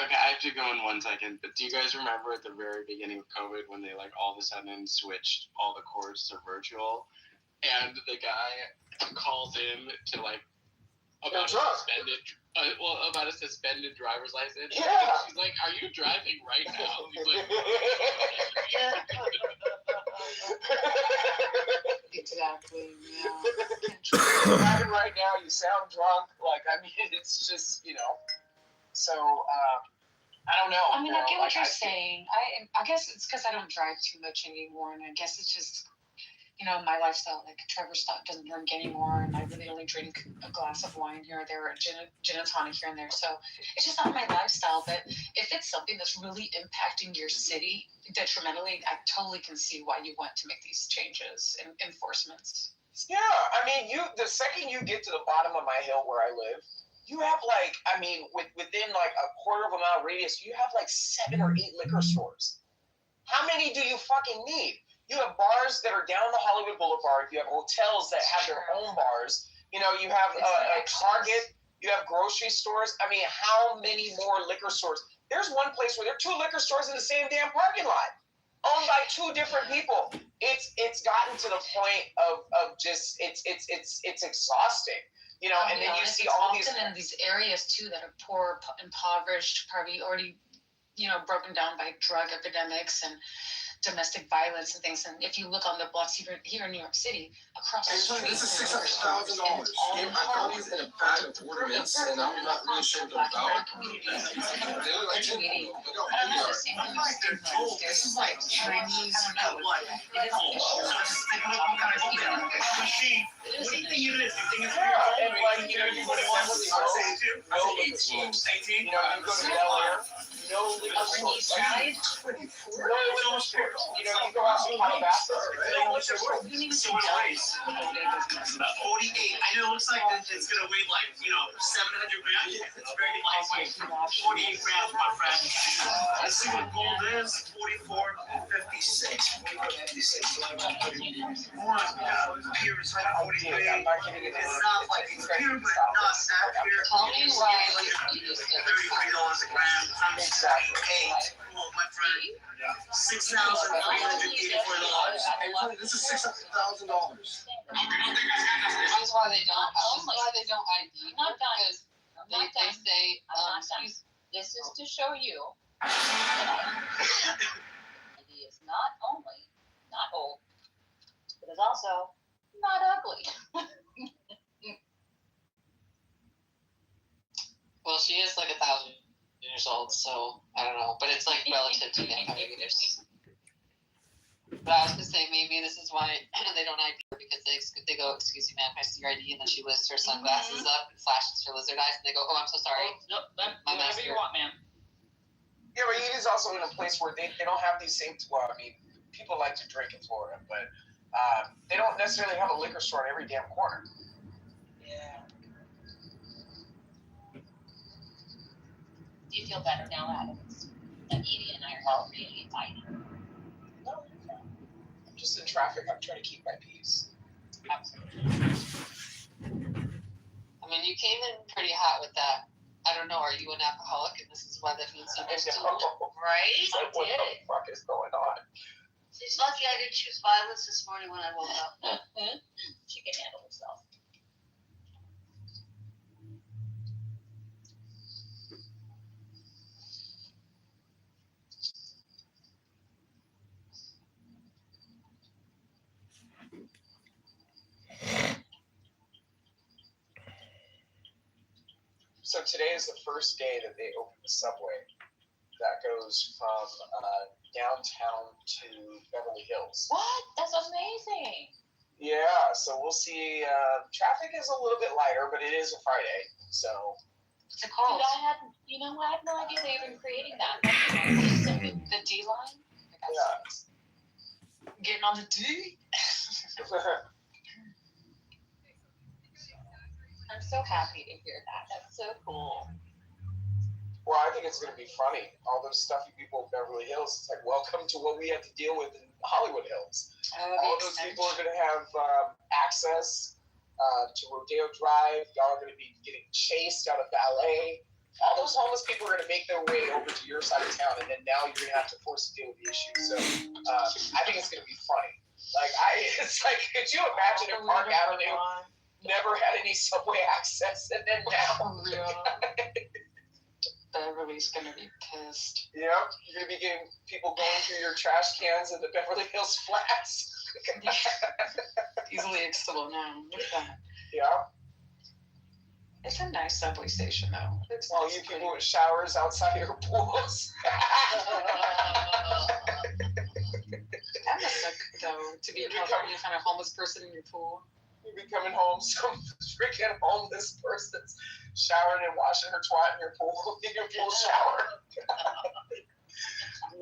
Okay, I have to go in 1 second, but do you guys remember at the very beginning of COVID when they like all of a sudden switched all the courts to virtual, and the guy calls in to like about a suspended driver's license. Yeah. She's like, "Are you driving right now?" He's like, Exactly. Yeah. You're driving right now. You sound drunk. Like, I mean, it's just, So, I don't know. I mean, I get what you're saying. I guess it's because I don't drive too much anymore, and I guess it's just, my lifestyle. Like Trevor doesn't drink anymore, and I really only drink a glass of wine here or there, or gin and tonic here and there. So it's just not my lifestyle. But if it's something that's really impacting your city detrimentally, I totally can see why you want to make these changes and enforcements. Yeah, I mean, the second you get to the bottom of my hill where I live, you have within like a quarter of a mile radius, you have like 7 or 8 liquor stores. How many do you fucking need? You have bars that are down the Hollywood Boulevard. You have hotels that have their own bars. You have a Target. You have grocery stores. I mean, how many more liquor stores? There's one place where there are 2 liquor stores in the same damn parking lot, owned by 2 different people. It's gotten to the point of just it's exhausting. And then you see all these in these areas too that are poor, impoverished, probably already, broken down by drug epidemics and domestic violence and things. And if you look on the blocks here in New York City, across the street, this is $600,000. I got these in a bag of ornaments, and I'm not really sure what they're about. They look like Community. Look how pretty they are. This is like Chinese, what? It is an issue. Machine. What do you think it is? You think it's and like, you go to I say 18. you go to Delaware, no liquor stores. You go out to Calabasas, no liquor stores. So what it weighs? About 48. I know it looks like it's gonna weigh like 700 grams. It's very lightweight. 48 grams, my friend. Let's see what gold is. 44.56. 44.56. Pure is like 43. It's not like it's pure, but not sapphire. Tell me why $33 a gram. I'm Exactly. Well, my friend. $6,384. This is $600,000. That's why they don't. Why they don't ID? Not done. Because they say This is to show you that he is not only not old, but is also not ugly. well, she is like 1,000 years old, so I don't know. But it's like relative to the years. But I was gonna say maybe this is why they don't ID her, because they go, "Excuse me, ma'am, can I see your ID?" And then she lifts her sunglasses up and flashes her lizard eyes, and they go, "Oh, I'm so sorry." Whatever you want, ma'am. Yeah, but it is also in a place where they don't have these same. Well, I mean, people like to drink in Florida, but they don't necessarily have a liquor store in every damn corner. Yeah. Do you feel better now, Adams? That Edie and I are all really fighting. No, I'm just in traffic. I'm trying to keep my peace. Absolutely. I mean, you came in pretty hot with that. I don't know. Are you an alcoholic, and this is why that means you I just know. Right? Like, what the fuck is going on? She's lucky I didn't choose violence this morning when I woke up. She can handle herself. So today is the first day that they opened the subway that goes from downtown to Beverly Hills. What? That's amazing. Yeah, so we'll see. Traffic is a little bit lighter, but it is a Friday, so. What's it called? I had no idea they were creating that. The D line? Yeah. Getting on the D? I'm so happy to hear that. That's so cool. Well, I think it's going to be funny. All those stuffy people in Beverly Hills, it's like, welcome to what we have to deal with in Hollywood Hills. All those people are going to have access to Rodeo Drive. Y'all are going to be getting chased out of ballet. all those homeless people are going to make their way over to your side of town, and then now you're going to have to force to deal with the issue. So I think it's going to be funny. It's like, could you imagine if Park Avenue never had any subway access, and then now? Beverly's going to be pissed. Yep, you're going to be getting people going through your trash cans in the Beverly Hills Flats. Easily accessible now. Look at that. Yeah. It's a nice subway station, though. It's all you people with showers outside your pools. That must suck, though, to be in California and find a homeless person in your pool. You be coming home, some freaking homeless person's showering and washing her twat in your pool shower.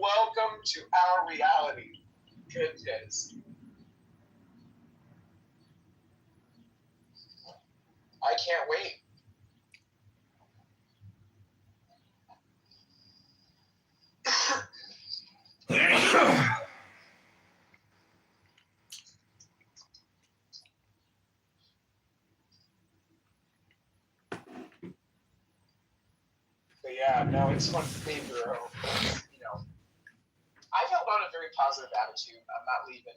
Welcome to our reality. Goodness. I can't wait. But yeah, no, it's fun for me, bro. You know, I've held on a very positive attitude. I'm not leaving.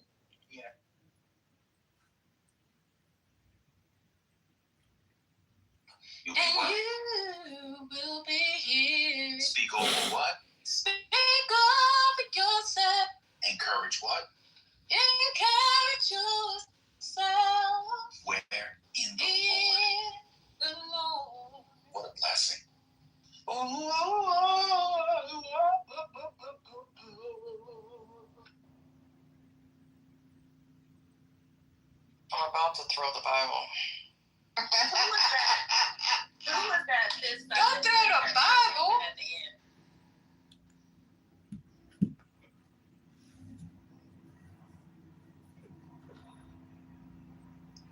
You know. You will be here. Speak over what? Speak over yourself. Encourage what? Encourage yourself. Where? In the In the Lord. What a blessing. I'm about to throw the Bible. Who was that? Don't throw the Bible. At the end.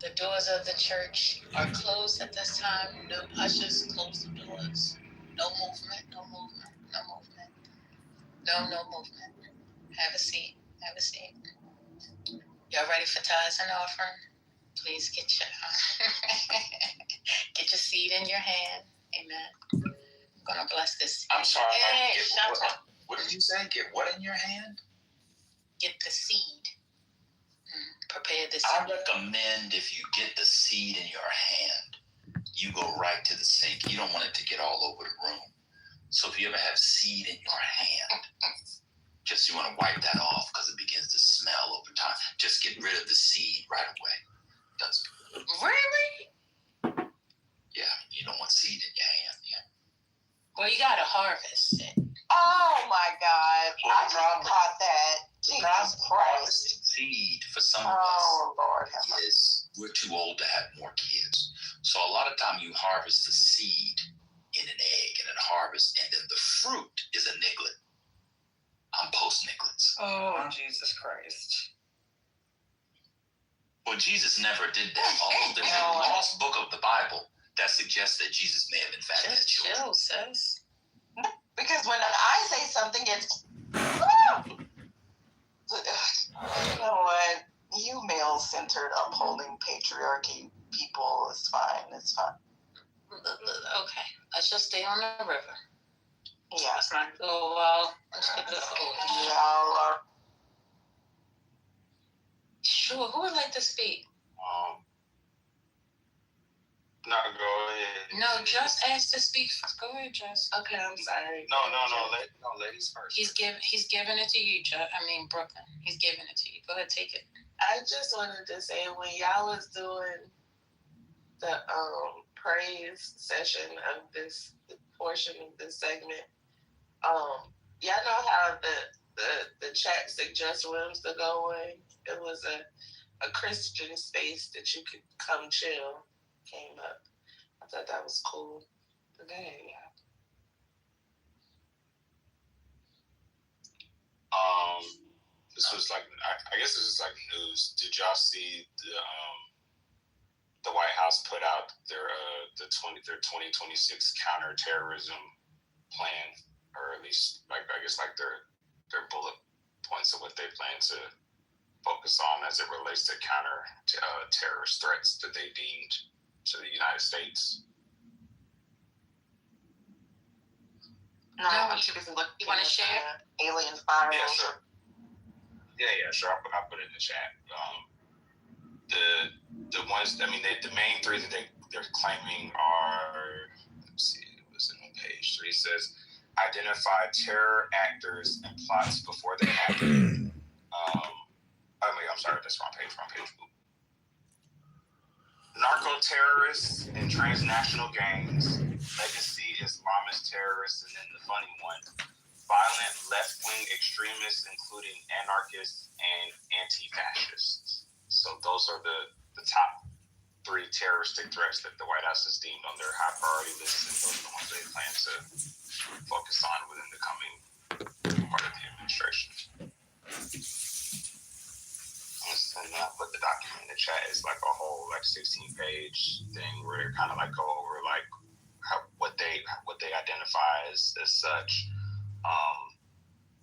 The doors of the church are closed at this time. No ushers, close the doors. No movement, no movement, no movement. No movement. Have a seat, have a seat. Y'all ready for tithes and offering? Please get your get your seed in your hand. Amen. I'm gonna bless this. I'm sorry. Hey, shut up. What did you say? Get what in your hand? Get the seed. Prepare the I seed. recommend if you get the seed in your hand, you go right to the sink. You don't want it to get all over the room. So if you ever have seed in your hand, just you want to wipe that off because it begins to smell over time. Just get rid of the seed right away. That's Really? yeah. You don't want seed in your hand. Yeah. Well, you gotta harvest it. Oh my God. Well, I just caught that. Jesus Christ. Seed for some of us Oh, Lord. Have mercy. is we're too old to have more kids. So a lot of time you harvest the seed in an egg and it harvests, and then the fruit is a niglet. I'm post niglets. Oh, Jesus Christ. Well, Jesus never did that. Although there's a lost book of the Bible that suggests that Jesus may have in fact had Just children. chill, sis. Because when I say something, it's. You know what? You male-centered, upholding patriarchy people is fine. It's fine. Okay, let's just stay on the river. Yeah. Let's not go out into the ocean. Y'all are. Sure, who would like to speak? No, go ahead. No, just asked to speak first. Go ahead, Jess. Okay, I'm sorry. No, ladies first. He's giving it to you, Brooklyn. He's giving it to you. Go ahead, take it. I just wanted to say when y'all was doing the praise session of this portion of this segment, y'all know how the chat suggests rooms to go in. It was a Christian space that you could come chill. Came up. I thought that was cool. Okay, yeah. This was like I guess this is like news. Did y'all see the White House put out their 2026 counterterrorism plan, or at least like I guess like their bullet points of what they plan to focus on as it relates to counter terrorist threats that they deemed to the United States. No, I'm too busy looking. You want to share? Alien files. Yeah, sure. Yeah, sure. I'll put it in the chat. The ones, I mean, the main three that they're claiming are, let's see, it was on page 3. It says, identify terror actors and plots before they happen. I'm sorry, that's wrong page. Narco-terrorists and transnational gangs, legacy Islamist terrorists, and then the funny one, violent left-wing extremists, including anarchists and anti-fascists. So those are the top 3 terroristic threats that the White House has deemed on their high priority list, and those are the ones they plan to focus on within the coming part of the administration. And I'll put the document in the chat. It's like a whole 16-page thing where they kind of go over what they identify as such.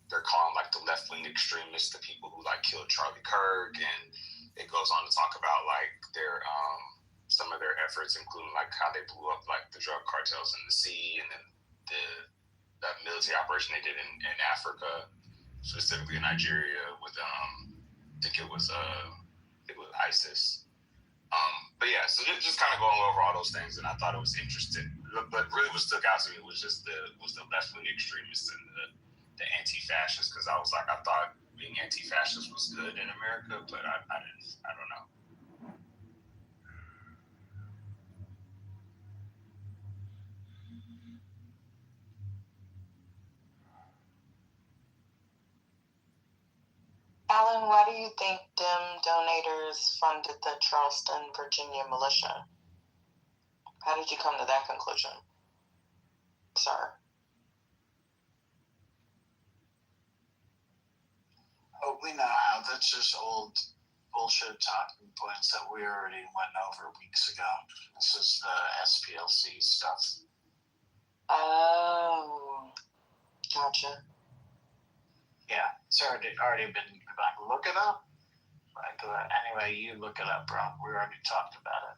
They're calling the left-wing extremists the people who killed Charlie Kirk, and it goes on to talk about their some of their efforts, including how they blew up the drug cartels in the sea, and then the military operation they did in Africa, specifically in Nigeria with I think it was ISIS. But yeah, so just kind of going over all those things, and I thought it was interesting. But really, what stuck out to me was just the left-wing extremists and the anti-fascists, because I thought being anti-fascist was good in America, but I don't know. Alan, why do you think donators funded the Charleston, Virginia militia? How did you come to that conclusion, sir? Oh, we know how. That's just old bullshit talking points that we already went over weeks ago. This is the SPLC stuff. Oh, gotcha. Yeah, it's already been, look it up. Anyway, you look it up, bro. We already talked about it.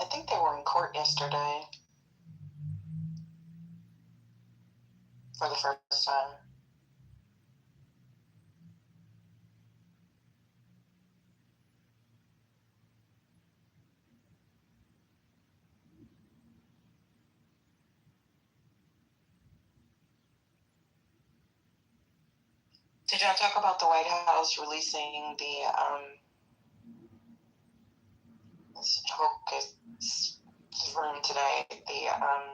I think they were in court yesterday for the first time. Did y'all talk about the White House releasing the room today, the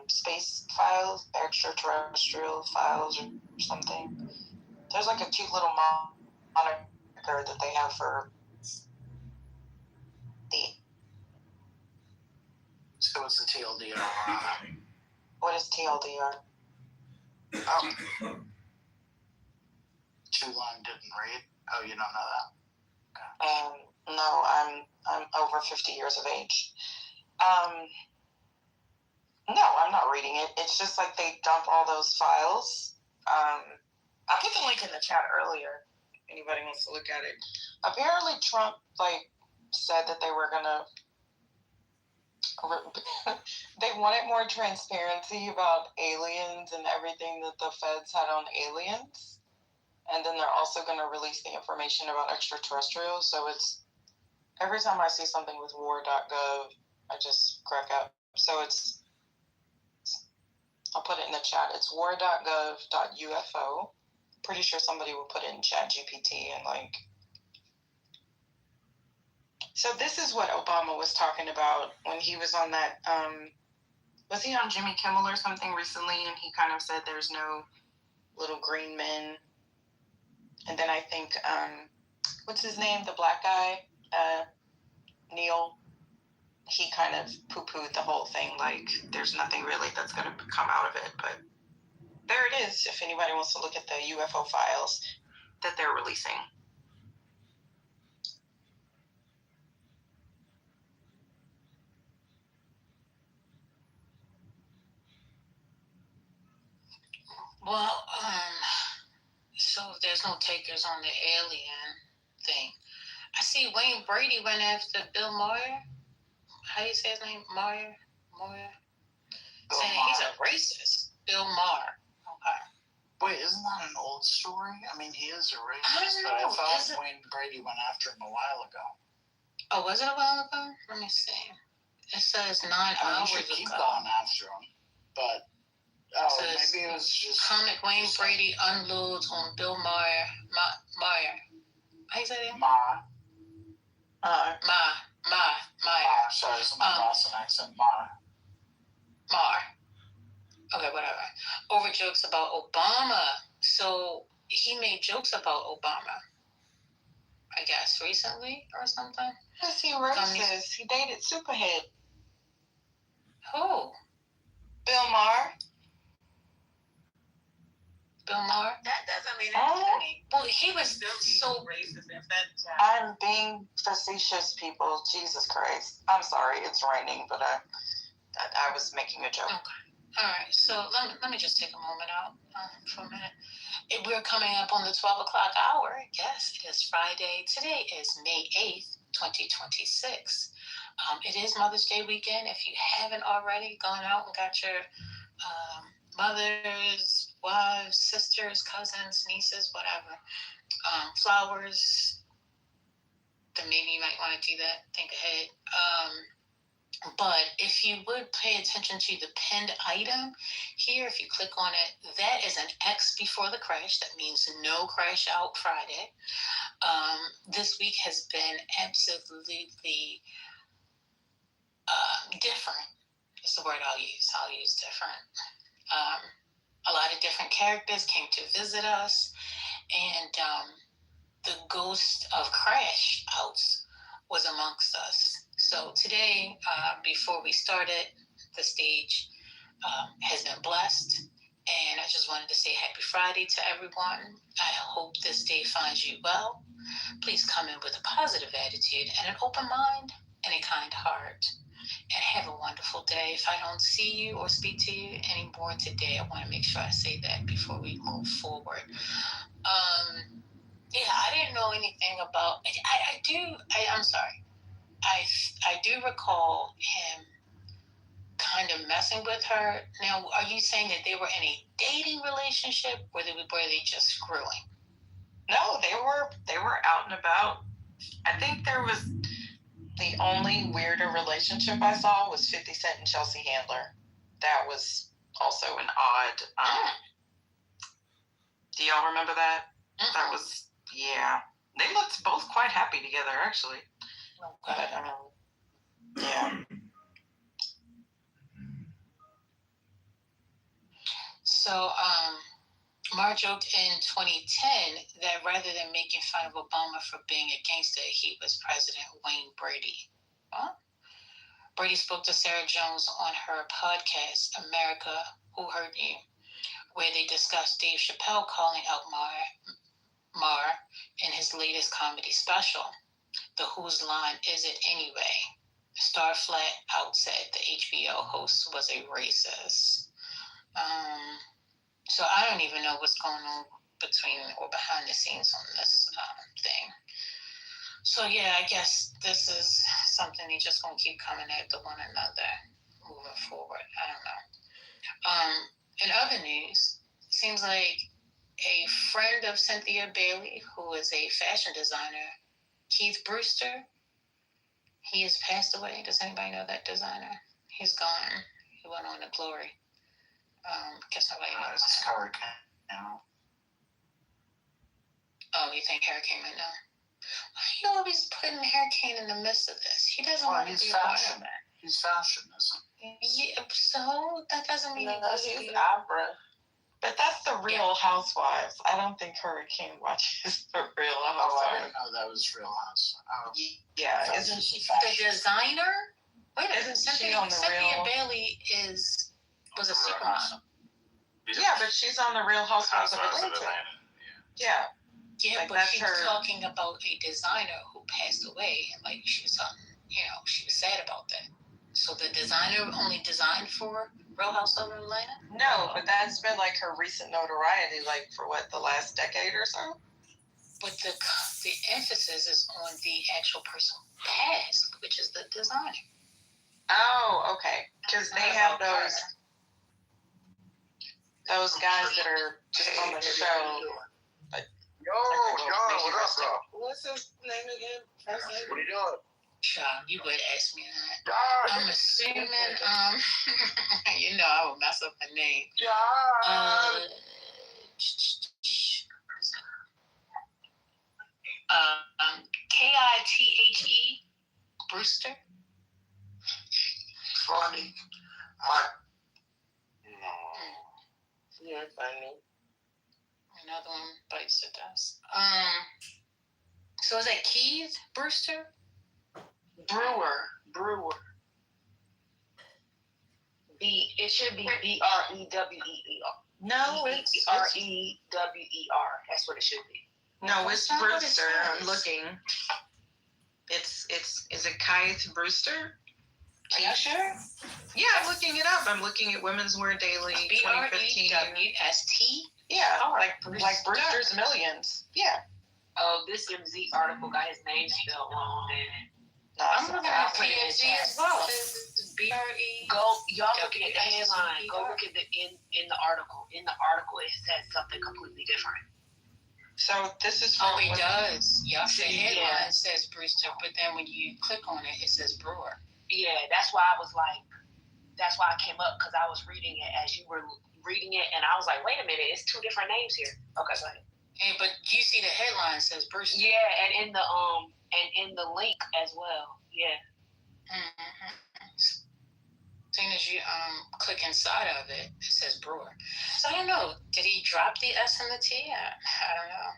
space files, extraterrestrial files or something? There's a cute little moniker that they have for the. So it's the TLDR. What is TLDR? Oh. Too long didn't read. Oh, you don't know that? Okay. No, I'm over 50 years of age. No, I'm not reading it. It's just they dump all those files. I put the link in the chat earlier. If anybody wants to look at it. Apparently, Trump said that they were gonna. They wanted more transparency about aliens and everything that the feds had on aliens. And then they're also going to release the information about extraterrestrials. So it's every time I see something with war.gov, I just crack up. So I'll put it in the chat. It's war.gov.ufo. Pretty sure somebody will put it in chat GPT and So this is what Obama was talking about when he was on that, was he on Jimmy Kimmel or something recently? And he kind of said there's no little green men. And then I think, what's his name? The black guy, Neil. He kind of poo-pooed the whole thing. There's nothing really that's going to come out of it. But there it is, if anybody wants to look at the UFO files that they're releasing. Well, so there's no takers on the alien thing. I see Wayne Brady went after Bill Maher. How do you say his name? Maher? Saying he's a racist. Bill Maher. Okay. Wait, isn't that an old story? I mean, he is a I racist, don't but I know. thought Wayne Brady went after him a while ago. Oh, was it a while ago? Let me see. It says 9 I mean, hours you should keep ago. going after him, but Says, maybe it was just comic Wayne Brady unloads on Bill Maher. Maher. How you say that? Ma. Maher. Sorry, it's my Boston accent. Ma. Maher. Okay, whatever. Over jokes about Obama. So he made jokes about Obama, I guess, recently or something. Is he racist? He dated Superhead. Who? Bill Maher. Bill Maher? That doesn't mean anything. Well, he was so racist. I'm being facetious, people. Jesus Christ. I'm sorry, it's raining, but I was making a joke. Okay. All right, so let me just take a moment out for a minute. We're coming up on the 12 o'clock hour. Yes, it is Friday. Today is May 8th, 2026. It is Mother's Day weekend. If you haven't already gone out and got your mothers, wives, sisters, cousins, nieces, whatever, flowers, then maybe you might want to do that. Think ahead. But if you would pay attention to the pinned item here, if you click on it, that is an X before the crash. That means no crash out Friday. This week has been absolutely different. That's the word I'll use. I'll use different. A lot of different characters came to visit us, and the ghost of crash outs was amongst us. So today, before we started, the stage has been blessed, and I just wanted to say happy Friday to everyone. I hope this day finds you well. Please come in with a positive attitude and an open mind and a kind heart, and have a wonderful day. If I don't see you or speak to you anymore today, I want to make sure I say that before we move forward. Yeah, I didn't know anything about. I'm sorry. I do recall him kind of messing with her. Now, are you saying that they were in a dating relationship, or were they just screwing? No, they were out and about. I think there was the only weirder relationship I saw was 50 Cent and Chelsea Handler. That was also an odd. Do y'all remember that? That was, yeah. They looked both quite happy together, actually. Okay. But, yeah. So, Marr joked in 2010 that rather than making fun of Obama for being a gangster, he was President Wayne Brady. Huh? Brady spoke to Sarah Jones on her podcast, America, Who Hurt You, where they discussed Dave Chappelle calling out Marr in his latest comedy special, The Whose Line Is It Anyway? Star flat out said the HBO host was a racist. So I don't even know what's going on between or behind the scenes on this thing. So yeah, I guess this is something they just gonna keep coming after one another moving forward. I don't know. In other news, seems like a friend of Cynthia Bailey, who is a fashion designer, Keith Brewster, he has passed away. Does anybody know that designer? He's gone. He went on to glory. Guess nobody knows. It's Hurricane. Oh, you think Hurricane right now? Why are you always putting Hurricane in the midst of this? He doesn't want to be a part of that. He's fashion, isn't he? Yeah, so that doesn't mean he's opera. But that's the Real Housewives. I don't think Hurricane watches the Real Housewives. Oh, I didn't know that was Real Housewives. Yeah, isn't she the designer? Wait a minute, Isn't she on the Cynthia Real? Bailey was a supermodel. Yeah, but she's on the Real Housewives of Atlanta. Yeah. Yeah, like, but that's she's her. talking about a designer who passed away, and like she was, she was sad about that. So the designer only designed for Real Housewives of Atlanta? No, but that's been like her recent notoriety, like for what, the last decade or so? But the emphasis is on the actual person who passed, which is the designer. Oh, okay. Because they have those. those guys that are just on the show. Yo, John, what up, bro? What's his name again? First name? What are you doing? Child, you would ask me that. John. I'm assuming, you know, I would mess up the name. John. Kithe Brewster. Funny. No. Yeah, funny. Another one bites the dust. So is that Keith Brewster? Brewer. It should be BREWEER. No, it's BREWER. That's what it should be. No, it's That's not what it Brewster. I'm says. looking. Is it Keith Brewster? Are you sure? Yeah, I'm looking it up. I'm looking at Women's Wear Daily 2015. BREWST. Yeah, Oh, like Brewster's Millions. Yeah. Oh, this MZ article got his name spelled wrong. No, I'm it's looking not. at PNG as well. This is BRE. Y'all looking at the headline. Go look at in the article. In the article, it says something completely different. So this is for Oh, it women. does. Yeah, the headline says Brewster, but then when you click on it, it says Brewer. Yeah, that's why I was like, that's why I came up because I was reading it as you were reading it, and I was like, wait a minute, it's two different names here. Okay, go ahead. Hey, but you see the headline says Brewster. Yeah, and in the link as well. Yeah. Mm-hmm. As soon as you click inside of it, it says Brewer. So I don't know. Did he drop the S and the T? I don't know.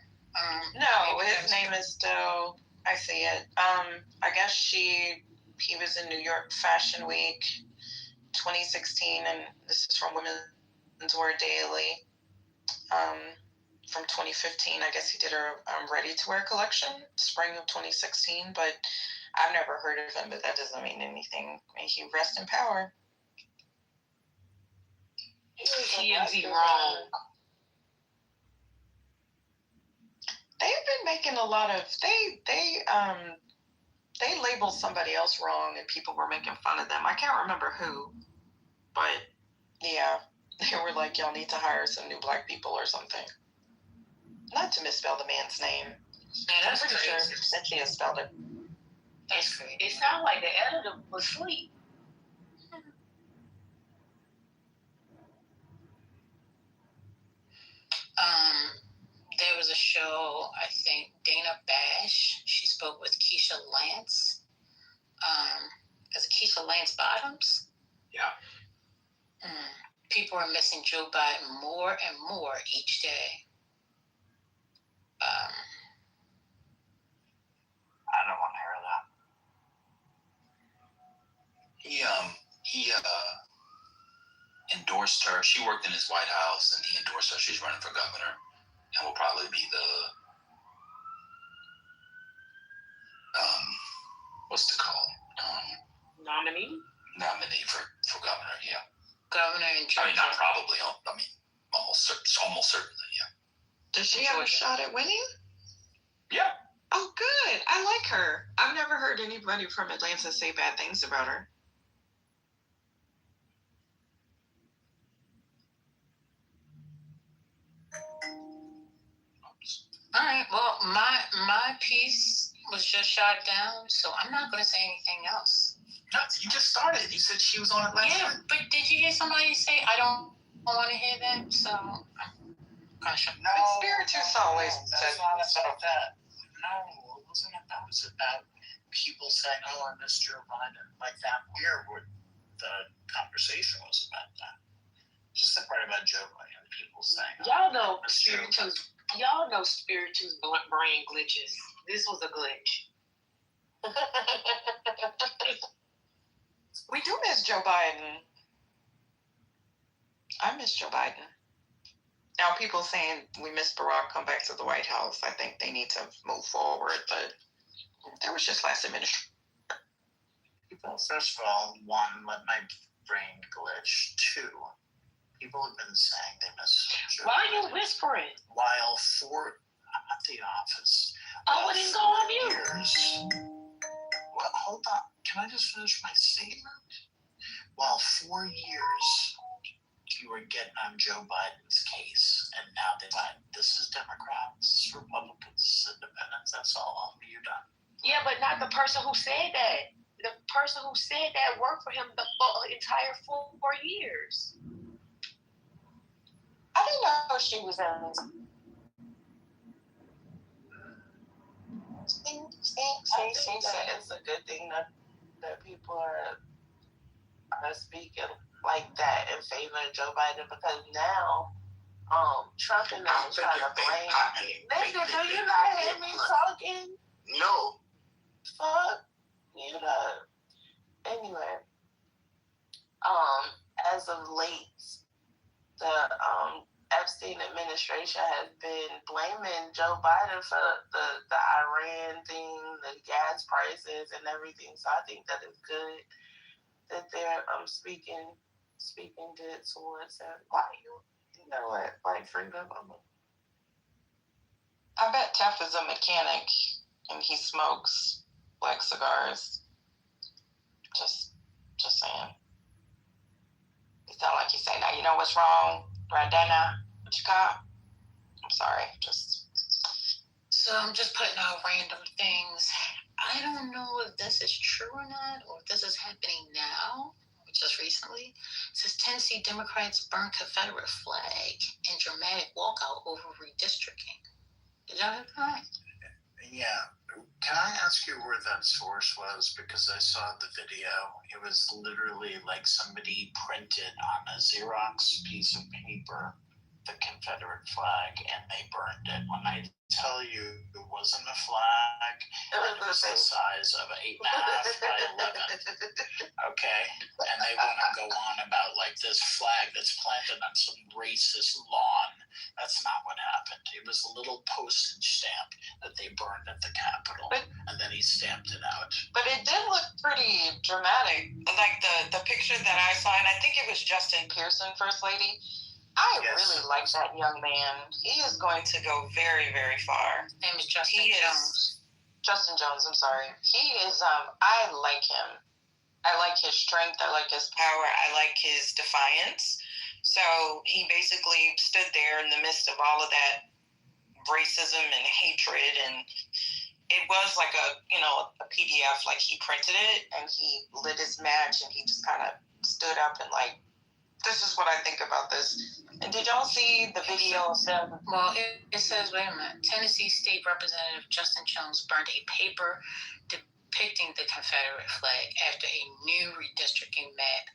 No, maybe his name is still. I see it. I guess he was in New York Fashion Week 2016, and this is from Women's Wear Daily. From 2015, I guess he did a ready-to-wear collection, spring of 2016, but I've never heard of him, but that doesn't mean anything. May he rest in power. TMZ wrong. They've been making a lot of they labeled somebody else wrong and people were making fun of them. I can't remember who, but yeah, they were like, y'all need to hire some new black people or something. Not to misspell the man's name. Yeah, that's I'm pretty sure crazy. Cynthia spelled it. That's great. It sounded like the editor was asleep. There was a show, I think, Dana Bash, she spoke with Keisha Lance. Is it Keisha Lance Bottoms? Yeah. People are missing Joe Biden more and more each day. I don't want to hear that. He endorsed her. She worked in his White House, and he endorsed her. She's running for governor, and will probably be the what's it called? Nominee for governor. Yeah. Governor in Georgia. I mean, not probably. I mean, almost certainly. Yeah. Does she have a shot at winning? Yeah. Oh, good. I like her. I've never heard anybody from Atlanta say bad things about her. All right. Well, my piece was just shot down, so I'm not going to say anything else. No, you just started. You said she was on it last Yeah, night. but did you hear somebody say I don't want to hear that? So I'm kind of shocked. No, But Spiritus always That's said not about that. No, it wasn't about. It was about people saying, "Oh, I missed Joe Biden," like that. Where the conversation was about that. Just the part about Joe Biden, people saying, Y'all know "I missed Joe Biden." Spiritus brain glitches. This was a glitch. we do miss Joe Biden. I miss Joe Biden. Now, people saying we miss Barack come back to the White House. I think they need to move forward, but that was just last administration. People, first of all, one, let my brain glitch. Two, people have been saying they miss Joe Why are you Biden whispering? while at the office. Oh, it didn't go on mute. Years. Well, hold on. Can I just finish my statement? While 4 years, you were getting on Joe Biden's case, and now they're like, this is Democrats, this is Republicans, this is Independents. That's all you done. Yeah, but not the person who said that. The person who said that worked for him the entire 4 years. I didn't know she was in this. I think that it's a good thing that people are speaking like that in favor of Joe Biden, because now Trump and them are trying to blame. Nigga, do you not hear me talking? No. Fuck you up. Anyway, as of late, the Epstein administration has been blaming Joe Biden for the Iran thing, the gas prices, and everything. So I think that it's good that they're speaking good towards him. Why you know what? Like freedom. I bet Tef is a mechanic and he smokes black cigars. Just saying. It sound like you say, now you know what's wrong right there now? What you got? I'm sorry, So I'm just putting out random things. I don't know if this is true or not, or if this is happening now, just recently. It says Tennessee Democrats burn Confederate flag in dramatic walkout over redistricting. Did y'all hear that? Yeah. Can I ask you where that source was? Because I saw the video. It was literally like somebody printed on a Xerox piece of paper the Confederate flag and they burned it. When I tell you it wasn't a flag, it was the size of an 8.5 by 11. Okay? And they want to go on about like this flag that's planted on some racist lawn. That's not what happened. It was a little postage stamp that they burned at the Capitol, and then he stamped it out. But it did look pretty dramatic. Like the picture that I saw, and I think it was Justin Pearson, First Lady. I really like that young man. He is going to go very, very far. His name is Justin Jones. Justin Jones, I'm sorry. He is, I like him. I like his strength. I like his power. I like his defiance. So he basically stood there in the midst of all of that racism and hatred, and it was like a PDF, like he printed it and he lit his match and he just kind of stood up and like, this is what I think about this. And did y'all see the video of them? Well, it says, wait a minute, Tennessee State Representative Justin Jones burned a paper depicting the Confederate flag after a new redistricting map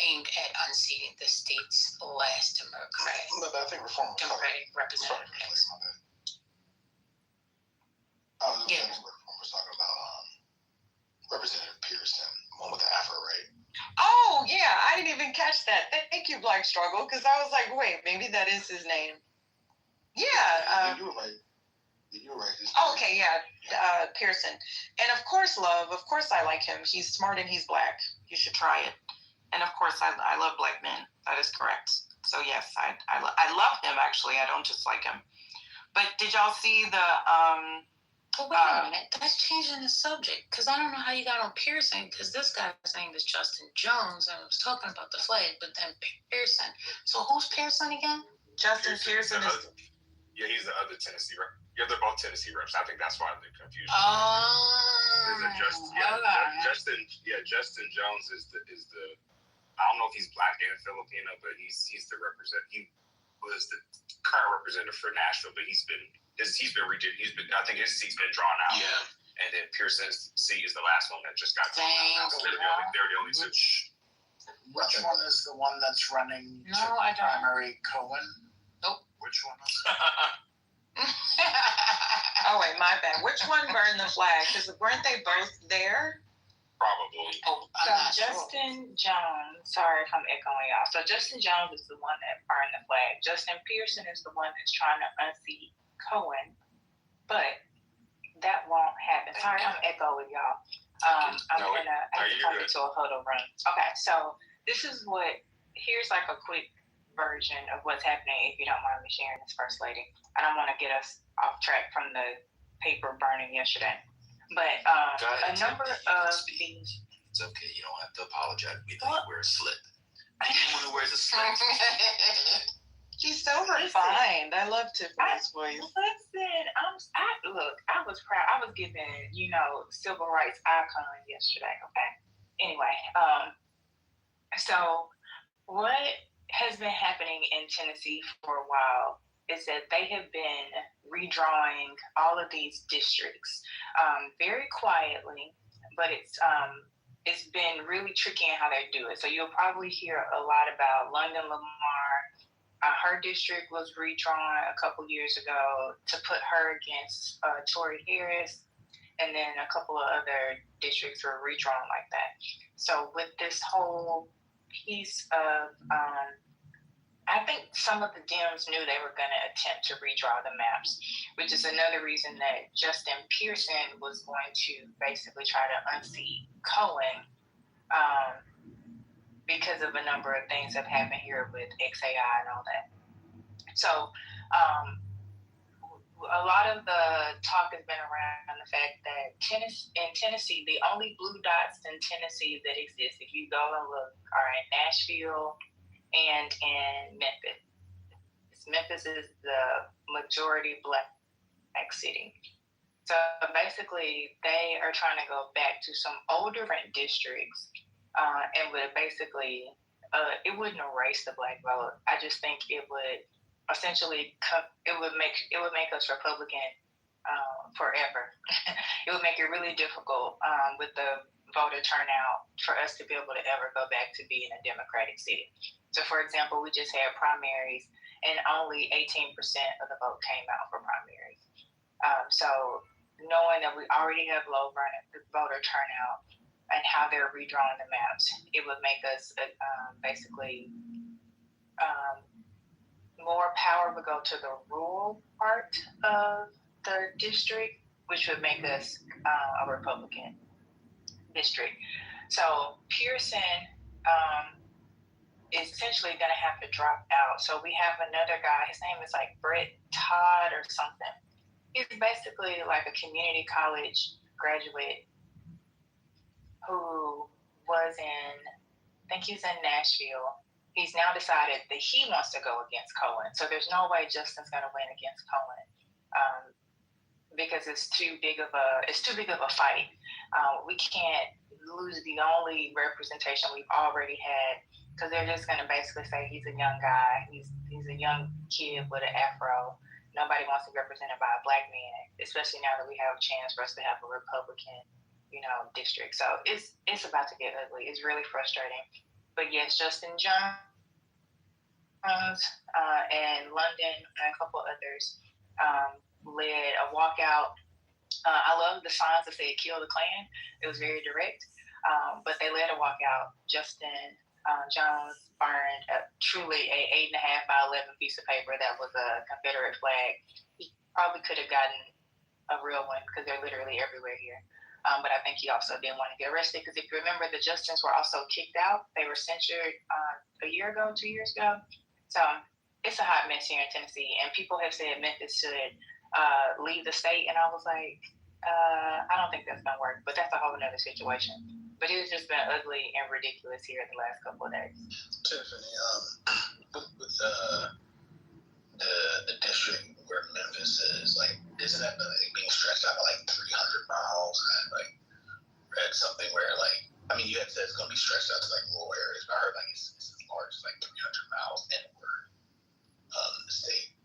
aimed at unseating the state's last Democratic representative. Yeah. We're talking about Representative Pearson, one with the afro, right? Oh, yeah, I didn't even catch that. Thank you, Black Struggle, because I was like, wait, maybe that is his name. Yeah. You were right. You were right. Okay, yeah, Pearson. And of course, I like him. He's smart and he's black. You should try it. And of course, I love black men. That is correct. So yes, I love him, actually. I don't just like him. But did y'all see the... But wait a minute, that's changing the subject, because I don't know how you got on Pearson, because this guy's name is Justin Jones, and I was talking about the flag, but then Pearson. So who's Pearson again? Justin Pearson is... Yeah, he's the other Tennessee rep. Yeah, they're both Tennessee reps. I think that's why they're confused. Justin Jones is the I don't know if he's black and Filipino, but he's the he was the current representative for Nashville, but he's been I think his seat's been drawn out. Yeah. And then Pearson's seat is the last one that just got drawn out. So they're the only two. Which one is the one that's running primary Cohen? Nope. Which one is Oh, wait, my bad. Which one burned the flag? Because weren't they both there? Probably. Oh, So Justin Jones, sorry if I'm echoing y'all. So Justin Jones is the one that burned the flag. Justin Pearson is the one that's trying to unseat Cohen, but that won't happen. Sorry, I'm echoing y'all. I have to come into a huddle room. Okay, so here's like a quick version of what's happening, if you don't mind me sharing this, First Lady. I don't want to get us off track from the paper burning yesterday. But a number of these... It's okay, you don't have to apologize. We think we're slick. Anyone who wears a skirt. She's so refined. I love Tiffany's voice. Listen, I was proud. I was given, civil rights icon yesterday. Okay. Anyway, so what has been happening in Tennessee for a while is that they have been redrawing all of these districts very quietly, but it's been really tricky in how they do it. So you'll probably hear a lot about London Lamar. Her district was redrawn a couple years ago to put her against Tory Harris, and then a couple of other districts were redrawn like that. So with this whole piece of, I think some of the Dems knew they were going to attempt to redraw the maps, which is another reason that Justin Pearson was going to basically try to unseat Cohen, because of a number of things that have happened here with XAI and all that. So a lot of the talk has been around the fact that in Tennessee, the only blue dots in Tennessee that exist, if you go and look, are in Nashville and in Memphis. Memphis is the majority black city. So basically, they are trying to go back to some older districts, and would basically, it wouldn't erase the black vote. I just think it would essentially it would make us Republican forever. It would make it really difficult with the voter turnout for us to be able to ever go back to being a Democratic city. So, for example, we just had primaries, and only 18% of the vote came out for primaries. So, knowing that we already have low voter turnout and how they're redrawing the maps, it would make us basically more power would go to the rural part of the district, which would make us a Republican district. So Pearson is essentially going to have to drop out. So we have another guy, his name is like Brett Todd or something. He's basically like a community college graduate who was I think he's in Nashville. He's now decided that he wants to go against Cohen. So there's no way Justin's going to win against Cohen because it's too big of a fight. We can't lose the only representation we've already had, because they're just going to basically say he's a young guy. He's a young kid with an afro. Nobody wants to be represented by a black man, especially now that we have a chance for us to have a Republican, district. So it's about to get ugly. It's really frustrating. But yes, Justin Jones and London and a couple others led a walkout. I love the signs that said "Kill the Klan." It was very direct, but they led a walkout. Justin Jones burned truly a 8.5 by 11 piece of paper that was a Confederate flag. He probably could have gotten a real one because they're literally everywhere here. But I think he also didn't want to get arrested, because if you remember, the Justins were also kicked out. They were censured 2 years ago. So it's a hot mess here in Tennessee, and people have said Memphis should leave the state, and I was like, I don't think that's gonna work. But that's a whole other situation. But it's just been ugly and ridiculous here the last couple of days. Tiffany, with the district where Memphis is, like, isn't that being stretched out by like 300 miles? I read something where you had said it's going to be stretched out to like rural areas, but I heard it's as large as like 300 miles inward the state.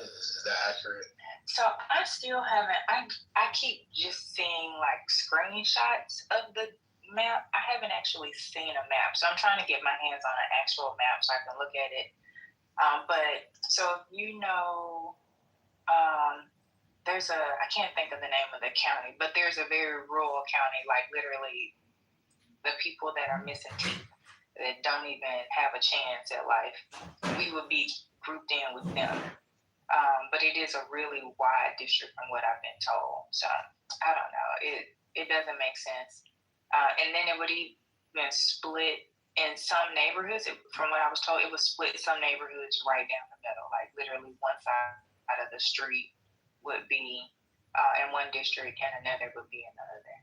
Is that accurate? So I still haven't. I keep just seeing like screenshots of the map. I haven't actually seen a map, so I'm trying to get my hands on an actual map so I can look at it. But so there's I can't think of the name of the county, but there's a very rural county, like literally the people that are missing teeth, that don't even have a chance at life, we would be grouped in with them. But it is a really wide district from what I've been told. So I don't know. It doesn't make sense. And then it would even split in some neighborhoods. From what I was told, it would split some neighborhoods right down the middle. Like literally one side of the street would be in one district and another would be in the other.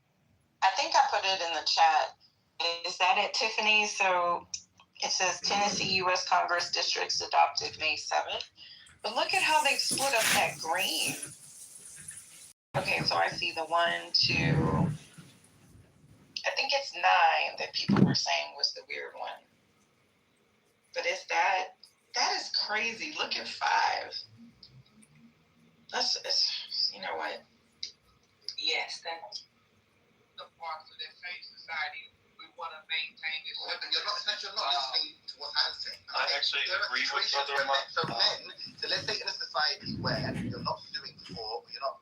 I think I put it in the chat. Is that it, Tiffany? So It says Tennessee U.S. Congress districts adopted May 7th. But look at how they've split up that green. Okay, so I see the 1, 2, I think it's 9 that people were saying was the weird one. But it's that is crazy. Look at 5. You know what? Yes, that's the parts of that same society we want to maintain this. You're not listening to what I'm saying. I actually agree with Brother Mark. So let's say in a society where you're not suing for, you're not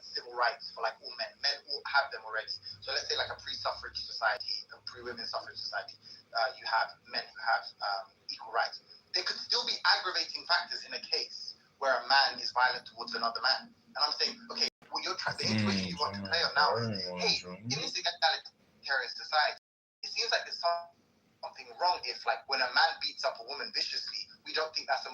civil rights for like all men. Men all have them already. So let's say like a pre-suffrage society, a pre-women suffrage society. You have men who have equal rights. There could still be aggravating factors in a case where a man is violent towards another man. And I'm saying, okay, well, the intuition you want to play on now is, hey, in this egalitarian society, it seems like there's something wrong if, like, when a man beats up a woman viciously, we don't think that's an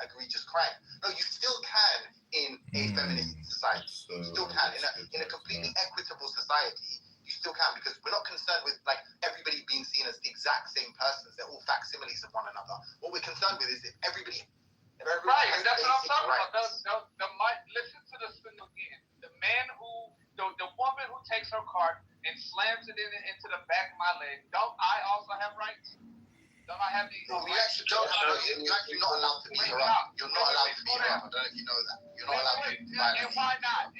egregious crime. No, you still can in a feminist society. You still can. In a completely equitable society, you still can, because we're not concerned with, like, everybody being seen as the exact same persons. They're all facsimiles of one another. What we're concerned with is if everybody Right, and that's what I'm talking about. Listen to this thing again. The woman who takes her cart and slams it into the back of my leg. Don't I also have rights? Don't I have these? No, you actually don't. You're actually not allowed to beat her up. You're not allowed to beat her up. I don't know if you know that. You're not allowed to beat her up. And why not?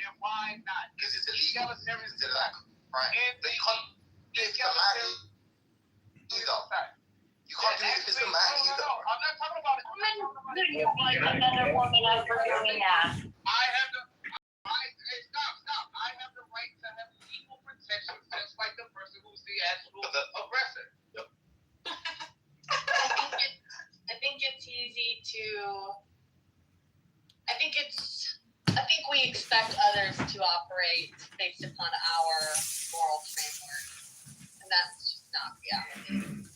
Because it's illegal. Consider that crime. But you can't do it for man either. You can't do it if it's a man either. No, I'm not talking about it. You fight another woman up for doing that. Stop. I have the right to have equal protection, just like the person who's the actual aggressor. I think it's easy to. I think we expect others to operate based upon our moral framework, and that's just not reality.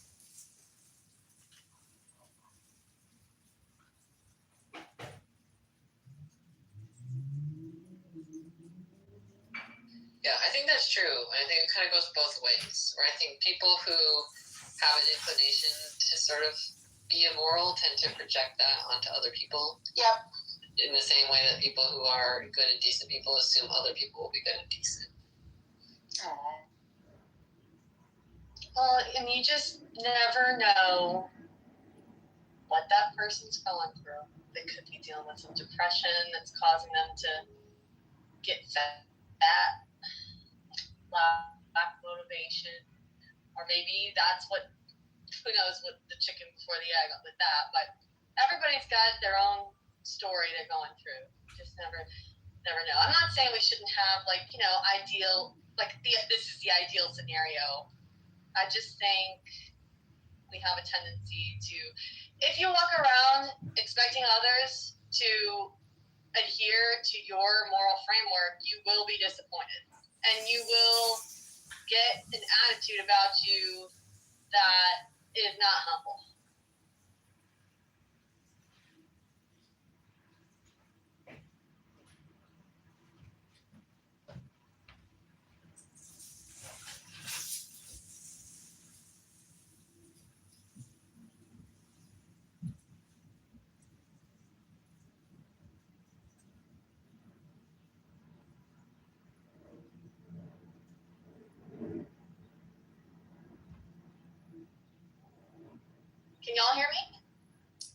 Yeah, I think that's true. I think it kind of goes both ways. Where I think people who have an inclination to sort of be immoral tend to project that onto other people. Yep. In the same way that people who are good and decent people assume other people will be good and decent. Aww. Well, and you just never know what that person's going through. They could be dealing with some depression that's causing them to get fat, lack motivation, or maybe that's what, who knows what the chicken before the egg with that, but everybody's got their own story they're going through. Just never know. I'm not saying we shouldn't have, like, ideal, like, this is the ideal scenario. I just think we have a tendency to, if you walk around expecting others to adhere to your moral framework, you will be disappointed. And you will get an attitude about you that is not humble. Can y'all hear me?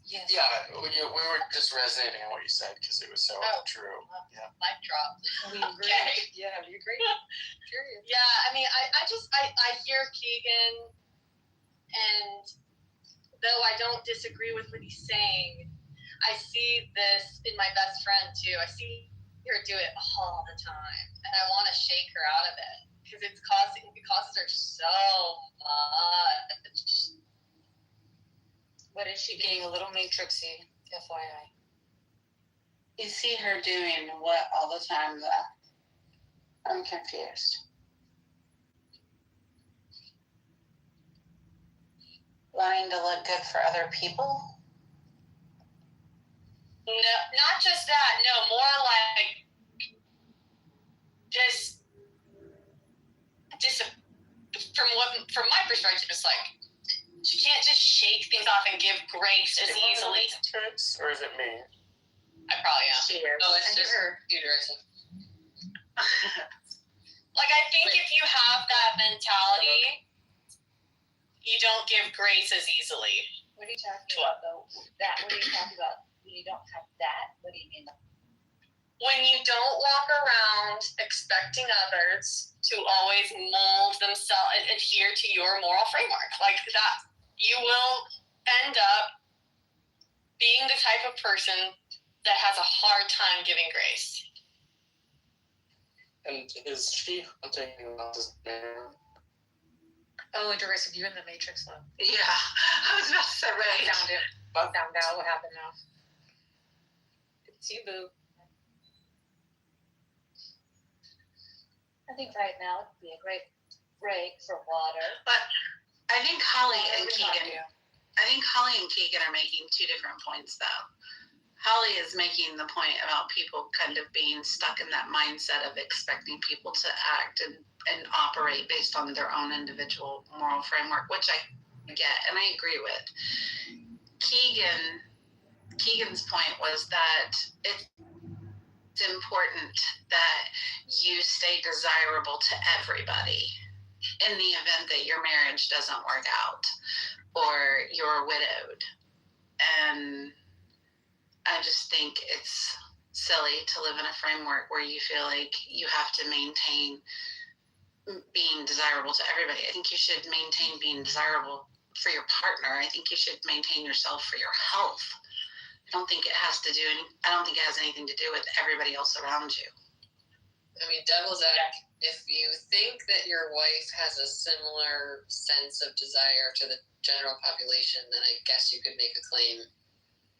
Yes. Yeah, we were just resonating on what you said because it was so true. Yeah. Mic drop. We agree. Okay. Yeah, we agree. Period. Yeah, I mean, I hear Keegan, and though I don't disagree with what he's saying, I see this in my best friend too. I see her do it all the time, and I want to shake her out of it because it causes her so much. What is she Being a little matrixy, FYI. You see her doing what all the time, though? I'm confused. Wanting to look good for other people? No, not just that. No, more like just from my perspective, it's like She can't just shake things off and give grace as easily. Tips, or is it me? I probably am. She is. No, it's just you, Teresa. Like, I think if you have that mentality, you don't give grace as easily. What are you talking about, though? What are you talking about? When you don't have that, what do you mean? When you don't walk around expecting others to always mold themselves and adhere to your moral framework, like that, you will end up being the type of person that has a hard time giving grace. And is she hunting Moses' man? Oh, Doris, you in the Matrix though? Yeah, I was about to say, right. I found it. Found out what happened now. It's you, boo. I think right now it'd be a great break for water. But I think Holly and What do we not Keegan. do? I think Holly and Keegan are making two different points, though. Holly is making the point about people kind of being stuck in that mindset of expecting people to act and operate based on their own individual moral framework, which I get and I agree with. Keegan's point was that it's important that you stay desirable to everybody in the event that your marriage doesn't work out or you're widowed. And I just think it's silly to live in a framework where you feel like you have to maintain being desirable to everybody. I think you should maintain being desirable for your partner. I think you should maintain yourself for your health. I don't think it has anything to do with everybody else around you. I mean, devil's advocate, if you think that your wife has a similar sense of desire to the general population, then I guess you could make a claim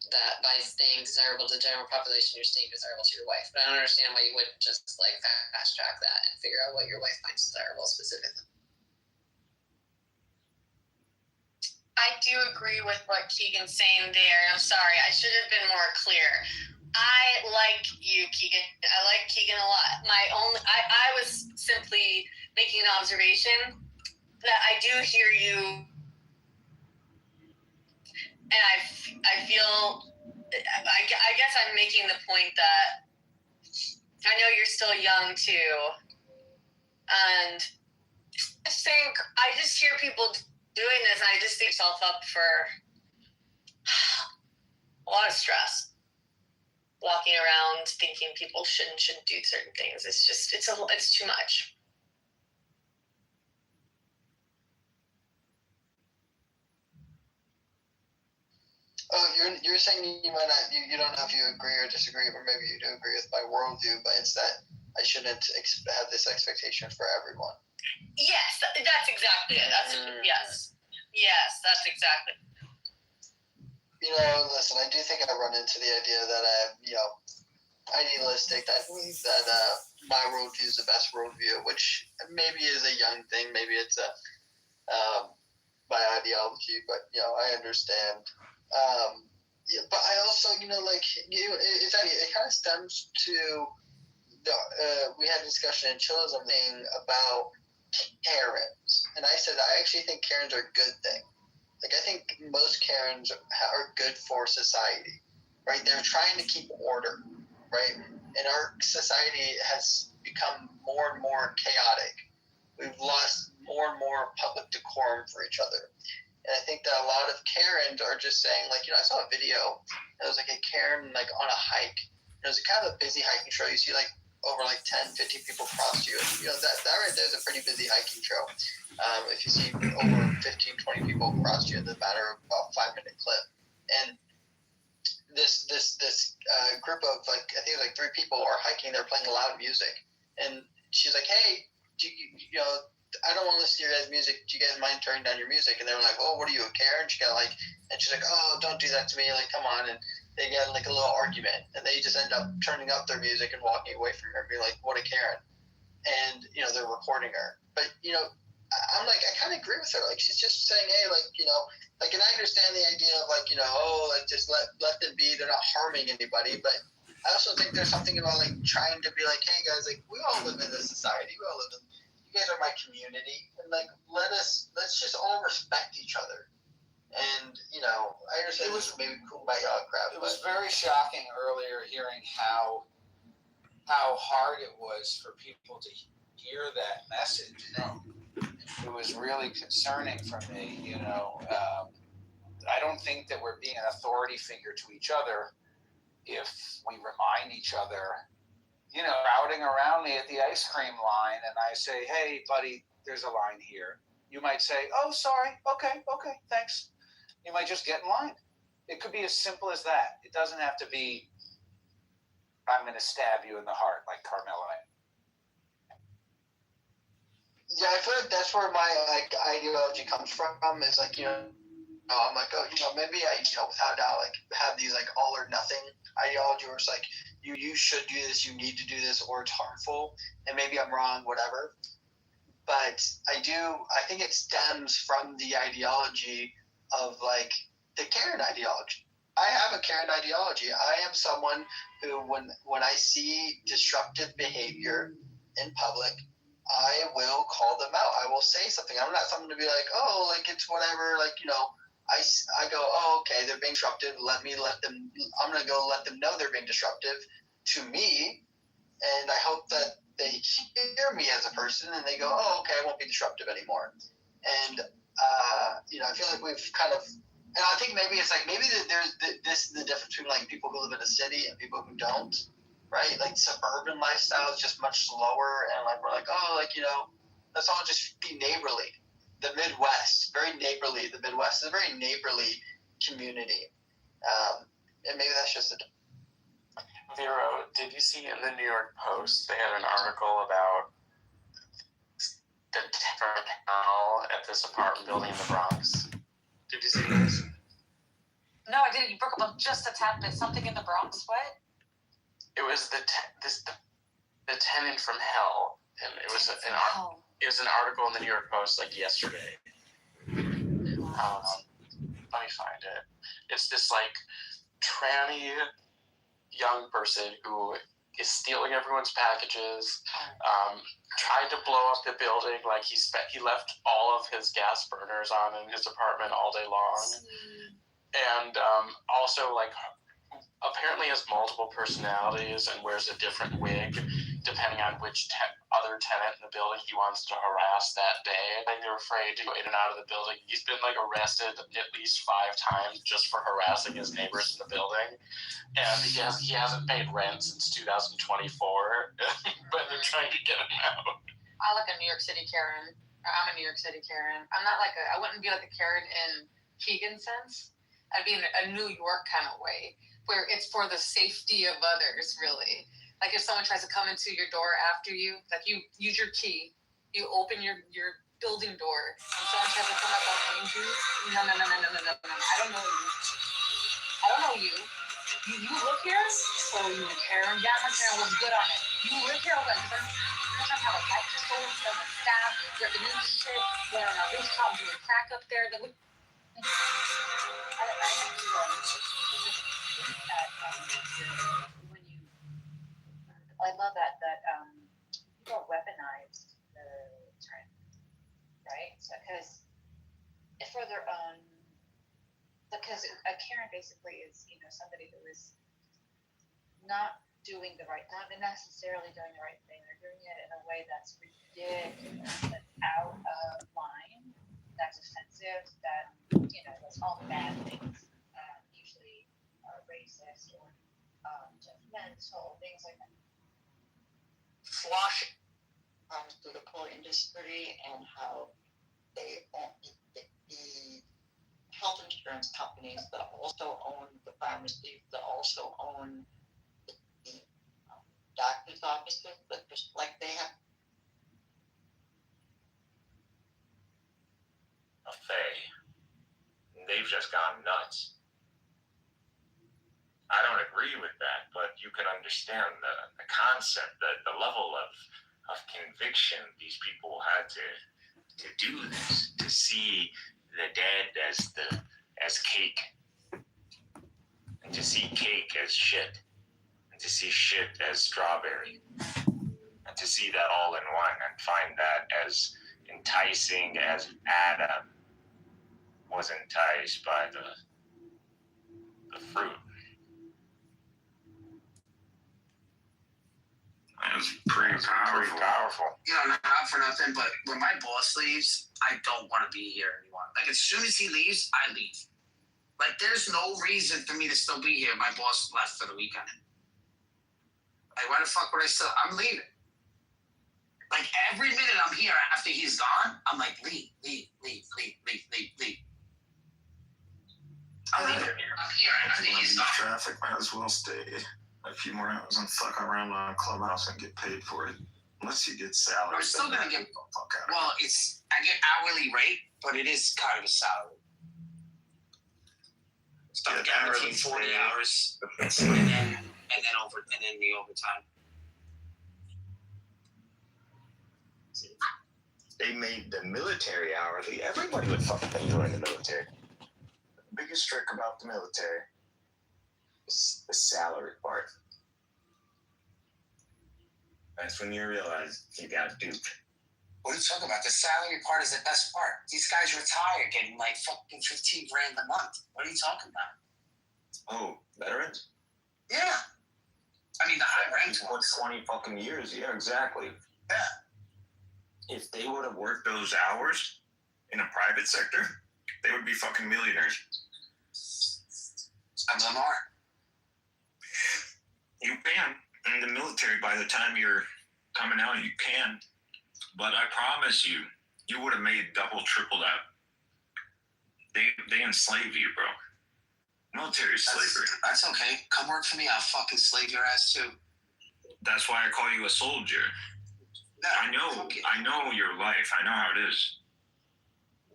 that by staying desirable to the general population, you're staying desirable to your wife. But I don't understand why you wouldn't just like fast track that and figure out what your wife finds desirable specifically. I do agree with what Keegan's saying there. I'm sorry, I should have been more clear. I like you, Keegan. I like Keegan a lot. I was simply making an observation that I do hear you, and I feel, I guess I'm making the point that I know you're still young too, and I just hear people doing this, and I just think yourself up for a lot of stress. Walking around thinking people shouldn't do certain things. It's just, it's too much. Oh, you're saying you might not, you don't know if you agree or disagree, or maybe you do agree with my worldview, but it's that I shouldn't have this expectation for everyone. Yes, that's exactly it. Yes, that's exactly. You know, listen, I do think I run into the idea that I'm, idealistic, that my worldview is the best worldview, which maybe is a young thing, maybe it's my ideology, but, I understand. But I also, it kind of stems to we had a discussion in Chillism thing about Karens, and I said I actually think Karens are a good thing. Like, I think most Karens are good for society, right? They're trying to keep order, right? And our society has become more and more chaotic. We've lost more and more public decorum for each other. And I think that a lot of Karens are just saying, like, I saw a video, and it was like a Karen, like, on a hike. And it was kind of a busy hiking trail. You see, like, over, like, 10, 50 people cross you. And, that right there is a pretty busy hiking trail. If you see over 15, 20 people cross you in the matter of about a 5-minute clip. And this group of, like, I think it was like 3 people are hiking. They're playing loud music. And she's like, hey, I don't want to listen to your guys' music. Do you guys mind turning down your music? And they were like, oh, what are you, a Karen? And she's like, oh, don't do that to me. Like, come on. And they get like a little argument. And they just end up turning up their music and walking away from her and being like, what a Karen. And, they're recording her. But, I'm like, I kind of agree with her. Like, she's just saying, hey, like, and I understand the idea of like, just let them be. They're not harming anybody. But I also think there's something about like trying to be like, hey guys, like we all live in this society. We all live in, you guys are my community. And like, let's just all respect each other. And, you know, I understand it was maybe kumbaya crap. It was very shocking earlier hearing how hard it was for people to hear that message. It was really concerning for me, you know. I don't think that we're being an authority figure to each other if we remind each other, you know, crowding around me at the ice cream line and I say, hey, buddy, there's a line here. You might say, oh, sorry. Okay, thanks. You might just get in line. It could be as simple as that. It doesn't have to be, I'm going to stab you in the heart like Carmelo. Yeah, I feel like that's where my ideology comes from. Is like, you know, I'm like, oh, you know, maybe I, you know, without a doubt, like have these like all or nothing ideology where it's like you should do this, you need to do this, or it's harmful, and maybe I'm wrong, whatever. But I think it stems from the ideology of like the Karen ideology. I have a Karen ideology. I am someone who, when I see disruptive behavior in public, I will call them out. I will say something. I'm not someone to be like, oh, like it's whatever. Like, you know, I go, oh, okay, they're being disruptive. I'm going to go let them know they're being disruptive to me. And I hope that they hear me as a person and they go, oh, okay, I won't be disruptive anymore. And, you know, I feel like we've kind of, and I think maybe it's like, maybe this is the difference between like people who live in a city and people who don't, right? Like suburban lifestyle is just much slower. And like, we're like, oh, like, you know, let's all just be neighborly. The Midwest, very neighborly. The Midwest is a very neighborly community. And maybe that's just a Vero, did you see in the New York Post, they had an article about the different hell at this apartment building in the Bronx? Did you see this? No, I didn't. You broke up just a tad bit. Something in the Bronx, what? It was the tenant from hell, and it was an article in the New York Post like yesterday. Let me find it. It's this like tranny young person who is stealing everyone's packages, tried to blow up the building. Like he left all of his gas burners on in his apartment all day long, and also like apparently has multiple personalities and wears a different wig depending on which other tenant in the building he wants to harass that day. And they're afraid to go in and out of the building. He's been like arrested at least 5 times just for harassing his neighbors in the building. And he hasn't paid rent since 2024, but they're trying to get him out. I like a New York City Karen. I'm a New York City Karen. I'm not like I wouldn't be like a Karen in Keegan's sense. I'd be in a New York kind of way, where it's for the safety of others, really. Like if someone tries to come into your door after you, like you use your key, you open your building door, and someone tries to come up behind you. No. I don't know you. You live here? So you Karen. Yeah, I'm Karen. What's good on it? You live here? Okay. You're trying to have a light pistol, someone staff, you're at the new shit, you're on a rooftop doing crack up there. I love that people weaponize the trend, right? So because for their own, because a Karen basically is somebody who is not necessarily doing the right thing. They're doing it in a way that's ridiculous, that's out of line, that's offensive, that that's all the bad things. Usually racist or judgmental, things like that. Sloshing comes to the coal industry and how they own the health insurance companies that also own the pharmacies, that also own the doctor's offices, but just like they have. They've just gone nuts. I don't agree with that, but you can understand the concept, the level of conviction these people had to do this, to see the dead as cake, and to see cake as shit, and to see shit as strawberry, and to see that all in one and find that as enticing as Adam. was enticed by the fruit. It was pretty powerful. You know, not for nothing, but when my boss leaves, I don't want to be here anymore. Like, as soon as he leaves, I leave. Like, there's no reason for me to still be here. My boss left for the weekend. Like, why the fuck would I still? I'm leaving. Like, every minute I'm here after he's gone, I'm like, leave. I'm leaving. I'm here after he's gone. Traffic, might as well stay a few more hours and fuck around on Clubhouse and get paid for it. Unless you get salary. I'm still gonna get. Well, I get hourly rate, but it is kind of a salary. So I'm guaranteed 40 hours, and then the overtime. They made the military hourly. Everybody would fucking join the military. The biggest trick about the military is the salary part. That's when you realize you got duped. What are you talking about? The salary part is the best part. These guys retire getting like fucking 15 grand a month. What are you talking about? Oh, veterans? Yeah. I mean, the high ranked ones. 20 fucking years. Yeah, exactly. Yeah. If they would have worked those hours in a private sector, they would be fucking millionaires. Some of them are. You can. In the military, by the time you're coming out, you can. But I promise you, you would have made double, triple that. They enslave you, bro. Military slavery. That's okay. Come work for me. I'll fucking slave your ass too. That's why I call you a soldier. No, I know your life. I know how it is.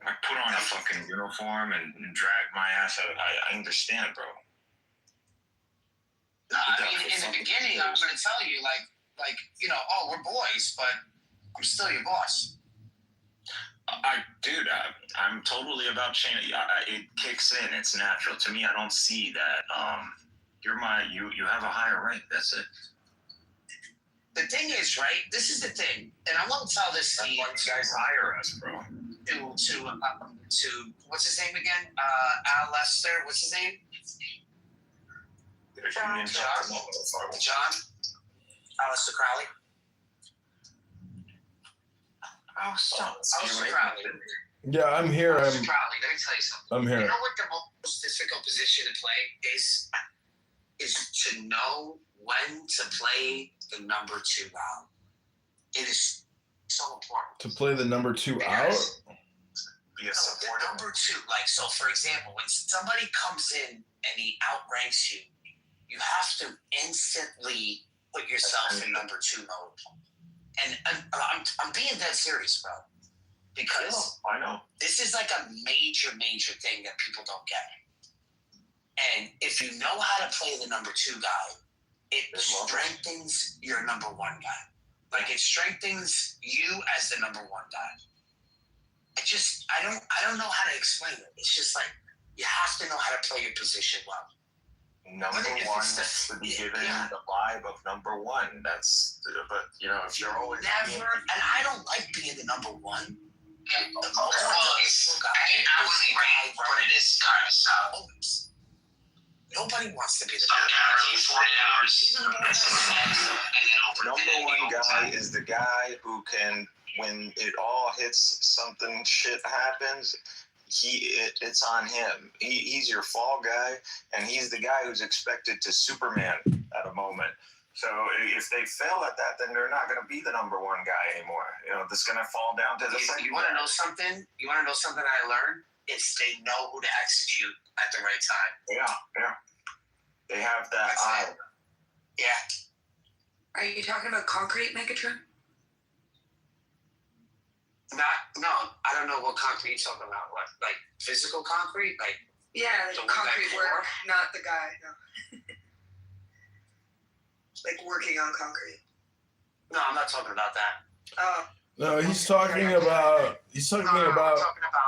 I put on a fucking uniform and drag my ass out. I understand, bro. No, I mean, in the beginning, I'm going to tell you, like, you know, oh, we're boys, but I'm still your boss. Dude, I'm totally about change. It kicks in. It's natural to me. I don't see that. You have a higher rank. That's it. The thing is, right? This is the thing, and I won't tell this to you. Why you guys hire us, bro? To what's his name again? Al Lester. What's his name? John. Alistair Crowley. Alistair Crowley. Yeah, I'm here. Alistair Crowley. Let me tell you something. I'm here. You know what the most difficult position to play is? Is to know when to play the number 2 out. It is so important. To play the number 2 out? Be a supporter. The number 2, like, so for example, when somebody comes in and he outranks you, you have to instantly put yourself in number 2 mode. And I'm being dead serious, bro. Because I know. This is like a major thing that people don't get. And if you know how to play the number 2 guy, it strengthens your number 1 guy. Like, it strengthens you as the number 1 guy. I don't know how to explain it. It's just like, you have to know how to play your position well. Number 1 should be given the vibe of number 1. That's, but you know, if you're always never, and I don't like being the number 1. The most guy, but it is kind of sad. Nobody wants to be the number 1 guy is the guy who can, when it all hits, something shit happens, it's on him. He's your fall guy, and he's the guy who's expected to Superman at a moment. So if they fail at that, then they're not going to be the number 1 guy anymore. You know, it's going to fall down to the second. You want to know something? You want to know something I learned? It's they know who to execute at the right time. Yeah. They have that eye. Yeah. Are you talking about concrete, Megatron? No, I don't know what concrete you're talking about. What, like physical concrete? Like like concrete work, not the guy. No. Like working on concrete. No, I'm not talking about that. Oh. No, he's talking about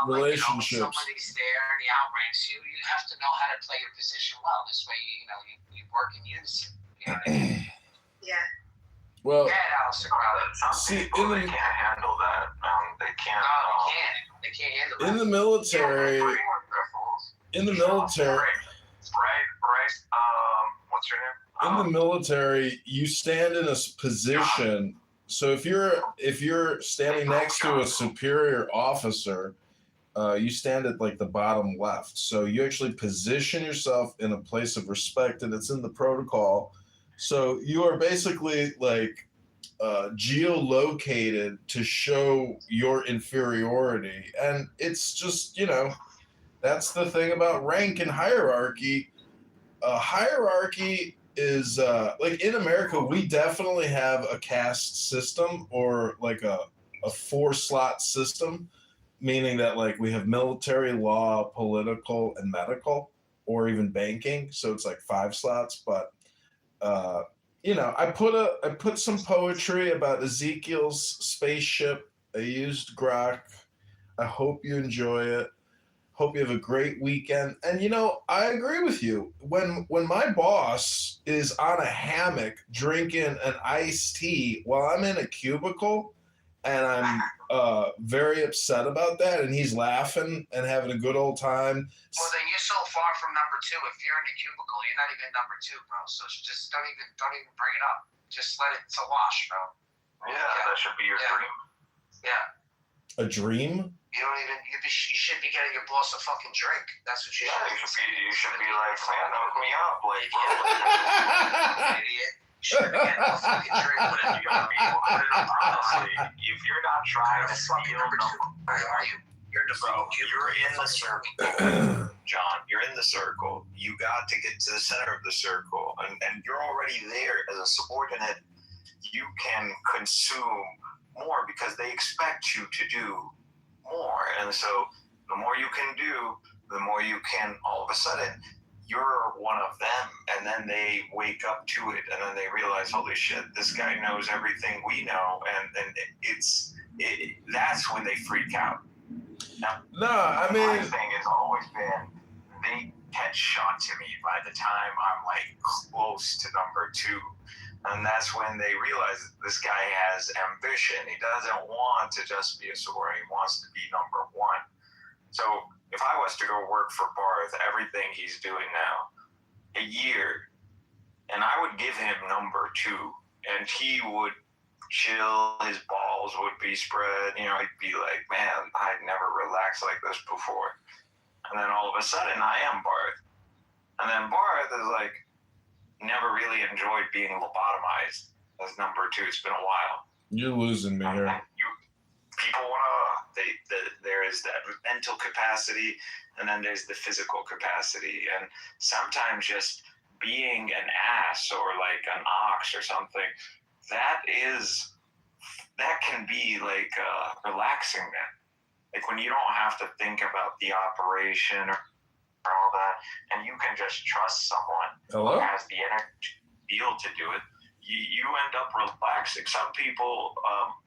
relationships. When somebody's there and he outranks you, you have to know how to play your position well. This way, you work in unison. You know what I mean? Yeah. Well, Alistair Crowley. They can't handle that. They can't. They can't handle that. In the military, in the military. Right. What's your name? In the military, you stand in a position. So if you're standing next to a superior officer, you stand at like the bottom left. So you actually position yourself in a place of respect, and it's in the protocol. So you are basically like geolocated to show your inferiority, and it's just that's the thing about rank and hierarchy. Hierarchy is like in America, we definitely have a caste system or like a 4-slot system, meaning that like we have military, law, political, and medical, or even banking. So it's like 5 slots. But I put some poetry about Ezekiel's spaceship. I used grok. I hope you enjoy it. Hope you have a great weekend. And I agree with you. When my boss is on a hammock drinking an iced tea while I'm in a cubicle, and I'm very upset about that, and he's laughing and having a good old time. Well, then you're so far from number 2. If you're in a cubicle, you're not even number 2, bro. So just don't even bring it up. Just let it to wash, bro. Yeah, that should be your dream. Yeah. A dream? You don't even. You should be getting your boss a fucking drink. That's what you should. You should be like, man, hook me up, like, idiot. You should be getting a fucking drink. But you gotta be honestly, if you're not trying to steal number 2, where are you? You're in the You're in the circle, John. You're in the circle. You got to get to the center of the circle, and you're already there as a subordinate. You can consume more because they expect you to do more, and so the more you can do, the more you can. All of a sudden, you're one of them, and then they wake up to it, and then they realize, holy shit, this guy knows everything we know, and then that's when they freak out. Now, I mean, my thing has always been they headshot to me by the time I'm like close to number 2. And that's when they realize that this guy has ambition. He doesn't want to just be a subordinate. He wants to be number 1. So if I was to go work for Barth, everything he's doing now, a year, and I would give him number 2, and he would chill, his balls would be spread. He'd be like, man, I'd never relaxed like this before. And then all of a sudden, I am Barth. And then Barth is like, never really enjoyed being lobotomized as number 2. It's been a while. You're losing me here. People there is that mental capacity, and then there's the physical capacity. And sometimes just being an ass or like an ox or something, that can be like relaxing then. Like when you don't have to think about the operation or all that, and you can just trust someone who has the energy to do it, you end up relaxing. Some people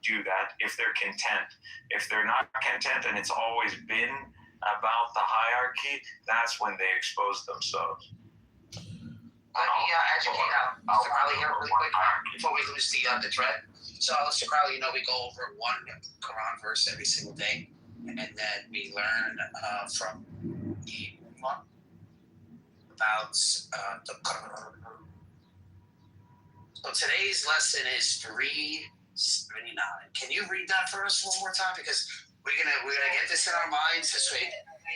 do that if they're content. If they're not content and it's always been about the hierarchy, that's when they expose themselves. Let me educate Mr. Crowley here really quick before we lose the thread. So, Mr. Crowley, we go over one Quran verse every single day, and then we learn from the Ummah about the Quran. So today's lesson is 379. Can you read that for us one more time? Because we're gonna get this in our minds this way.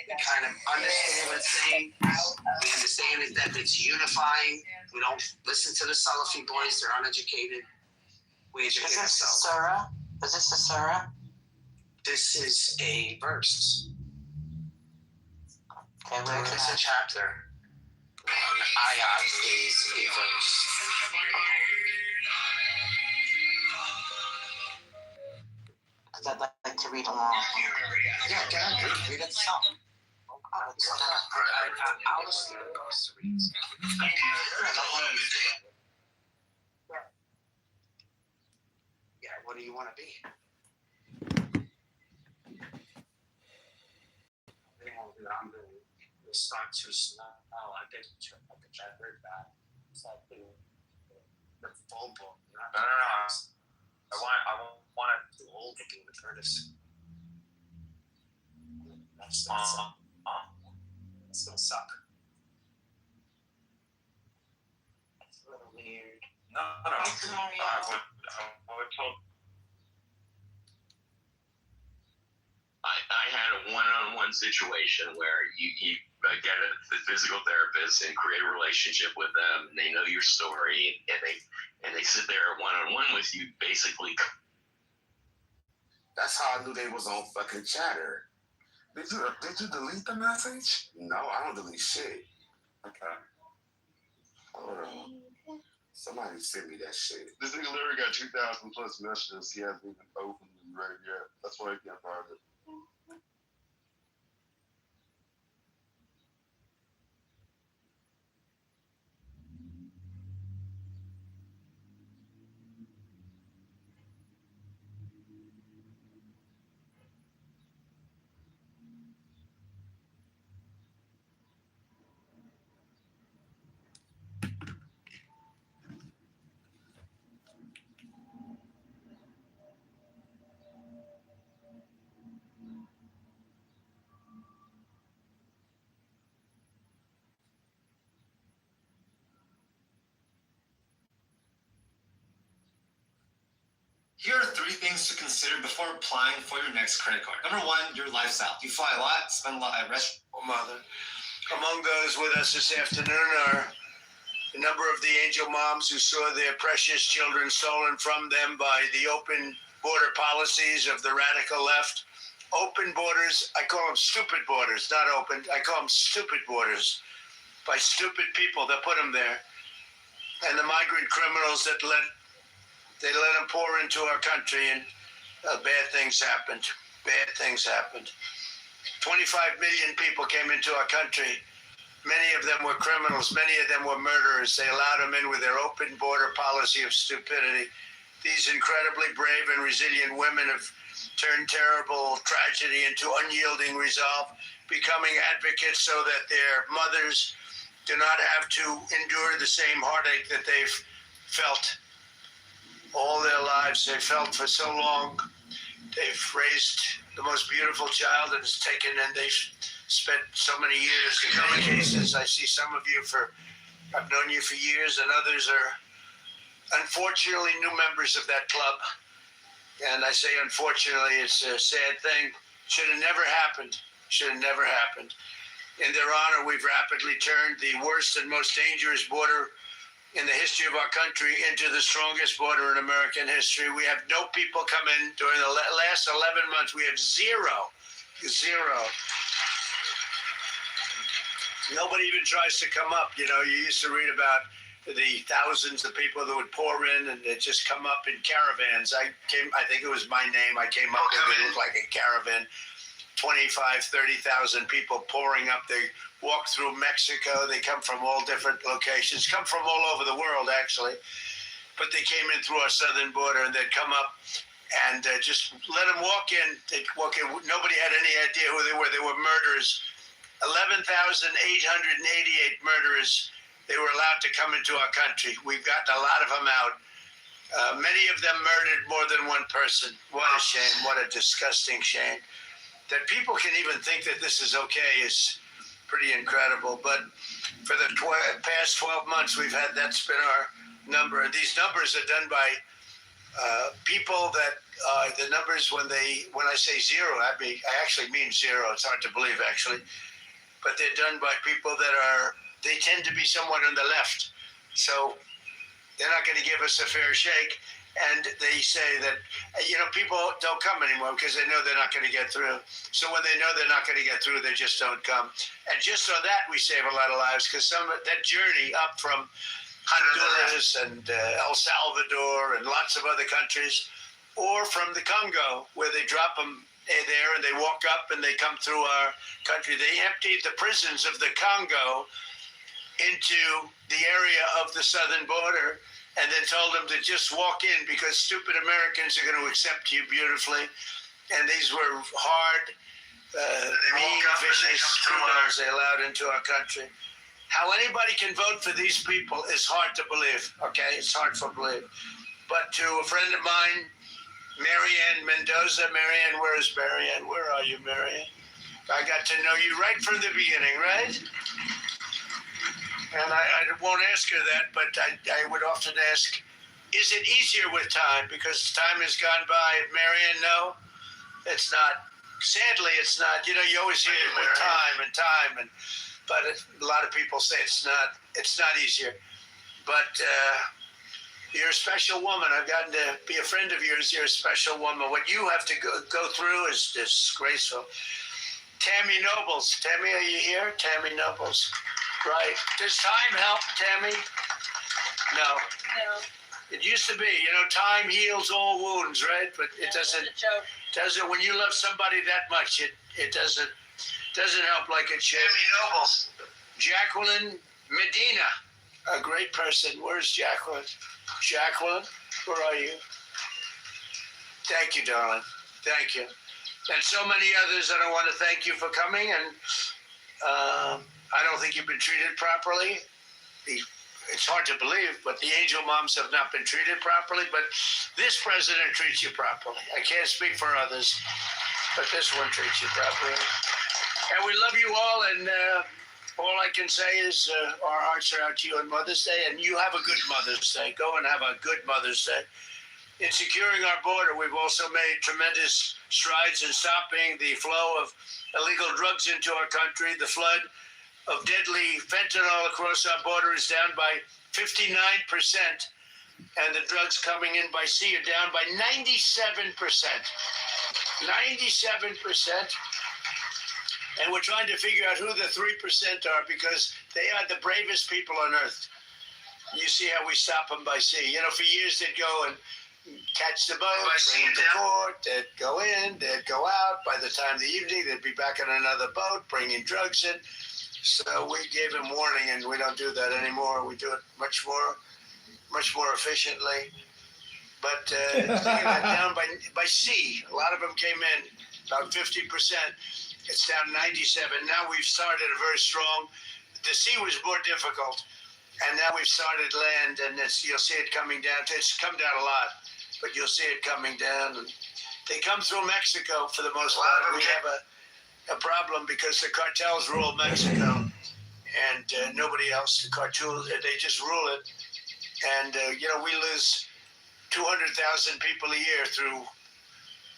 We kind of understand what it's saying. We understand it, that it's unifying. We don't listen to the Salafi boys; they're uneducated. We educate ourselves. Surah? Is this a surah? This is a verse. Okay, where is It's a that? chapter. An ayat is a verse. Because I'd like to read along. Yeah, go ahead. Read it song. I'll listen to the verse to read. Yeah, what do you want to be? I'm going to start too slow. I think I heard that. It's like the full book. No. I want to do old looking with Curtis. That's It's gonna suck. It's a little weird. No. I had a one-on-one situation where you get a physical therapist and create a relationship with them, and they know your story, and they sit there one-on-one with you, basically. That's how I knew they was on fucking Chatter. Did you delete the message? No, I don't delete shit. Okay. Hold on. Somebody sent me that shit. This nigga literally got 2,000 plus messages. He hasn't even opened and read yet. That's why he can't find it. Here are 3 things to consider before applying for your next credit card. Number 1, your lifestyle. You fly a lot, spend a lot at restaurants. Mother. Among those with us this afternoon are a number of the angel moms who saw their precious children stolen from them by the open border policies of the radical left. Open borders, I call them stupid borders, not open. I call them stupid borders by stupid people that put them there. And the migrant criminals that let them pour into our country, and bad things happened. Bad things happened. 25 million people came into our country. Many of them were criminals. Many of them were murderers. They allowed them in with their open border policy of stupidity. These incredibly brave and resilient women have turned terrible tragedy into unyielding resolve, becoming advocates so that their mothers do not have to endure the same heartache that they've felt all their lives. They felt for so long. They've raised the most beautiful child that has taken, and they've spent so many years. In many cases, I see some of you I've known you for years, and others are unfortunately new members of that club. And I say unfortunately, it's a sad thing. Should have never happened. Should have never happened. In their honor, we've rapidly turned the worst and most dangerous border in the history of our country into the strongest border in American history. We have no people come in during the last 11 months. We have zero. Nobody even tries to come up. You know, you used to read about the thousands of people that would pour in and they'd just come up in caravans. I think it was my name. I came up with it. It looked like a caravan. 25, 30,000 people pouring up. They walk through Mexico. They come from all different locations, come from all over the world, actually. But they came in through our southern border, and they'd come up and just let them walk in. They'd walk in. Nobody had any idea who they were. They were murderers. 11,888 murderers. They were allowed to come into our country. We've gotten a lot of them out. Many of them murdered more than one person. What a shame. What a disgusting shame. That people can even think that this is okay is pretty incredible. But for the past 12 months, that's been our number. And these numbers are done by people that the numbers, when I say zero, I actually mean zero. It's hard to believe, actually. But they're done by people they tend to be somewhat on the left. So they're not going to give us a fair shake. And they say that, people don't come anymore because they know they're not going to get through. So when they know they're not going to get through, they just don't come. And just on that, we save a lot of lives, because that journey up from Honduras and El Salvador and lots of other countries, or from the Congo, where they drop them there and they walk up and they come through our country. They emptied the prisons of the Congo into the area of the southern border, and then told them to just walk in because stupid Americans are going to accept you beautifully. And these were hard, mean, vicious criminals they allowed into our country. How anybody can vote for these people is hard to believe, okay? It's hard to believe. But to a friend of mine, Marianne Mendoza. Marianne, where is Marianne? Where are you, Marianne? I got to know you right from the beginning, right? And I won't ask her that, but I would often ask, is it easier with time? Because time has gone by. Marion, no, it's not. Sadly, it's not. You know, you always hear it with time, but a lot of people say it's not easier. But you're a special woman. I've gotten to be a friend of yours. You're a special woman. What you have to go through is disgraceful. Tammy Nobles. Tammy, are you here? Tammy Nobles. Right. Does time help, Tammy? No. No. It used to be, you know, time heals all wounds, right? But it doesn't. When you love somebody that much, it doesn't help like it should. Tammy Nobles. Jacqueline Medina, a great person. Where's Jacqueline? Jacqueline, where are you? Thank you, darling. Thank you. And so many others that I want to thank you for coming. And I don't think you've been treated properly. It's hard to believe, but the angel moms have not been treated properly. But this president treats you properly. I can't speak for others, but this one treats you properly. And we love you all. And all I can say is our hearts are out to you on Mother's Day. And you have a good Mother's Day. Go and have a good Mother's Day. In securing our border, we've also made tremendous strides in stopping the flow of illegal drugs into our country. The flood of deadly fentanyl across our border is down by 59%, and the drugs coming in by sea are down by 97%. 97%. And we're trying to figure out who the 3% are, because they are the bravest people on earth. You see how we stop them by sea. You know, for years they'd go and catch the boat, bring them to port, they'd go in, they'd go out. By the time of the evening, they'd be back on another boat, bringing drugs in. So we gave them warning, and we don't do that anymore. We do it much more efficiently. But down by sea, a lot of them came in, about 50%. It's down 97. Now we've started a very strong. The sea was more difficult, and now we've started land, and you'll see it coming down. It's come down a lot, but you'll see it coming down. And they come through Mexico for the most part. We have a problem because the cartels rule Mexico, and nobody else. The cartels, they just rule it. And you know, we lose 200,000 people a year through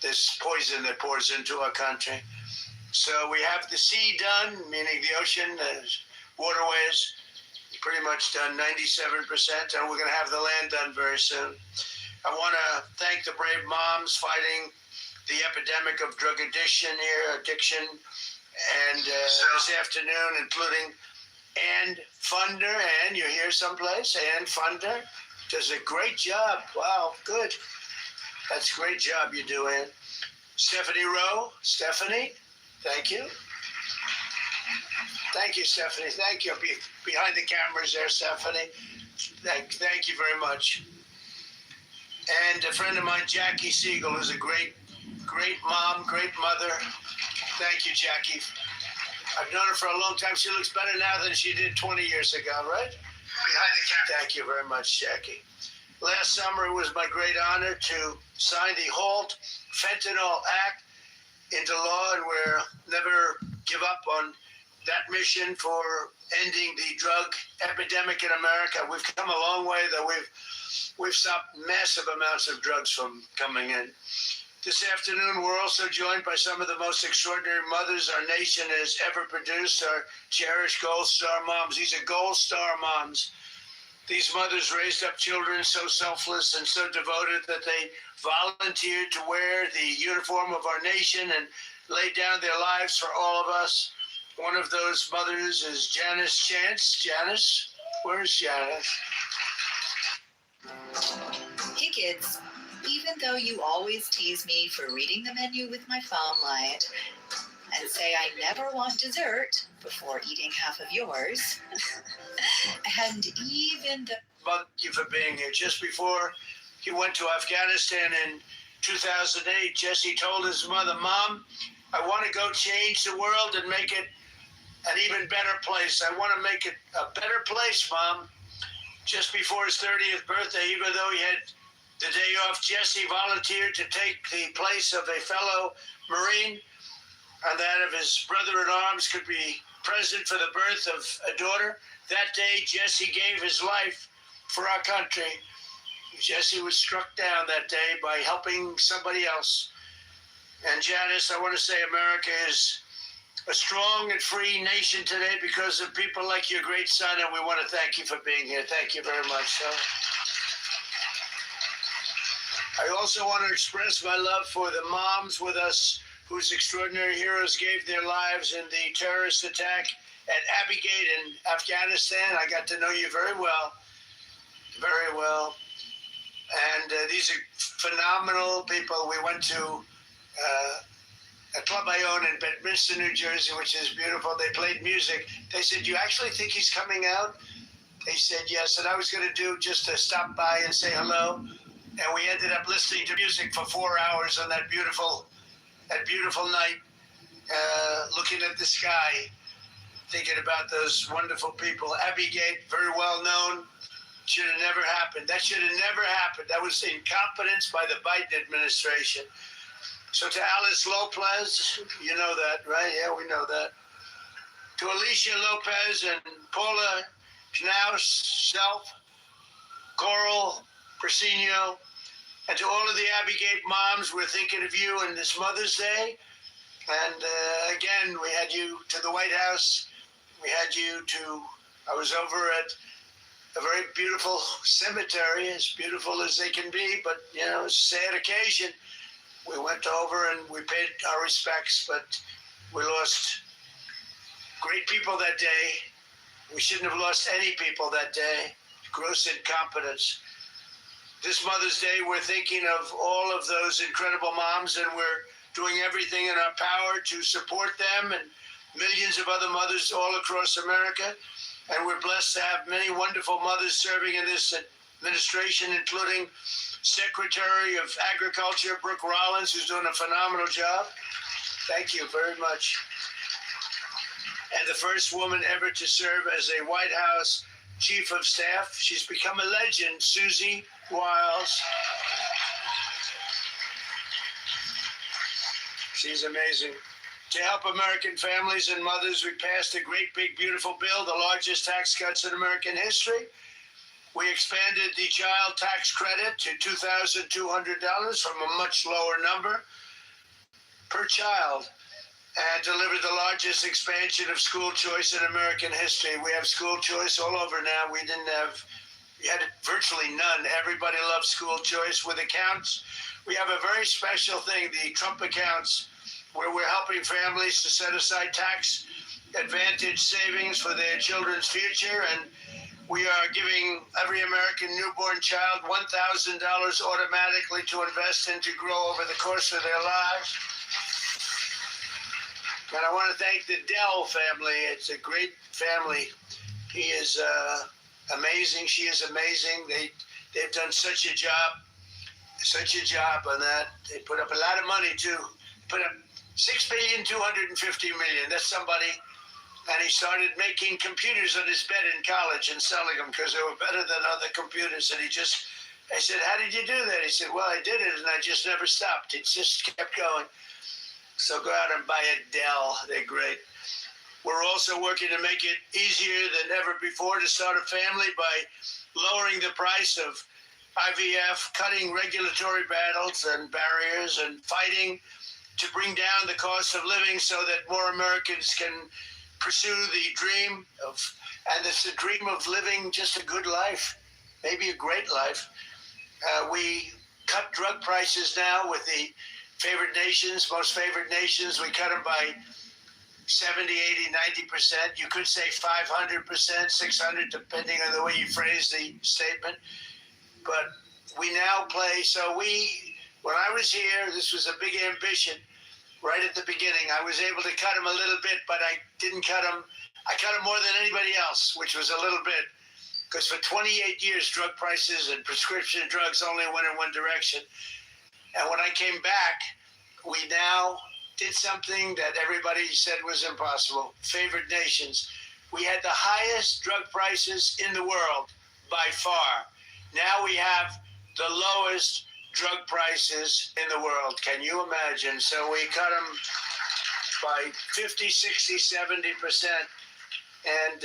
this poison that pours into our country. So we have the sea done, meaning the ocean, waterways, pretty much done 97%, and we're going to have the land done very soon. I want to thank the brave moms fighting the epidemic of drug addiction here, and this afternoon, including Ann Funder. Ann, you're here someplace? Ann Funder does a great job. Wow, good. That's a great job you do, Ann. Stephanie Rowe. Stephanie, thank you. Thank you, Stephanie. Thank you. Behind the cameras there, Stephanie. Thank you very much. And a friend of mine, Jackie Siegel, who's a great mom, great mother. Thank you, Jackie. I've known her for a long time. She looks better now than she did 20 years ago, right? Behind the camera. Thank you very much, Jackie. Last summer, it was my great honor to sign the Halt Fentanyl Act into law, and we'll never give up on that mission for ending the drug epidemic in America. We've come a long way, though. We've stopped massive amounts of drugs from coming in. This afternoon, we're also joined by some of the most extraordinary mothers our nation has ever produced, our cherished Gold Star moms. These are Gold Star moms. These mothers raised up children so selfless and so devoted that they volunteered to wear the uniform of our nation and lay down their lives for all of us. One of those mothers is Janice Chance. Janice, where's Janice? Hey kids, even though you always tease me for reading the menu with my phone light and say I never want dessert before eating half of yours, and even the... Thank you for being here. Just before he went to Afghanistan in 2008, Jesse told his mother, "Mom, I want to go change the world and make it an even better place. I want to make it a better place, Mom." Just before his 30th birthday, even though he had the day off, Jesse volunteered to take the place of a fellow Marine and that of his brother-in-arms could be present for the birth of a daughter. That day, Jesse gave his life for our country. Jesse was struck down that day by helping somebody else. And Janice, I want to say America is a strong and free nation today because of people like your great son, and we want to thank you for being here. Thank you very much, sir. I also want to express my love for the moms with us whose extraordinary heroes gave their lives in the terrorist attack at Abbey Gate in Afghanistan. I got to know you very well, very well. And these are phenomenal people. We went to a club I own in Bedminster, New Jersey, which is beautiful. They played music. They said, "You actually think he's coming out?" They said yes. And I was going to do just to stop by and say hello. And we ended up listening to music for 4 hours on that beautiful night, looking at the sky, thinking about those wonderful people. Abbey Gate, very well known. Should have never happened. That should have never happened. That was incompetence by the Biden administration. So to Alice Lopez, you know that, right? Yeah, we know that. To Alicia Lopez and Paula Knaus, Self, Coral Persino, and to all of the Abbey Gate moms, we're thinking of you on this Mother's Day. And again, we had you to the White House. We had you to, I was over at a very beautiful cemetery, as beautiful as they can be, but, you know, it's a sad occasion. We went over and we paid our respects, but we lost great people that day. We shouldn't have lost any people that day. Gross incompetence. This Mother's Day, we're thinking of all of those incredible moms, and we're doing everything in our power to support them and millions of other mothers all across America. And we're blessed to have many wonderful mothers serving in this administration, including Secretary of Agriculture, Brooke Rollins, who's doing a phenomenal job. Thank you very much. And the first woman ever to serve as a White House Chief of Staff. She's become a legend, Susie Wiles. She's amazing. To help American families and mothers, we passed a great, big, beautiful bill, the largest tax cuts in American history. We expanded the child tax credit to $2,200 from a much lower number per child, and delivered the largest expansion of school choice in American history. We have school choice all over now. We had virtually none. Everybody loves school choice. With accounts, we have a very special thing, the Trump accounts, where we're helping families to set aside tax advantage savings for their children's future. And we are giving every American newborn child $1,000 automatically to invest and to grow over the course of their lives. And I want to thank the Dell family. It's a great family. He is amazing. She is amazing. They've done such a job on that. They put up a lot of money too. Put up $6,250,000,000. That's somebody. And he started making computers on his bed in college and selling them because they were better than other computers. And I said, "How did you do that?" He said, "Well, I did it, and I just never stopped. It just kept going." So go out and buy a Dell. They're great. We're also working to make it easier than ever before to start a family by lowering the price of IVF, cutting regulatory battles and barriers, and fighting to bring down the cost of living so that more Americans can pursue the dream of, and it's a dream of living just a good life, maybe a great life. We cut drug prices now with the favored nations, most favored nations. We cut them by 70, 80, 90%. You could say 500%, 600, depending on the way you phrase the statement. But we now play, when I was here, this was a big ambition. Right at the beginning, I was able to cut them a little bit, but I didn't cut them. I cut them more than anybody else, which was a little bit, because for 28 years, drug prices and prescription drugs only went in one direction. And when I came back, we now did something that everybody said was impossible. Favored nations. We had the highest drug prices in the world by far. Now we have the lowest drug prices in the world. Can you imagine? So we cut them by 50, 60, 70%. And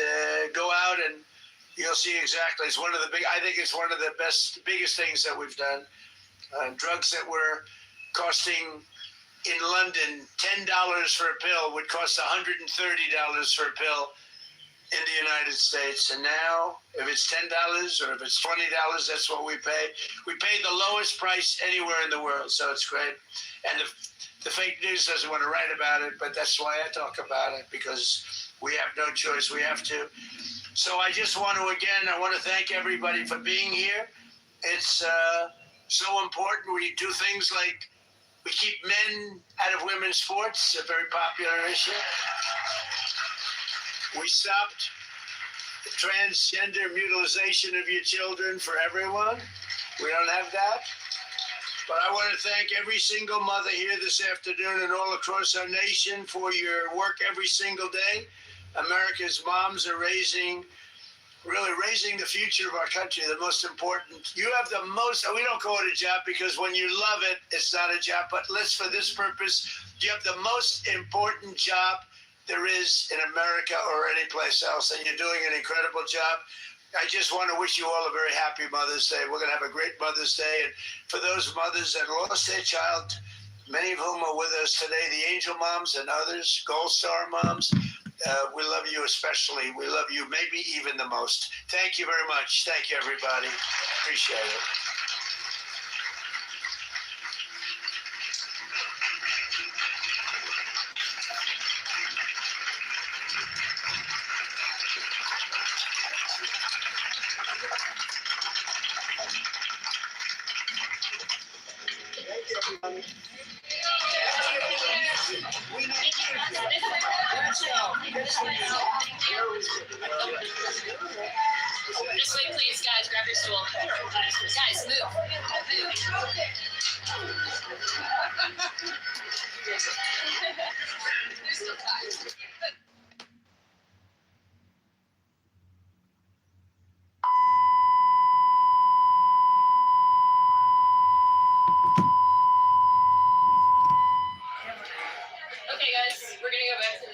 go out and you'll see exactly. It's one of the I think it's one of the biggest things that we've done. Drugs that were costing in London $10 for a pill would cost $130 for a pill in the United States. And now, if it's $10 or if it's $20, that's what we pay. We pay the lowest price anywhere in the world, so it's great. And the fake news doesn't want to write about it, but that's why I talk about it, because we have no choice. We have to. So I just want to, again, I want to thank everybody for being here. It's so important. We do things like we keep men out of women's sports, a very popular issue. We stopped the transgender mutilization of your children for everyone. We don't have that. But I want to thank every single mother here this afternoon and all across our nation for your work every single day. America's moms are raising the future of our country, the most important. You have the most, we don't call it a job because when you love it, it's not a job, but for this purpose, you have the most important job there is in America or any place else, and you're doing an incredible job. I just want to wish you all a very happy Mother's Day. We're going to have a great Mother's Day. And for those mothers that lost their child, many of whom are with us today, the Angel Moms and others, Gold Star Moms, we love you especially. We love you maybe even the most. Thank you very much. Thank you, everybody. Appreciate it. This way, please, guys. Grab your stool. Guys, move. There's still time. Okay, guys, we're gonna go back to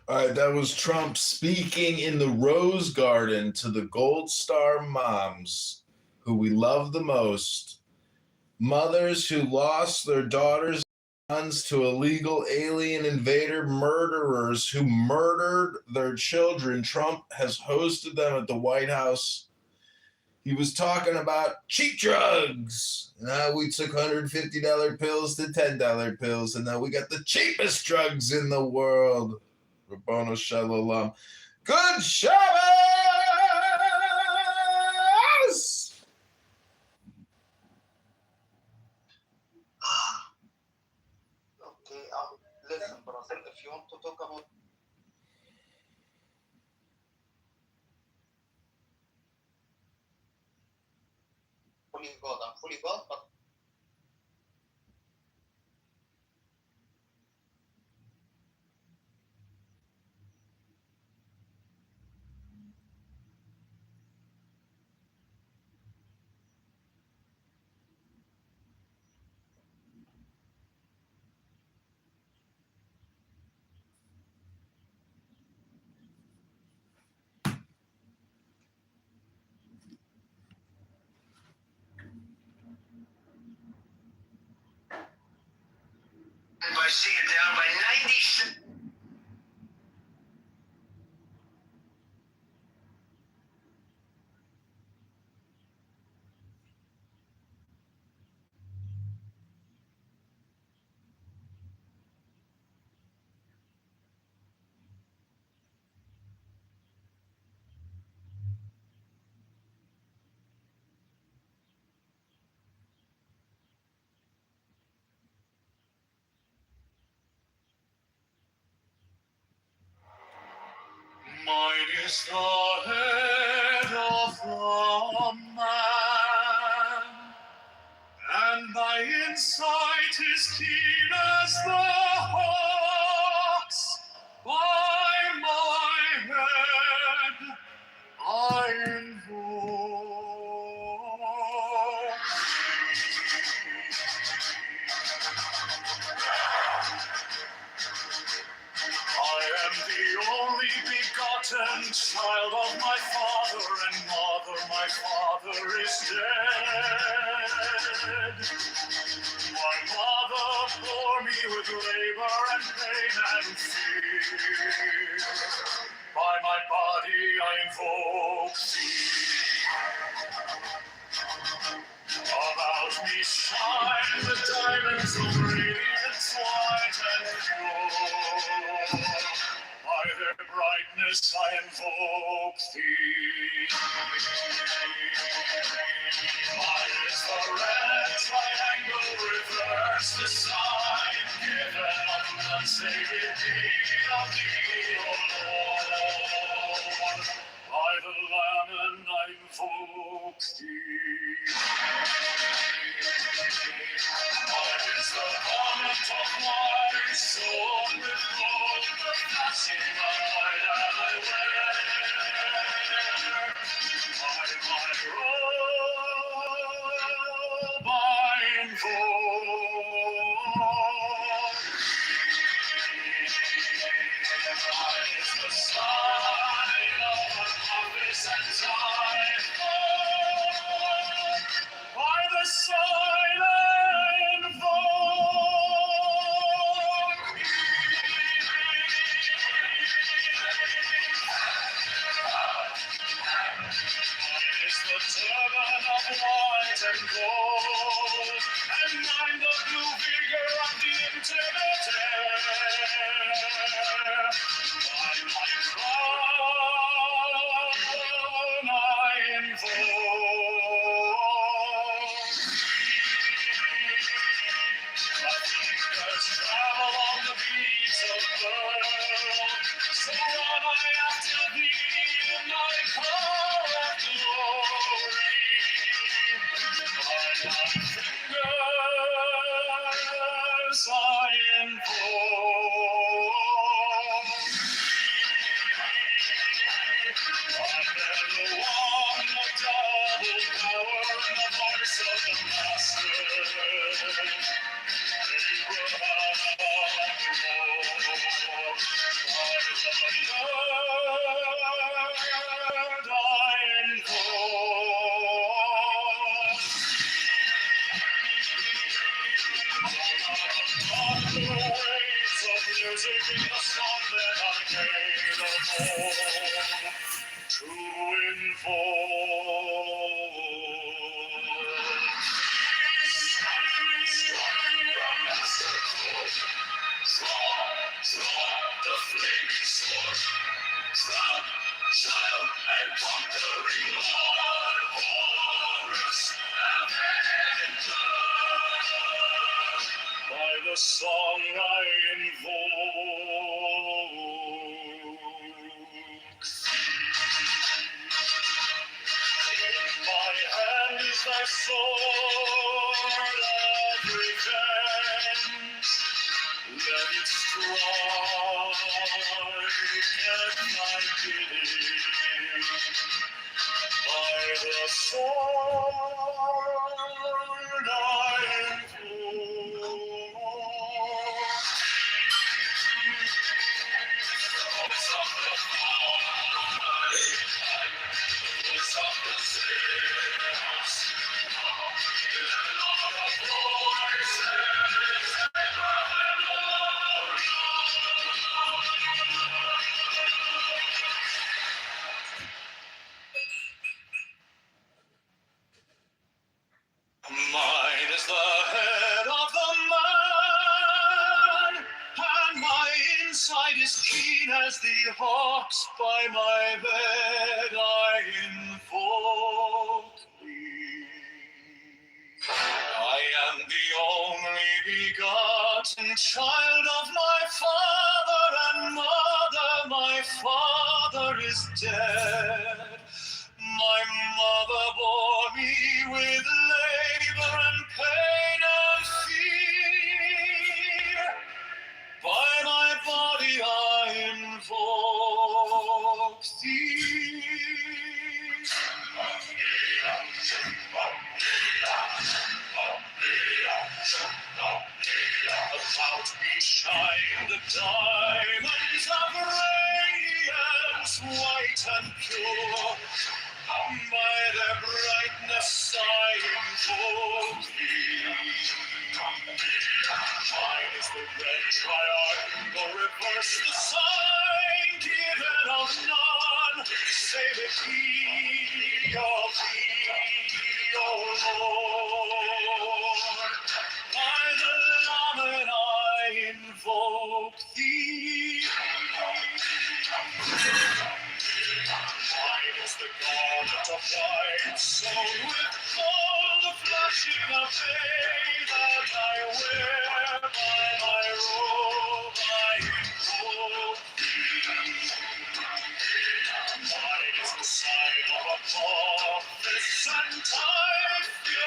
All right, that was Trump speaking in the Rose Garden to the Gold Star moms, who we love the most. Mothers who lost their daughters and sons to illegal alien invader murderers who murdered their children. Trump has hosted them at the White House. He was talking about cheap drugs. Now we took $150 pills to $10 pills, and now we got the cheapest drugs in the world. Rabbanu Shalom. Good Shabbos! Okay, listen, brother, if you want to talk about fully God, I'm fully God, but I see it down by 96. Mine is the head of the man, and thy insight is keen as the hawk's. with labor and pain and fear. By my body I invoke thee. About me shine the diamonds of radiance white and pure. By their brightness I invoke thee. Mine is the red triangle, reverse the sign, given of the unsaved deed of thee, O Lord. By the Lamb and I invoke thee. Mine is the garment of white, sewn with gold, the flashing of light that I wear. By my robe I invoke. Mine is the sign of the office and time. By the sign I invoke. Mine is the turban of white and gold, and mine the blue vigor of the intimate air. By my crown I invoke. My fingers travel on the beats of pearl, so run I after thee in my car of glory. By my fingers I invoke. I never want the double power and the voice of the master. Music in the song that I made of old to the flaming sword, proud child and conquering Lord, Horus Avenger. By the song I invoke. In my hand is thy sword of revenge. Let it strike at my bidding. By the sword I invoke. Voice of the valley, voice of the saints, Lord of voices, mine is the head of the man, and my inside is keen as the hawk's. By my bed I invoke thee. I am the only begotten child of my father and mother. My father is dead. My mother bore me with labor and pain and fear. By my body I invoke thee. About me shine the diamonds of radiance, white and pure. By their brightness I invoke thee. Mine is the red First the sign given of none, save it be of thee, O Lord. By the Lamb I invoke thee. Mine is the garment of white, sown with gold, the flashing of day that I wear by my robe, I invoke thee. Mine is the sign of a prophetess and Typhoon,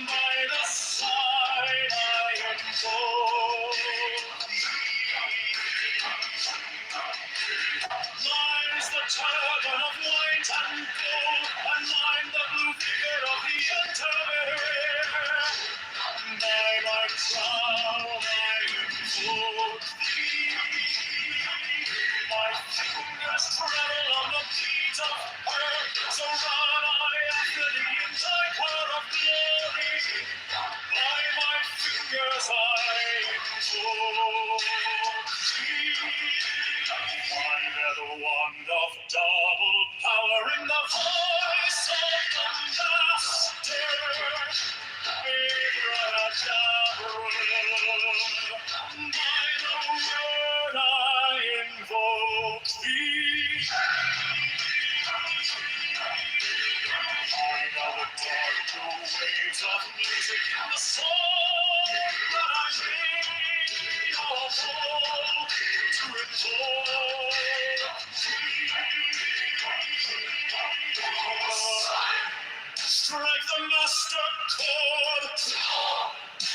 by the sign I invoke thee. Mine is the turban of white and gold, and mine the blue figure of the interwear. By my crown I invoke thee. My fingers travel on the beat of her, so run I after thee in thy car of glory. By my fingers I invoke thee. Find the wand of double power in the voice of the master. By the word I invoke thee. I know the dark blue waves of music in the song that I made of old to invoke thee. Strike the master chord,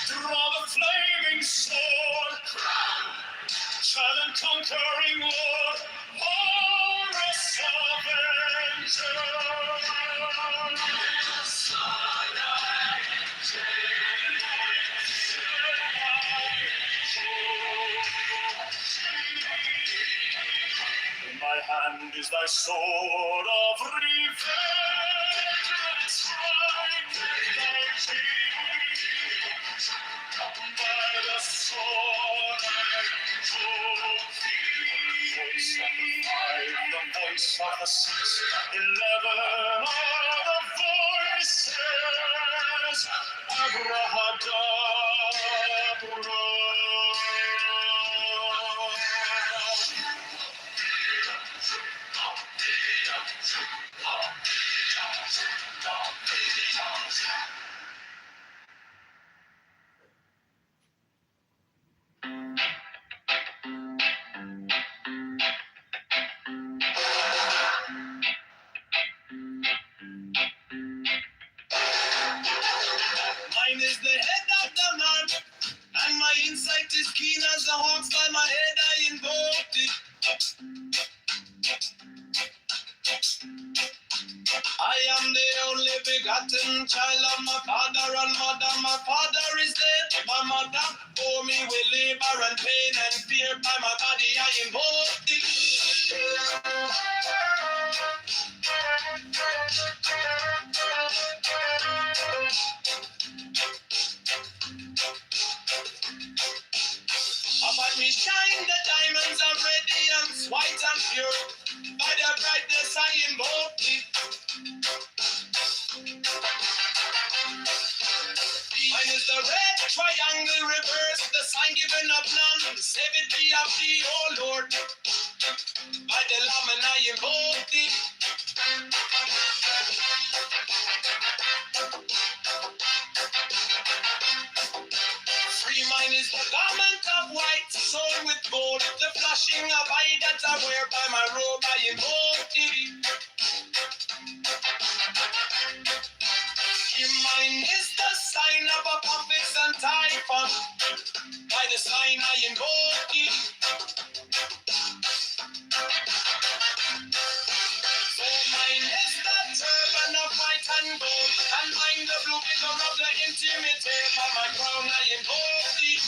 draw the flaming sword, child and conquering Lord, Horus Avenger. In my hand is thy sword of revenge, and strike thy teeth. By the sword I invoke thee. Voice of the five, the voice of the six, 11 are the voices. Abrahadabra. Mine is the head of the man, and my insight is keen as the hawk's. By my head I invoked it. I am the only begotten child of my father and mother. My father is dead. My mother bore me with labor and pain and fear. By my body I invoke thee. About me shine the diamonds of radiance, white and pure. By their brightness I invoke thee. Mine is the red triangle reverse, the sign given of none. Save it be of thee, O Lord. By the Lamb and I invoke thee. Free mine is the garment of white, sown with gold, the flashing of eye that I wear. By my robe I invoke thee. Mine is the sign of a prophet and Typhon. By the sign I invoke thee. So mine is the turban of white and gold, and mine the blue figure of the intimate. By my crown I invoke thee.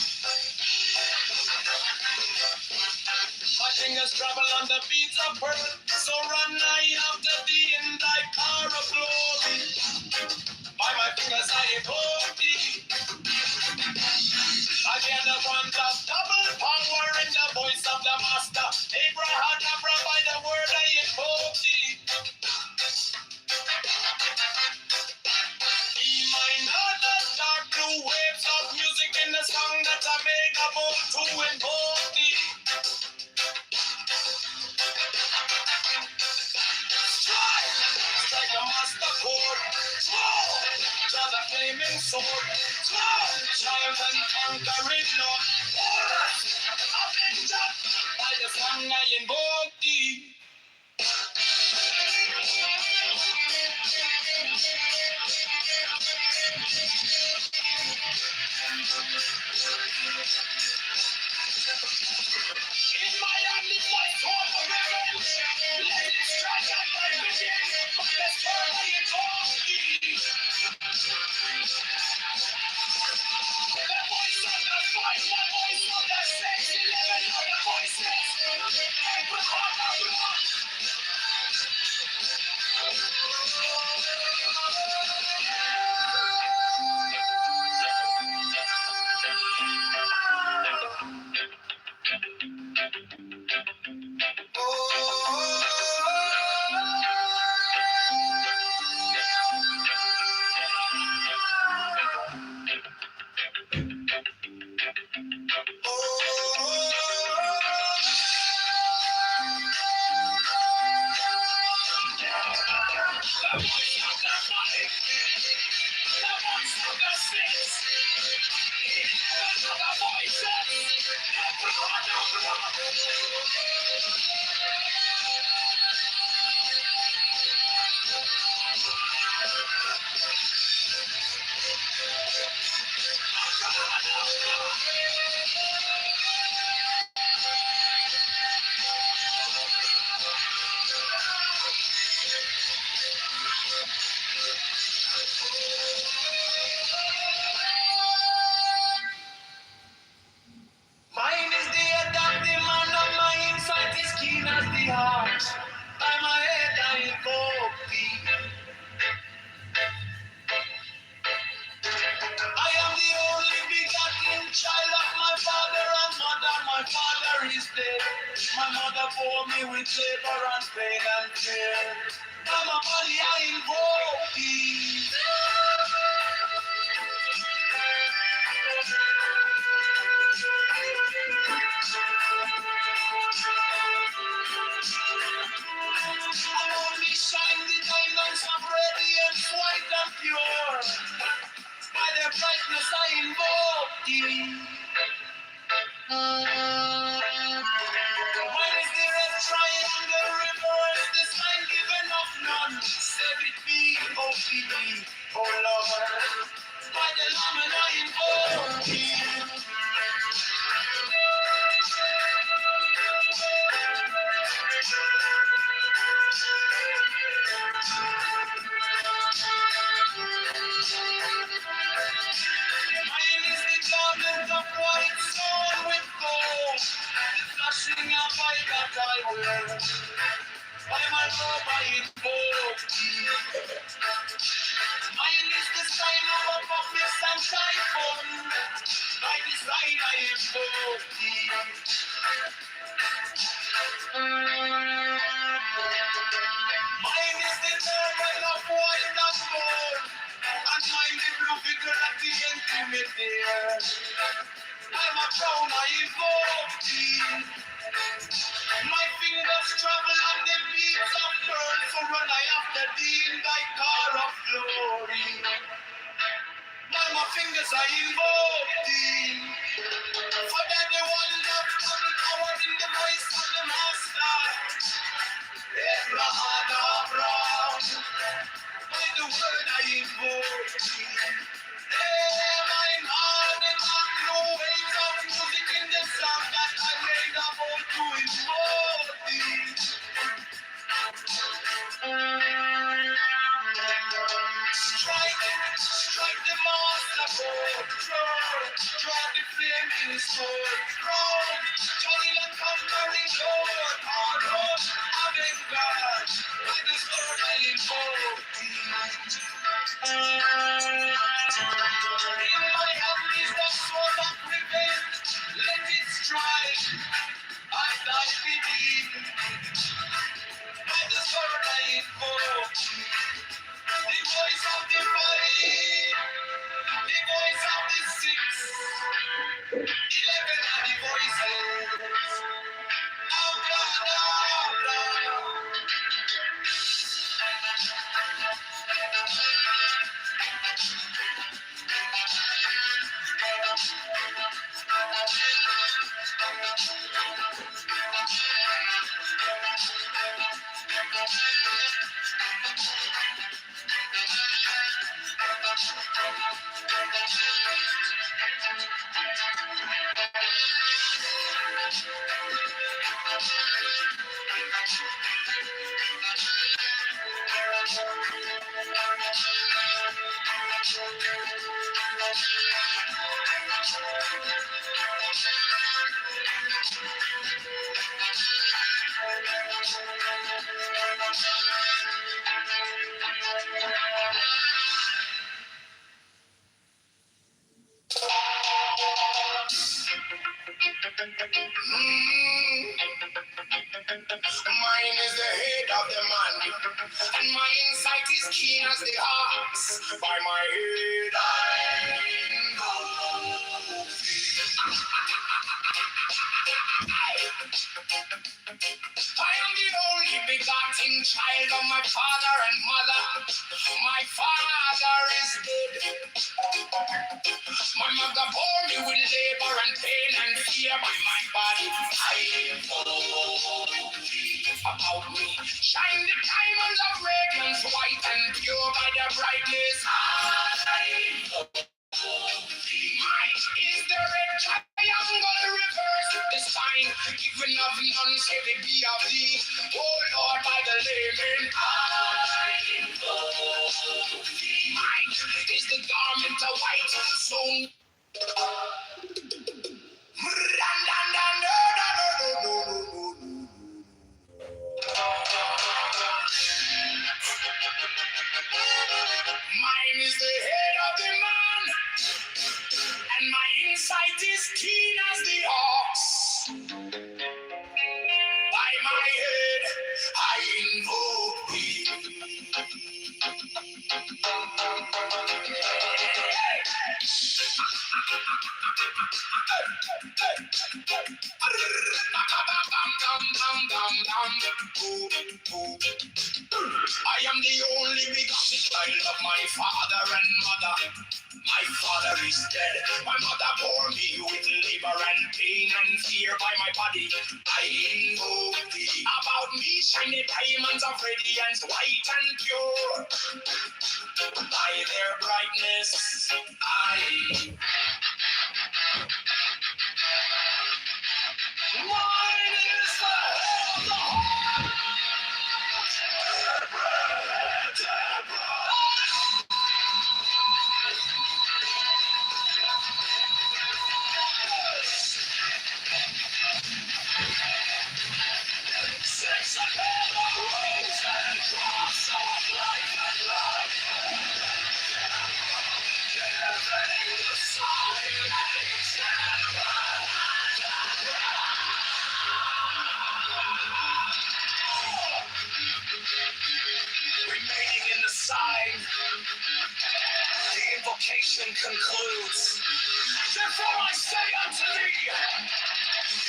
My fingers travel on the beats of pearl, so run I after thee in thy car of glory. By my fingers I invoke thee. I hear the ones of double power in the about to invoke thee. Strike a master chord. Draw the flaming sword. Draw child and conquering Lord. Avenger by the song I invoke thee. In my hand is my sword of revenge. Let it strike at my vision. By the sword I invoke thee. The voice of the fight, the voice of the 611 other voices. Mine is the adaptive man of my insight is keen as the heart. By my head I invoke thee. I am the only begotten child of my father and mother. My father is dead. My mother bore me with labor and pain and fear. By my body I invoke thee. I only shine the diamonds of radiance, white and pure. By their brightness I invoke thee. Mine is the red triangle reverse, the sign given of none. Save it be, oh feed me, oh Lord. By the Lamb and I invoke thee. Mine is the garment of white stone with gold, the flashing of eye that I wear. By my robe I invoke thee. Mine is the sign of apocalypse and typhoon. By the sign I invoke thee. Mine is the turban of white and gold, and mine the blue figure at the intimate there. I'm a crown I invoke thee. My fingers travel on the beats of birds, so run I after thee in thy car of glory. By my fingers I invoke thee. For that the wonder and the power in the voice of the Master. Abraham, by the word I invoke thee. Mine are the new waves of music in the song that I made about to invoke thee. Strike the master chord, draw the flaming sword, Johnny and conquering Lord, our Lord, having God, by the sword I invoke thee. In my hand is the sword of revenge, let it strike, I die redeemed, by the sword I invoke thee. The voice of the fight, the voice of the 6, 11 Mine is the head of the man, and my insight is keen as the ox. By my head I know. I am the only begotten child of my father and mother. My father is dead. My mother bore me with labor and pain and fear by my body. I know about me. Shine the diamonds of radiance, white and pure by the brightness. Mine is the red triangle reverse, the sign given of none, say the be of thee. Oh Lord, by the layman, mine is the garment of white, so mine is the head of the man, and my insight is keen as the ox. By my head, I invoke thee. I am the only begotten child of my father and mother. My father is dead. My mother bore me with labor and pain and fear by my body. I invoke thee. About me shine the diamonds of radiance, white and pure. By their brightness, mine is the head of the six of the rose and cross of life and love. Giving the silence remaining in the sign, the invocation concludes. Therefore I say unto thee,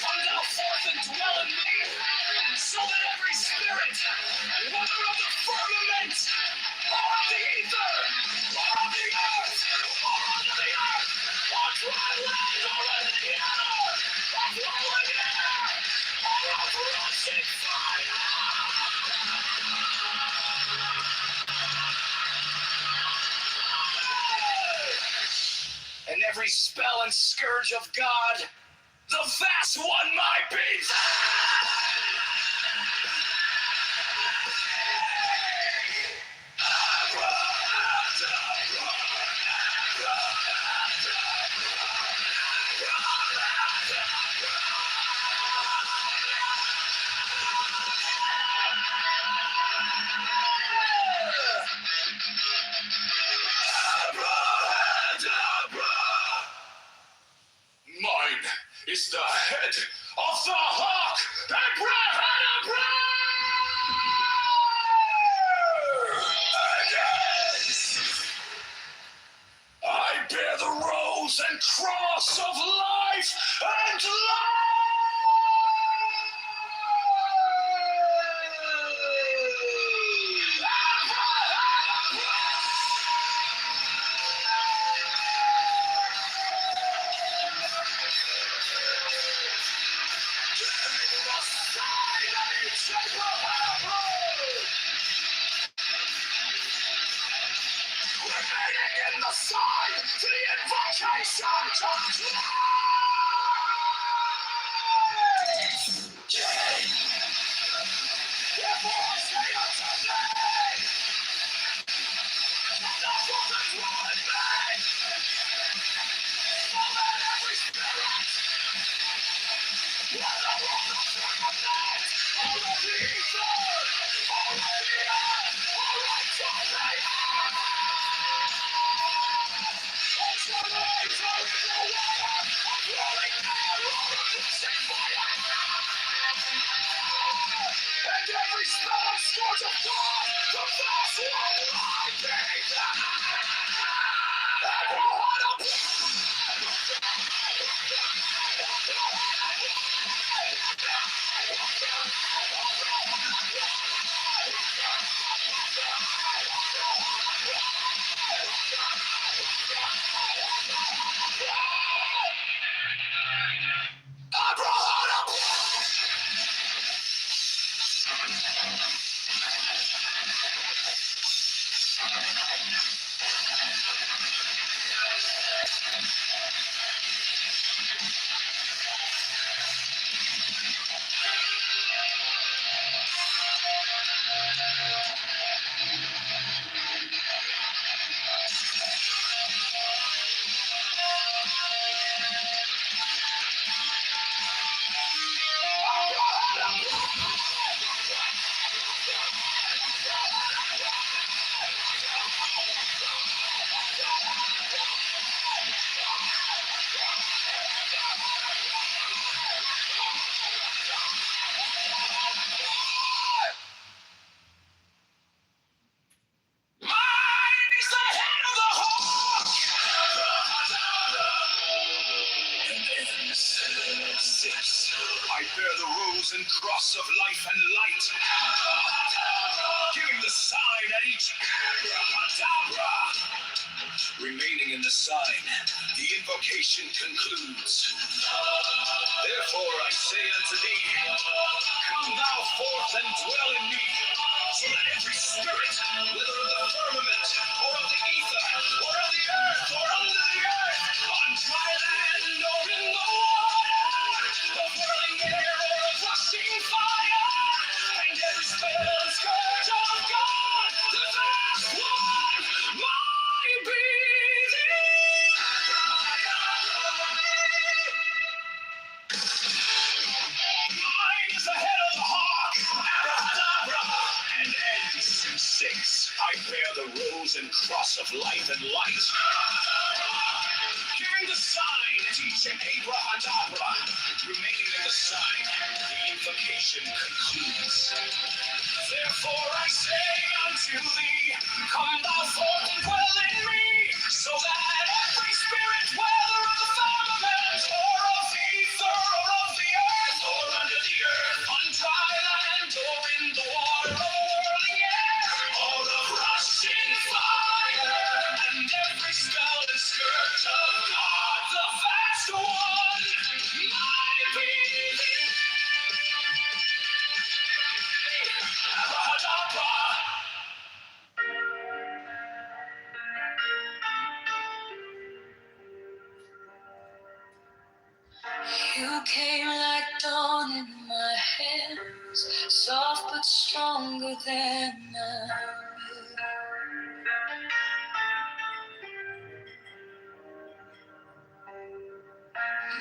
come thou forth and dwell in me, so that every spirit, whether of the firmament, or of the ether, or of the earth, or under the earth, or dry land, or in the air, or flowing air, or of rushing fire, and every spell and scourge of God, the vast one might be. Mine is the head of the hawk, Abrahadabra! I bear the rose and cross of life and remaining in the sign to the invocation of therefore I say unto thee, from the forth and dwell in me, so that every spirit, whether of the firmament, or of the ether, or of the earth, or of the air, or flowing in the water, or flowing there, And every spell and scourge of God, the fast one light beneath them. I bear the rose and cross of life and light, giving the sign at each abracadabra. Remaining in the sign, the invocation concludes. Therefore I say unto thee, come thou forth and dwell in me, so that every spirit, whether of the firmament, or of the ether, or of the earth, or under the earth, on dry land or in the water, of whirling air or of rushing fire, and every spell and scourge of God, the vast one, might be thee. Mine is the head of the hawk, abracadabra, and ends in 6. I bear the rose and cross of life and light, giving the sign at each and abracadabra. Remaining in the sign, the invocation concludes. Therefore I say unto thee, come thou forth and dwell in me, so that every spirit, whether of the firmament, or of the ether, or of the earth, or under the earth, on dry land, or in the water, or whirling air, or of rushing fire, and every spell and scourge of God, the vast one, might be thee. Abracadabra. You came like dawn in my hands, soft but stronger than I will.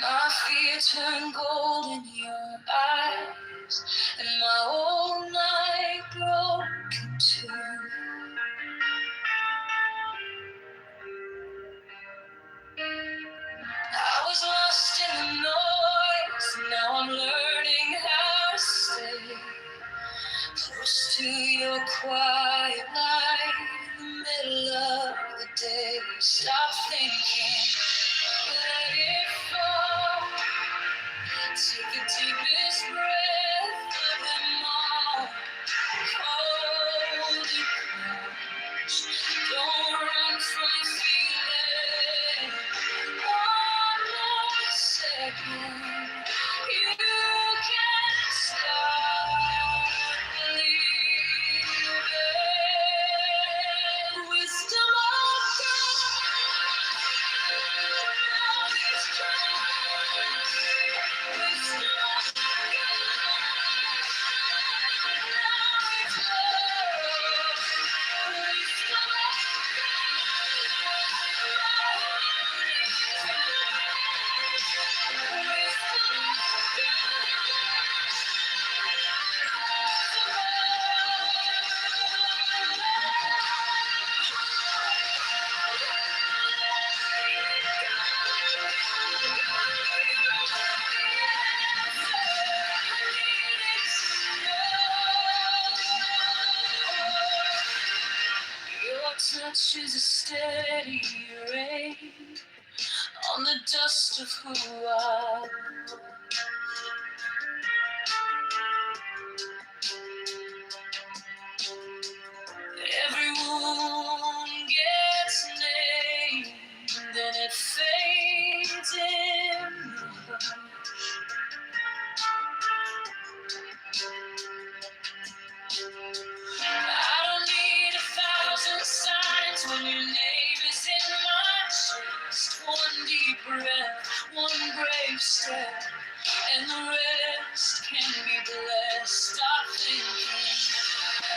My fear turned gold in your eyes, and my whole night broke in two. I was lost in the noise, now I'm learning how to stay close to your quiet light in the middle of the day. Stop thinking, let it fall. Take the deepest breath of them all. Hold it close. Don't run from the feeling. One more second. You can't stop believing. Wisdom of God is true. Wisdom of God. is a steady rain on the dust of who I was. Every wound gets named and it fades in the hush. I don't need 1,000 signs when your name is in my chest. One deep breath, one brave step, and the rest can be blessed. Stop thinking,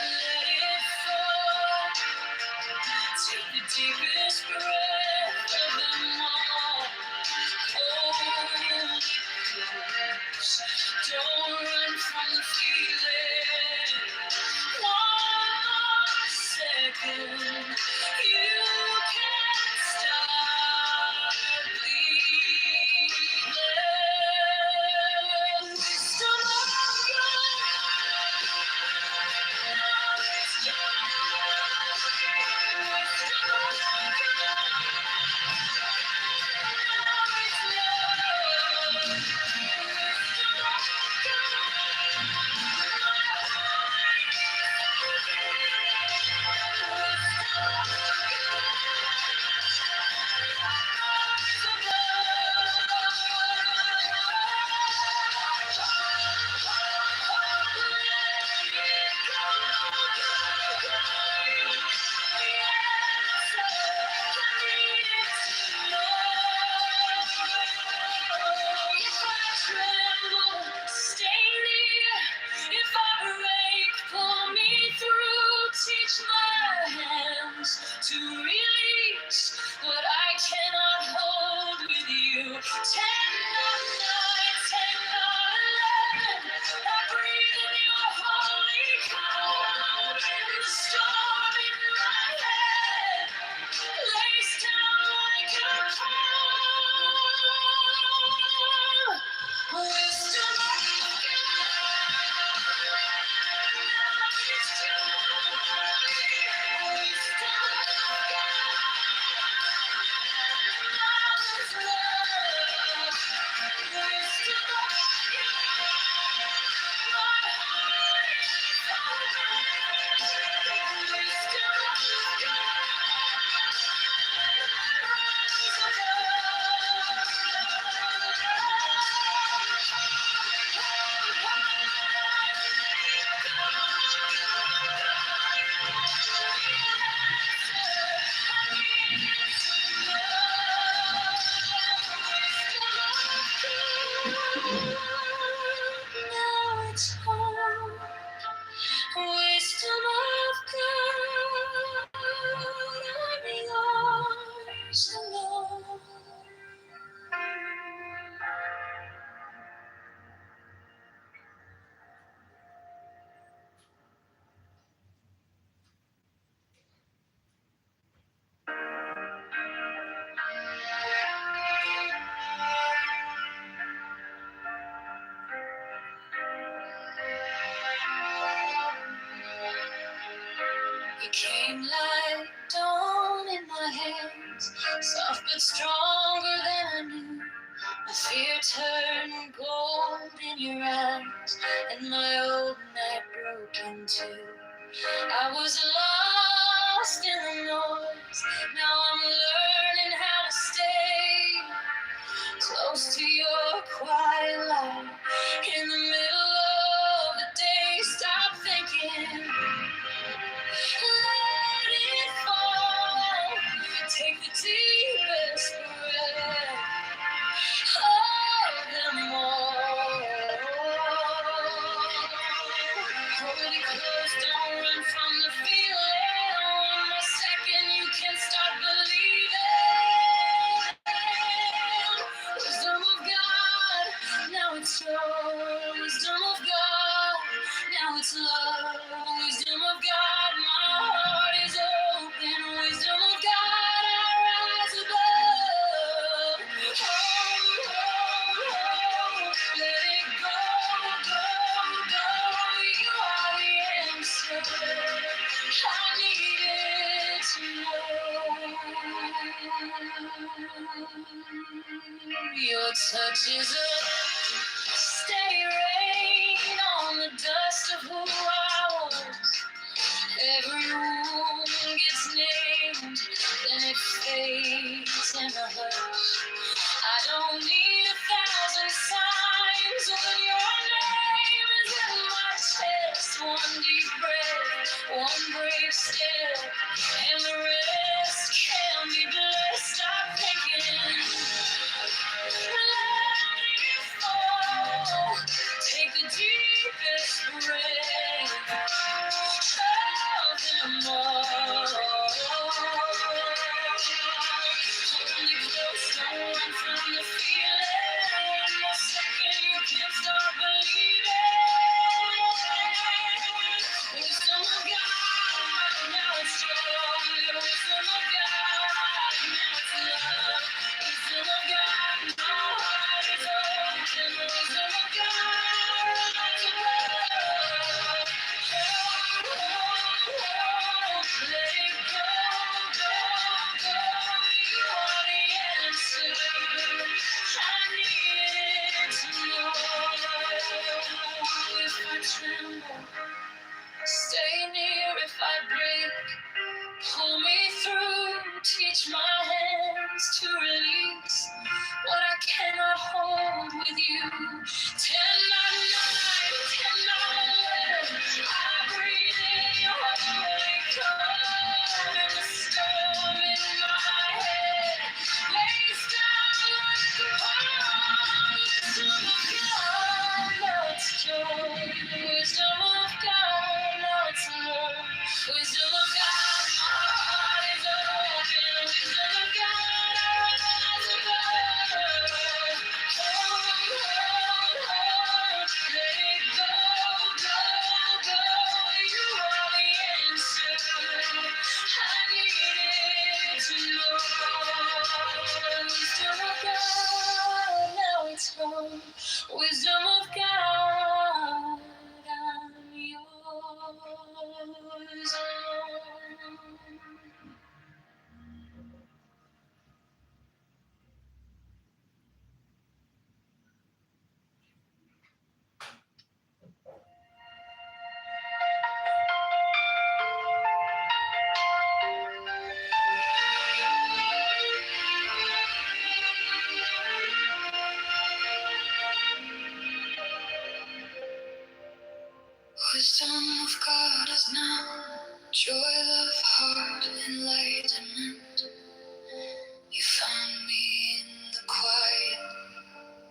let it fall. Take the deepest breath of them all. Hold it close. Don't run from the feeling. One more second. You can't stop bleeding. Wisdom of God. Wisdom teach my hands to release what I cannot hold with you. 10 on 9, 10 on 11. I breathe in your holy calm. The storm in my head lays down like a palm. Wisdom of now it's home. Wisdom of God, I'm yours alone. You came like dawn in my hands, soft but stronger than I knew. My fear turned gold in your eyes, and my old night broke in two. I was lost in the noise, now I'm learning how to stay close to your quiet light in the middle of the day. Stop thinking. Let it fall. Take the deepest breath. Hold them all. Hold it close. Don't run from the feeling. 1 more second, you can start believing. Your touch is a steady rain on the dust of who I was. Every wound gets named, then it fades in a hush. I don't need 1,000 signs when your name is in my chest. One deep breath, one brave step, and the rest can be blessed. I'm thinking, let it fall. Take the deepest breath of them all. Hold me close, don't run from the feeling. The second you can start believing. Wisdom of God, now it's strong. Wisdom of God, now it's love. Wisdom of God, my heart is open. Wisdom of God, rise above. Let it go, go, go. You are the answer. I needed to know if I tremble. Stay near if I break. Pull me through, teach my hands to release what I cannot hold with you. 10 not 9, 10 not 11. I breathe in your holy come, and the storm in my head lays down like a palm. Wisdom of God, now it's joy. Wisdom of God, now it's love. Wisdom of God, my heart is open. Wisdom of God, I rise above. Let it go, go, go. You are the answer. I needed to know. Wisdom of God, now it's home. Wisdom of God, I'm yours alone. Wisdom of God is now joy, love, heart, enlightenment. You found me in the quiet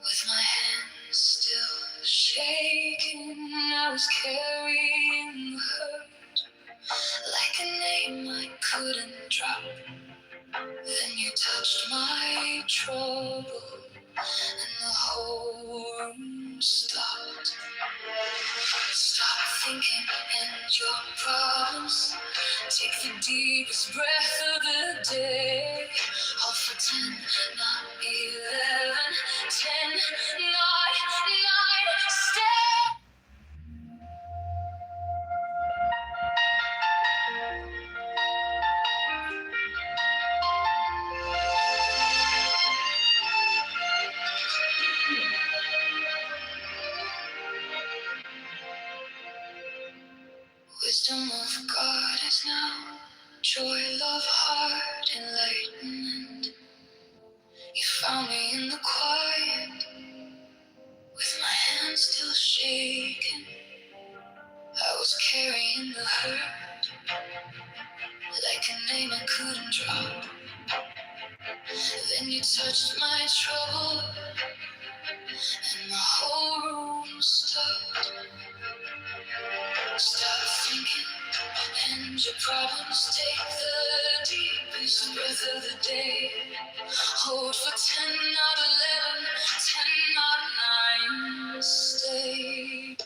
with my hands still shaking. I was carrying the hurt like a name I couldn't drop. Then you touched my trouble and the whole room stopped. Stop thinking and your problems. Take the deepest breath of the day. Hold for 10, not 11. 10, not 9. Stay. Wisdom of God is now joy, love, heart, enlightenment. You found me in the quiet with my hands still shaking. I was carrying the hurt like a name I couldn't drop. Then you touched my trouble and the whole room stopped. Stop thinking and your problems. Take the deepest breath of the day. Hold for 10, not 11. 10, not 9. Stay.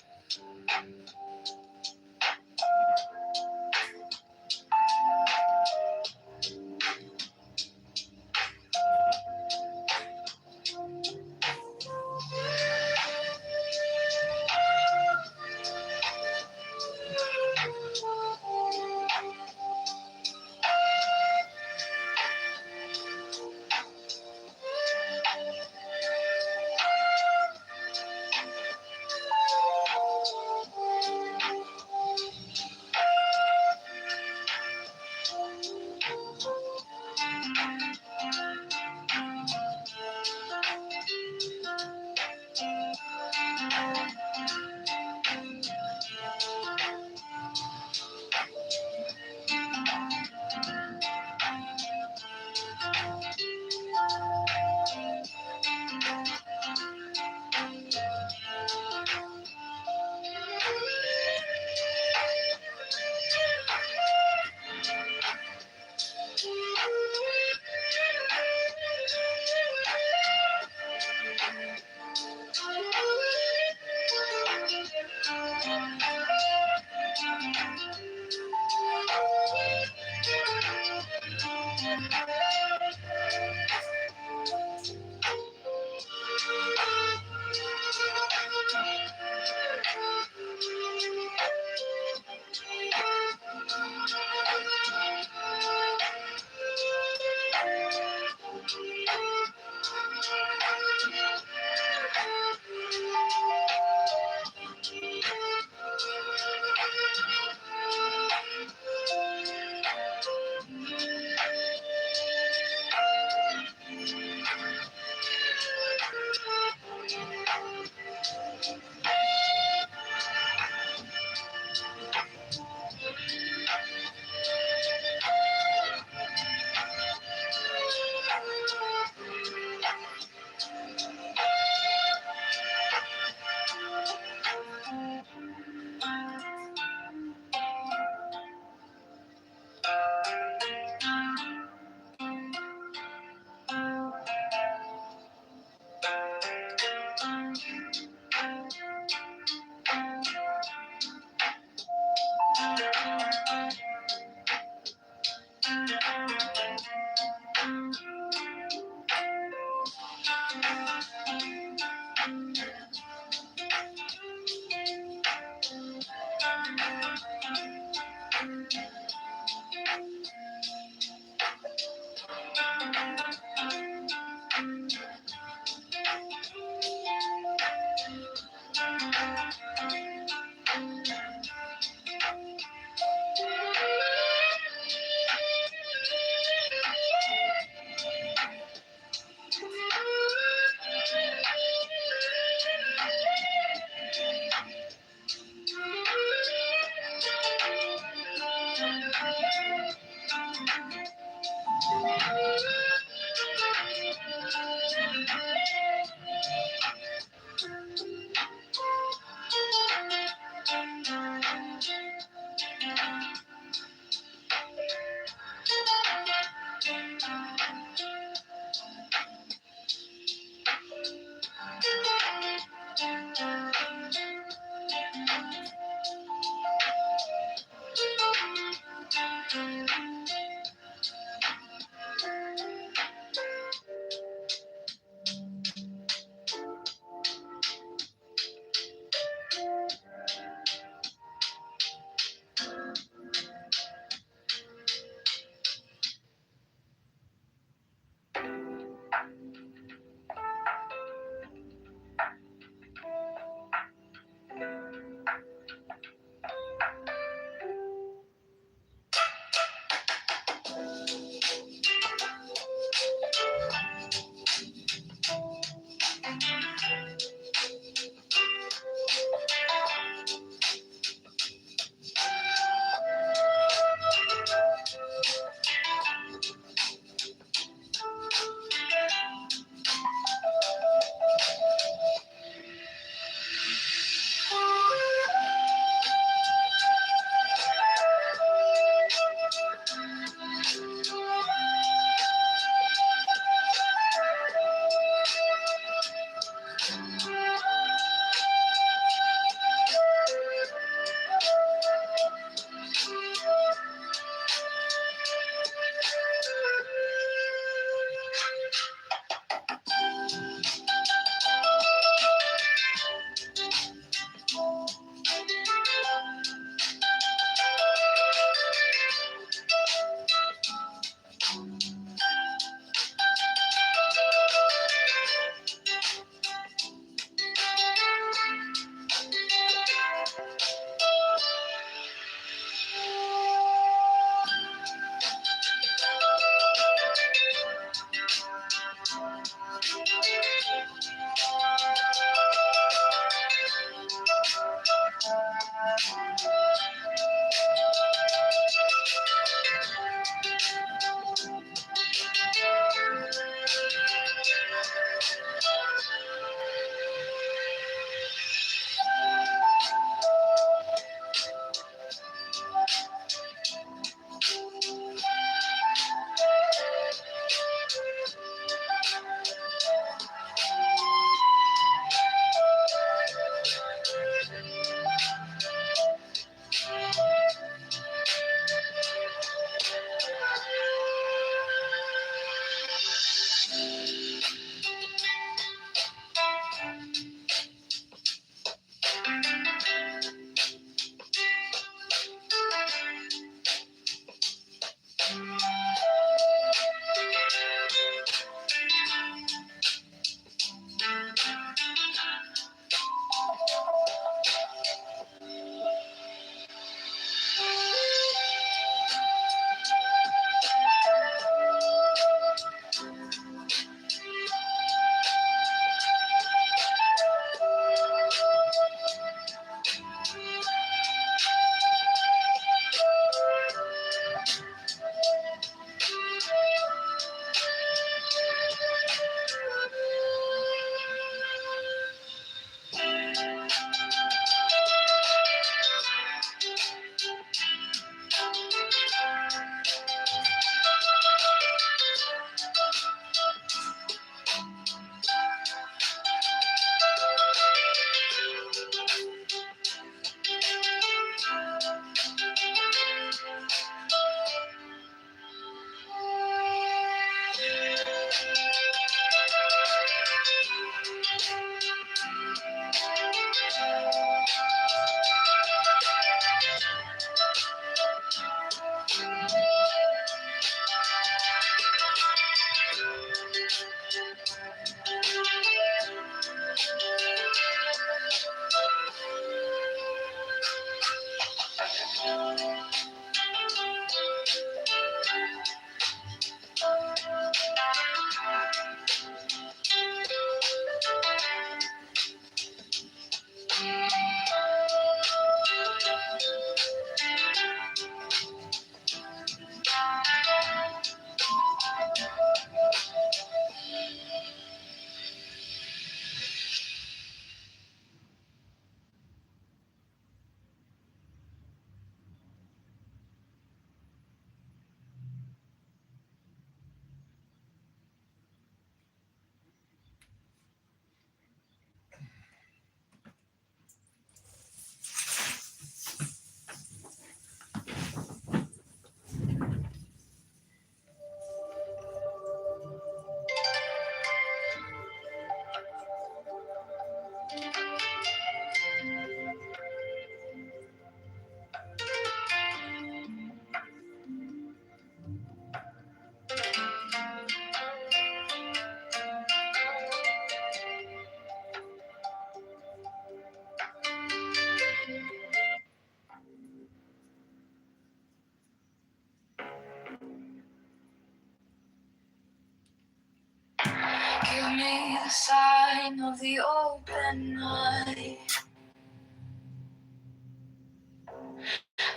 Give me the sign of the open night,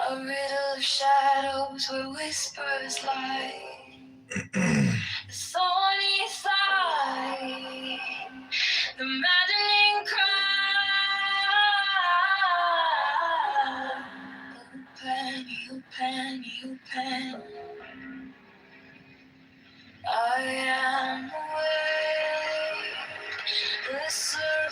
a riddle of shadows where whispers lie. The thorny side, the maddening cry. You pen. I am awake. The circle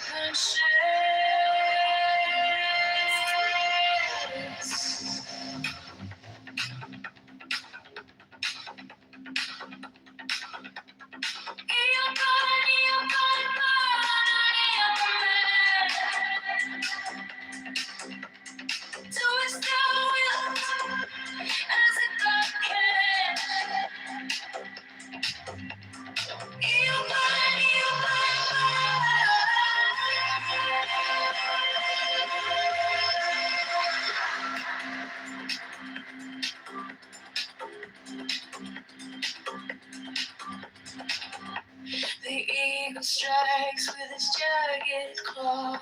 with its jagged claw.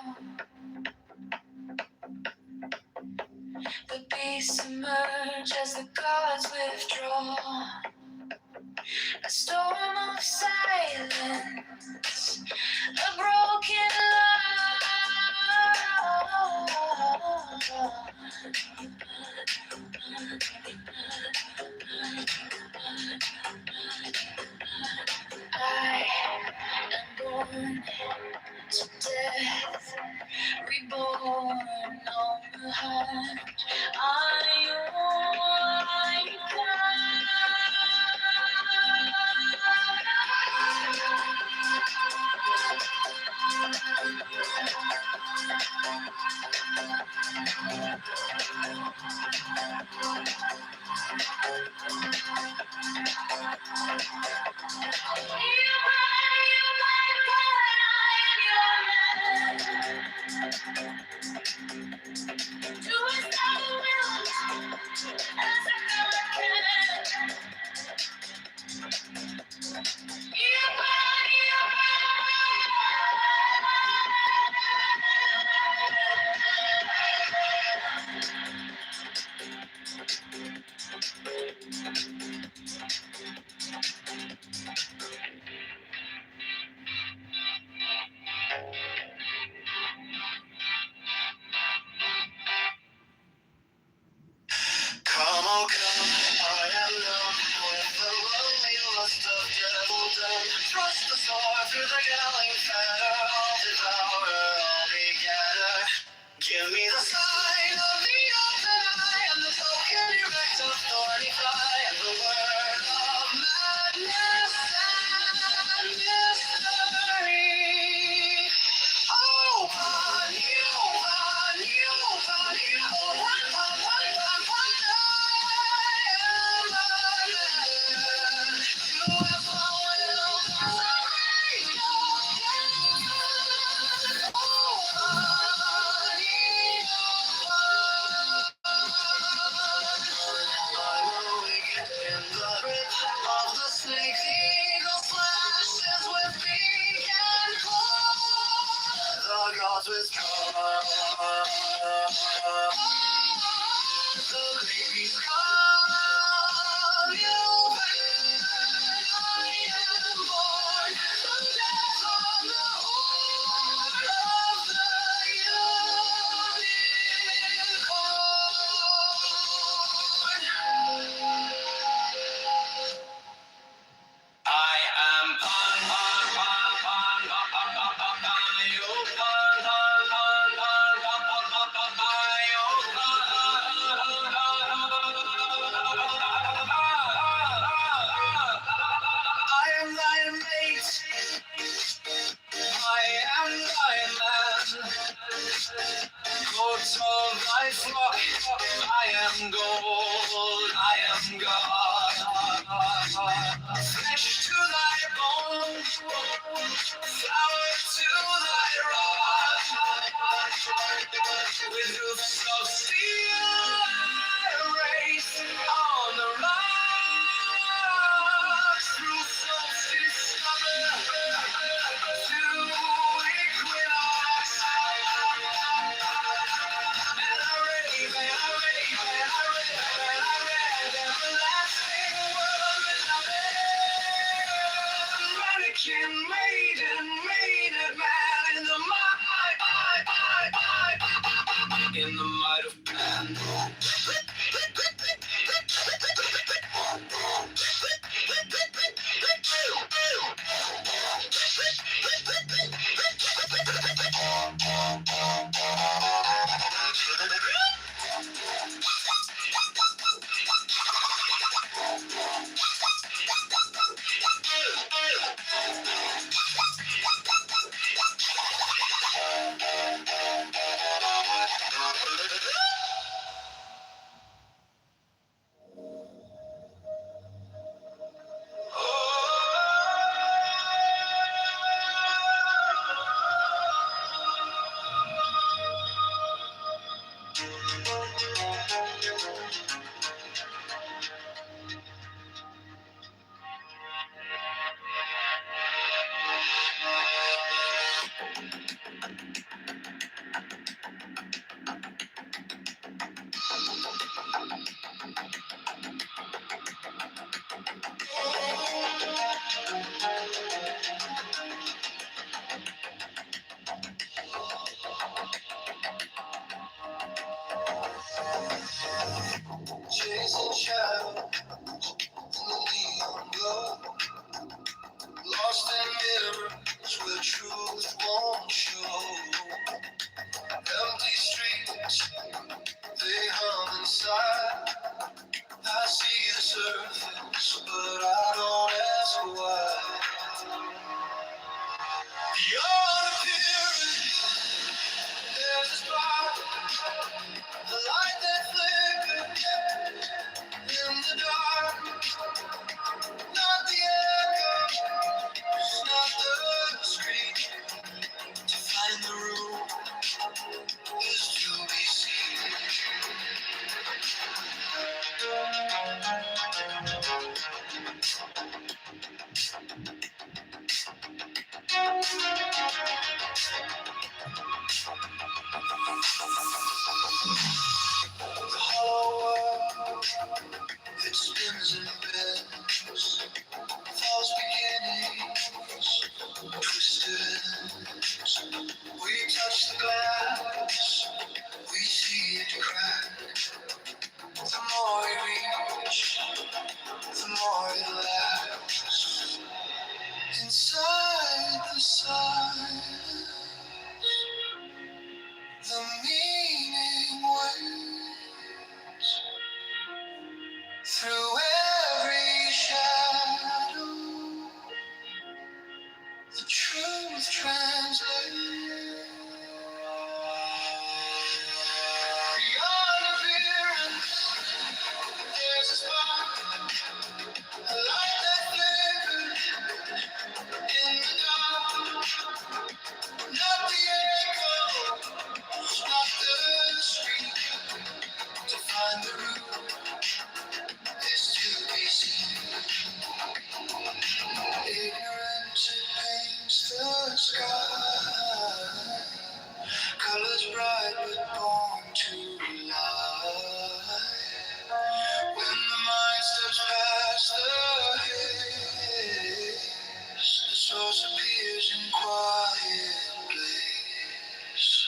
The beasts emerge as the gods withdraw. A storm of silence, a broken love. I am born to death, reborn on the hunt. Come, oh come, I am numb with the lonely lust of devil done. Thrust the sword through the galling fetter, I'll devour, I'll be gather. Give me the sign of the open eye, and the token erect of thorny thigh, and the word of madness and mystery. Oh, on you, on you, on you, with the baby's come, you burn, I am born, the death on the horn of the unicorn. I am Pan, Pan, Pan, Pan, Pan, Pan, Pan, Pan, Pan, Pan, Pan, Pan, Pan, Pan, Pan, Pan, Pan, Pan, spins and bends, false beginnings, twisted ends. We touch the glass, we see it crack. The more we reach, the more it lasts. Inside the silence, the meaning waits. Through every shadow, the truth translates. Beyond appearance, there's a spark, a light that flickers in the dark. Not the echo, not the street. To find the root is to be seen. Ignorance, it paints the sky. Colors bright but born to lie. When the mind steps past the haze, the source appears in quiet place.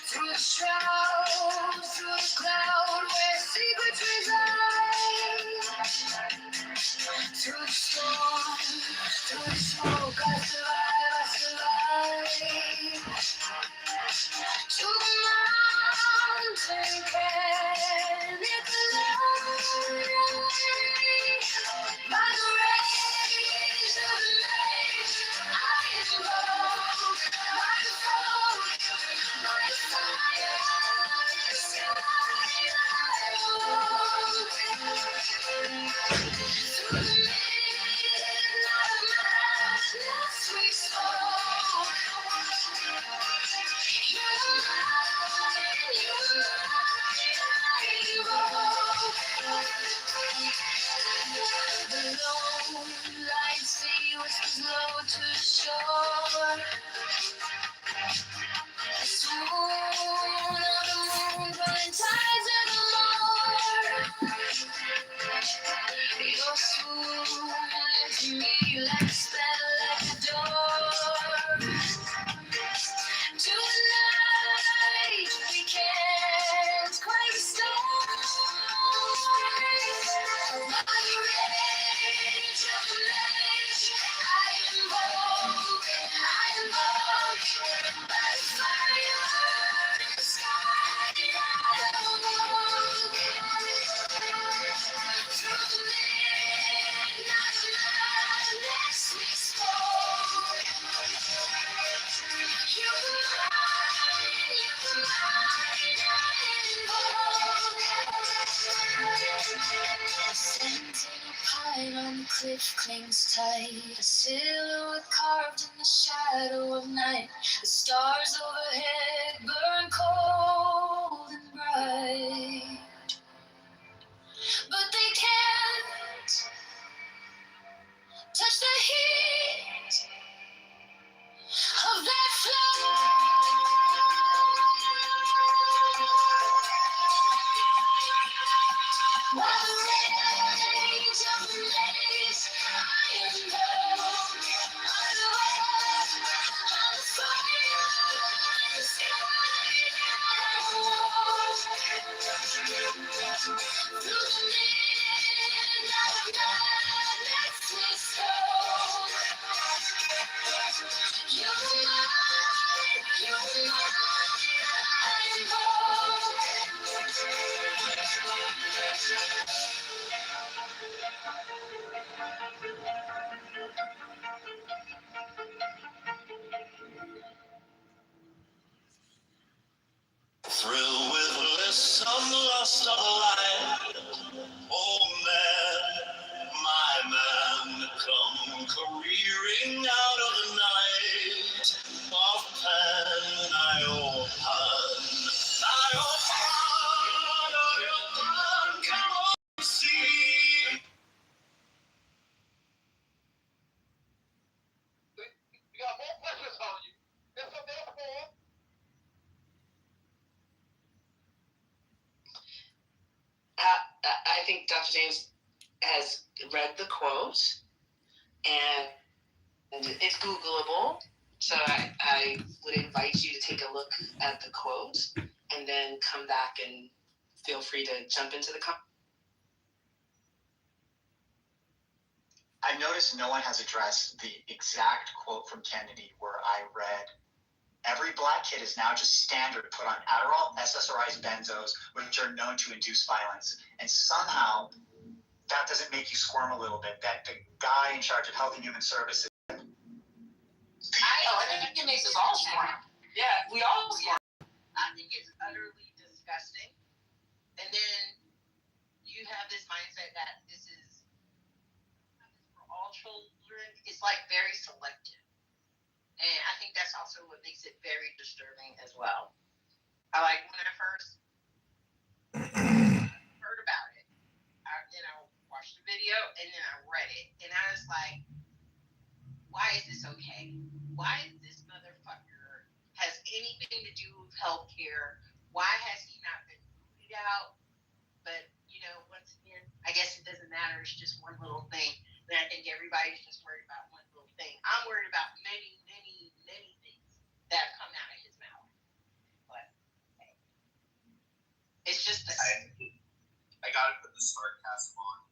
Through the shroud, through the cloud, where secrets reside. Through the storm, through the smoke, I survive. To the mountain canyon below, by the rays of the night, I invoke my soul, my fire, the sky I walk. Through the midnight of madness we spoke. The lone light sea whispers low to the shore. The swoon of the moon burning tides of the more. Your swoon to me like a spell, like a door. To the night we can't quite restore. By the rage of the night, I invoke light on the cliff clings tight, a silhouette carved in the shadow of night. The stars overhead burn cold and bright, but they can't touch the heat of that flow. While the rains of the lace, I am low. Underwear, on the fire, in the sky, through the midnight madness we stole. You're mine, I'm home. Thrill with bliss, some lust of light. Oh man, my man, come careering out of the night of pan, oh pan, come on, see. We got more questions on you. And so therefore, I think Dr. James has read the quote, and it's Googleable. So I would invite you to take a look at the quote and then come back and feel free to jump into the conversation. I noticed no one has addressed the exact quote from Kennedy where I read, every black kid is now just standard put on Adderall, SSRIs, benzos, which are known to induce violence. And somehow that doesn't make you squirm a little bit, that the guy in charge of Health and Human Services. I think it makes us all squirm. Yeah, we all squirm. I think it's utterly disgusting. And then you have this mindset that this is for all children. It's like very selective. And I think that's also what makes it very disturbing as well. I like when I first heard about it, I watched the video and then I read it. And I was like, why is this okay? Why is this motherfucker has anything to do with healthcare? Why has he not been booted out? But, once again, I guess it doesn't matter. It's just one little thing. And I think everybody's just worried about one little thing. I'm worried about many, many, many things that come out of his mouth. But hey, it's just I gotta put the sarcasm on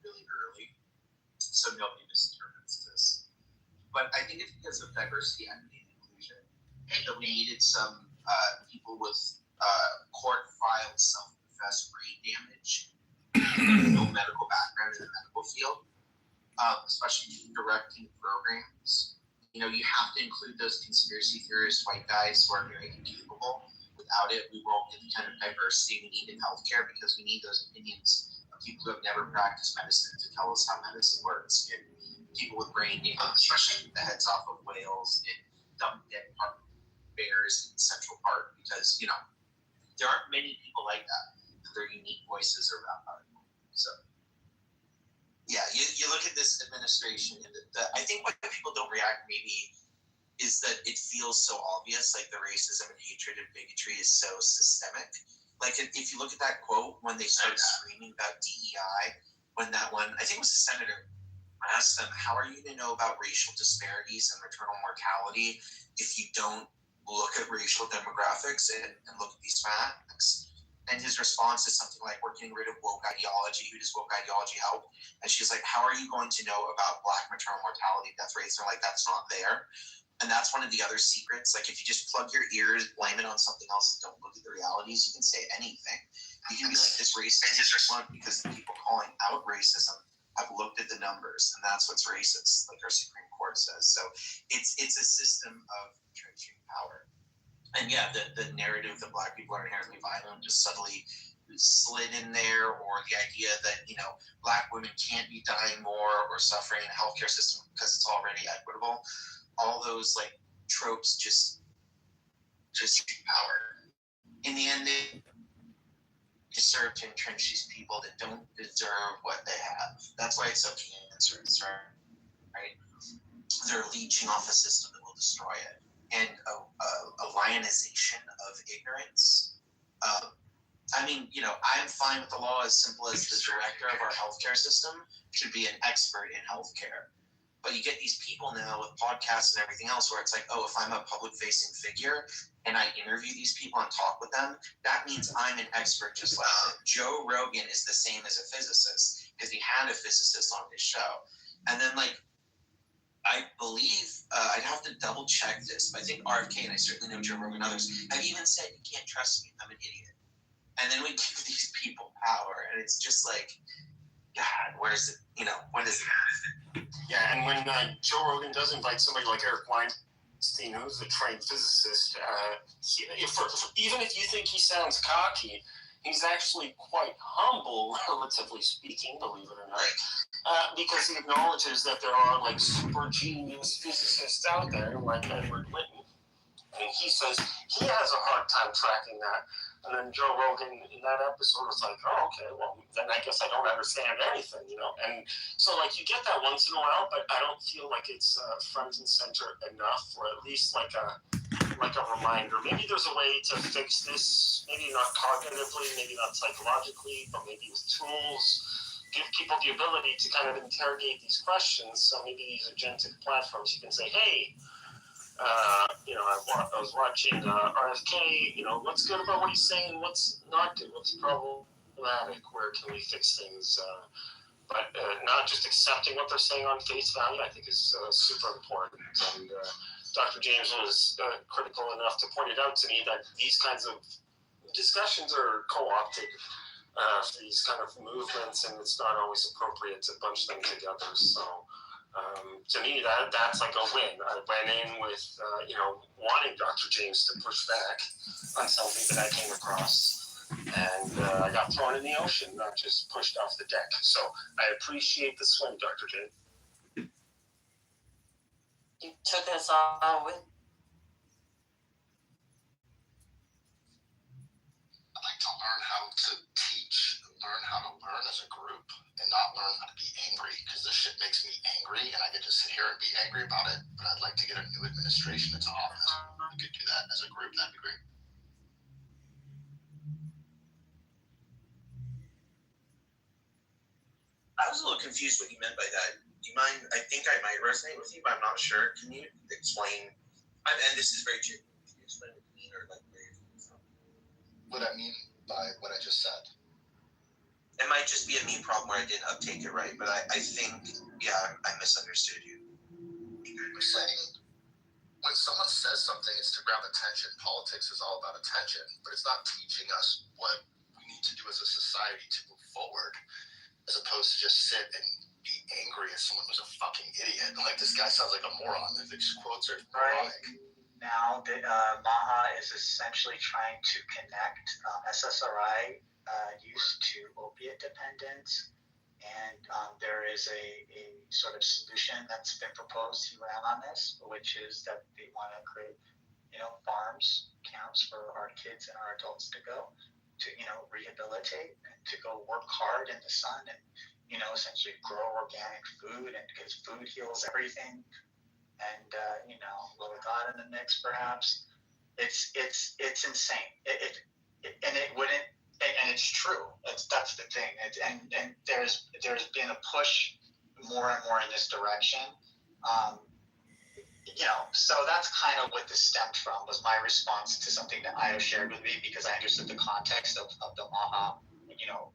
really early so nobody misinterprets this. But I think it's because of diversity, equity, and inclusion. And that we needed some people with court-filed self-professed brain damage, no medical background in the medical field, especially directing programs. You have to include those conspiracy theorist white guys who are very incapable. Without it, we won't get the kind of diversity we need in healthcare because we need those opinions of people who have never practiced medicine to tell us how medicine works. And people with brain damage, especially the heads off of whales and dumb dead bears in Central Park, because there aren't many people like that. Their unique voices are that powerful. So yeah, you look at this administration, and I think why people don't react maybe is that it feels so obvious, like the racism and hatred and bigotry is so systemic. Like if you look at that quote when they start screaming about DEI, when that one, I think it was a senator, asked them, how are you going to know about racial disparities and maternal mortality if you don't look at racial demographics and look at these facts? And his response is something like, we're getting rid of woke ideology. Who does woke ideology help? And she's like, how are you going to know about Black maternal mortality death rates? They're like, that's not there. And that's one of the other secrets. Like if you just plug your ears, blame it on something else, and don't look at the realities, you can say anything. You can be like, this racist is one because the people calling out racism have looked at the numbers, and that's what's racist, like our Supreme Court says. So it's a system of trenching power. And yeah, the narrative that Black people are inherently violent just subtly slid in there, or the idea that, you know, Black women can't be dying more or suffering in the healthcare system because it's already equitable. All those like tropes just power. In the end, they serve to entrench these people that don't deserve what they have. That's why it's so cancerous, right? They're leeching off a system that will destroy it. And a lionization of ignorance. I mean, you know, I'm fine with the law as simple as the director of our healthcare system should be an expert in healthcare. But you get these people now with podcasts and everything else where it's like, oh, if I'm a public-facing figure and I interview these people and talk with them, that means I'm an expert just like them. Joe Rogan is the same as a physicist because he had a physicist on his show. And then, like, I believe, I'd have to double check this, but I think RFK, and I certainly know Joe Rogan and others, have even said, you can't trust me, I'm an idiot. And then we give these people power, and it's just like, God, where's it, you know, when is it? Yeah, and when Joe Rogan does invite somebody like Eric Weinstein, who's a trained physicist, even if you think he sounds cocky, he's actually quite humble, relatively speaking, believe it or not, because he acknowledges that there are like super genius physicists out there, like Edward Witten, and he says he has a hard time tracking that. And then Joe Rogan in that episode was like, oh, okay, well, then I guess I don't understand anything, you know? And so, like, you get that once in a while, but I don't feel like it's front and center enough, or at least like a reminder. Maybe there's a way to fix this, maybe not cognitively, maybe not psychologically, but maybe with tools. Give people the ability to kind of interrogate these questions. So maybe these agentic platforms, you can say, hey, you know, I was watching RFK, you know, what's good about what he's saying, what's not good, what's problematic, where can we fix things, but not just accepting what they're saying on face value, I think is super important. And Dr. James was critical enough to point it out to me that these kinds of discussions are co-opted for these kind of movements, and it's not always appropriate to bunch them together. So to me, that's like a win. I went in with, you know, wanting Dr. James to push back on something that I came across, and I got thrown in the ocean, not just pushed off the deck. So I appreciate the swim, Dr. James. You took us all with. I like to learn how to teach, learn how to learn as a group, and not learn how to be angry, because this shit makes me angry, and I get to sit here and be angry about it. But I'd like to get a new administration into office. We could do that as a group. That'd be great. I was a little confused what you meant by that. Do you mind? I think I might resonate with you, but I'm not sure. Can you explain? And this is very genuine. Can you explain what you mean, or like where you're coming from? What I mean by what I just said. It might just be a me problem where I didn't uptake it right, but I think, yeah, I misunderstood you. We're saying when someone says something, it's to grab attention. Politics is all about attention, but it's not teaching us what we need to do as a society to move forward, as opposed to just sit and be angry at someone who's a fucking idiot. Like, this guy sounds like a moron. These quotes are moronic. Now, Maha is essentially trying to connect SSRI use to opiate dependence, and there is a sort of solution that's been proposed. He ran on this, which is that they want to create, you know, farms, camps for our kids and our adults to go to, you know, rehabilitate and to go work hard in the sun and, you know, essentially grow organic food, and because food heals everything. And you know, a little God in the mix, perhaps. It's insane. And it wouldn't. And it's true. That's the thing. And there's been a push more and more in this direction. You know, so that's kind of what this stemmed from, was my response to something that Io shared with me, because I understood the context of the Maha, you know,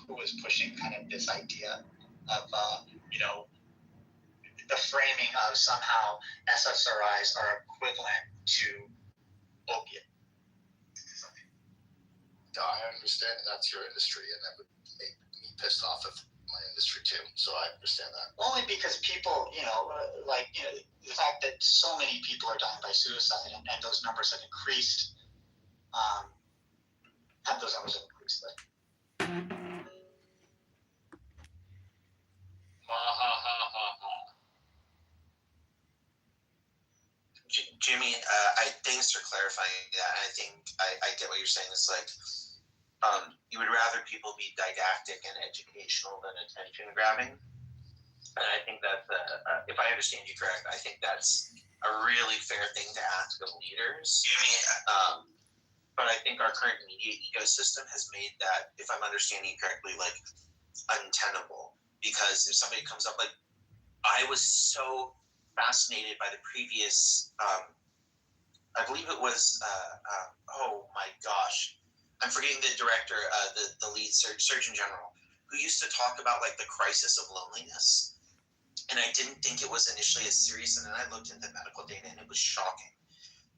who was pushing kind of this idea of, you know, the framing of somehow SSRIs are equivalent to opiate. Yeah, I understand that's your industry, and that would make me pissed off if my industry too. So I understand that. Only because people, you know, like, you know, the fact that so many people are dying by suicide, and those numbers have increased. obviously. Jimmy, thanks for clarifying that. I think I get what you're saying. It's like you would rather people be didactic and educational than attention grabbing. And I think that if I understand you correct, I think that's a really fair thing to ask of leaders. Jimmy, but I think our current media ecosystem has made that, if I'm understanding correctly, like untenable. Because if somebody comes up, like I was so fascinated by the previous, I believe it was, oh my gosh, I'm forgetting the director, the lead Surgeon General, who used to talk about like the crisis of loneliness. And I didn't think it was initially as serious, and then I looked into medical data, and it was shocking.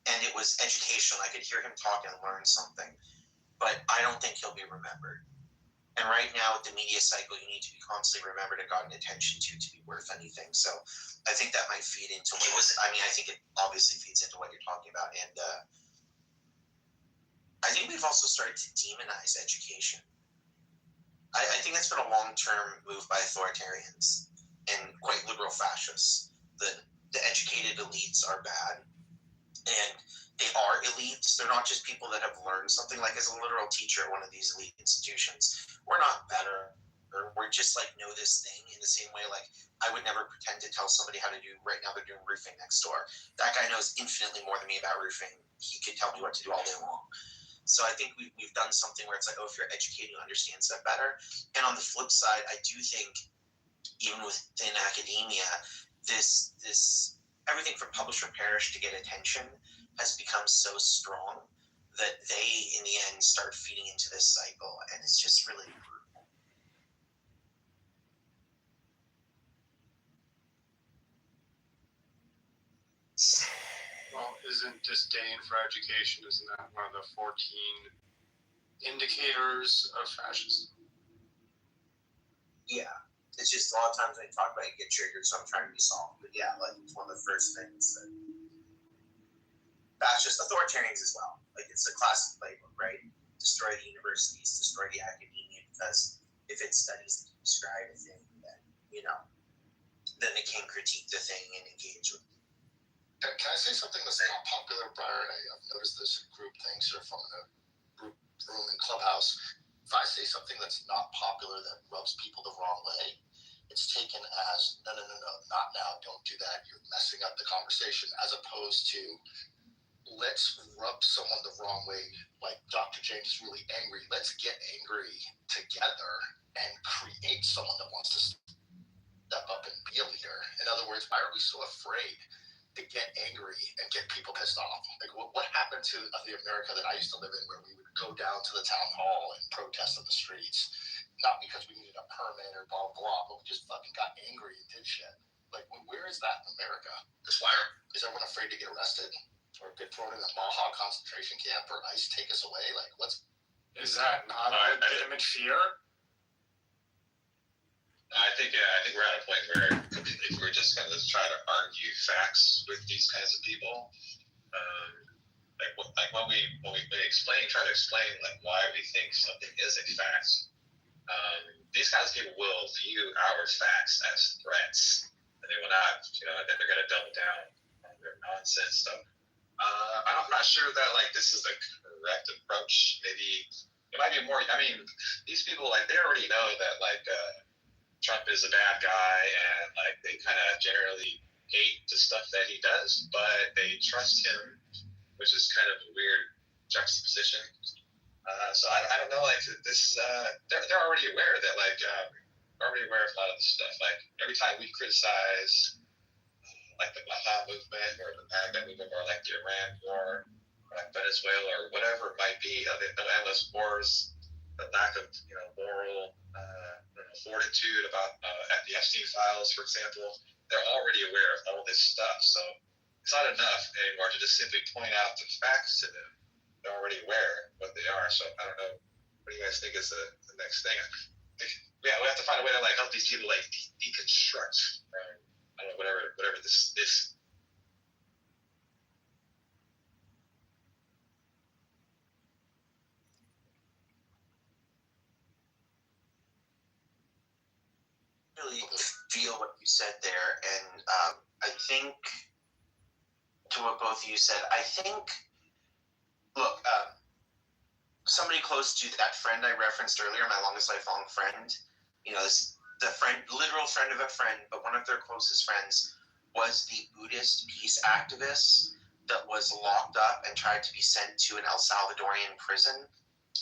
And it was educational. I could hear him talk and learn something. But I don't think he'll be remembered. And right now, with the media cycle, you need to be constantly remembered and gotten attention to be worth anything. So I think that might feed into what I think it obviously feeds into what you're talking about. And I think we've also started to demonize education. I think that's been a long-term move by authoritarians and quite liberal fascists. The educated elites are bad, and they are elites. They're not just people that have learned something. Like as a literal teacher at one of these elite institutions, we're not better. Or we're just like know this thing in the same way. Like I would never pretend to tell somebody how to do. Right now they're doing roofing next door. That guy knows infinitely more than me about roofing. He could tell me what to do all day long. So I think we've done something where it's like, oh, if you're educated, you understand stuff better. And on the flip side, I do think even within academia, this everything from publish or perish to get attention has become so strong that they, in the end, start feeding into this cycle, and it's just really brutal. Well, isn't disdain for education, isn't that one of the 14 indicators of fascism? Yeah. It's just a lot of times when you talk about it, you get triggered, so I'm trying to be soft. But yeah, like it's one of the first things that fascist authoritarians as well. Like it's a classic playbook, right? Destroy the universities, destroy the academia, because if it studies and describe a thing, then then they can critique the thing and engage with it. Can I say something that's not popular, Brian? I've noticed this in group things or from a group room in Clubhouse. If I say something that's not popular that rubs people the wrong way, it's taken as no, not now, don't do that, you're messing up the conversation, as opposed to let's rub someone the wrong way, like Dr. James is really angry, let's get angry together and create someone that wants to step up and be a leader. In other words, why are we so afraid to get angry and get people pissed off? Like what happened to the America that I used to live in, where we would go down to the town hall and protest on the streets, not because we needed a permit or blah blah, but we just fucking got angry and did shit. Like where is that in America? Is everyone afraid to get arrested or get thrown in a Maha concentration camp or ICE take us away? Like is that not a legitimate fear? I think we're at a point where if we're just going to try to argue facts with these kinds of people, when we try to explain like why we think something is a fact, these kinds of people will view our facts as threats, and they will not, then they're going to double down on their nonsense stuff. I'm not sure that like this is the correct approach. Maybe it might be more. I mean, these people they already know that Trump is a bad guy, and they kind of generally hate the stuff that he does, but they trust him, which is kind of a weird juxtaposition. So I don't know. This, they're already aware that already aware of a lot of this stuff. Every time we criticize the Baha'i movement or the MAGA movement or the Iran war, or Venezuela or whatever it might be, the endless wars, the lack of moral fortitude about the Epstein files, for example, they're already aware of all this stuff. So it's not enough anymore to just simply point out the facts to them. They're already aware of what they are. So I don't know. What do you guys think is the next thing? Yeah, we have to find a way to help these people deconstruct. I don't know, whatever this. feel what you said there, and I think to what both of you said, I think, look, somebody close to that friend I referenced earlier, my longest lifelong friend, the friend, literal friend of a friend, but one of their closest friends was the Buddhist peace activist that was locked up and tried to be sent to an El Salvadorian prison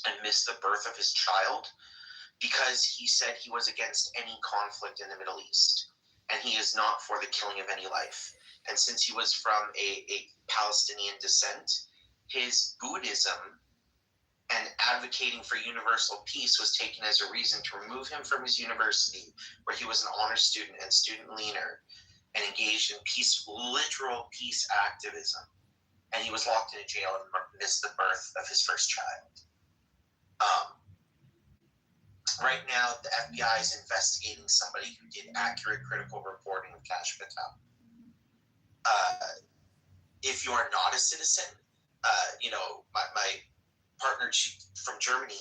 and missed the birth of his child because he said he was against any conflict in the Middle East and he is not for the killing of any life. And since he was from a Palestinian descent, his Buddhism and advocating for universal peace was taken as a reason to remove him from his university, where he was an honor student and student leader, and engaged in literal peace activism. And he was locked in a jail and missed the birth of his first child. Right now, the FBI is investigating somebody who did accurate critical reporting of Kash Patel. If you are not a citizen, my partner from Germany,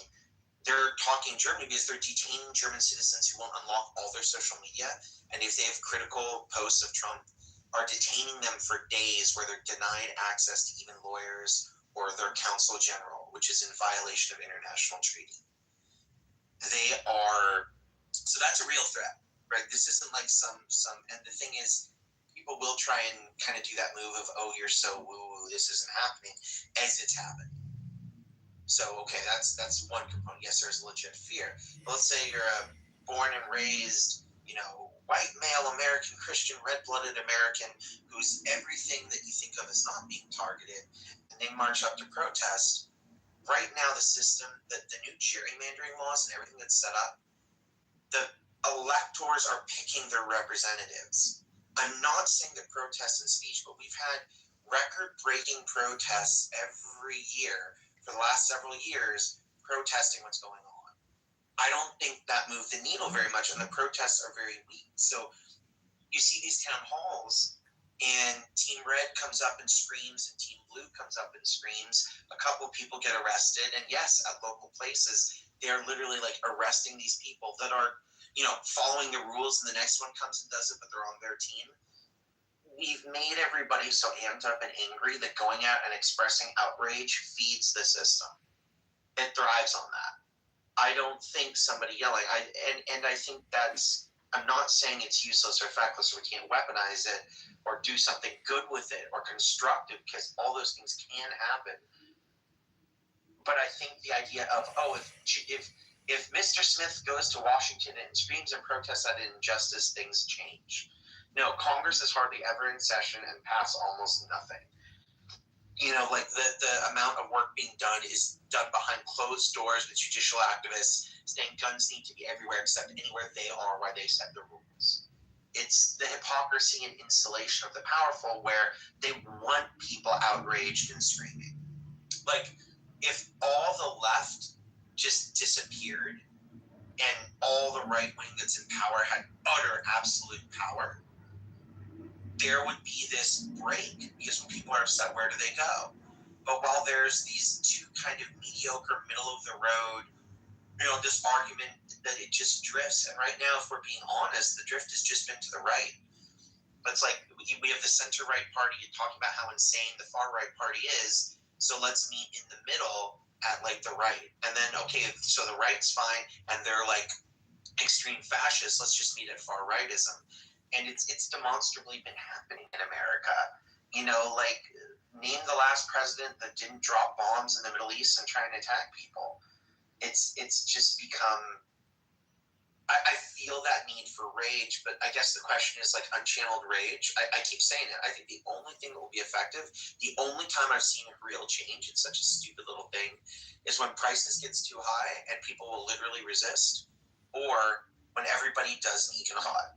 they're talking Germany because they're detaining German citizens who won't unlock all their social media, and if they have critical posts of Trump, are detaining them for days where they're denied access to even lawyers or their counsel general, which is in violation of international treaty. So that's a real threat, right? This isn't like some, and the thing is, people will try and kind of do that move of, oh, you're so woo-woo, this isn't happening, as it's happening. So, okay, that's one component. Yes, there's legit fear. But let's say you're a born and raised, white male American Christian, red-blooded American who's everything that you think of as not being targeted, and they march up to protest. Right now, the system, the new gerrymandering laws and everything that's set up, the electors are picking their representatives. I'm not saying that protest and speech, but we've had record-breaking protests every year for the last several years protesting what's going on. I don't think that moved the needle very much, and the protests are very weak. So you see these town halls, and Team Red comes up and screams, and Team Blue comes up and screams. A couple of people get arrested, and yes, at local places, they're literally like arresting these people that are, following the rules, and the next one comes and does it, but they're on their team. We've made everybody so amped up and angry that going out and expressing outrage feeds the system. It thrives on that. I don't think somebody yelling, and I think I'm not saying it's useless or feckless or we can't weaponize it or do something good with it or constructive, because all those things can happen. But I think the idea of, if Mr. Smith goes to Washington and screams and protests at injustice, things change. No, Congress is hardly ever in session and pass almost nothing. The amount of work being done is done behind closed doors with judicial activists saying guns need to be everywhere except anywhere they are where they set the rules. It's the hypocrisy and insulation of the powerful where they want people outraged and screaming. Like, if all the left just disappeared and all the right wing that's in power had utter absolute power, there would be this break, because when people are upset, where do they go? But while there's these two kind of mediocre, middle of the road, this argument that it just drifts. And right now, if we're being honest, the drift has just been to the right. But it's like we have the center right party talking about how insane the far right party is. So let's meet in the middle at like the right. And then, okay, so the right's fine and they're like extreme fascists. Let's just meet at far rightism. And it's demonstrably been happening in America. Name the last president that didn't drop bombs in the Middle East and try and attack people. It's just become, I feel that need for rage, but I guess the question is like unchanneled rage. I keep saying it. I think the only thing that will be effective, the only time I've seen a real change, it's such a stupid little thing, is when prices gets too high and people will literally resist, or when everybody does an economic.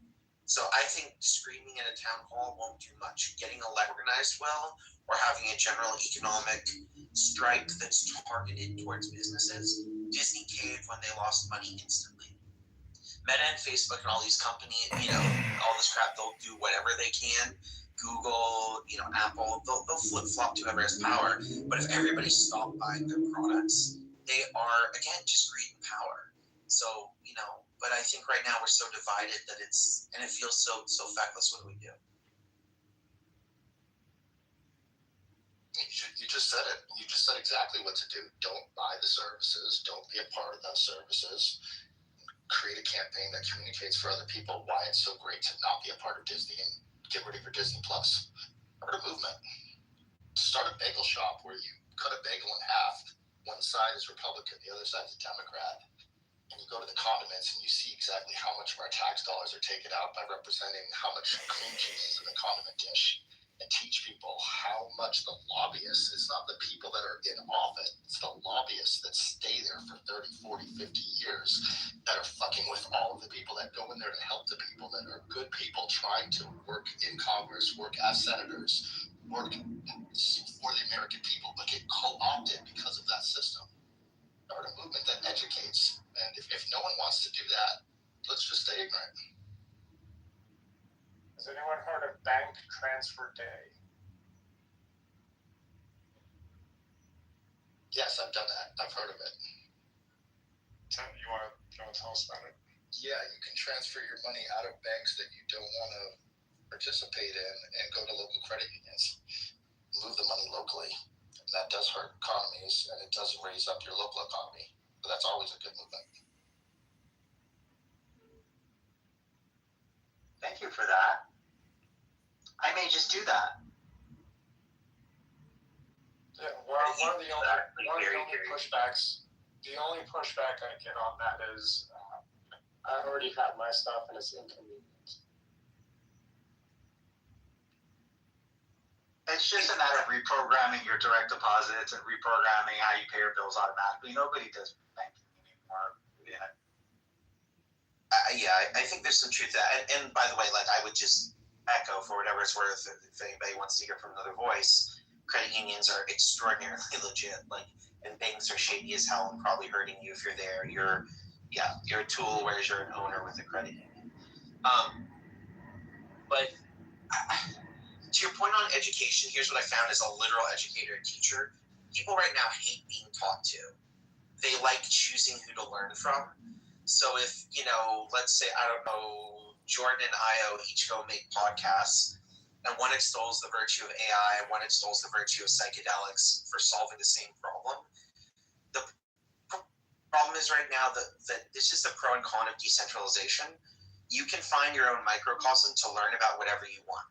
So I think screaming at a town hall won't do much. Getting organized well, or having a general economic strike that's targeted towards businesses. Disney caved when they lost money instantly. Meta and Facebook and all these companies, all this crap, they'll do whatever they can. Google, Apple, they'll flip-flop to whoever has power. But if everybody stopped buying their products, they are, again, just greed and power. So, But I think right now we're so divided that it feels so feckless. What do we do? You just said it. You just said exactly what to do. Don't buy the services. Don't be a part of those services. Create a campaign that communicates for other people why it's so great to not be a part of Disney and get ready for Disney Plus. Start a movement. Start a bagel shop where you cut a bagel in half. One side is Republican, the other side is Democrat. And you go to the condiments and you see exactly how much of our tax dollars are taken out by representing how much cream cheese is in a condiment dish. And teach people how much the lobbyists, it's not the people that are in office, it's the lobbyists that stay there for 30, 40, 50 years that are fucking with all of the people that go in there to help the people that are good people trying to work in Congress, work as senators, work for the American people, but get co-opted because of that system. Start a movement that educates. And if no one wants to do that, let's just stay ignorant. Has anyone heard of Bank Transfer Day? Yes, I've done that. I've heard of it. You want to tell us about it? Yeah, you can transfer your money out of banks that you don't want to participate in and go to local credit unions. Move the money locally. And that does hurt economies, and it does raise up your local economy. But that's always a good movement. Thank you for that. I may just do that. Yeah, one of the only pushbacks, the only pushback I get on that is I already have my stuff and it's inconvenient. It's just a matter of reprogramming your direct deposits and reprogramming how you pay your bills automatically. Nobody does banking anymore. Yeah, I think there's some truth to that. And by the way, like I would just echo for whatever it's worth, if anybody wants to hear from another voice, credit unions are extraordinarily legit. Like, and banks are shady as hell and probably hurting you if you're there. You're a tool, whereas you're an owner with a credit union. But to your point on education, here's what I found as a literal educator and teacher. People right now hate being taught to. They like choosing who to learn from. So if, let's say, I don't know, Jordan and Io each go make podcasts, and one extols the virtue of AI, and one extols the virtue of psychedelics for solving the same problem. The problem is right now that this is the pro and con of decentralization. You can find your own microcosm to learn about whatever you want.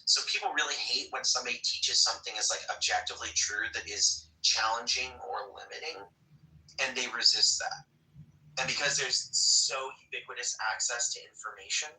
So people really hate when somebody teaches something as like objectively true that is challenging or limiting, and they resist that. And because there's so ubiquitous access to information,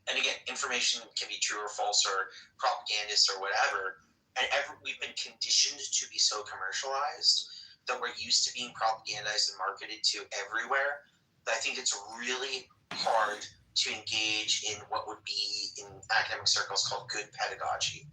and again, information can be true or false or propagandist or whatever, and we've been conditioned to be so commercialized that we're used to being propagandized and marketed to everywhere, that I think it's really hard to engage in what would be in academic circles called good pedagogy.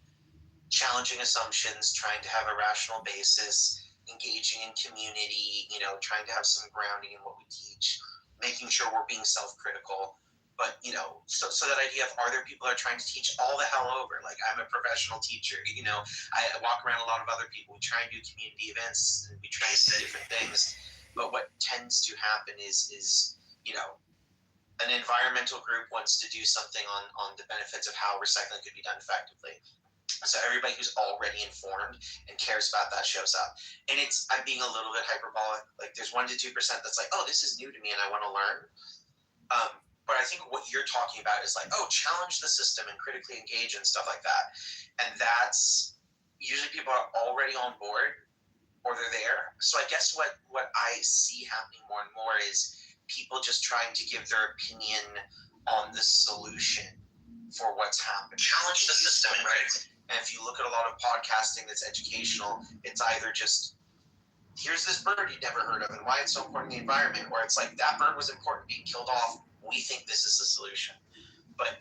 Challenging assumptions, trying to have a rational basis, engaging in community, trying to have some grounding in what we teach, making sure we're being self-critical. But, so that idea of, are there people that are trying to teach all the hell over? Like, I'm a professional teacher, I walk around a lot of other people. We try and do community events, and we try to say different things. But what tends to happen is an environmental group wants to do something on the benefits of how recycling could be done effectively. So everybody who's already informed and cares about that shows up. And I'm being a little bit hyperbolic. Like, there's 1% to 2% that's like, oh, this is new to me and I want to learn. But I think what you're talking about is like, oh, challenge the system and critically engage and stuff like that. And that's usually people are already on board or they're there. So I guess what I see happening more and more is people just trying to give their opinion on the solution for what's happening. Challenge the system, right? And if you look at a lot of podcasting that's educational, it's either just, here's this bird you'd never heard of and why it's so important in the environment, or it's like, that bird was important being killed off, we think this is the solution. But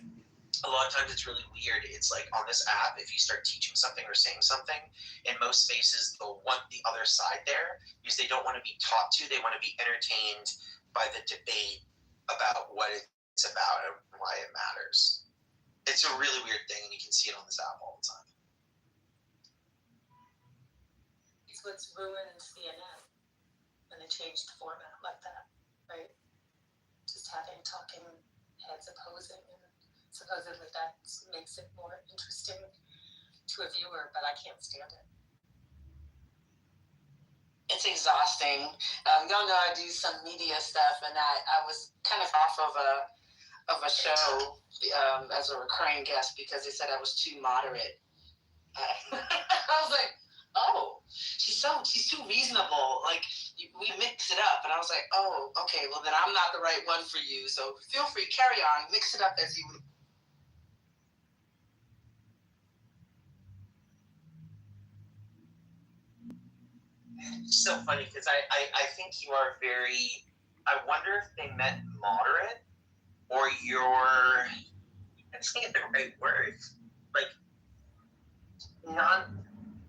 a lot of times it's really weird. It's like on this app, if you start teaching something or saying something, in most spaces they'll want the other side there because they don't want to be taught to, they want to be entertained by the debate about what it's about and why it matters. It's a really weird thing, and you can see it on this app all the time. It's what's ruined CNN when they changed the format like that, right? having talking heads opposing, and supposedly that makes it more interesting to a viewer, but I can't stand it. It's exhausting. Y'all know I do some media stuff, and I was kind of off of a show as a recurring guest because they said I was too moderate. I was like, oh, she's too reasonable. Like, we mix it up, and I was like, oh, okay, well then I'm not the right one for you. So feel free, carry on, mix it up as you. It's so funny because I think you are very. I wonder if they meant moderate or you're. I'm saying the right words. Like, not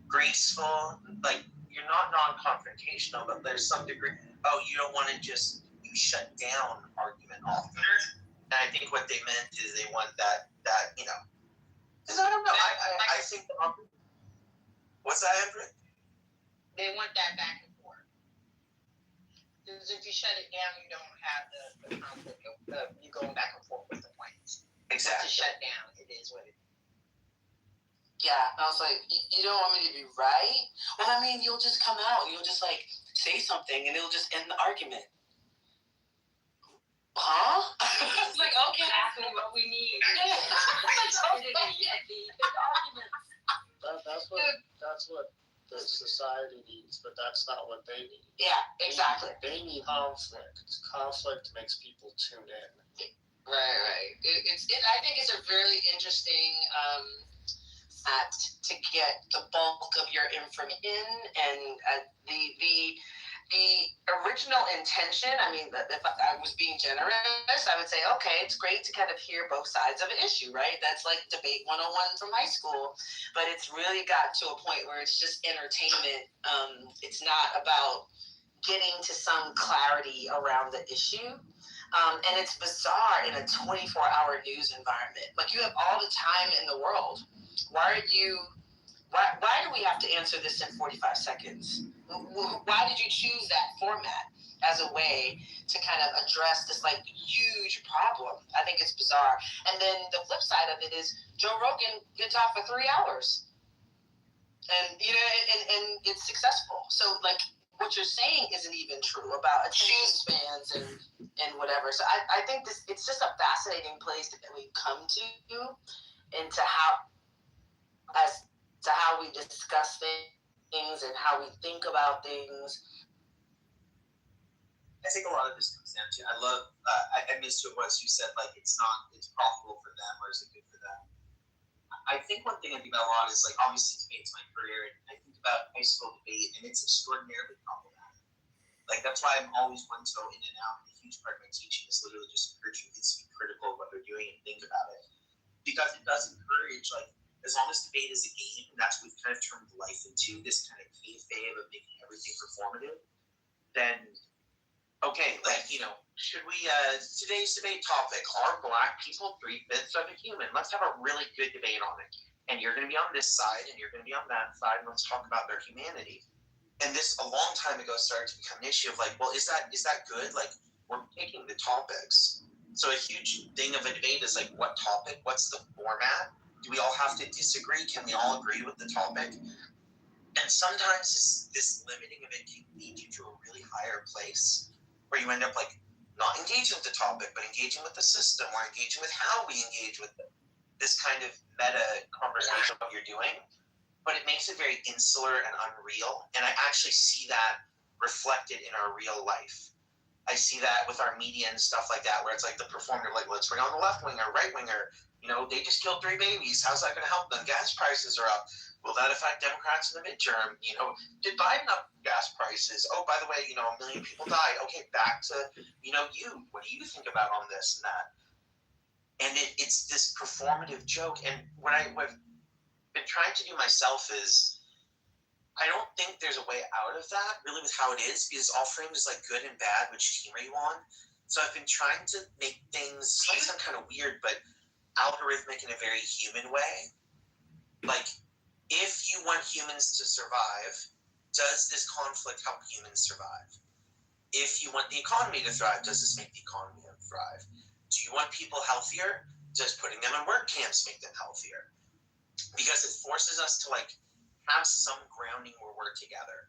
graceful. Like, you're not non-confrontational, but there's some degree. Oh, you don't want to just shut down argument oftener. And I think what they meant is they want that you know. Because I don't know. I think. What's that, Amber? They want that back and forth. Because if you shut it down, you don't have the conflict of you going back and forth with the points. Exactly. To shut down, it is what it is. Yeah, I was like, you don't want me to be right? Well, I mean, you'll just come out, you'll just like say something, and it'll just end the argument. Huh? It's like, okay, exactly what we need. That's what the society needs, but that's not what they need. Yeah, exactly. They need conflict. Conflict makes people tune in. Right. I think it's a really interesting to get the bulk of your information and the original intention. I mean, if I was being generous, I would say, okay, it's great to kind of hear both sides of an issue, right? That's like debate 101 from high school, but it's really got to a point where it's just entertainment. It's not about getting to some clarity around the issue. And it's bizarre in a 24-hour news environment. Like, you have all the time in the world. Why do we have to answer this in 45 seconds? Why did you choose that format as a way to kind of address this like huge problem? I think it's bizarre. And then the flip side of it is Joe Rogan can talk for 3 hours, and and it's successful. So like, what you're saying isn't even true about attention spans and whatever. So I think it's just a fascinating place that we come to into how we discuss things and how we think about things. I think a lot of this comes down to, I love, I missed what it was you said, like, it's profitable for them, or is it good for them? I think one thing I think about a lot is, like, obviously debate's my career, and I think about high school debate, and it's extraordinarily problematic. Like, that's why I'm always one to go in and out. A huge part of my teaching is literally just encouraging kids to be critical of what they're doing and think about it. Because it does encourage, like, as long as debate is a game, and that's what we've kind of turned life into, this kind of kayfabe of making everything performative, then, okay, like, should we, today's debate topic, are Black people 3/5 of a human? Let's have a really good debate on it. And you're going to be on this side, and you're going to be on that side, and let's talk about their humanity. And this, a long time ago, started to become an issue of like, well, is that good? Like, we're picking the topics. So a huge thing of a debate is like, what topic? What's the format? Do we all have to disagree? Can we all agree with the topic? And sometimes this limiting of it can lead you to a really higher place where you end up like not engaging with the topic, but engaging with the system, or engaging with how we engage with this kind of meta conversation of what you're doing. But it makes it very insular and unreal. And I actually see that reflected in our real life. I see that with our media and stuff like that, where it's like the performer, like, let's bring on the left winger, right winger. They just killed 3 babies. How's that going to help them? Gas prices are up. Will that affect Democrats in the midterm? Did Biden up gas prices? Oh, by the way, 1 million people died. Okay, back to, you. What do you think about on this and that? And it's this performative joke. And what I've been trying to do myself is, I don't think there's a way out of that, really, with how it is, because all framed is like good and bad. Which team are you on? So I've been trying to make things, might sound kind of weird, but algorithmic in a very human way. Like, if you want humans to survive, does this conflict help humans survive? If you want the economy to thrive, does this make the economy thrive. Do you want people healthier? Does putting them in work camps make them healthier? Because it forces us to like have some grounding where we're together.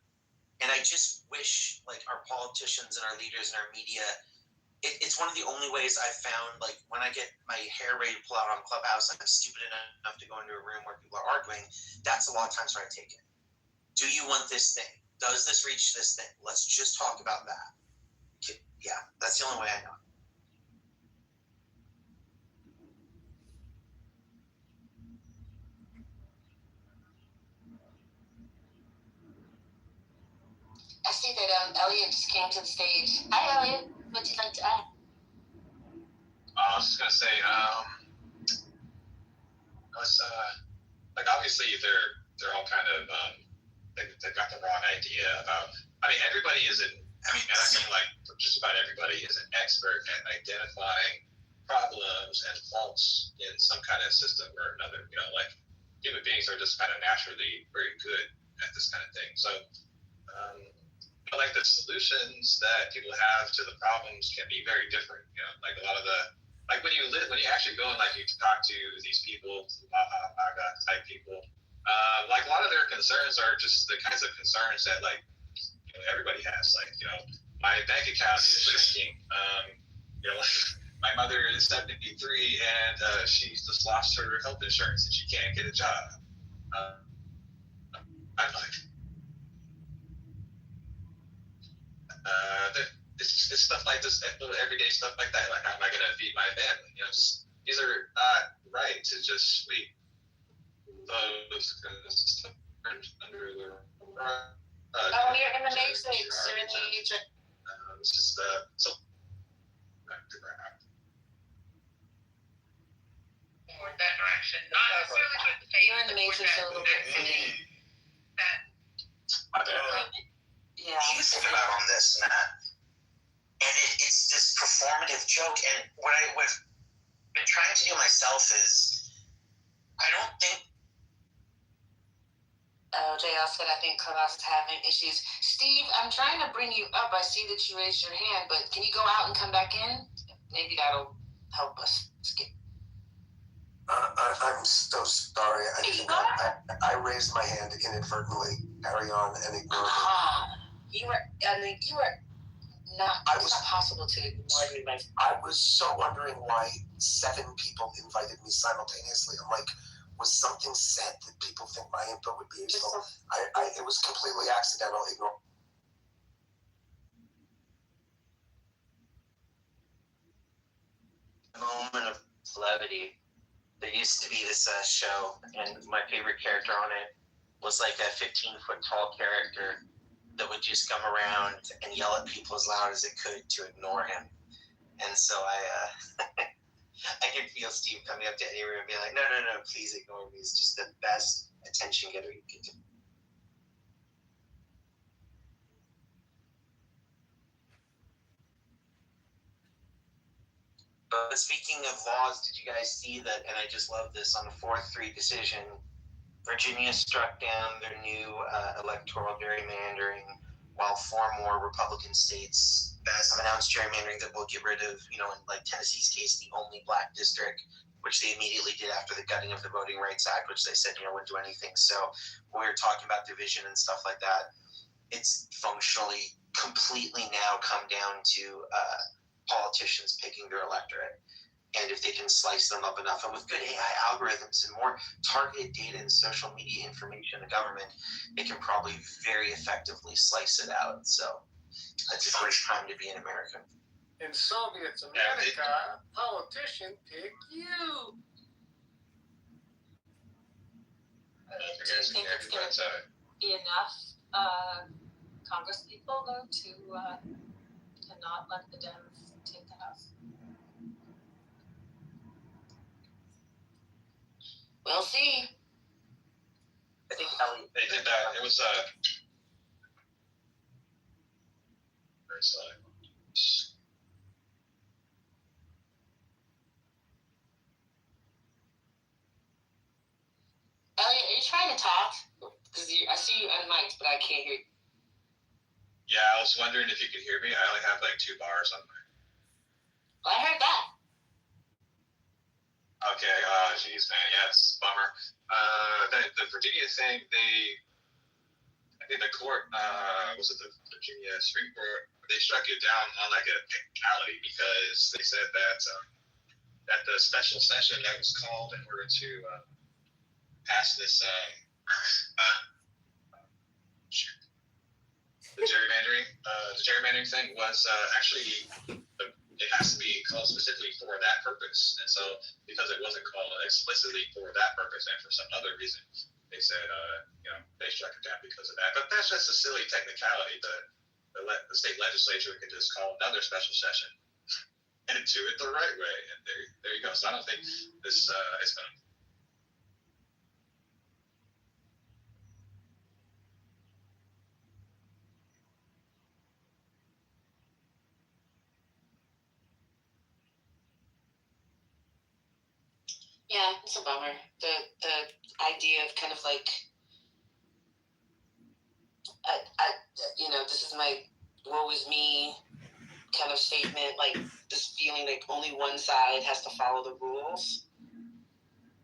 And I just wish like our politicians and our leaders and our media, it's one of the only ways I've found, like when I get my hair ready to pull out on Clubhouse, I'm stupid enough to go into a room where people are arguing. That's a lot of times where I take it. Do you want this thing? Does this reach this thing? Let's just talk about that. Yeah, that's the only way I know. I see that Elliot just came to the stage. Hi, Elliot. What'd you like to add? I was just gonna say, like obviously they're all kind of they've got the wrong idea about. I mean, everybody isn't. I mean like just about everybody is an expert at identifying problems and faults in some kind of system or another. You know, like human beings are just kind of naturally very good at this kind of thing. So, like the solutions that people have to the problems can be very different. You know, like a lot of the when you actually go and like you talk to these people, MAGA type people, like a lot of their concerns are just the kinds of concerns that like everybody has. Like my bank account is shrinking. My mother is 73 and she's just lost her health insurance and she can't get a job. I'm like, it's stuff like this, everyday stuff like that. Like, how am I going to feed my family? These are not right to just sweep those under the rug. You're in the matrix. You're in the matrix. It's just so. Toward that direction. Not necessarily with the you're in the matrix a little bit for me. My bad. Yeah. You think about on this, Matt, and it's this performative joke. And what I've been trying to do myself is, I don't think. JL said, I think Clubhouse is having issues. Steve, I'm trying to bring you up. I see that you raised your hand, but can you go out and come back in? Maybe that'll help us skip. I'm so sorry. I raised my hand inadvertently. Carry on and ignore me. You were not. It's not possible to ignore me. I was so wondering why 7 people invited me simultaneously. I'm like, was something said that people think my info would be useful? It was completely accidental. Ignore. Moment of levity. There used to be this show, and my favorite character on it was like a 15-foot tall character that would just come around and yell at people as loud as it could to ignore him. And so I can feel Steve coming up to any room and being like, no, please ignore me. It's just the best attention getter you can do. But speaking of laws, did you guys see that? And I just love this on the 4-3 decision. Virginia struck down their new electoral gerrymandering, while 4 more Republican states have announced gerrymandering that will get rid of, in like Tennessee's case, the only black district, which they immediately did after the gutting of the Voting Rights Act, which they said, wouldn't do anything. So when we were talking about division and stuff like that, it's functionally completely now come down to politicians picking their electorate. And if they can slice them up enough, and with good AI algorithms and more targeted data and social media information in the government, it can probably very effectively slice it out. So it's a great time to be an American. In Soviet America, a politician picked you. Do you think it's going to be enough Congress people, though, to not let the Dems take the House? We'll see. I think they did that. It was very slow. Elliot, are you trying to talk? Because I see you unmiked, but I can't hear you. Yeah, I was wondering if you could hear me. I only have like 2 bars on my. I heard that. Okay, geez, man, yeah, it's a bummer. The Virginia thing, I think the court, was it the Virginia Supreme Court, they struck it down on like a technicality because they said that the special session that was called in order to pass this, the gerrymandering thing was actually, it has to be called specifically for that purpose. And so because it wasn't called explicitly for that purpose and for some other reason, they said, they struck it down because of that. But that's just a silly technicality. The state legislature could just call another special session and do it the right way. And there you go. So I don't think this is going to. Yeah, it's a bummer. The idea of kind of like, this is my woe is me kind of statement, like this feeling like only one side has to follow the rules.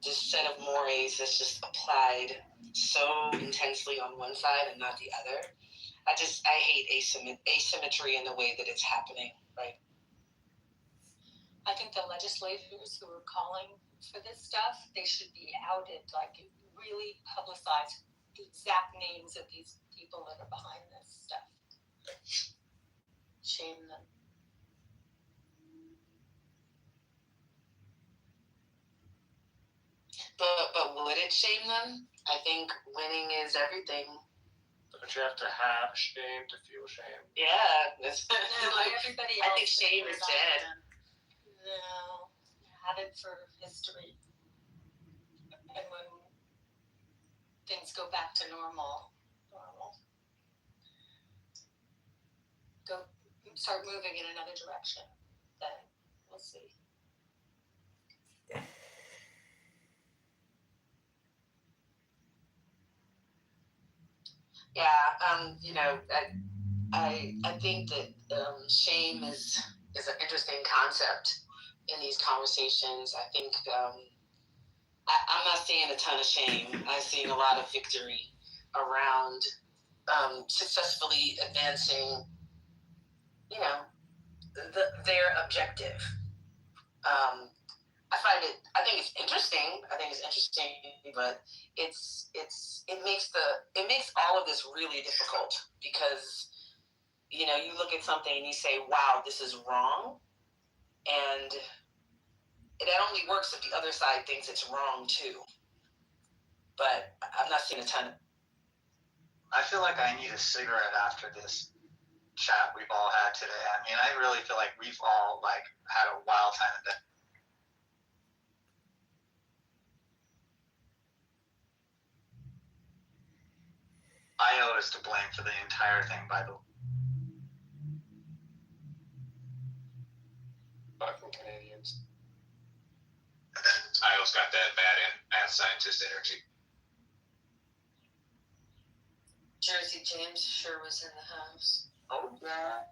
This set of mores that's just applied so intensely on one side and not the other. I hate asymmetry in the way that it's happening, right? I think the legislators who are calling for this stuff, they should be outed, like really publicize the exact names of these people that are behind this stuff. Shame them. But would it shame them? I think winning is everything. But you have to have shame to feel shame. Yeah, that's like everybody else. I think shame is dead. No, have it for history. And when things go back to normal, start moving in another direction, then we'll see. Yeah, I think that shame is an interesting concept in these conversations. I think I'm not seeing a ton of shame. I'm seeing a lot of victory around successfully advancing, their objective. I think it's interesting. But it makes all of this really difficult because, you look at something and you say, wow, this is wrong. And that only works if the other side thinks it's wrong too. But I'm not seeing a ton of. I feel like I need a cigarette after this chat we've all had today. I mean, I really feel like we've all had a wild time in bed. Io is to blame for the entire thing, by the way. Fucking Canadians. Io's got that mad scientist energy. Jersey James sure was in the house. Oh, yeah.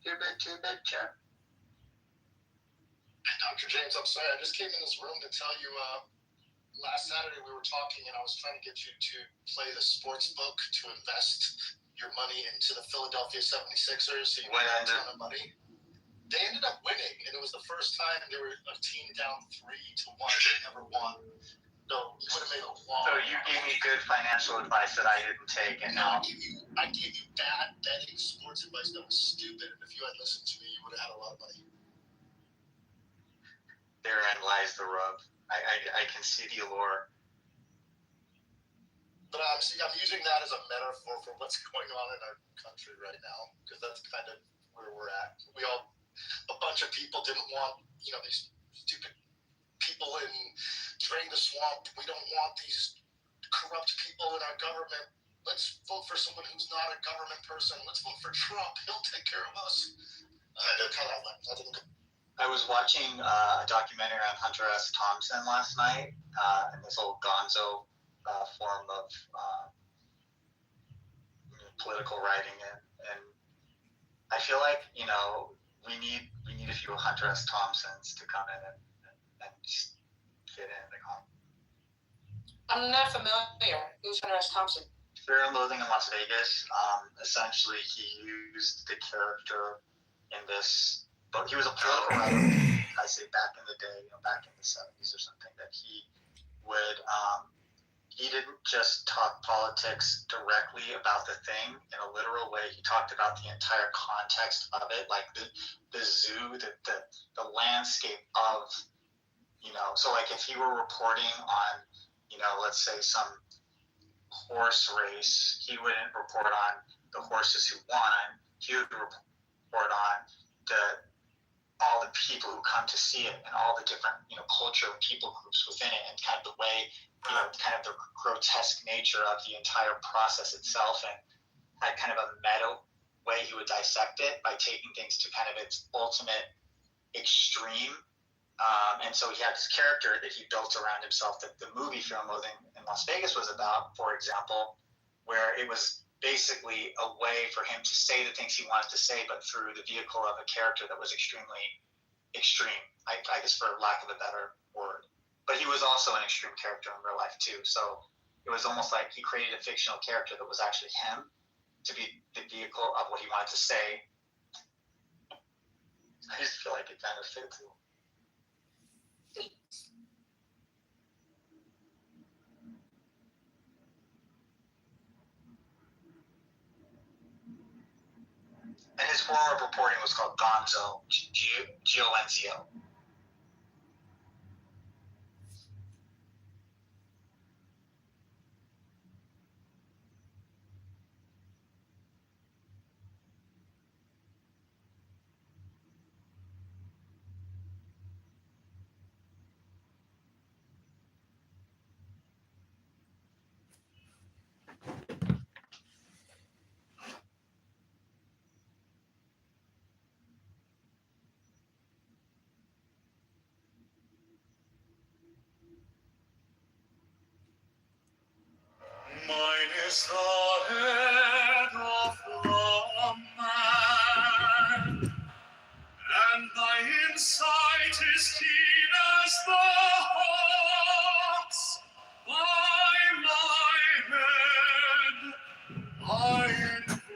Too big, Jeff. Dr. James, I'm sorry. I just came in this room to tell you, last Saturday we were talking and I was trying to get you to play the sports book to invest your money into the Philadelphia 76ers. So you made a ton of money. They ended up winning, and it was the first time they were a team down 3-1 they ever won. So you would have made a lot. So you gave me good financial advice that I didn't take, and now I gave you bad betting sports advice that was stupid, and if you had listened to me, you would have had a lot of money. Therein lies the rub. I can see the allure. But I'm using that as a metaphor for what's going on in our country right now, because that's kind of where we're at. A bunch of people didn't want, these stupid people in Drain the Swamp. We don't want these corrupt people in our government. Let's vote for someone who's not a government person. Let's vote for Trump. He'll take care of us. I was watching a documentary on Hunter S. Thompson last night, and this old gonzo form of political writing. And I feel like, we need a few Hunter S. Thompsons to come in and just fit in the comic. I'm not familiar. Who's Hunter S. Thompson? Fear and Loathing in Las Vegas. Essentially, he used the character in this, but he was a political writer. I say back in the day, back in the 70s or something, that he would. He didn't just talk politics directly about the thing in a literal way. He talked about the entire context of it, like the zoo, the landscape of, so like if he were reporting on, let's say some horse race, he wouldn't report on the horses who won. He would report on all the people who come to see it and all the different, culture and people groups within it, and kind of the way, kind of the grotesque nature of the entire process itself, and had kind of a meta way he would dissect it by taking things to kind of its ultimate extreme. And so he had this character that he built around himself that the movie Fear and Loathing in Las Vegas was about, for example, where it was basically a way for him to say the things he wanted to say, but through the vehicle of a character that was extremely extreme, I guess, for lack of a better word. But he was also an extreme character in real life too. So it was almost like he created a fictional character that was actually him to be the vehicle of what he wanted to say. I just feel like it kind of fits. And his form of reporting was called Gonzo, G-O-N-Z-O. Mine is the head of the man, and thy insight is keen as the hawk's. By my head I invoke.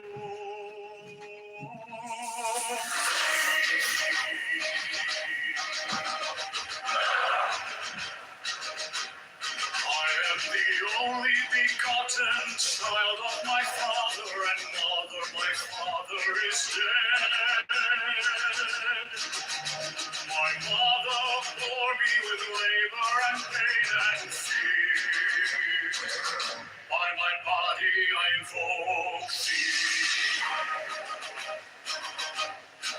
I am the only begotten child of my father and mother. My father is dead. My mother bore me with labor and pain and fear. By my body I invoke thee.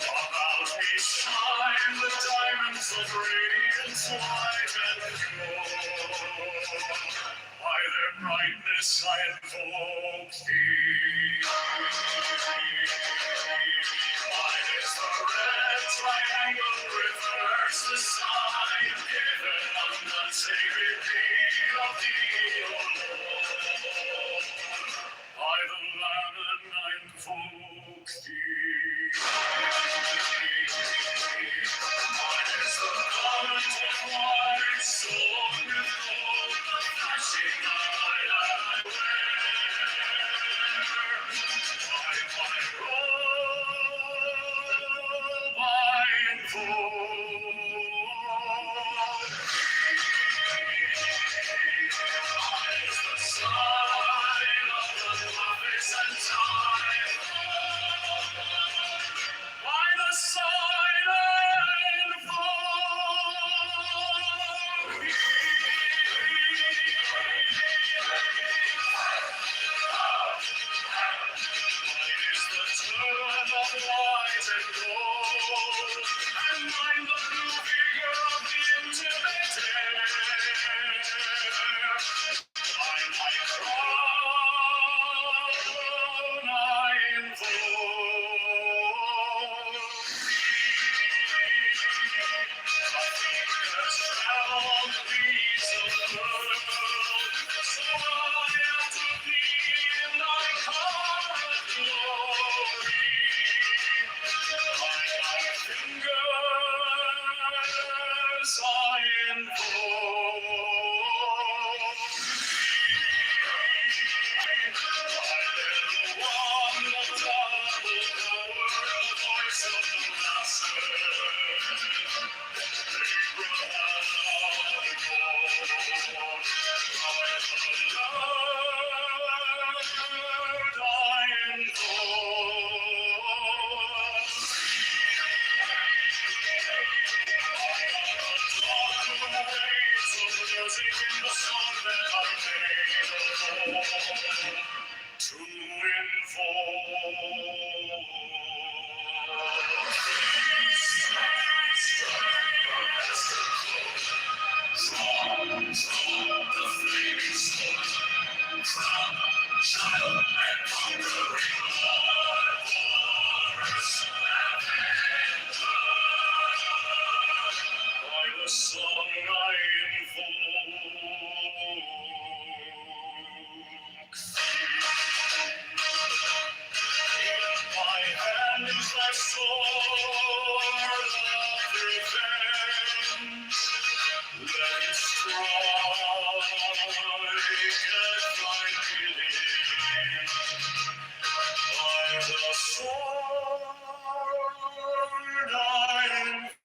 About me shine the diamonds of radiance white and gold. By their brightness I invoke thee. Mine is the red triangle reverse, the sign given of none sacred deed of thee, O Lord. By the Lamb I invoke thee. Mine is the garment of white, sewn with gold, the flashing light I wear. By my robe I invoke thee. Is the sign of the prophets and time. By the sign I invoke thee. Mine is the turban of white and gold, and mine the blue vigor of the intimate air. By my crown I invoke my fingers travel the beats of the world, so I am to thee in thy common glory. By thy the song I invoke. In my hand is thy sword of revenge. Let it strike at thy bidding. By the sword I invoke.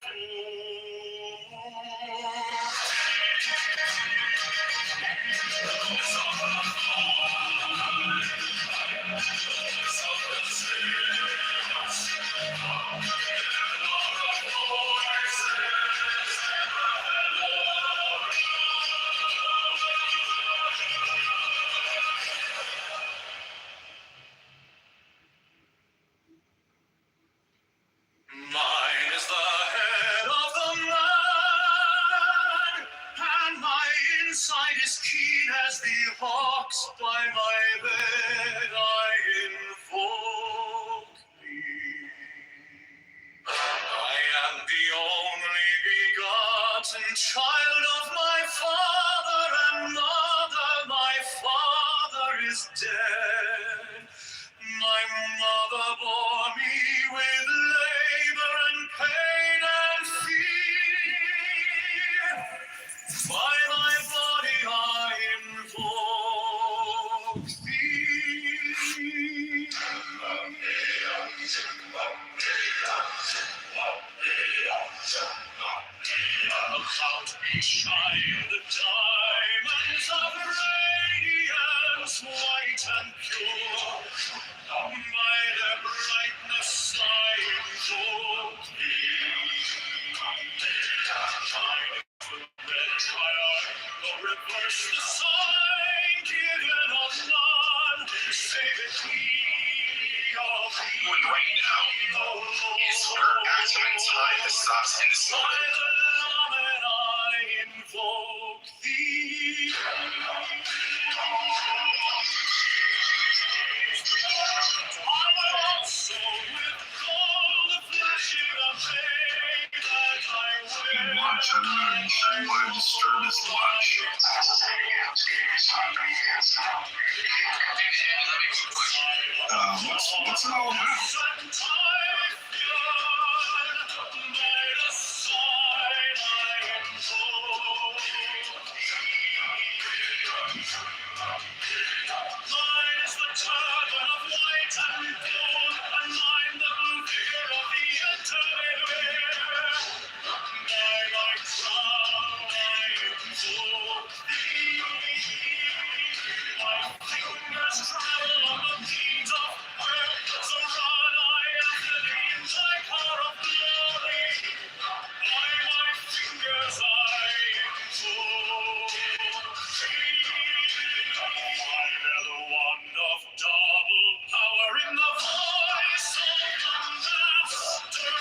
Mine is the head of the man, and my inside is keen as the hawks by my bed. I invoke thee. I am the only begotten child of my father and mother. My father is dead. My mother bore me with labor and pain and fear. By my body I invoke thee. About me shine the diamonds of radiance, white and pure. By their brightness I invoke thee. Shine the red triangle, reverse the sign given of none. Save it we of thee. What right now is her absolute time to stop in this moment. By the Lamed I invoke thee. I will also with gold flashing a veil that I wear. Watch generation want to disturb his lunch. What's it all about? Mine is the turban of white and gold, and mine the blue fear of the eternal air. By my crown I invoke thee. My fingers travel on the beat of earth, so run I after thee in thy car of glory. By my fingers I invoke thee. I bear the wand of double power in the voice of the Master.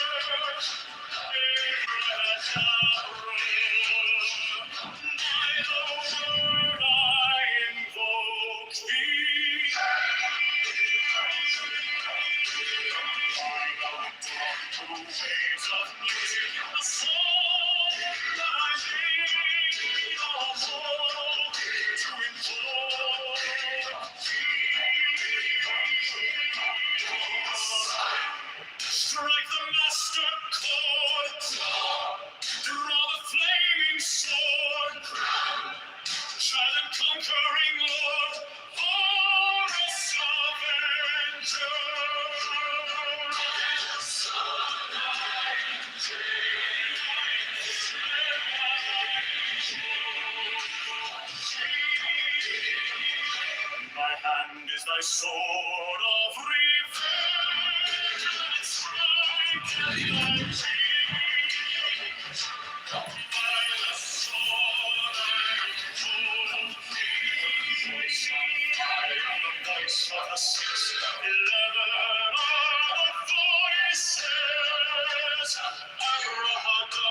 By the word I invoke thee. Waves of music, a song that I need no more to invoke thee. Strike the master chord, draw the flaming sword, silent conquering Lord, Horus Avenger. My hand is thy sword of revenge, and it strike at thy cheek. By the sword I invoke thee. I am the voice of the 611 are the voices. Abrahadabra.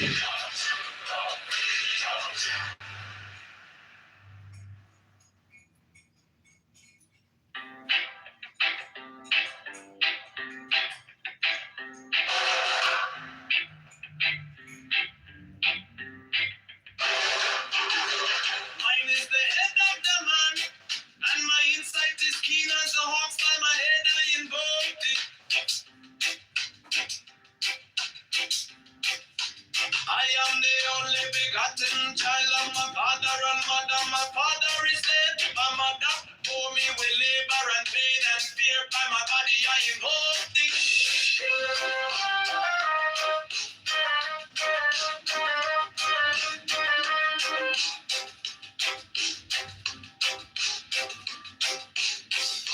Mine is the head of the man, and my insight is keen as the hawks by my head I invoked it. I am the only begotten child of my father and mother. My father is dead. My mother bore me with labor and pain and fear. By my body I invoked it.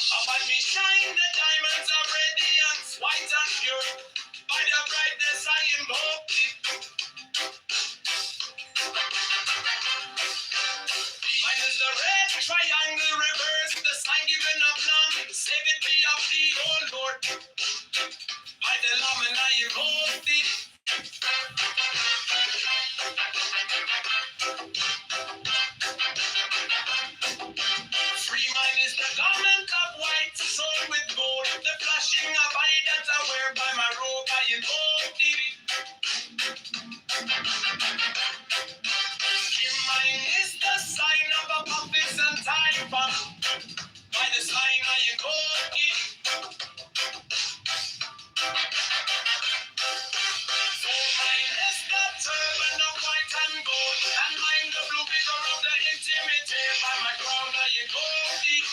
Upon me shine the diamonds of radiance, white and pure. By the brightness I invoked it. Mine is the red triangle reverse, the sign given of none. Save it be of thee, O Lord. By the Lamb and I invoked it. Free mine is the garment of white, sold with gold. The flashing of eye that I wear by my robe, I invoked it. Mine is the sign of a prophet and time bomb. By the sign I invoked it. For mine is the turban of white and gold, and mine the blue figure of the intimate. By my crown I invoked it.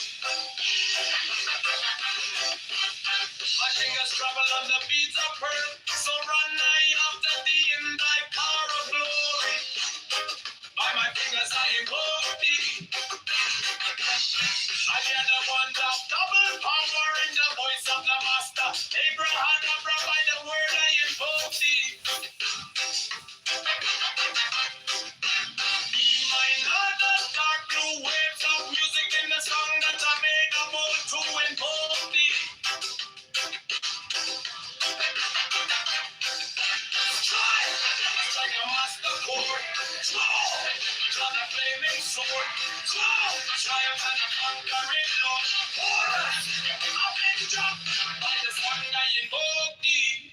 My fingers travel on the beads of pearl, so run I after thee in thy car of glory. By my fingers I invoke thee. I hear the wonder of double power in the voice of the master. Abraham, by the word I invoke thee. Be mine are the dark blue waves of music in the song that I made a bold to invoke thee. Strike a master chord. Draw the flaming sword. Triumph and a conquering Lord. Horus, avenger, by the sun I invoke thee.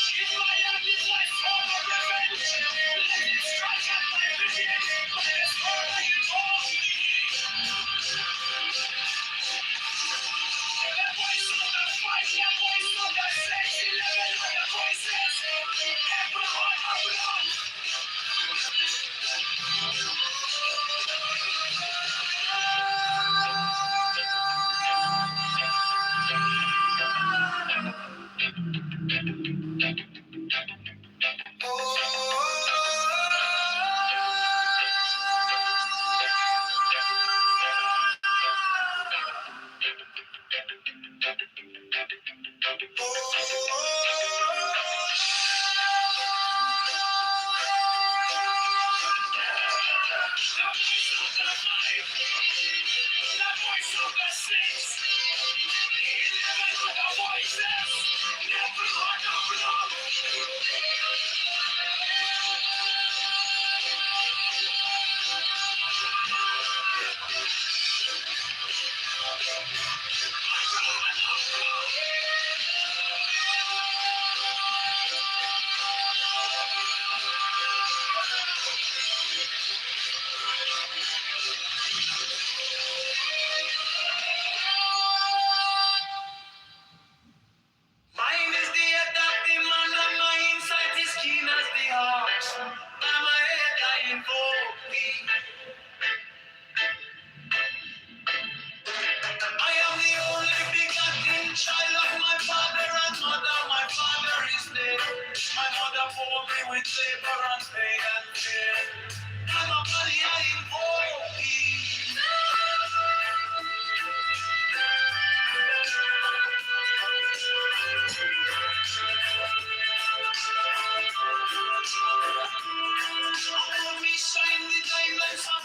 If I am this life form of revenge, let it strike at my vision. By the sword I invoke thee. The voice of the fight, the voice of the 611 other voices. Every heart of blood. Mine is the adaptive man and my insight is keen as the heart. By my head I invoke thee. I am the only begotten child of my father and mother. My father is dead. My mother bore me with labor and pain and fear. By my body I invoke thee. Upon me shine the diamonds of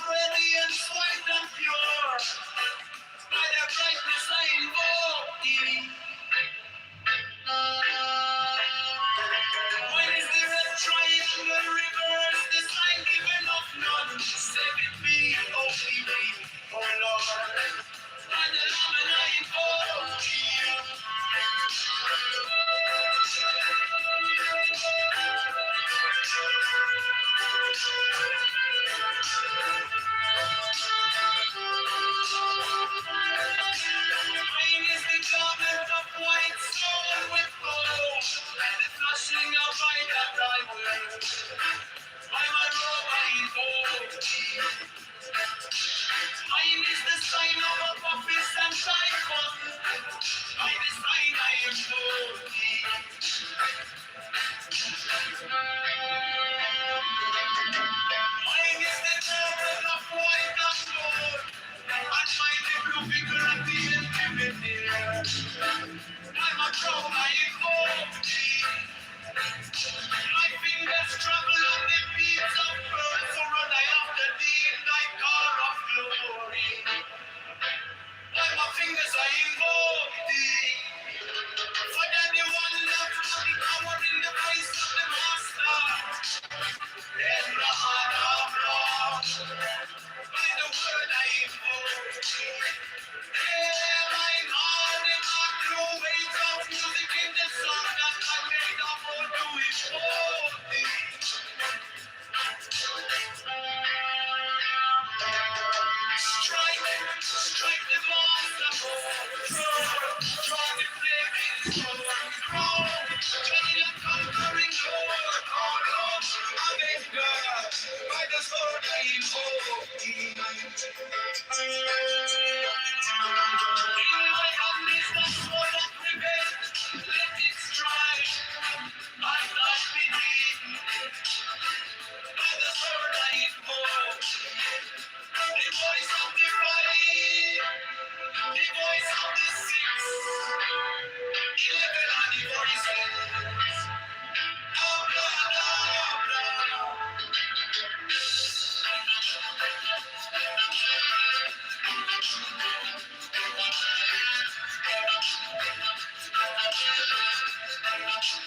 Mine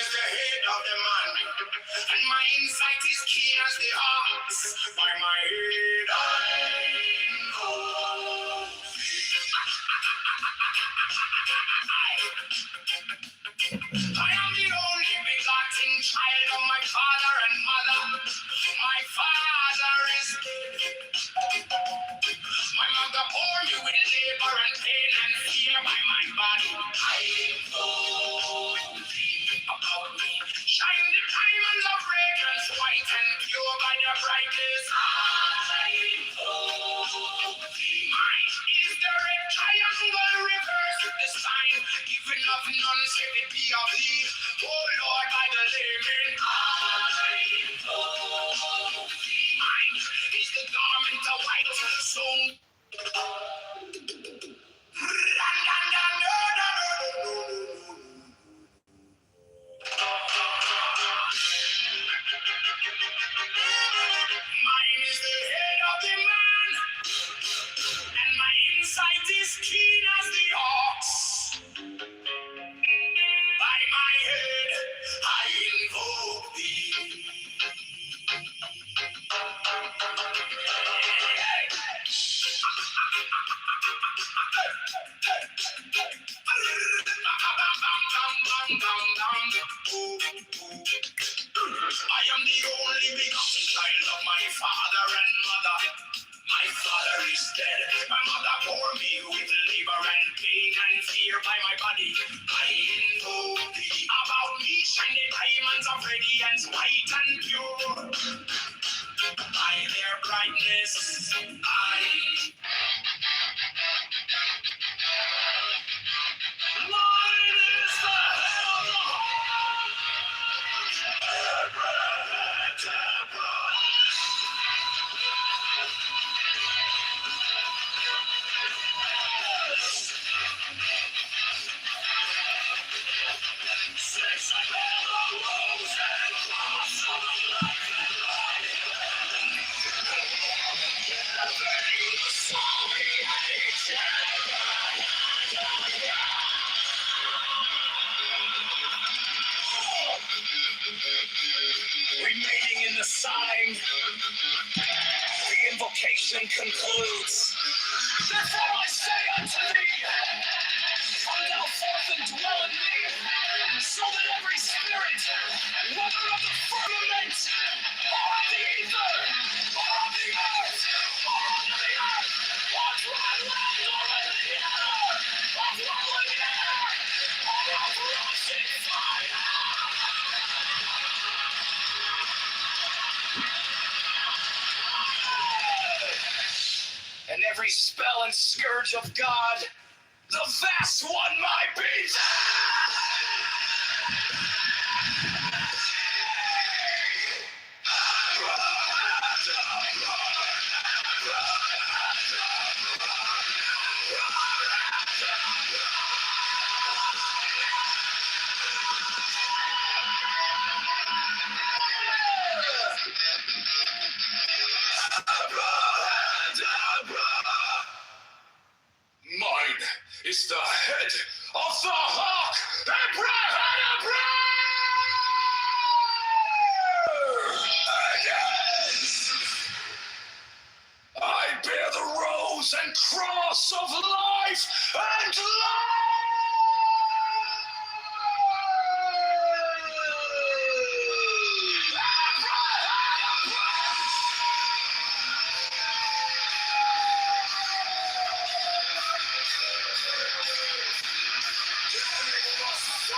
is the head of the man, and my insight is keen as the ox. By my head I know. I am the only begotten child of my father and mother. My father is dead. My mother bore me with labor and pain and fear by my body. I know about me. Shine the diamonds of radiance, white and pure by their brightness. I know mine is the red triangle reverse with the sign given of none, save it be of thee. Oh Lord, by the layman. I know mine is the garment of white, so mine is the head of the man, and my insight is keen as the ox. By my head, I invoke thee. I am the only begotten child of my father and mother. My father is dead. My mother bore me with labor and pain and fear by my body. I know thee. About me shine the diamonds of radiance, white and pure. By their brightness, mine is the head of the remaining in the sign, the invocation concludes. Therefore I say unto thee, come thou forth and dwell in me, so that every spirit, whether of the firmament, or of the ether, or of the earth, or under the earth, or dry land, or in the air, of rolling air, or of rushing fire, and every spell and scourge of God, the vast one might be. Mine is the head of the hawk, Abrahadabra! I bear the rose and cross of life and You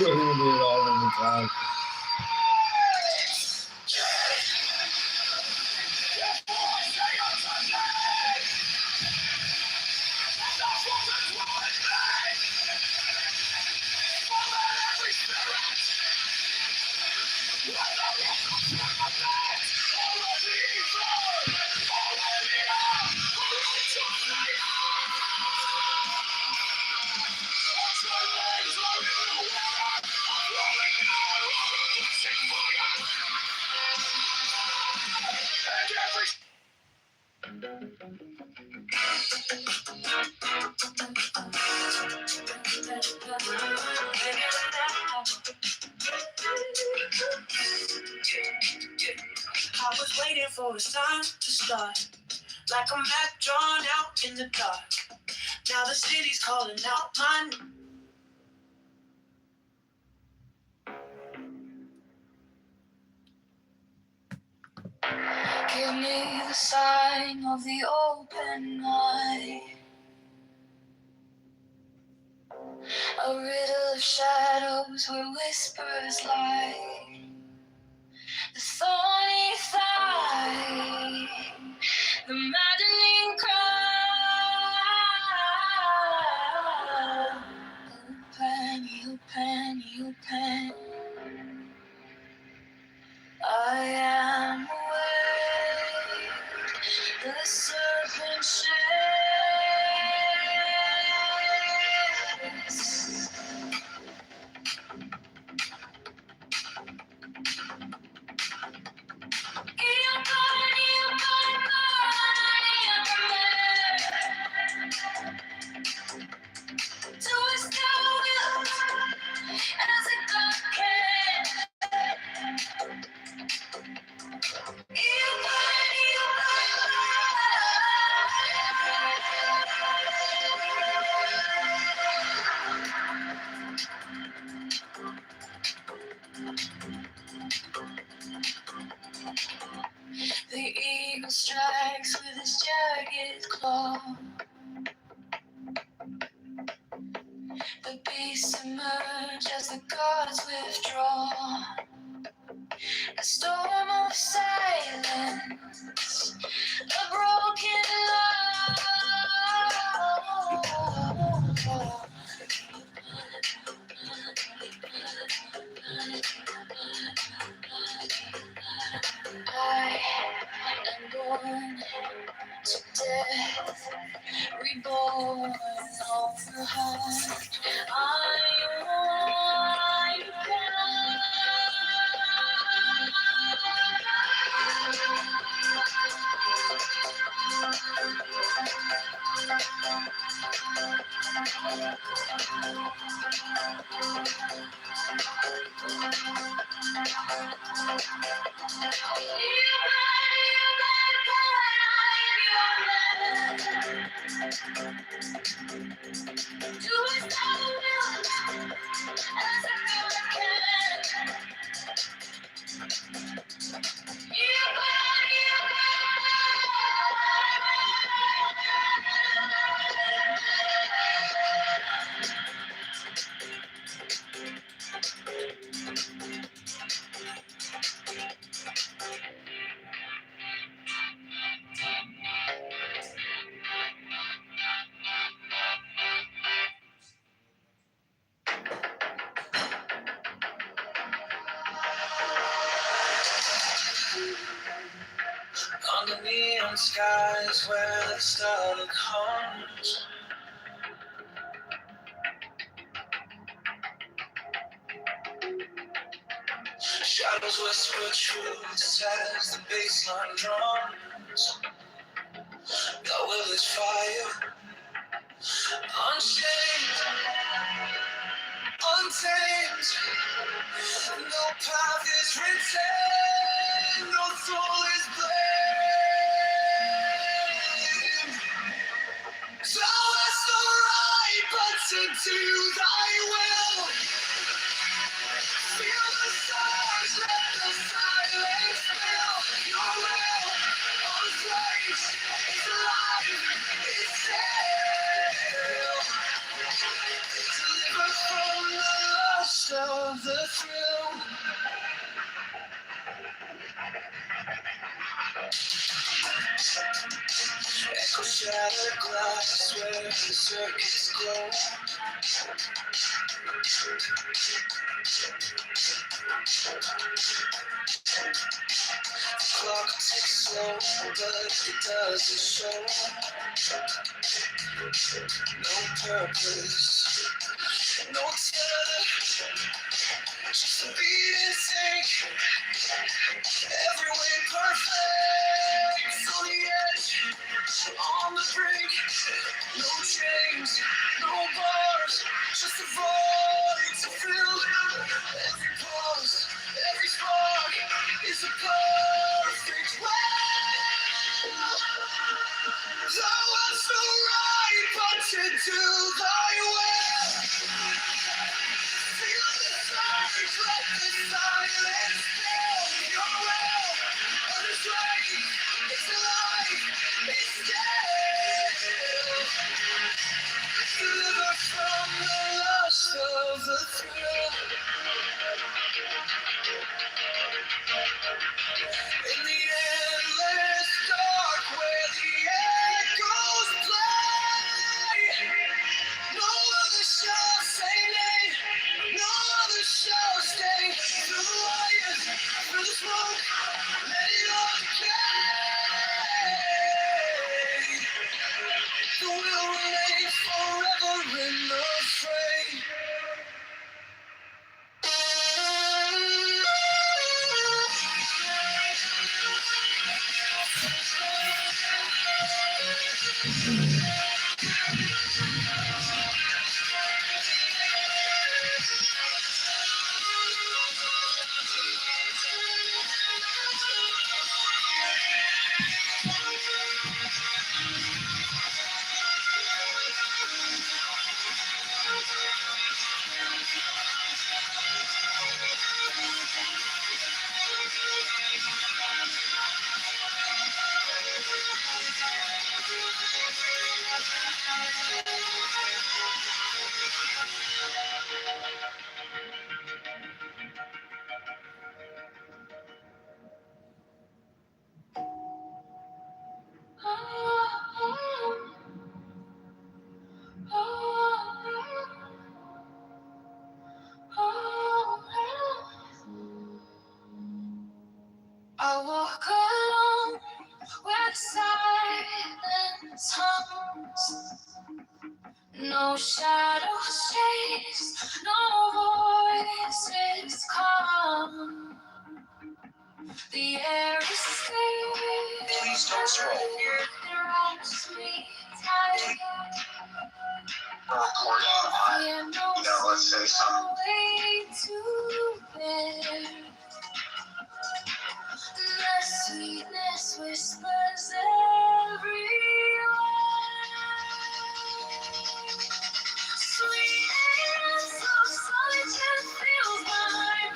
don't even do it all of the time. I was waiting for a sign to start, like a map drawn out in the dark. Now the city's calling out my name. Give me the sign of the open eye, a riddle of shadows where whispers lie. The thorny thigh, the maddening cry. Open, open. I am awake. The serpent shakes. The eagle strikes with his jagged claw. The beasts emerge as the gods withdraw. A storm of silence, a broken law. I am born to death, reborn of the heart. I want on the neon skies where the starlit comes. Shadows whisper truths as the baseline drums. The will is fire, unchained, untamed. No path is written, no soul is blamed. Thou hast the right, but to do thy will. Feel the stars, let the silence fill. Echo shattered glass where the circuits glow. The clock ticks slow, but it doesn't show no purpose, no tether, just a beating sync. Every way perfect, on the edge, on the brink. No chains, no bars, just a void to fill. Every pause, every spark is a perfect well. Thou art so right, but to do thy will. Feel the surge, let the silence fill your will. Unrestrained, it's alive, it's still. Deliver from the lust of the thrill. In the endless dark where the echoes play, no other shall say nay, no other shall stay. Through the wires, through the smoke, let it all decay. The will remain forever in the fray. I walk alone where silence hums. No shadows chase, no voices come. The air is clear. Please don't scroll. It wraps me tight. We're recording on, let's say something. To bear. The sweetness whispers everywhere. Sweetness of solitude fills my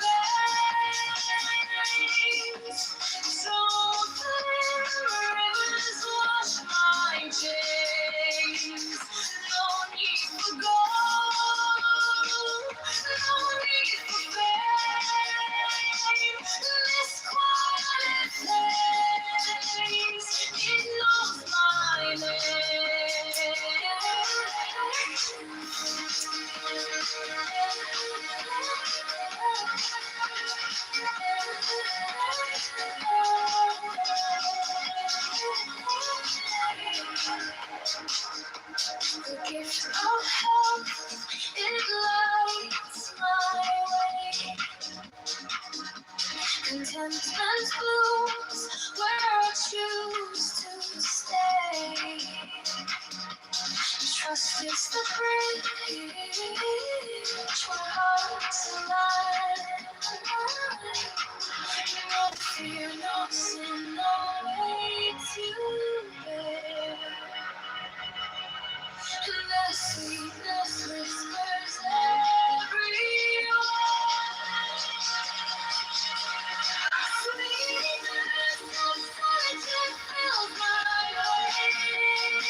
veins. So clear rivers wash my chains. No need for gold, no need for fame. This quiet place, it knows my The gift of health, it lights my way. Contentment blooms where I choose to stay. Trust is the bridge where hearts align. No fear, no sin, no way to bear. The sweetness whispers everywhere. Sweetness of solitude fills my veins.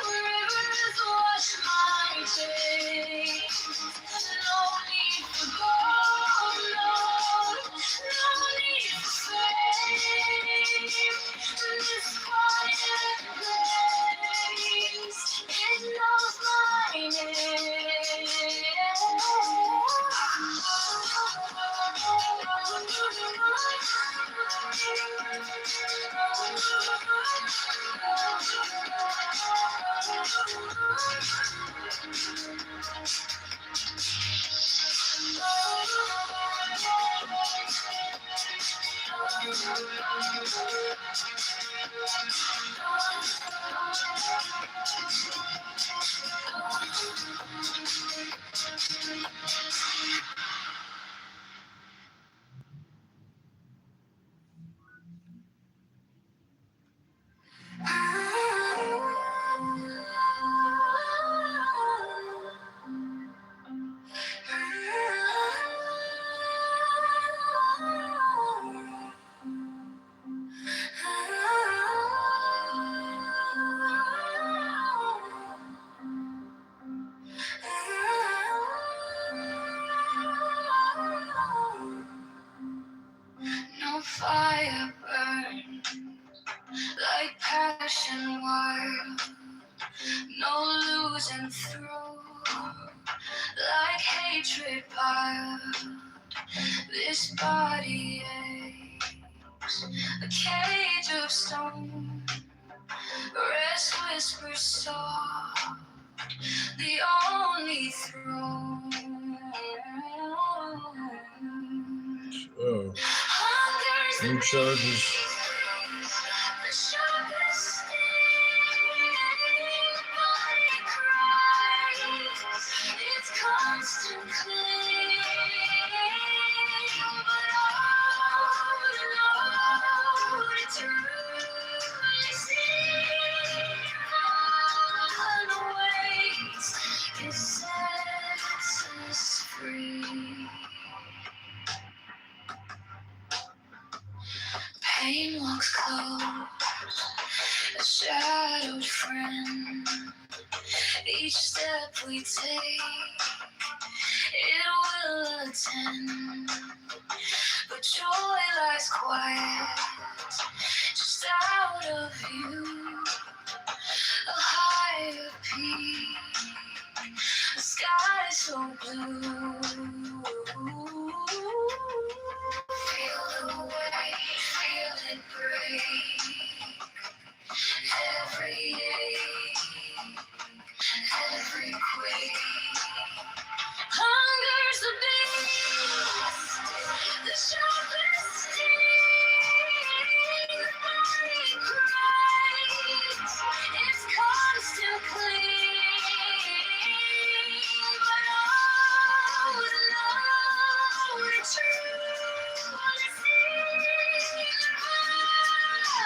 Rivers wash my chains. No need for gold, no need for fame. No fire burn like passion wild. No losing through like hatred piled. This body aches, a cage of stone. Rest whispers soft, the only throne. Oh. Hunger's New charges. the sharpest sting, body cries, its constant cling. But oh, to truly see unawaits, it sets us free. Pain walks close, a shadowed friend. Each step we take, it will attend. But joy lies quiet, just out of view. A higher peak, a sky so blue. Feel the weight, feel it break. Every ache, every quake. Hunger's the beast, the sharpest sting. The body cries, its constant cling. But oh, to know the truth,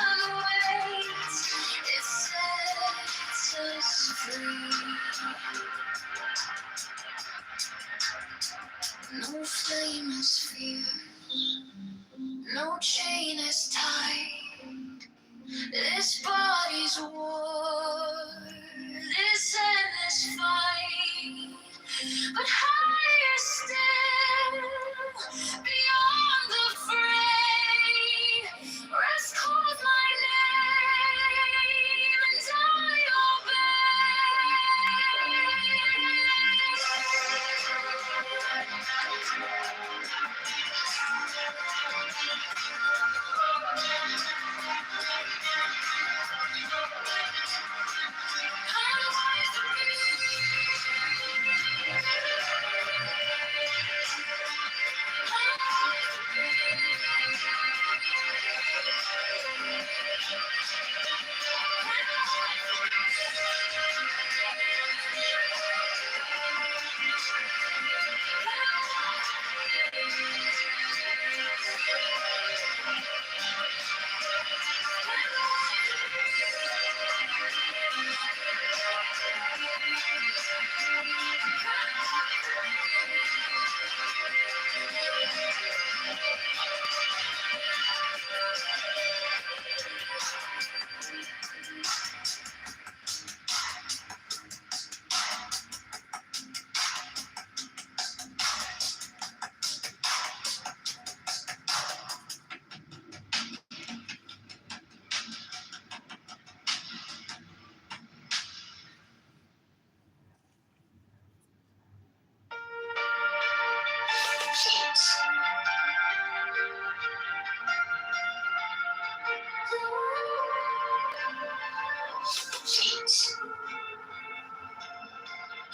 unawaits, it sets us free. No flame is fierce, no chain is tight. This body's war, this endless fight. But higher still, beyond the fray, rest calls my name, and I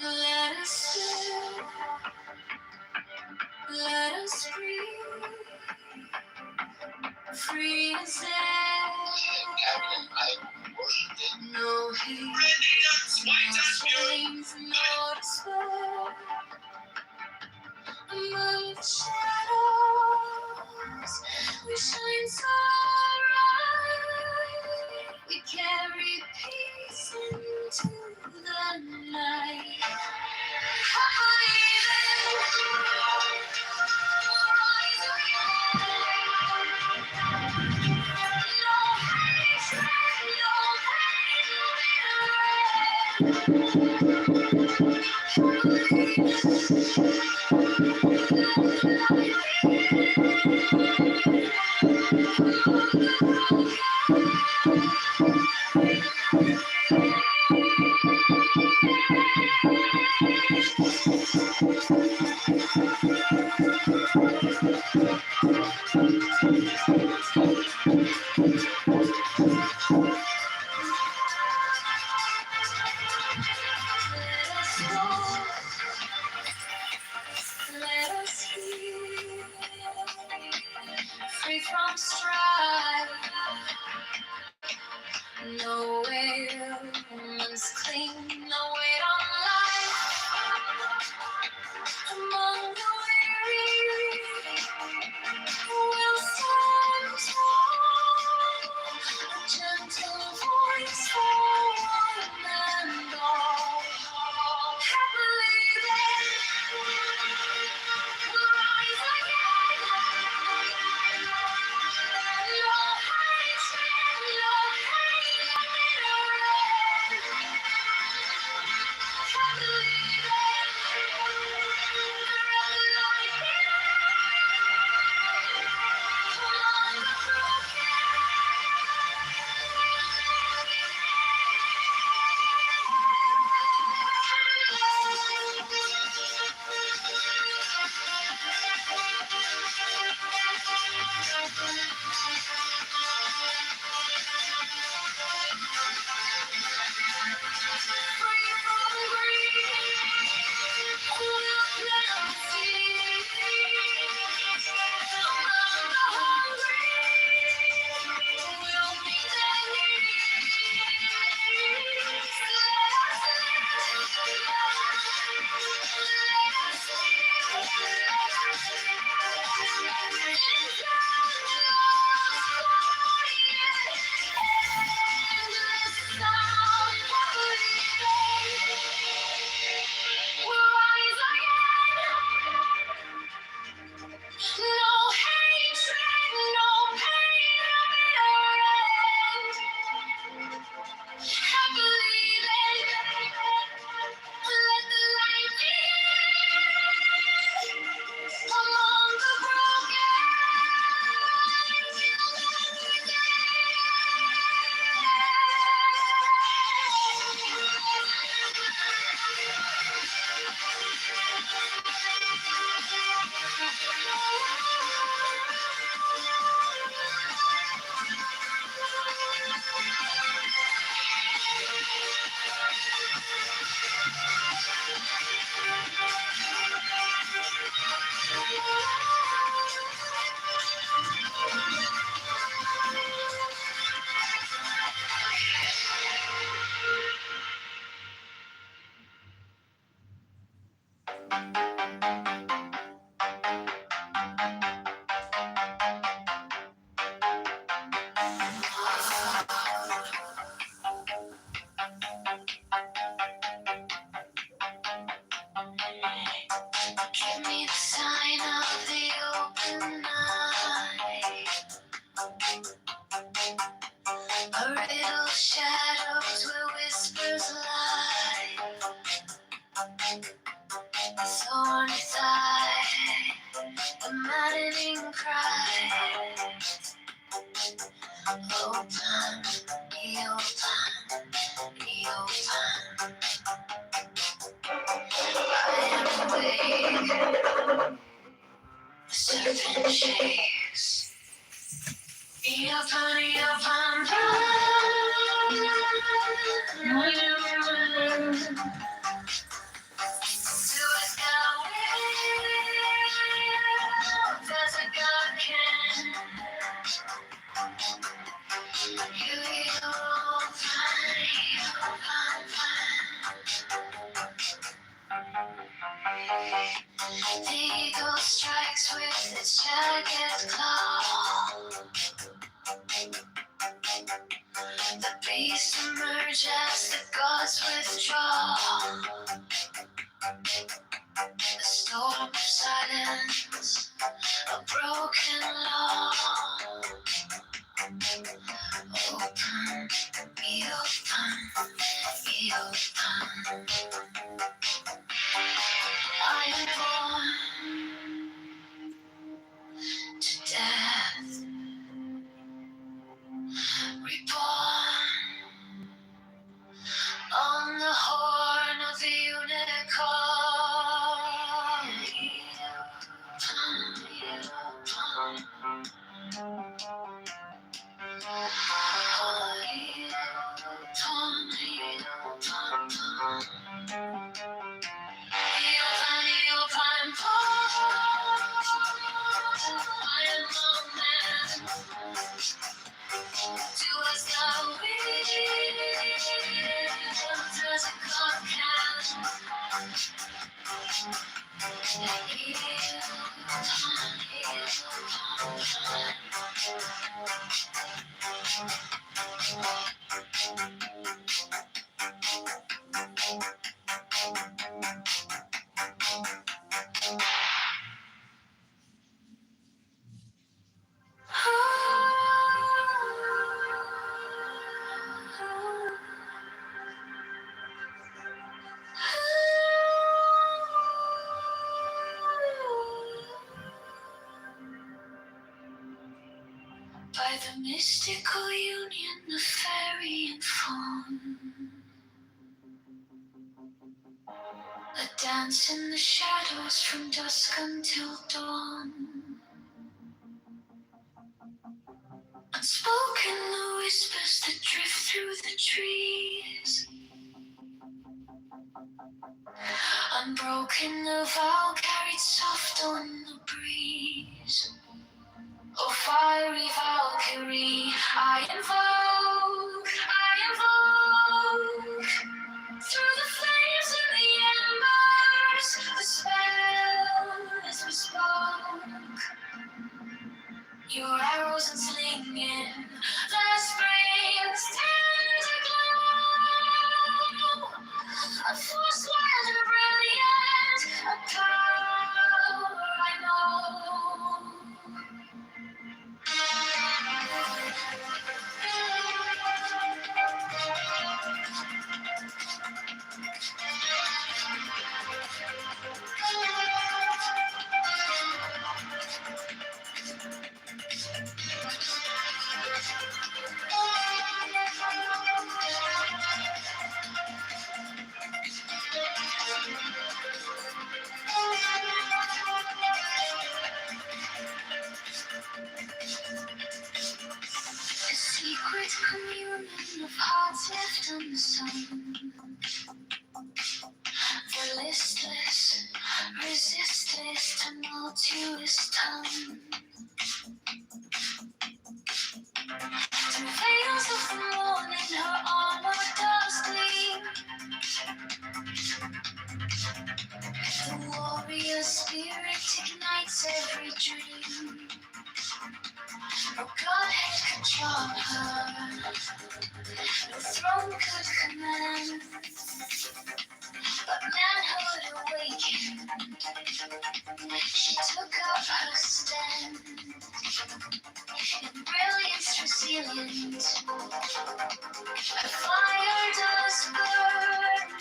let us live, let us breathe. free as air. No hate, no chains, no despair. Among the shadows, we shine so bright. We carry peace into the night. I believe let us heal, free from strife. No wounds cling, no weight on life. Among the weary, we'll stand tall. A gentle voice for one and all. Happily then, we'll rise again. No hatred, no hate, no bitter happily then, forever like among the free from greed, we'll plant the seed. Among the hungry, we'll meet their needs. We'll rise again. No hatred, no pain, no bitter end. Happily then, let the light in among the broken. Give me the sign of the open night. A riddle shadows where whispers lie. The thorny thigh, the maddening cry. Open, be open, be open. I am awake. The serpent shakes. Be open, do as God will, as a God can. By the mystical union of fairy and fawn, a dance in the shadows from dusk until dawn. Unspoken the whispers that drift through the trees. Unbroken the vow carried soft on the breeze. Oh, fiery Valkyrie, I invoke, through the flames and the embers, the spell is bespoke. Your arrows and slinging, the springs tender glow. A force wild and brilliant, a power I know. A secret communion of hearts left unsung. The listless, resistless, tumultuous tongue. Through veils of the morning, her armor does gleam. The warrior spirit ignites every dream. No godhead could charm her, no throne could command. But manhood awakened, she took up her stand. In brilliance resilient, her fire does burn.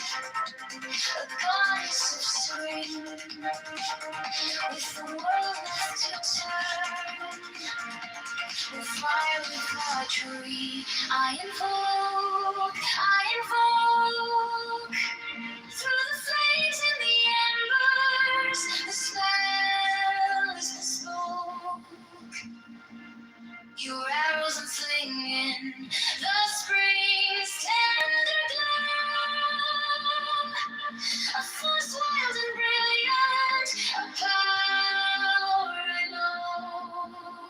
A goddess of spring, with the world left to turn. With fiery archery, I invoke, through the flames and the embers, the spell is bespoke. Your arrows and slinging, the spring's tender glow. A force wild and brilliant, a power I know.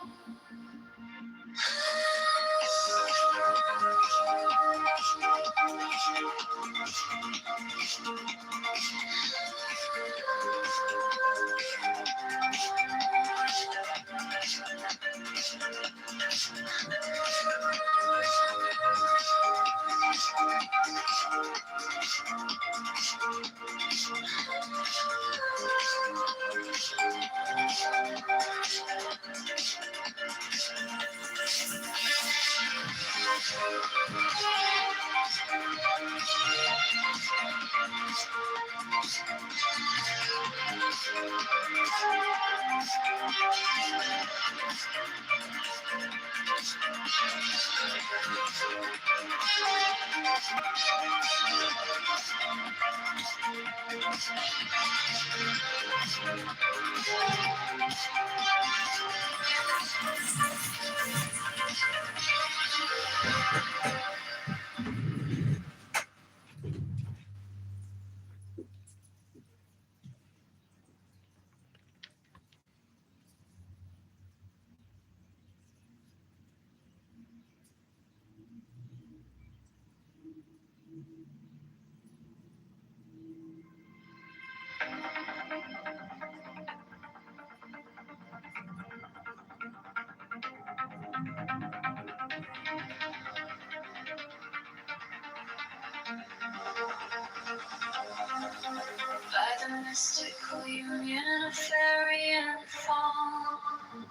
By the mystical union of fairy and fawn,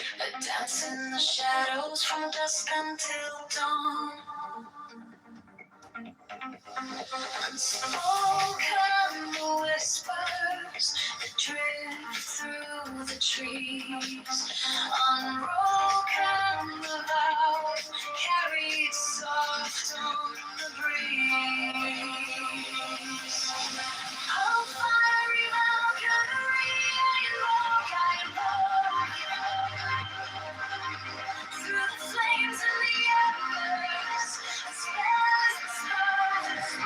a dance in the shadows from dusk until dawn. Unspoken the whispers that drift through the trees. trees, unbroken the vow, carried soft on the breeze. Oh, fiery Valkyrie, I invoke, through the flames and the embers, a spell is bestowed.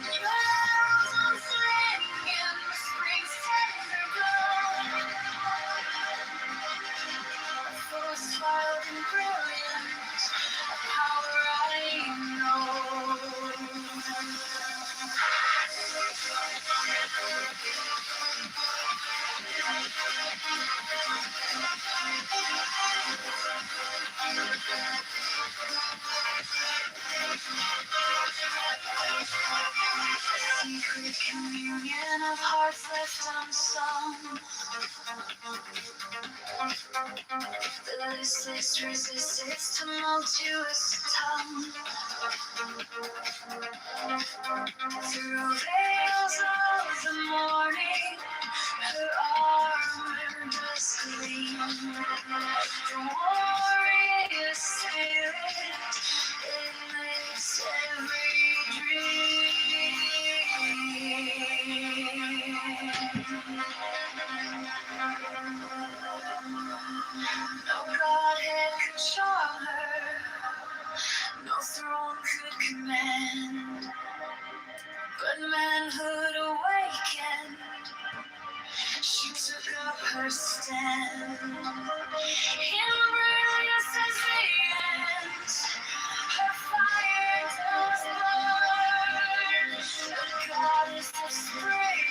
Your arrows on flame in the spring's tender glow. A force wild and brilliant, a power I know. Secret communion of hearts left unsung. The listless resist its tumultuous tongue. Through veils of the morning, her armor does gleam. The warrior spirit ignites every dream. No godhead could charm her, no throne could command, but manhood awakened, she took up her stand. In brilliance as the end, her fire does burn, the goddess of spring,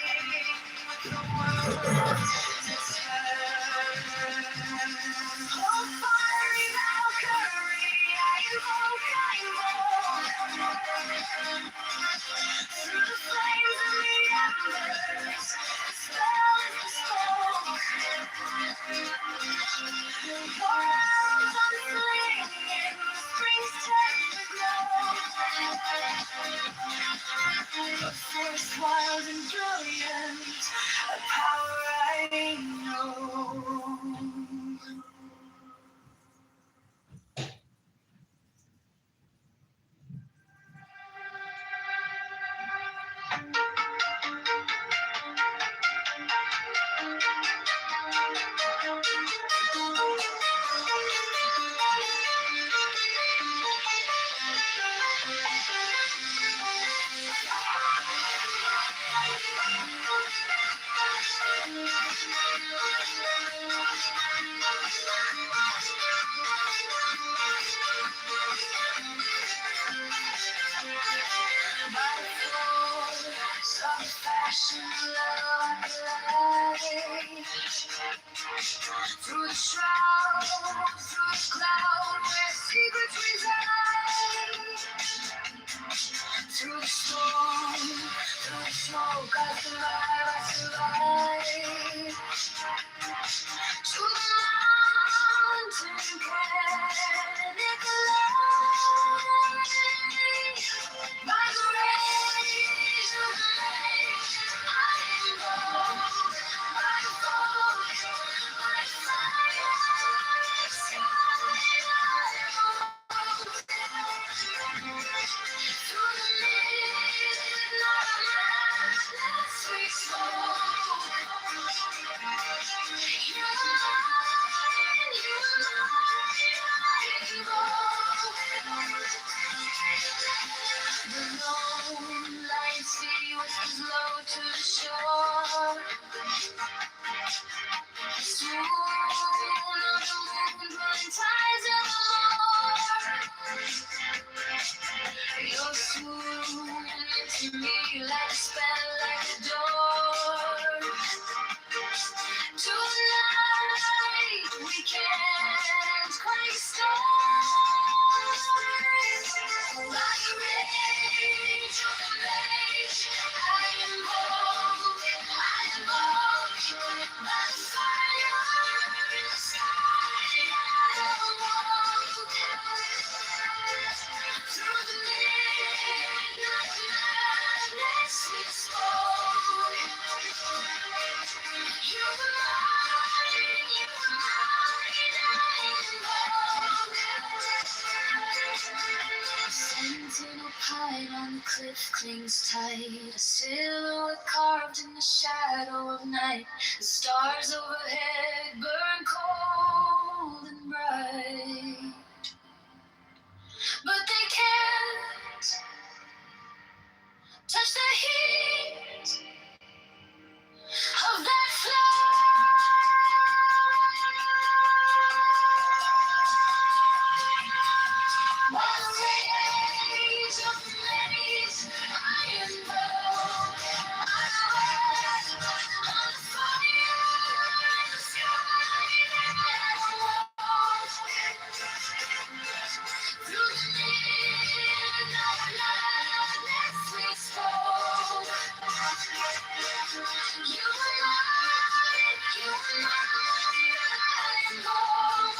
with the world to turn. Oh, fiery Valkyrie, I invoke. Through the flames and the embers, the spell is bespoke. Your Sentinel pine on the cliff clings tight, a silhouette carved in the shadow of night. The stars overhead burn cold and bright, but they can't touch the heat of that flame. While the rage of the ladies, I am bold. I'm on the fire in the sky that I won't. Through the midnight light, let's explode. You are mine, I am gold.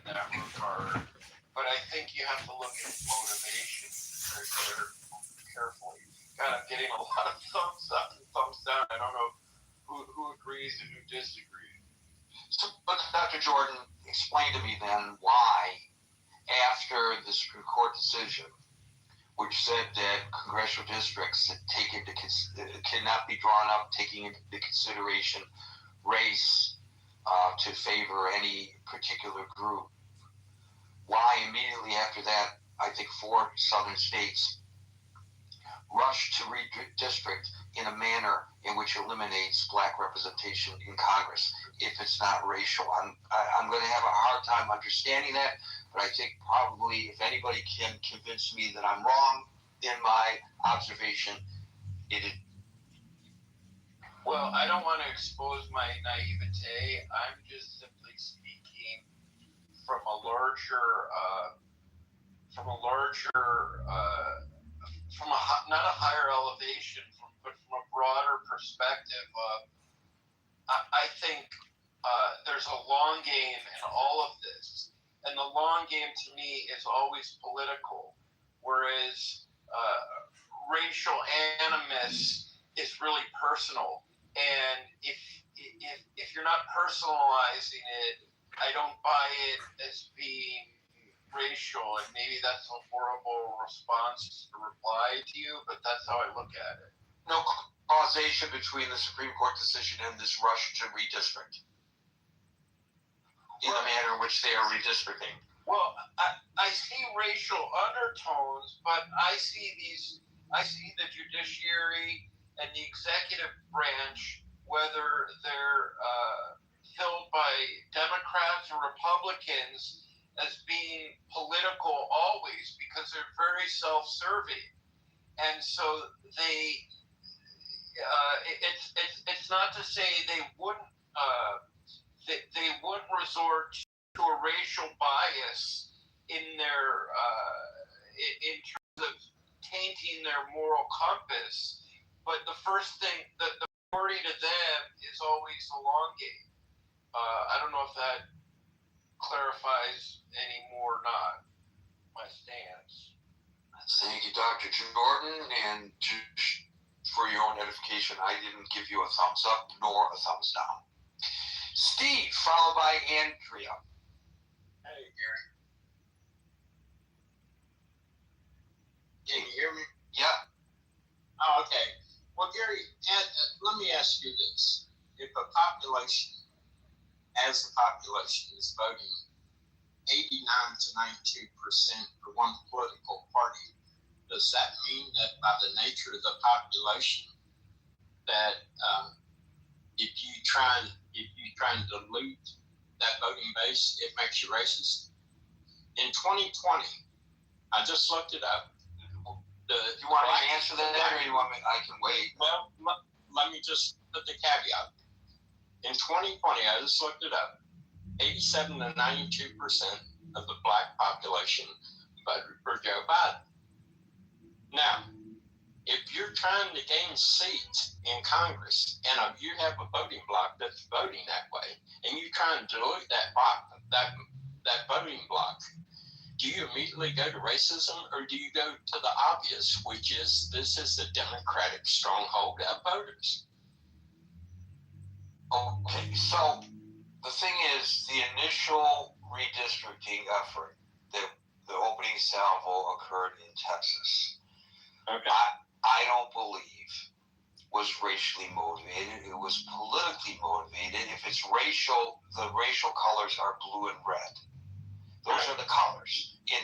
That regard. But I think you have to look at motivation very carefully. Kind of getting a lot of thumbs up and thumbs down. I don't know who agrees and who disagrees. So, but Dr. Jordan, explain to me then why, after the Supreme Court decision, which said that congressional districts cannot be drawn up taking into consideration race to favor any particular group, why immediately after that, I think 4 southern states rushed to redistrict in a manner in which eliminates black representation in Congress if it's not racial. I'm going to have a hard time understanding that, but I think probably if anybody can convince me that I'm wrong in my observation, it is. Well, I don't want to expose my naivete. I'm just simply speaking from a larger, not a higher elevation, but from a broader perspective of, I think there's a long game in all of this, and the long game to me is always political, whereas racial animus is really personal. And if you're not personalizing it, I don't buy it as being racial. And maybe that's a horrible response to reply to you, but that's how I look at it. No, causation between the Supreme Court decision and this rush to redistrict in the manner in which they are redistricting? Well, I see racial undertones, but I see the judiciary and the executive branch, whether they're filled by Democrats or Republicans, as being political always, because they're very self-serving, and so they. It's not to say they wouldn't resort to a racial bias in their in terms of tainting their moral compass, but the first thing the priority to them is always the long game. I don't know if that clarifies any more or not my stance. Thank you, Dr. Jordan, and for your own edification, I didn't give you a thumbs up nor a thumbs down. Steve, followed by Andrea. Hey, Gary. Can you hear me? Yep. Oh, okay. Well, Gary, let me ask you this. If a population, as the population is voting 89 to 92% for one political party, does that mean that by the nature of the population that if you try and dilute that voting base, it makes you racist? In 2020, I just looked it up. You want me to answer that, or you want me? I can wait. Well, let me just put the caveat. In 2020, I just looked it up. 87 to 92% of the black population voted for Joe Biden. Now, if you're trying to gain seats in Congress and you have a voting bloc that's voting that way, and you try and dilute that voting bloc, do you immediately go to racism, or do you go to the obvious, which is this is the Democratic stronghold of voters? Okay, so the thing is, the initial redistricting effort, the opening salvo occurred in Texas. Okay. I don't believe was racially motivated. It was politically motivated. If it's racial, the racial colors are blue and red. Those are the colors in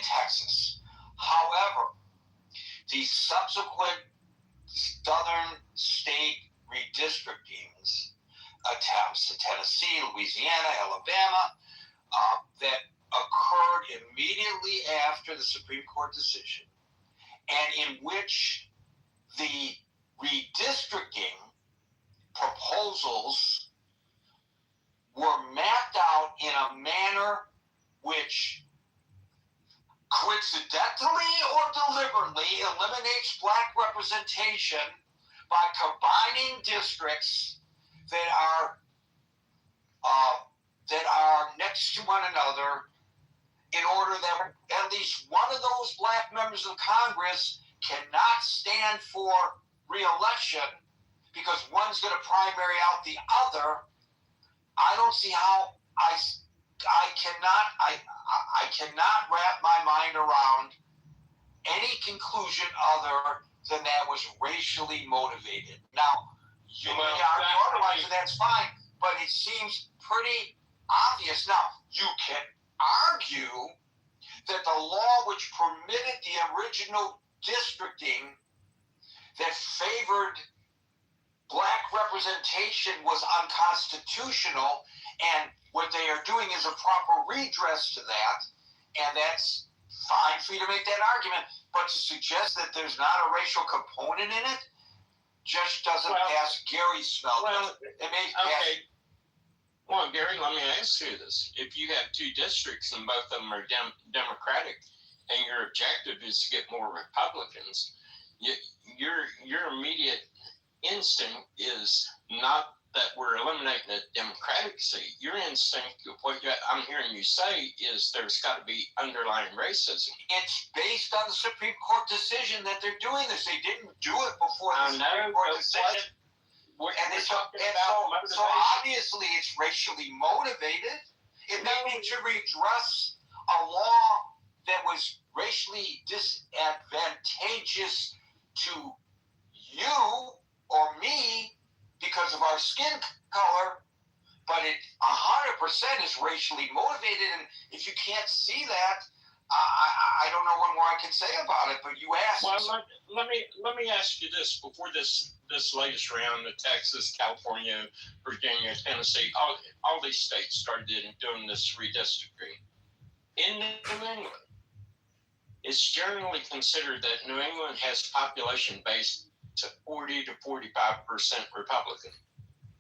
Texas. However, the subsequent southern state redistrictings attempts in Tennessee, Louisiana, Alabama, that occurred immediately after the Supreme Court decision, and in which the redistricting proposals were mapped out in a manner which coincidentally or deliberately eliminates black representation by combining districts that are next to one another, in order that at least one of those black members of Congress cannot stand for re-election because one's going to primary out the other. I don't see how I cannot wrap my mind around any conclusion other than that was racially motivated. Now, you may argue otherwise, and that's fine, but it seems pretty obvious. Now, you can argue that the law which permitted the original districting that favored black representation was unconstitutional, and what they are doing is a proper redress to that, and that's fine for you to make that argument. But to suggest that there's not a racial component in it just doesn't pass Gary's smell. It may pass. Well, Gary, let me ask you this. If you have two districts and both of them are Democratic, and your objective is to get more Republicans, your immediate instinct is not that we're eliminating a Democratic seat. Your instinct, what I'm hearing you say, is there's got to be underlying racism. It's based on the Supreme Court decision that they're doing this. They didn't do it before the Supreme Court decision. So obviously it's racially motivated. It may be to redress a law that was racially disadvantageous to you or me because of our skin color, but it 100% is racially motivated. And if you can't see that, I don't know what more I can say about it. But you asked. Well, let me ask you this: before this latest round, the Texas, California, Virginia, Tennessee, all these states started doing this redistricting. In New England, it's generally considered that New England has population based to 40 to 45% Republican.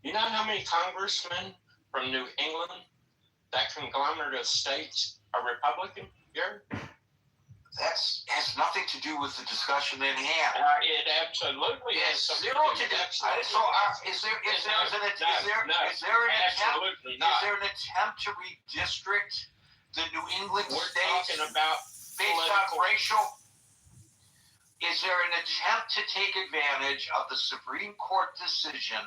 You know how many congressmen from New England, that conglomerate of states, are Republican? Gary? That has nothing to do with the discussion in hand. It absolutely has something zero to do with So is there an attempt to redistrict the New England We're states talking about based on racial? Is there an attempt to take advantage of the Supreme Court decision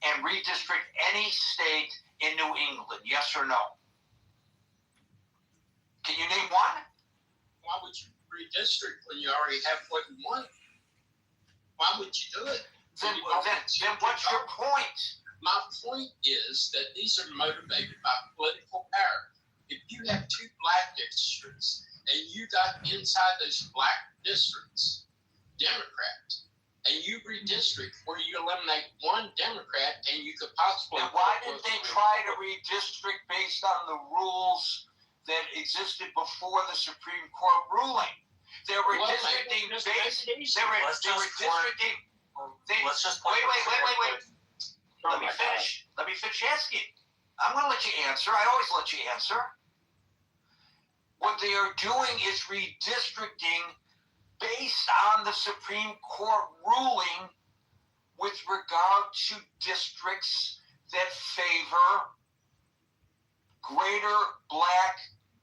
and redistrict any state in New England? Yes or no? Can you name one? Why would you redistrict when you already have what you want? Why would you do it? Then what's your point? My point is that these are motivated by political power. If you have two black districts and you got inside those black districts Democrats, and you redistrict where you eliminate one Democrat and you could possibly... And why did they try to redistrict based on the rules that existed before the Supreme Court ruling? They were redistricting based... Let's just... Wait. Let me finish asking. I'm going to let you answer. I always let you answer. What they are doing is redistricting based on the Supreme Court ruling with regard to districts that favor greater black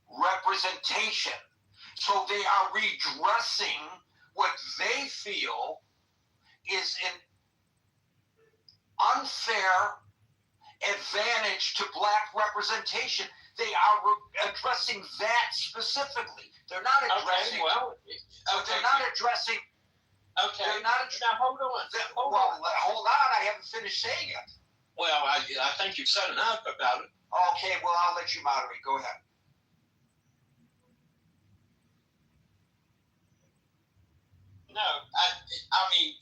representation. So they are redressing what they feel is an unfair advantage to black representation. They are addressing that specifically. They're not addressing. They're not addressing. Okay. They're not. Now hold on. Hold on. I haven't finished saying it. Well, I think you've said enough about it. Okay. Well, I'll let you moderate. Go ahead. No, I mean,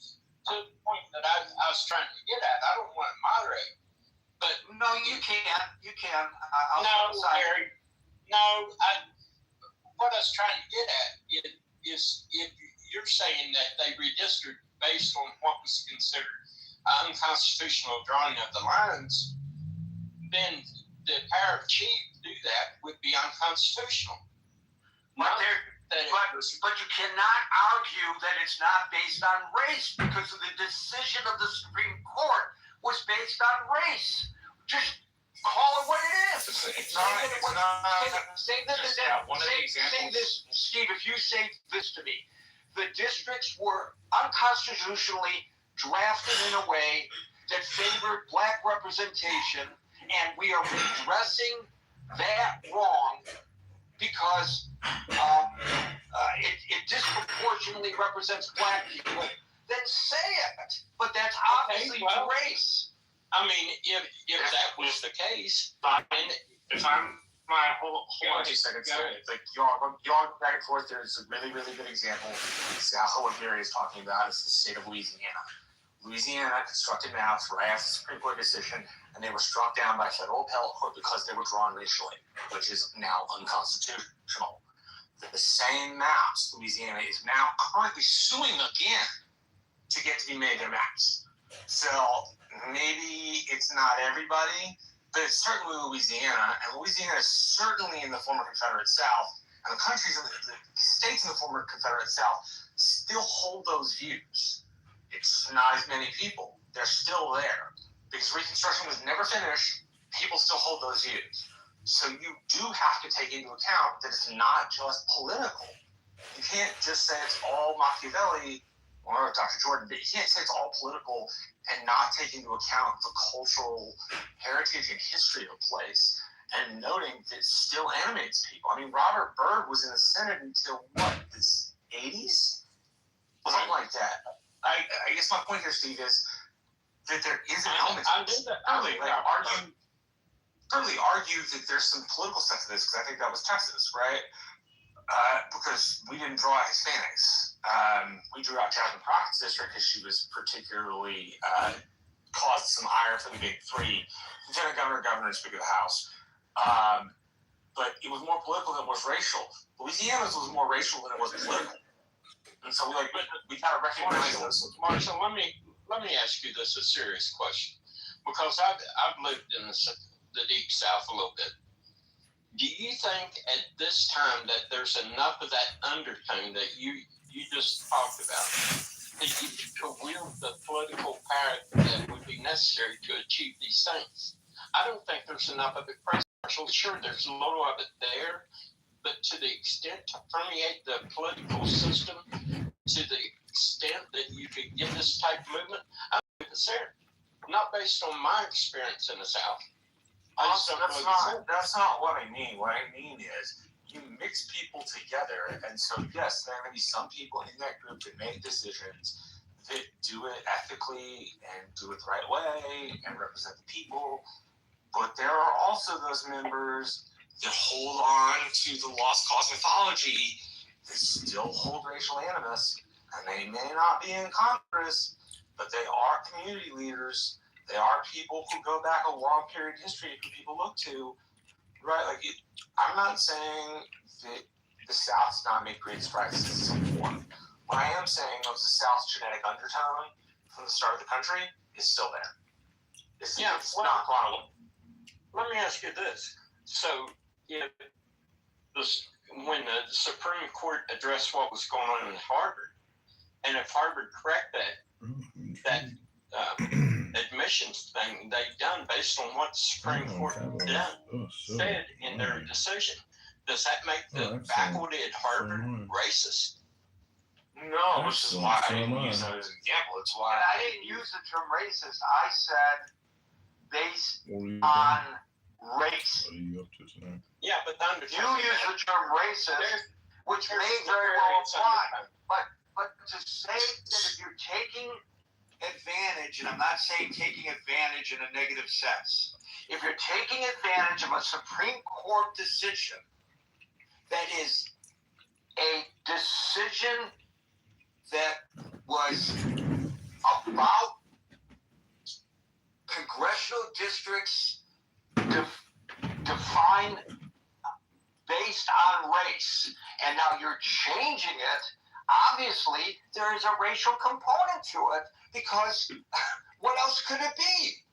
to the point that I was trying to get at, I don't want to moderate. But no, you can. You can. Gary. No, what I was trying to get at is if you're saying that they redistrict based on what was considered unconstitutional drawing of the lines, then the power of chief to do that would be unconstitutional. But you cannot argue that it's not based on race because of the decision of the Supreme Court was based on race. Just call it what it is. Say this, Steve, if you say this to me, the districts were unconstitutionally drafted in a way that favored black representation, and we are redressing that wrong because it disproportionately represents black people, then say it. But that's obviously race. I mean, if that was the case, if I'm my whole 2 seconds there, it's like y'all back and forth. There's a really, really good example. Exactly what Gary is talking about is the state of Louisiana. Louisiana constructed maps right after the Supreme Court decision, and they were struck down by federal appellate court because they were drawn racially, which is now unconstitutional. The same maps, Louisiana is now currently suing again to get to be made their maps. So maybe it's not everybody, but it's certainly Louisiana, and Louisiana is certainly in the former Confederate South, and the states in the former Confederate South still hold those views. It's not as many people. They're still there. Because Reconstruction was never finished, people still hold those views. So you do have to take into account that it's not just political. You can't just say it's all Machiavelli or Dr. Jordan, but you can't say it's all political and not take into account the cultural heritage and history of a place and noting that it still animates people. I mean, Robert Byrd was in the Senate until, what, the 80s? Something like that. I guess my point here, Steve, is that there is an element. I knew that. Certainly argue that there's some political stuff to this, because I think that was Texas, right? Because we didn't draw out Hispanics. We drew out Jasmine Crockett's district because she was particularly caused some ire for the big three: lieutenant governor, governor, and speaker of the House. But it was more political than it was racial. Louisiana's was more racial than it was political, and so we gotta recognize this. Marshall, let me ask you this a serious question, because I've lived in the deep South a little bit. Do you think at this time that there's enough of that undertone that you just talked about to wield the political power that would be necessary to achieve these things? I don't think there's enough of it present. Sure, there's a little of it there, but to the extent to permeate the political system, to the extent that you could get this type of movement, I don't think it's there. Not based on my experience in the South. That's not what I mean. What I mean is you mix people together, and so yes, there are going to be some people in that group that make decisions that do it ethically and do it the right way and represent the people. But there are also those members that hold on to the lost cause mythology that still hold racial animus, and they may not be in Congress, but they are community leaders. They are people who go back a long period of history who people look to, right? I'm not saying that the South's not made great strides in some form. What I am saying is the South's genetic undertone from the start of the country is still there. It's not gone away. Let me ask you this. So, when the Supreme Court addressed what was going on in Harvard, and if Harvard correct that admissions thing they've done based on what the Supreme Court said in their decision, does that make the faculty at Harvard racist? No, which is why I didn't use that as an example. It's why I didn't use the term racist. I said based on race. What are you up to tonight? Yeah, but you use the term racist, which may very well apply. But to say that if you're taking advantage, and I'm not saying taking advantage in a negative sense, if you're taking advantage of a Supreme Court decision that is a decision that was about congressional districts defined based on race, and now you're changing it, obviously there is a racial component to it, because what else could it be?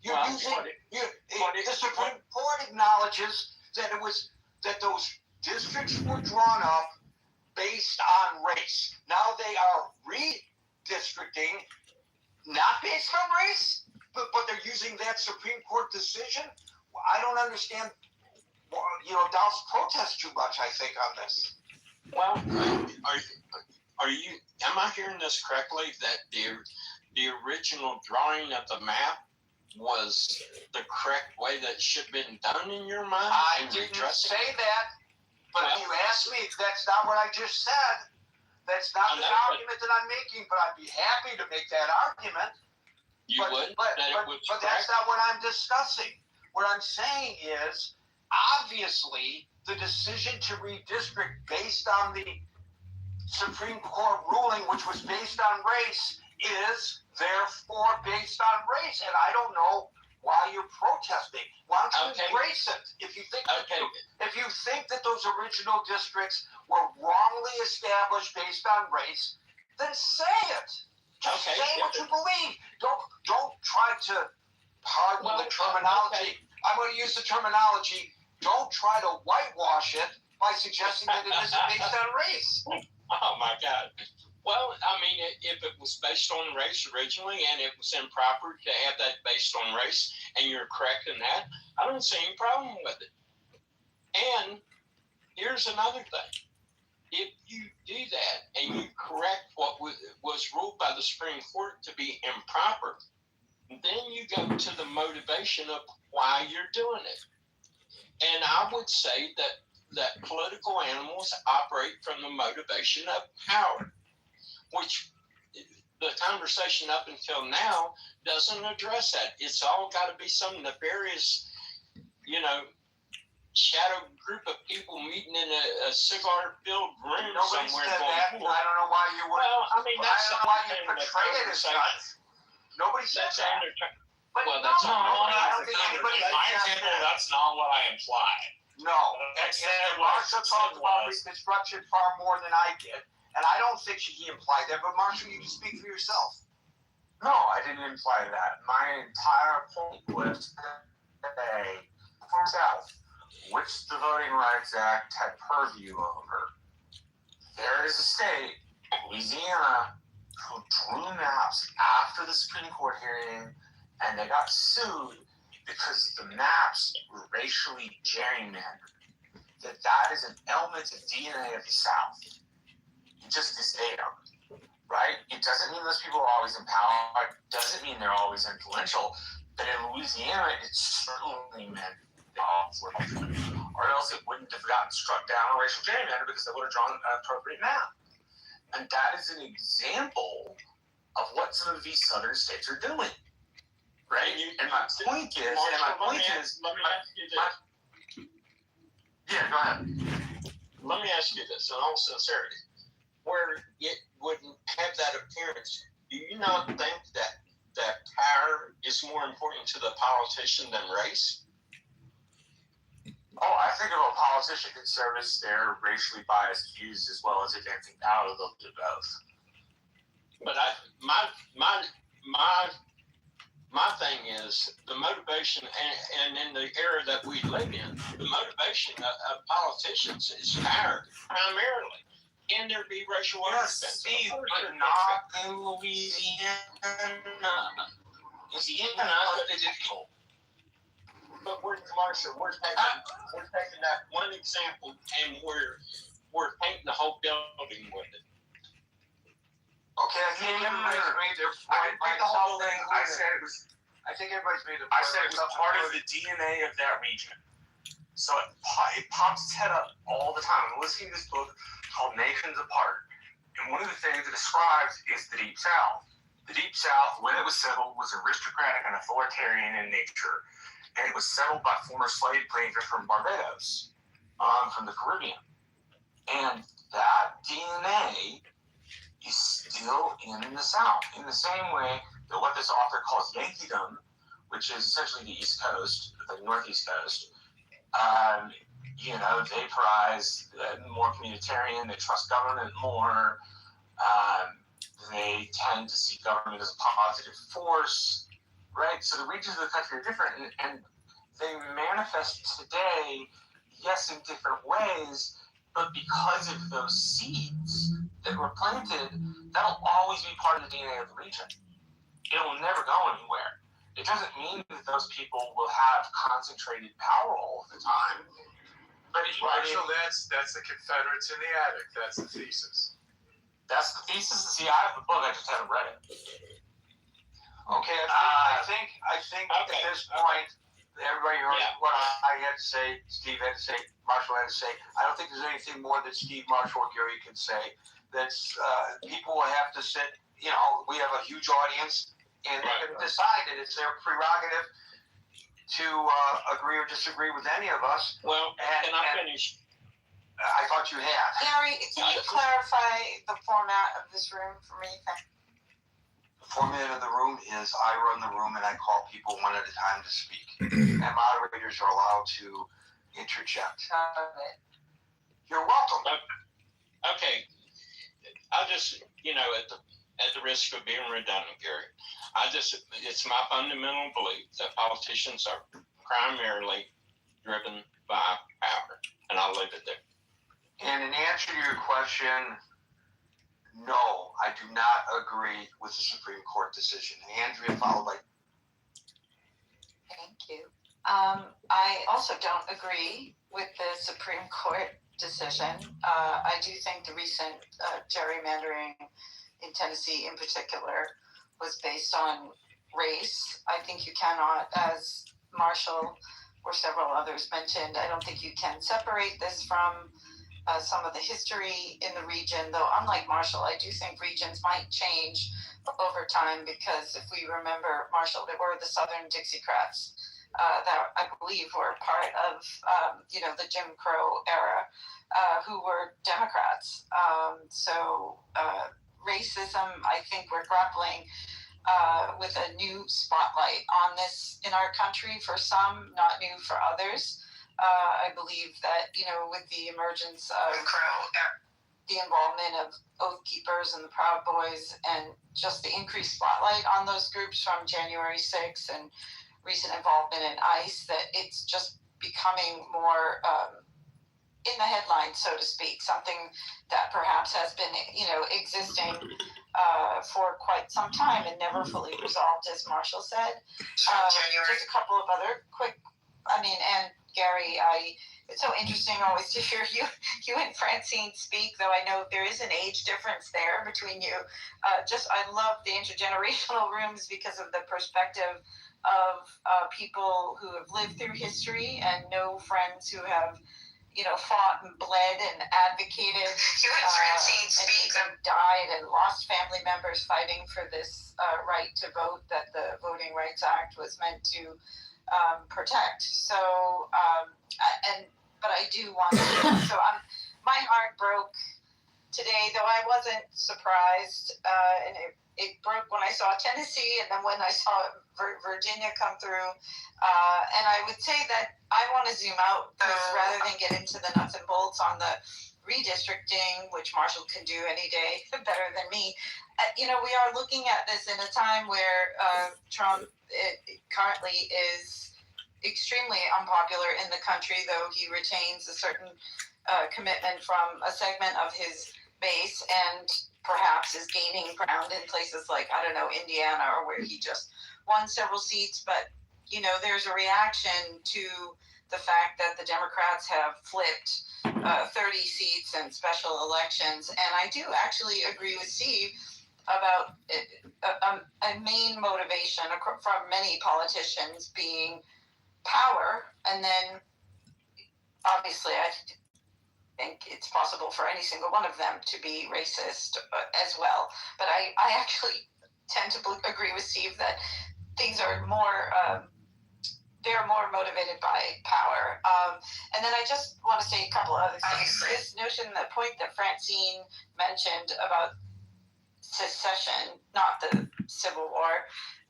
The Supreme Court acknowledges that those districts were drawn up based on race. Now they are redistricting, not based on race, but they're using that Supreme Court decision. I don't understand. Dow's protest too much, I think, on this. Well, am I hearing this correctly, that the original drawing of the map was the correct way that should have been done in your mind? I didn't say that, but if you ask me, that's not what I just said. That's not the argument that I'm making, but I'd be happy to make that argument. But that's not what I'm discussing. What I'm saying is, obviously, the decision to redistrict based on the Supreme Court ruling, which was based on race, is therefore based on race. And I don't know why you're protesting. Why don't you embrace it? If you think that those original districts were wrongly established based on race, then say it. Just say what you believe. Don't try to pardon the terminology. I'm going to use the terminology. Don't try to whitewash it by suggesting that it isn't based on race. Oh my God. Well, I mean, if it was based on race originally and it was improper to have that based on race, and you're correct in that, I don't see any problem with it. And here's another thing. If you do that and you correct what was ruled by the Supreme Court to be improper, then you go to the motivation of why you're doing it. And I would say that political animals operate from the motivation of power, which the conversation up until now doesn't address that. It's all got to be some nefarious, shadow group of people meeting in a cigar-filled room Nobody somewhere. said that. And I don't know why you would. Well, I mean, that's I don't know why you portray it as such. Nobody said that. But well, no, that's I don't think anybody in my example, that's not what I implied. No, and Marshall talked about Reconstruction far more than I did, and I don't think he implied that. But Marshall, you can speak for yourself. No, I didn't imply that. My entire point was to say, from South, which the Voting Rights Act had purview over. There is a state, Louisiana, who drew maps after the Supreme Court hearing, and they got sued because the maps were racially gerrymandered. That is an element of DNA of the South. It just is there, right? It doesn't mean those people are always in power. It doesn't mean they're always influential. But in Louisiana, it certainly meant they all were, or else it wouldn't have gotten struck down on racial gerrymander because they would have drawn an appropriate map. And that is an example of what some of these southern states are doing. Right? And my point is, let me ask you this. Yeah, go ahead. Let me ask you this in all sincerity. Where it wouldn't have that appearance, do you not think that power is more important to the politician than race? Oh, I think if a politician can service their racially biased views as well as advancing power, they'll do both. But my thing is the motivation, and in the era that we live in, the motivation of politicians is power, primarily. Can there be racial arguments? Steve, but not in Louisiana. But we're taking that one example and we're painting the whole building with it. Okay, I think everybody's made their point. I didn't the whole thing. I said it was. I think everybody's made their I point. said it was part of the DNA of that region. So it pops its head up all the time. I'm listening to this book called Nations Apart, and one of the things it describes is the Deep South. The Deep South, when it was settled, was aristocratic and authoritarian in nature, and it was settled by former slave plaintiffs from Barbados, from the Caribbean, and that DNA is still in the South, in the same way that what this author calls Yankeedom, which is essentially the East Coast, the Northeast Coast, they prize more communitarian, they trust government more, they tend to see government as a positive force, right? So the regions of the country are different, and they manifest today, yes, in different ways, but because of those seeds that were planted, that'll always be part of the DNA of the region. It'll never go anywhere. It doesn't mean that those people will have concentrated power all the time. But Marshall, that's the Confederates in the attic. That's the thesis. That's the thesis. See, I have the book. I just haven't read it. Okay, I think at this point, everybody heard what I had to say, Steve had to say, Marshall had to say. I don't think there's anything more that Steve, Marshall, or Gary can say. That's people will have to sit. We have a huge audience, and they can decide that it's their prerogative to agree or disagree with any of us. Well, can I finish? I thought you had. Gary, can you clarify the format of this room for me? The format of the room is I run the room and I call people one at a time to speak. And moderators are allowed to interject. You're welcome. Okay. I just, at the risk of being redundant, Gary, it's my fundamental belief that politicians are primarily driven by power. And I'll leave it there. And in answer to your question, no, I do not agree with the Supreme Court decision. Andrea, followed by. Thank you. I also don't agree with the Supreme Court decision. I do think the recent gerrymandering in Tennessee in particular was based on race. I think you cannot, as Marshall or several others mentioned, I don't think you can separate this from some of the history in the region, though unlike Marshall, I do think regions might change over time, because if we remember Marshall, there were the Southern Dixiecrats that I believe were part of, the Jim Crow era, who were Democrats. So racism, I think we're grappling with a new spotlight on this in our country for some, not new for others. I believe that, with the emergence of the involvement of Oath Keepers and the Proud Boys, and just the increased spotlight on those groups from January 6th and recent involvement in ICE, that it's just becoming more in the headlines, so to speak, something that perhaps has been, existing for quite some time and never fully resolved, as Marshall said. Just a couple of other quick, and Gary, it's so interesting always to hear you and Francine speak, though I know there is an age difference there between you. I love the intergenerational rooms because of the perspective of people who have lived through history and know friends who have, fought and bled and advocated, and died and lost family members fighting for this right to vote that the Voting Rights Act was meant to protect. So, but I do want to, my heart broke today, though I wasn't surprised, and it broke when I saw Tennessee, and then when I saw Virginia come through, and I would say that I want to zoom out rather than get into the nuts and bolts on the redistricting, which Marshall can do any day better than me. We are looking at this in a time where Trump currently is extremely unpopular in the country, though he retains a certain commitment from a segment of his base, and perhaps is gaining ground in places like, Indiana, or where he just won several seats. But, there's a reaction to the fact that the Democrats have flipped 30 seats in special elections. And I do actually agree with Steve about a main motivation from many politicians being power. And then, obviously, I think it's possible for any single one of them to be racist as well. But I actually tend to agree with Steve that things are more, they're more motivated by power. And then I just want to say a couple other things. This notion, the point that Francine mentioned about secession, not the Civil War,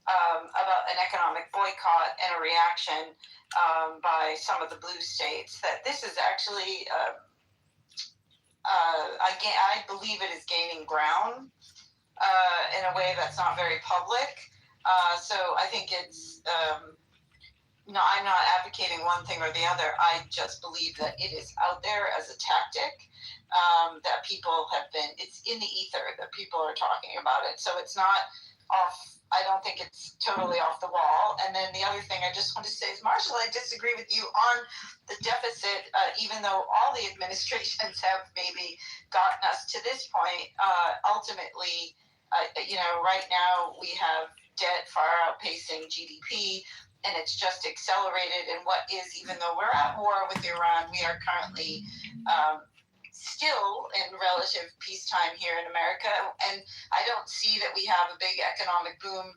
about an economic boycott and a reaction by some of the blue states, that this is actually, I believe it is gaining ground in a way that's not very public. So I think it's, no, I'm not advocating one thing or the other. I just believe that it is out there as a tactic, that people have been, it's in the ether that people are talking about it. So it's not off, I don't think it's totally off the wall. And then the other thing I just want to say is, Marshall, I disagree with you on the deficit, even though all the administrations have maybe gotten us to this point. Ultimately, right now we have debt far outpacing GDP, and it's just accelerated. And what is, even though we're at war with Iran, we are currently still in relative peacetime here in America. And I don't see that we have a big economic boom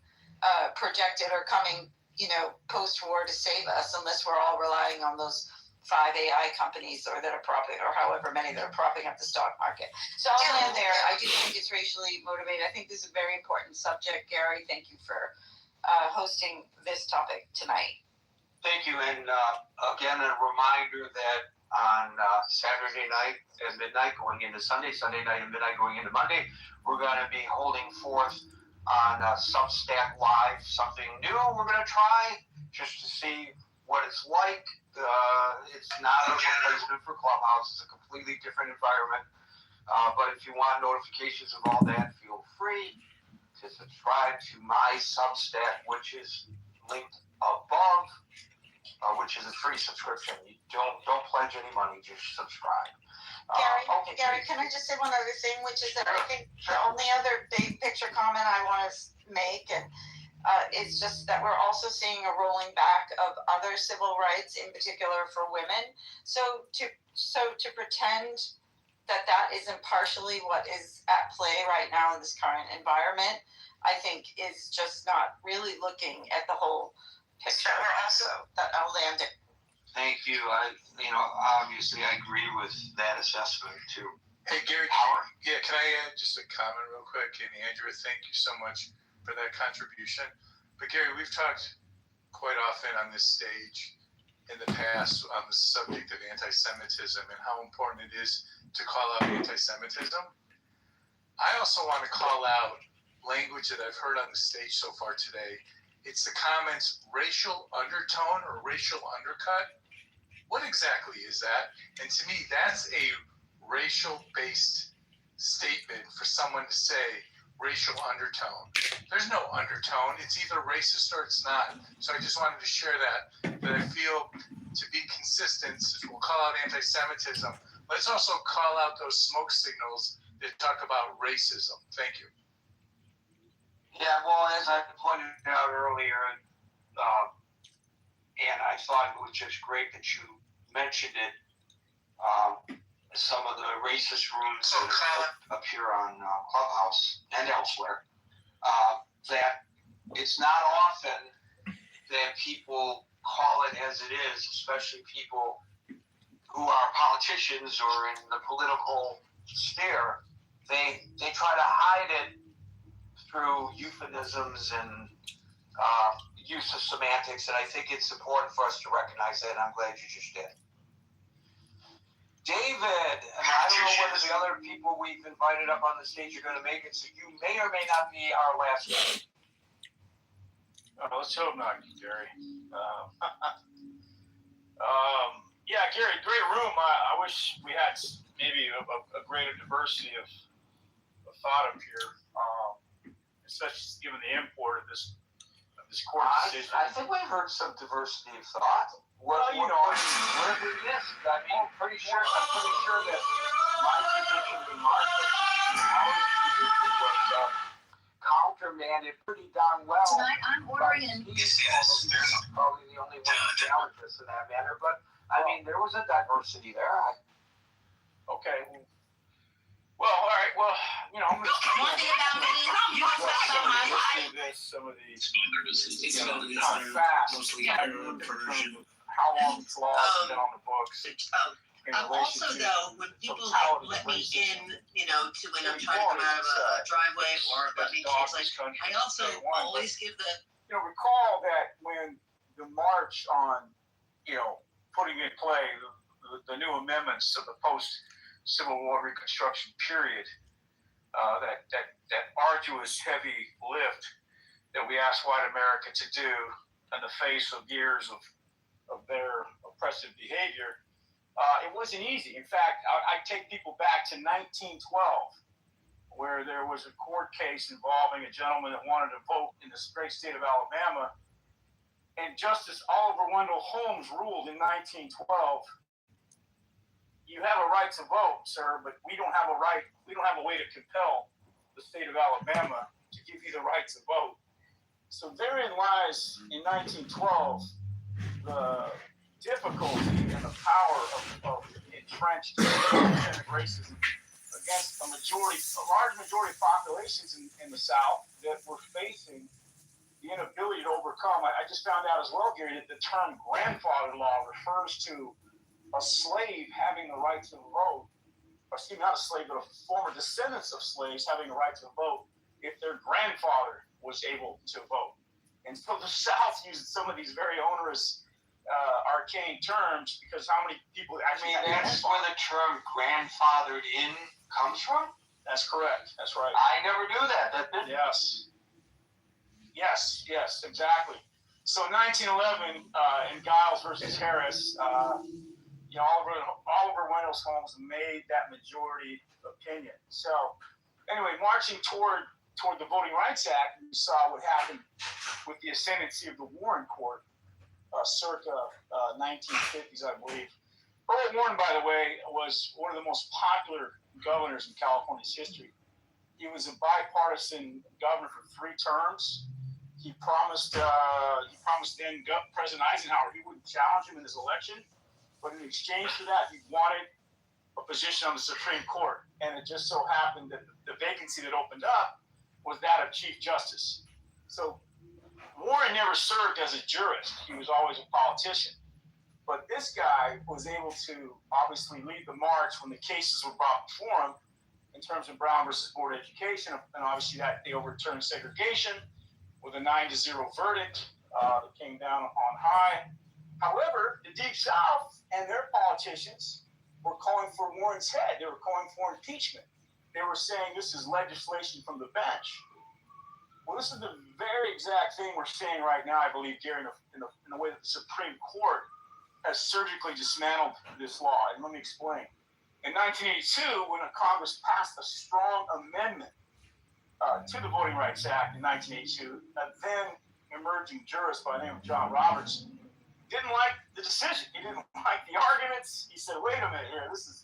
projected or coming, post-war to save us, unless we're all relying on those 5 AI companies or however many that are propping up the stock market. So I'll land there. I do think it's racially motivated. I think this is a very important subject. Gary, thank you for hosting this topic tonight. Thank you, and again, a reminder that on Saturday night at midnight going into Sunday, Sunday night at midnight going into Monday, we're going to be holding forth on Substack Live, something new we're going to try just to see what it's like. It's not a replacement for Clubhouse. It's a completely different environment. But if you want notifications of all that, feel free to subscribe to my Substack, which is linked above, which is a free subscription. You don't pledge any money, just subscribe. Gary, can I just say one other thing, which is that I think the only other big picture comment I want to make, and it's just that we're also seeing a rolling back of other civil rights, in particular for women. So to pretend that isn't partially what is at play right now in this current environment, I think is just not really looking at the whole picture. So that I'll land it. Thank you. Obviously I agree with that assessment too. Hey, Gary, can I add just a comment real quick? And Andrew, thank you so much for that contribution. But Gary, we've talked quite often on this stage in the past on the subject of anti-Semitism and how important it is to call out anti-Semitism. I also want to call out language that I've heard on the stage so far today. It's the comments racial undertone or racial undercut. What exactly is that? And to me, that's a racial-based statement for someone to say racial undertone. There's no undertone. It's either racist or it's not. So I just wanted to share that I feel to be consistent, since we'll call out anti-Semitism, let's also call out those smoke signals that talk about racism. Thank you. Yeah, well, as I pointed out earlier, and I thought it was just great that you mentioned it, some of the racist rooms that appear on Clubhouse and elsewhere, that it's not often that people call it as it is, especially people who are politicians or in the political sphere. They try to hide it through euphemisms and use of semantics, and I think it's important for us to recognize that, and I'm glad you just did. David, I don't know whether the other people we've invited up on the stage are going to make it, so you may or may not be our last guest. Let's hope not, Gary. Yeah, Gary, great room. I wish we had maybe a greater diversity of thought up here, especially given the import of this court decision. I think we heard some diversity of thought. What have we missed? I'm pretty sure that my position and Mark's position and our position was countermanded pretty darn well. Tonight I'm ordering an He's probably the only one who challenged us in that manner, but I mean, there was a diversity there. Okay. Well, all right. Well, I'm going to some of these facts, mostly version, how long these laws have been on the books. Also, though, when people let me in, to when I'm trying to come out of a driveway or let me change, I also always give the. Recall that when the march on, putting in play the new amendments to the post-Civil War Reconstruction period, that arduous, heavy lift that we asked white America to do in the face of years of their oppressive behavior, it wasn't easy. In fact, I take people back to 1912, where there was a court case involving a gentleman that wanted to vote in the great state of Alabama, and Justice Oliver Wendell Holmes ruled in 1912, you have a right to vote, sir, but we don't have a way to compel the state of Alabama to give you the right to vote. So therein lies, in 1912, the difficulty and the power of entrenched systemic racism against a large majority of populations in the South that were facing the inability to overcome. I just found out as well, Gary, that the term grandfather law refers to a slave having the right to vote, or excuse me, not a slave, but a former descendants of slaves having the right to vote if their grandfather was able to vote. And so the South used some of these very onerous, arcane terms because how many people actually that's where the term grandfathered in comes from? That's correct. That's right. I never knew that. Yes, exactly. So 1911, in Giles versus Harris, Oliver Wendell Holmes made that majority opinion. So anyway, marching toward the Voting Rights Act, we saw what happened with the ascendancy of the Warren Court, circa 1950s, I believe. Earl Warren, by the way, was one of the most popular governors in California's history. He was a bipartisan governor for 3 terms. He promised then President Eisenhower he wouldn't challenge him in his election, but in exchange for that, he wanted a position on the Supreme Court, and it just so happened that the vacancy that opened up was that of Chief Justice. So Warren never served as a jurist. He was always a politician. But this guy was able to obviously lead the march when the cases were brought before him in terms of Brown versus Board of Education, and obviously that they overturned segregation with a 9-0 verdict that came down on high. However, the Deep South and their politicians were calling for Warren's head. They were calling for impeachment. They were saying this is legislation from the bench. Well, this is the very exact thing we're seeing right now, I believe, Gary, in the way that the Supreme Court has surgically dismantled this law. And let me explain. In 1982, when Congress passed a strong amendment to the Voting Rights Act in 1982, a then emerging jurist by the name of John Roberts didn't like the decision. He didn't like the arguments. He said, wait a minute here, this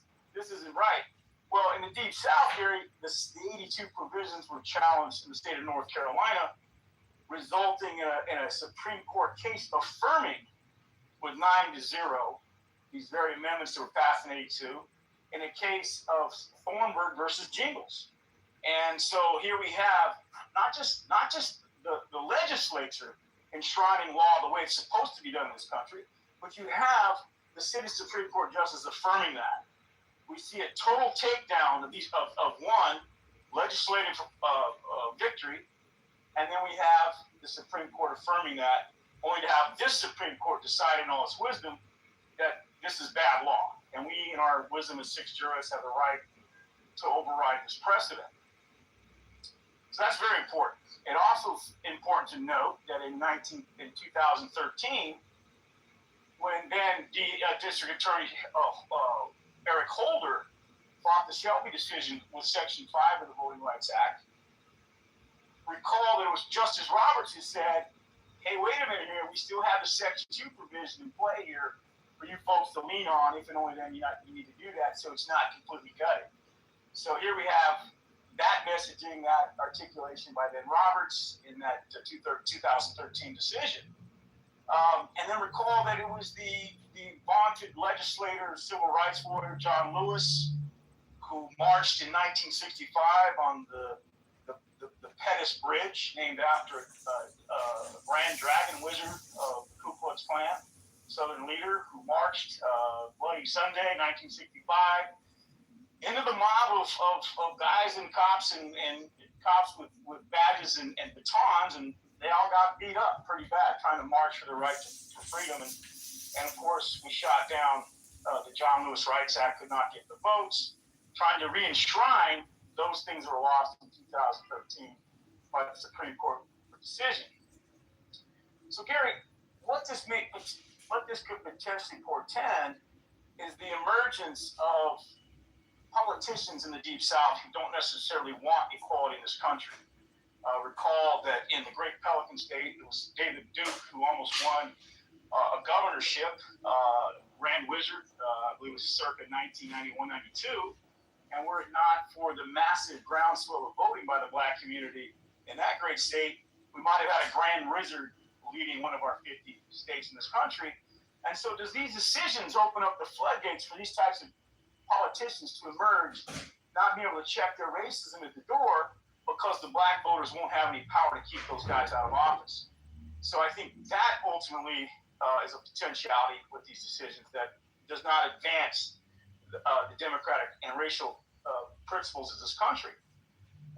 isn't right. Well, in the Deep South, Gary, the 82 provisions were challenged in the state of North Carolina, resulting in a Supreme Court case affirming with 9-0 these very amendments that were passed in 82 in a case of Thornburg versus Jingles. And so here we have not just the legislature enshrining law the way it's supposed to be done in this country, but you have the city Supreme Court justice affirming that. We see a total takedown of one legislative victory, and then we have the Supreme Court affirming that, only to have this Supreme Court decide in all its wisdom that this is bad law. And we, in our wisdom as 6 jurists, have the right to override this precedent. So that's very important. It also is important to note that in 2013, when then District Attorney Eric Holder fought the Shelby decision with Section 5 of the Voting Rights Act, recall that it was Justice Roberts who said, hey, wait a minute here, we still have the Section 2 provision in play here for you folks to lean on, if and only then you need to do that, so it's not completely gutted. So here we have that messaging, that articulation by then Roberts in that 2013 decision. And then recall that it was the vaunted legislator, civil rights lawyer, John Lewis, who marched in 1965 on the Pettus Bridge, named after a grand dragon wizard of the Ku Klux Klan, Southern leader, who marched Bloody Sunday, 1965, into the mob of guys and cops and cops with badges and batons, and they all got beat up pretty bad trying to march for the right to freedom. And of course, we shot down the John Lewis Rights Act, could not get the votes, trying to re-enshrine those things that were lost in 2013 by the Supreme Court decision. So Gary, what this could potentially portend is the emergence of politicians in the Deep South who don't necessarily want equality in this country. Recall that in the Great Pelican State, it was David Duke who almost won a governorship, Grand Wizard, I believe it was circa 1991-92. And were it not for the massive groundswell of voting by the Black community in that great state, we might have had a Grand Wizard leading one of our 50 states in this country. And so does these decisions open up the floodgates for these types of politicians to emerge, not being able to check their racism at the door because the Black voters won't have any power to keep those guys out of office? So I think that ultimately is a potentiality with these decisions that does not advance the democratic and racial principles of this country.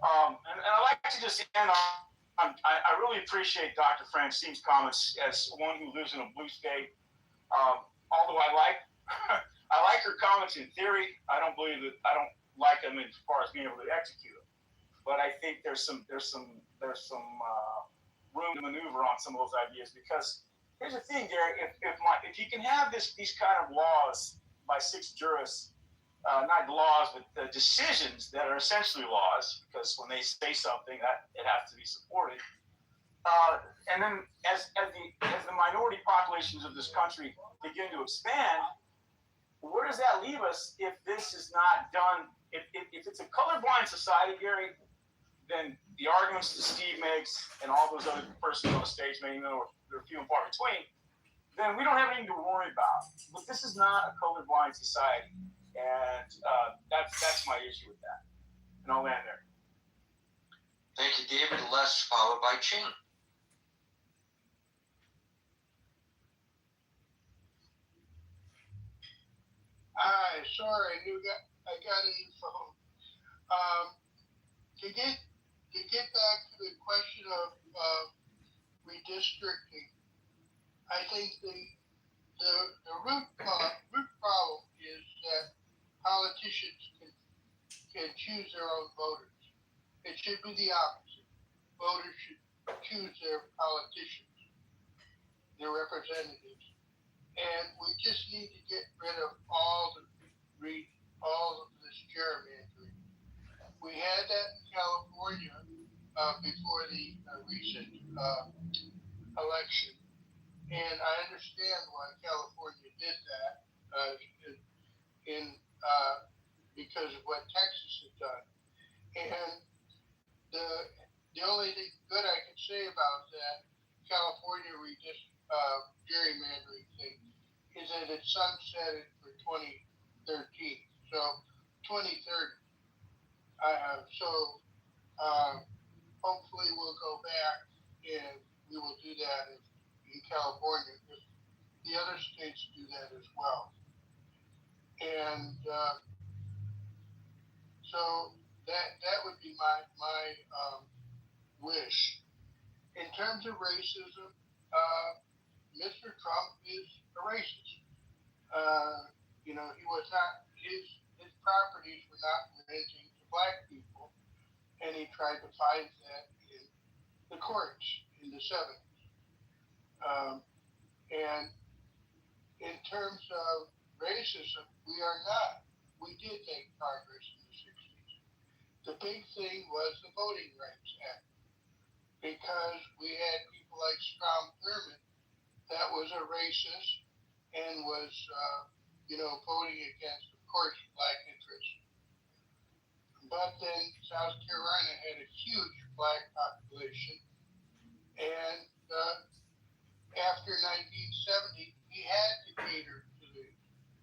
And I like to just end on, I really appreciate Dr. Francine's comments as one who lives in a blue state. Although I like her comments in theory, I don't like them as far as being able to execute them. But I think there's some room to maneuver on some of those ideas, because here's the thing, Gary, if you can have these kind of laws by 6 jurists, not laws, but the decisions that are essentially laws, because when they say something, that it has to be supported. And then as the minority populations of this country begin to expand, where does that leave us if this is not done? If it's a colorblind society, Gary, then the arguments that Steve makes and all those other persons on the stage may know they're few and far between, then we don't have anything to worry about. But this is not a colorblind society. And that's my issue with that. And I'll land there. Thank you, David. Les, followed by Ching. Hi, sorry, I got a new phone. To get back to the question of redistricting, I think the root problem is that politicians can choose their own voters. It should be the opposite. Voters should choose their politicians, their representatives, and we just need to get rid of all of this gerrymandering. We had that in California before the recent election, and I understand why California did that because of what Texas has done. And the only thing good I can say about that California gerrymandering thing is that it's sunsetted for 2013, so 2030. Hopefully we'll go back and we will do that in California if the other states do that as well. And so that would be my wish. In terms of racism, Mr. Trump is a racist. He was not his properties were not renting to black people, and he tried to find that in the courts in the 70s. And in terms of racism, we did make progress in the 60s. The big thing was the Voting Rights Act, because we had people like Strom Thurmond that was a racist and was, voting against, of course, black interests. But then South Carolina had a huge black population, and after 1970, he had to cater to the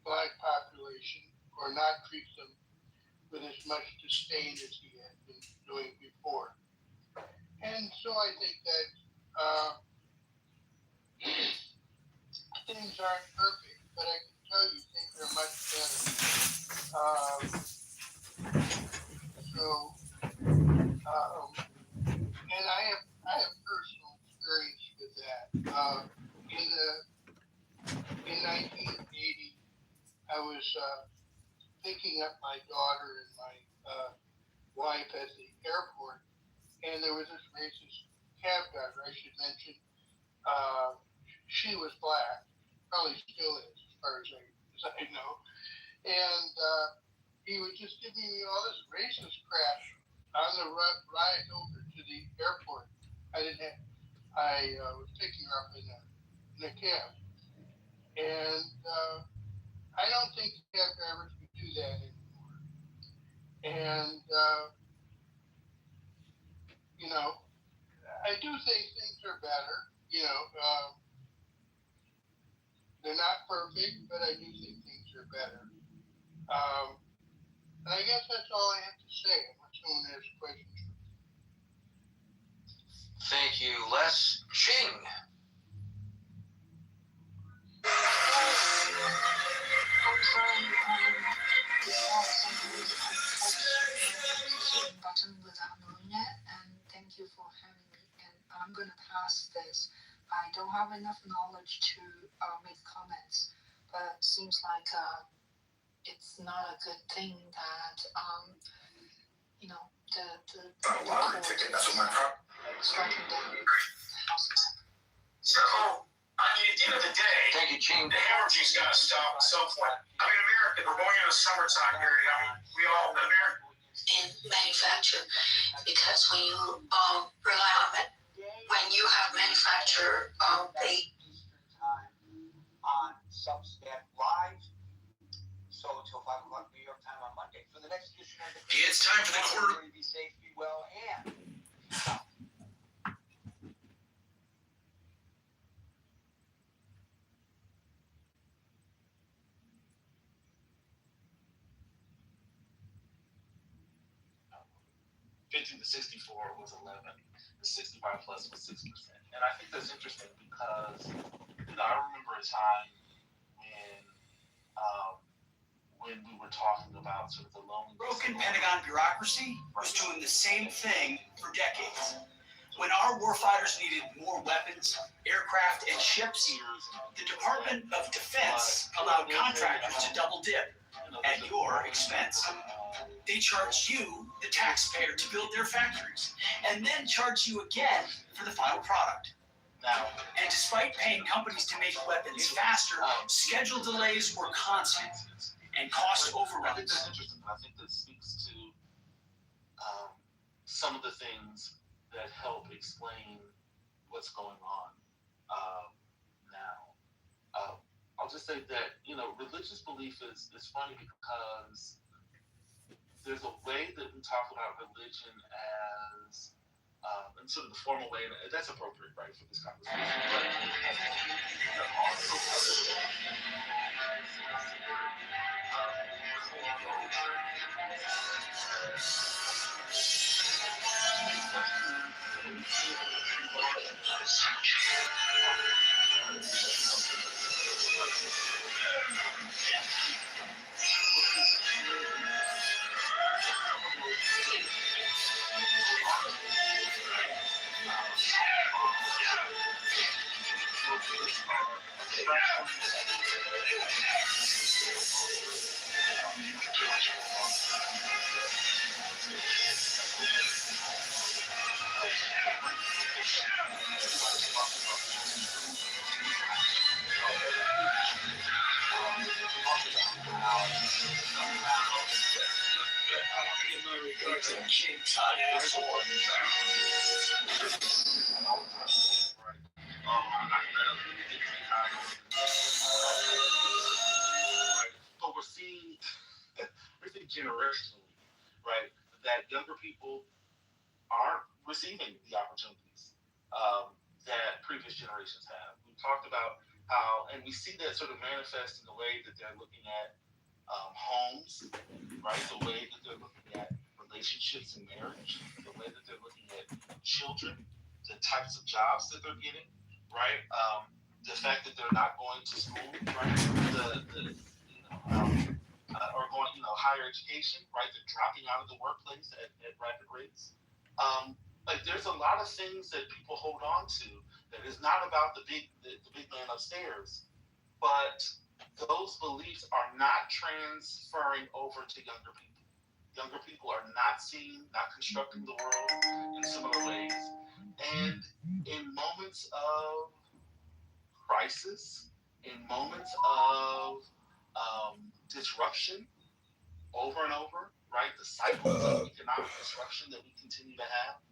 black population or not treat them with as much disdain as he had been doing before. And so I think that things aren't perfect, but I can tell you things are much better. And I have personal experience with that. In 1980, I was picking up my daughter and my wife at the airport, and there was this racist cab driver. I should mention, she was black, probably still is, as far as I know. And he was just giving me all this racist crap on the ride over to the airport. I was picking her up in a cab. And I don't think cab drivers would do that anymore. And, I do think things are better. They're not perfect, but I do think things are better. And I guess that's all I have to say unless someone has questions. Thank you, Les. Ching. Button without knowing it, and thank you for having me. And I'm gonna pass this. I don't have enough knowledge to make comments, but it seems like it's not a good thing that the court is striking down the house map. So, I mean, at the end of the day, thank you, Gene. The hemorrhaging's got to stop at some point. I mean, America, we're going into a summertime period. I mean, we all, America. In manufacture, because when you rely on it, when you have manufacturer, they on Substack Live. So until 5 o'clock New York time on Monday for the next edition of the. It's time for the quarter. Be safe, be well, and. 50 to 64 was 11. The 65 plus was 6%. And I think that's interesting because, I remember a time when we were talking about sort of the loneliness. Broken Pentagon bureaucracy was doing the same thing for decades. When our warfighters needed more weapons, aircraft, and ships, the Department of Defense allowed contractors to double dip at your expense. They charged you, the taxpayer, to build their factories, and then charged you again for the final product. Now, and despite paying companies to make weapons faster, schedule delays were constant and cost overruns. I think that's interesting. I think that speaks to some of the things that help explain what's going on now. I'll just say that, religious belief is funny because there's a way that we talk about religion as, in sort of the formal way, and that's appropriate, right, for this conversation. But also, But we're seeing generationally, right, that younger people aren't receiving the opportunities that previous generations have. We talked about how, and we see that sort of manifest in the way that they're looking at homes, right, the way that they're looking at relationships and marriage, the way that they're looking at children, the types of jobs that they're getting, right, the fact that they're not going to school, right, or going, higher education, right, they're dropping out of the workplace at rapid rates. Like there's a lot of things that people hold on to that is not about the big man upstairs, but those beliefs are not transferring over to younger people. Younger people are not constructing the world in similar ways. And in moments of crisis, in moments of disruption, over and over, right? The cycles of economic disruption that we continue to have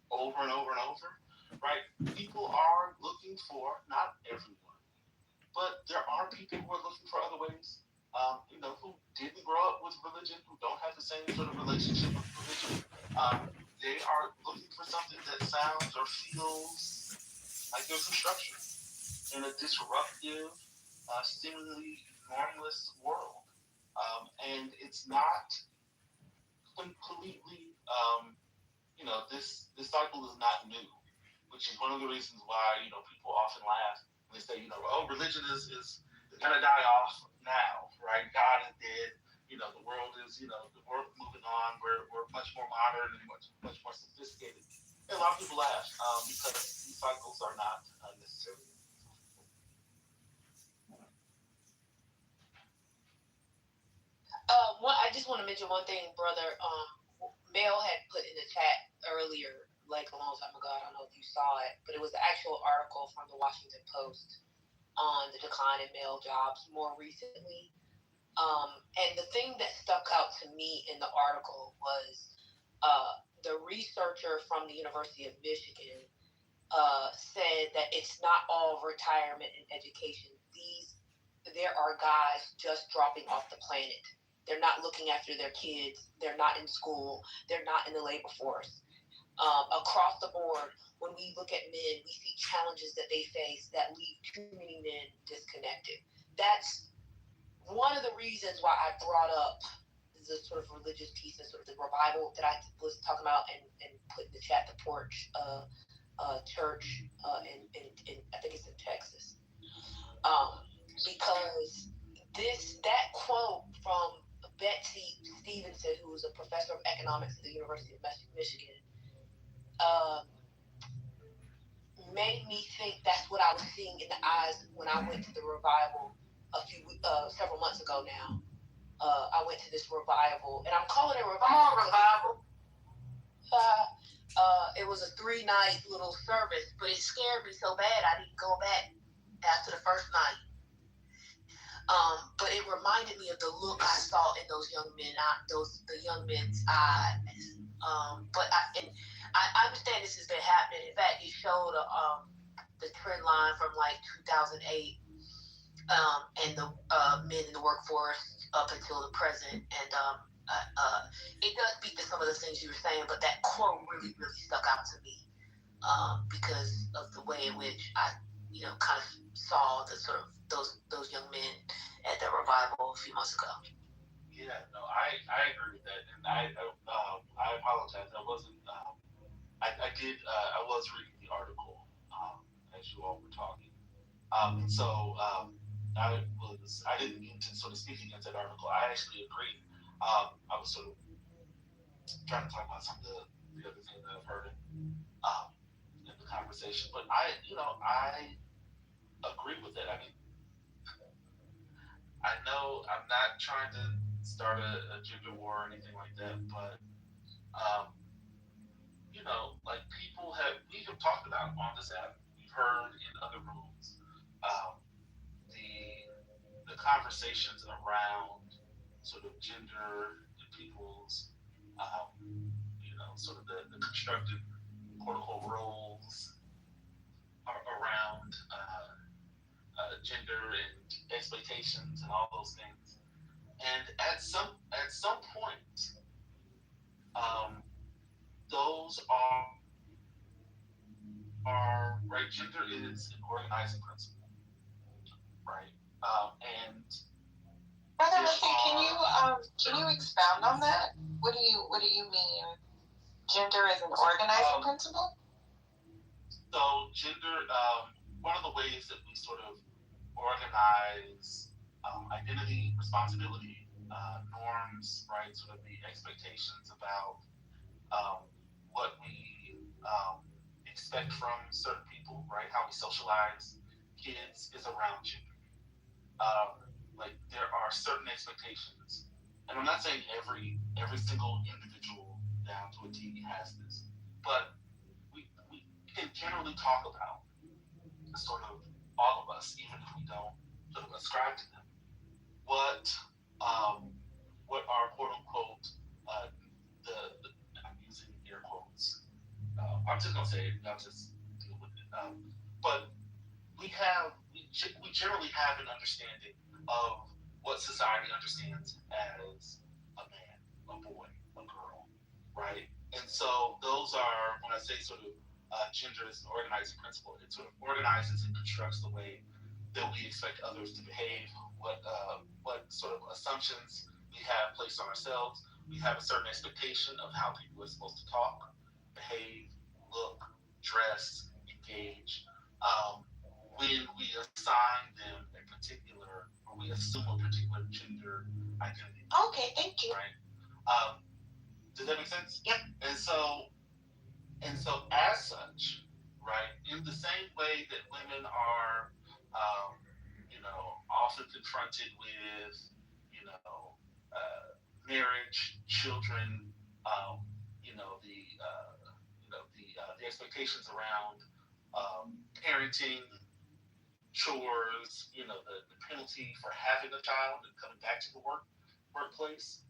over and over and over, right? People are looking for, not everyone, but there are people who are looking for other ways, who didn't grow up with religion, who don't have the same sort of relationship with religion. They are looking for something that sounds or feels like there's some structure in a disruptive, seemingly normless world. And it's not completely, this cycle is not new, which is one of the reasons why, people often laugh when they say, religion is going to die off now, right? God is dead. The world is, the world moving on. We're much more modern and much more sophisticated. And a lot of people laugh because these cycles are not necessarily. I just want to mention one thing, brother. Mel had put in the chat earlier, like a long time ago. I don't know if you saw it, but it was the actual article from the Washington Post on the decline in male jobs more recently. And the thing that stuck out to me in the article was the researcher from the University of Michigan said that it's not all retirement and education. There are guys just dropping off the planet. They're not looking after their kids. They're not in school. They're not in the labor force. Across the board, when we look at men, we see challenges that they face that leave too many men disconnected. That's one of the reasons why I brought up the sort of religious piece and sort of the revival that I was talking about and put in the chat, the Porch church in I think it's in Texas. Because that quote from Betsy Stevenson, who was a professor of economics at the University of Michigan, made me think that's what I was seeing in the eyes when I went to the revival several months ago now. I went to this revival, and I'm calling it revival. It was a 3-night little service, but it scared me so bad I didn't go back after the first night. But it reminded me of the look I saw in those young men, the young men's eyes. But I understand this has been happening. In fact, it showed the trend line from like 2008 and the men in the workforce up until the present. And it does speak to some of the things you were saying, but that quote really, really stuck out to me because of the way in which I, kind of saw the sort of those young men at the revival a few months ago. Yeah, no, I agree with that, and I apologize. I wasn't. I was reading the article as you all were talking, and so I didn't mean to sort of speak against that article. I actually agreed. I was sort of trying to talk about some of the other things that I've heard in the conversation, but I agree with it. I mean, I know I'm not trying to start a gender war or anything like that, but like we have talked about on this app, we've heard in other rooms, the conversations around sort of gender and people's, sort of the constructed quote-unquote roles around gender and expectations and all those things. And at some point, those are right. Gender is an organizing principle, right? And Brother Ricky, can you expound on that? What do you mean? Gender is an organizing principle? So gender, one of the ways that we sort of organize identity, responsibility, norms, right? Sort of the expectations about what we expect from certain people, right? How we socialize kids is around gender. Like there are certain expectations, and I'm not saying every single individual down to a T has this, but we can generally talk about sort of all of us, even if we don't sort of ascribe to them, what are quote unquote I'm using air quotes. I'm just gonna say it, not just deal with it. But we generally have an understanding of what society understands as a man, a boy, a girl, right? And so those are, when I say sort of gender is an organizing principle, it sort of organizes and constructs the way that we expect others to behave, what sort of assumptions we have placed on ourselves. We have a certain expectation of how people are supposed to talk, behave, look, dress, engage. When we assign them a particular, or we assume a particular gender identity. Okay, thank you. Right? Does that make sense? Yep. And so as such, right, in the same way that women are, often confronted with, marriage, children, the expectations around parenting, chores, the penalty for having a child and coming back to the workplace.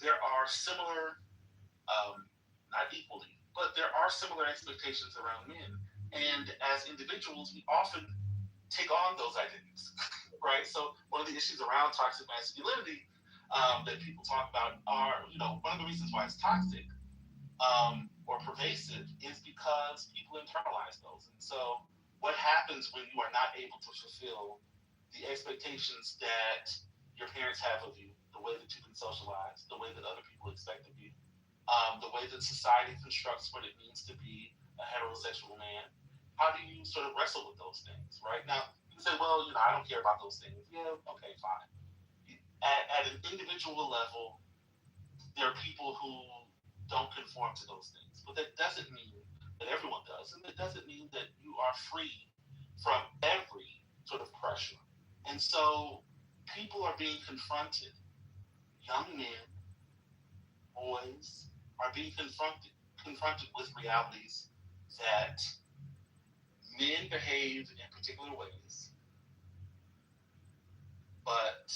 There are similar, not equally, but there are similar expectations around men. And as individuals, we often take on those identities, right? So one of the issues around toxic masculinity that people talk about are, one of the reasons why it's toxic or pervasive is because people internalize those. And so what happens when you are not able to fulfill the expectations that your parents have of you, the way that you've been socialized, the way that other people expect of you, the way that society constructs what it means to be a heterosexual man. How do you sort of wrestle with those things, right? Now, you say, well, I don't care about those things. Yeah, okay, fine. At an individual level, there are people who don't conform to those things. But that doesn't mean that everyone does. And it doesn't mean that you are free from every sort of pressure. And so people are being confronted. Young men, boys, are being confronted with realities that men behave in particular ways, but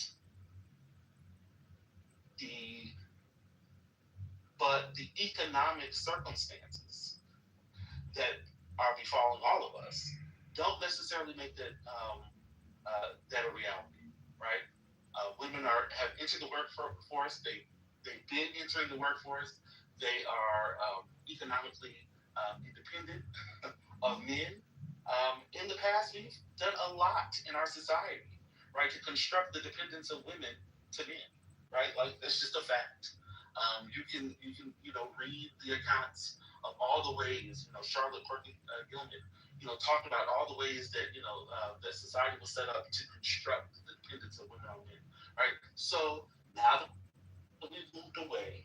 the economic circumstances that are befalling all of us don't necessarily make that that a reality, right? Women have entered the workforce. They've been entering the workforce. They are economically independent of men. In the past, we've done a lot in our society, right, to construct the dependence of women to men, right? Like that's just a fact. You can read the accounts of all the ways Charlotte Perkins Gilman talked about all the ways that that society was set up to construct the dependence of women on men, right? So now that we've moved away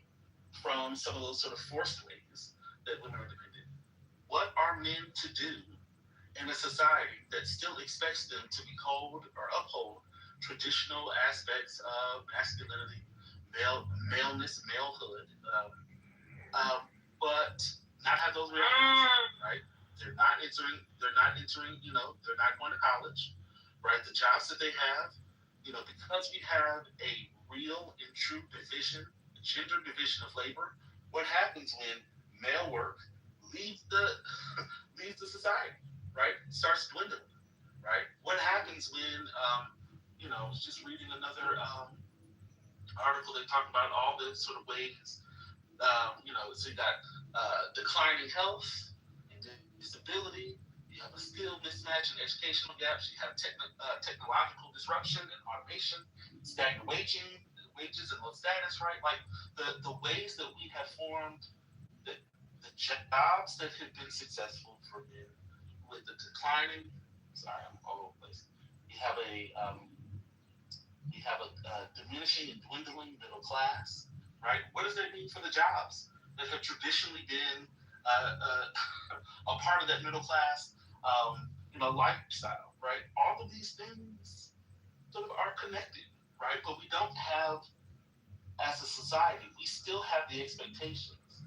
from some of those sort of forced ways that women are dependent, what are men to do in a society that still expects them to be hold or uphold traditional aspects of masculinity, maleness, malehood, but not have those realities, right? They're not entering. They're not going to college, right? The jobs that they have, because we have a real and true gender division of labor. What happens when male work leaves the society, right? Starts dwindling, right? What happens when, I was just reading another article that talked about all the sort of ways, so you got declining health and disability, you have a skill mismatch and educational gaps, you have technological disruption and automation, stagnant wages and low status, right? Like the ways that we have formed the jobs that have been successful for men with the declining, sorry, I'm all over the place. You have a diminishing and dwindling middle class, right? What does that mean for the jobs that have traditionally been a part of that middle class, lifestyle, right? All of these things sort of are connected, right? But we don't have, as a society, we still have the expectations,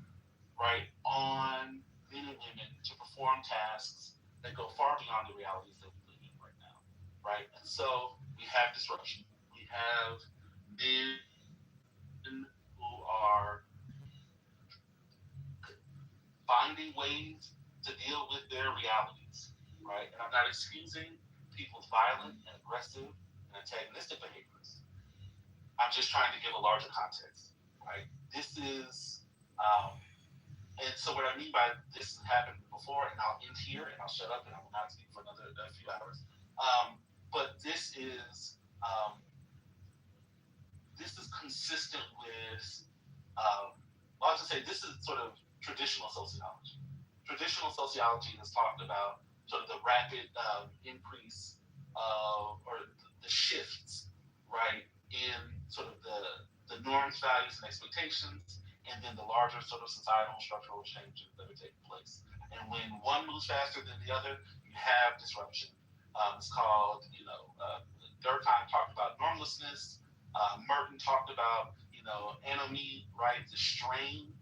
right, on men and women to perform tasks that go far beyond the realities that we live in right now, right? And so we have disruption. We have men who are finding ways to deal with their realities, right? And I'm not excusing people's violent and aggressive and antagonistic behaviors. I'm just trying to give a larger context, right? This is, and so what I mean by this has happened before, and I'll end here and I'll shut up and I will not speak for a few hours. But this is consistent with, I'll just say this is sort of traditional sociology. Traditional sociology has talked about sort of the rapid increase or the shifts, right, in sort of the norms, values, and expectations, and then the larger sort of societal and structural changes that are taking place. And when one moves faster than the other, you have disruption. It's called, Durkheim talked about normlessness. Merton talked about, anomie, right, the strain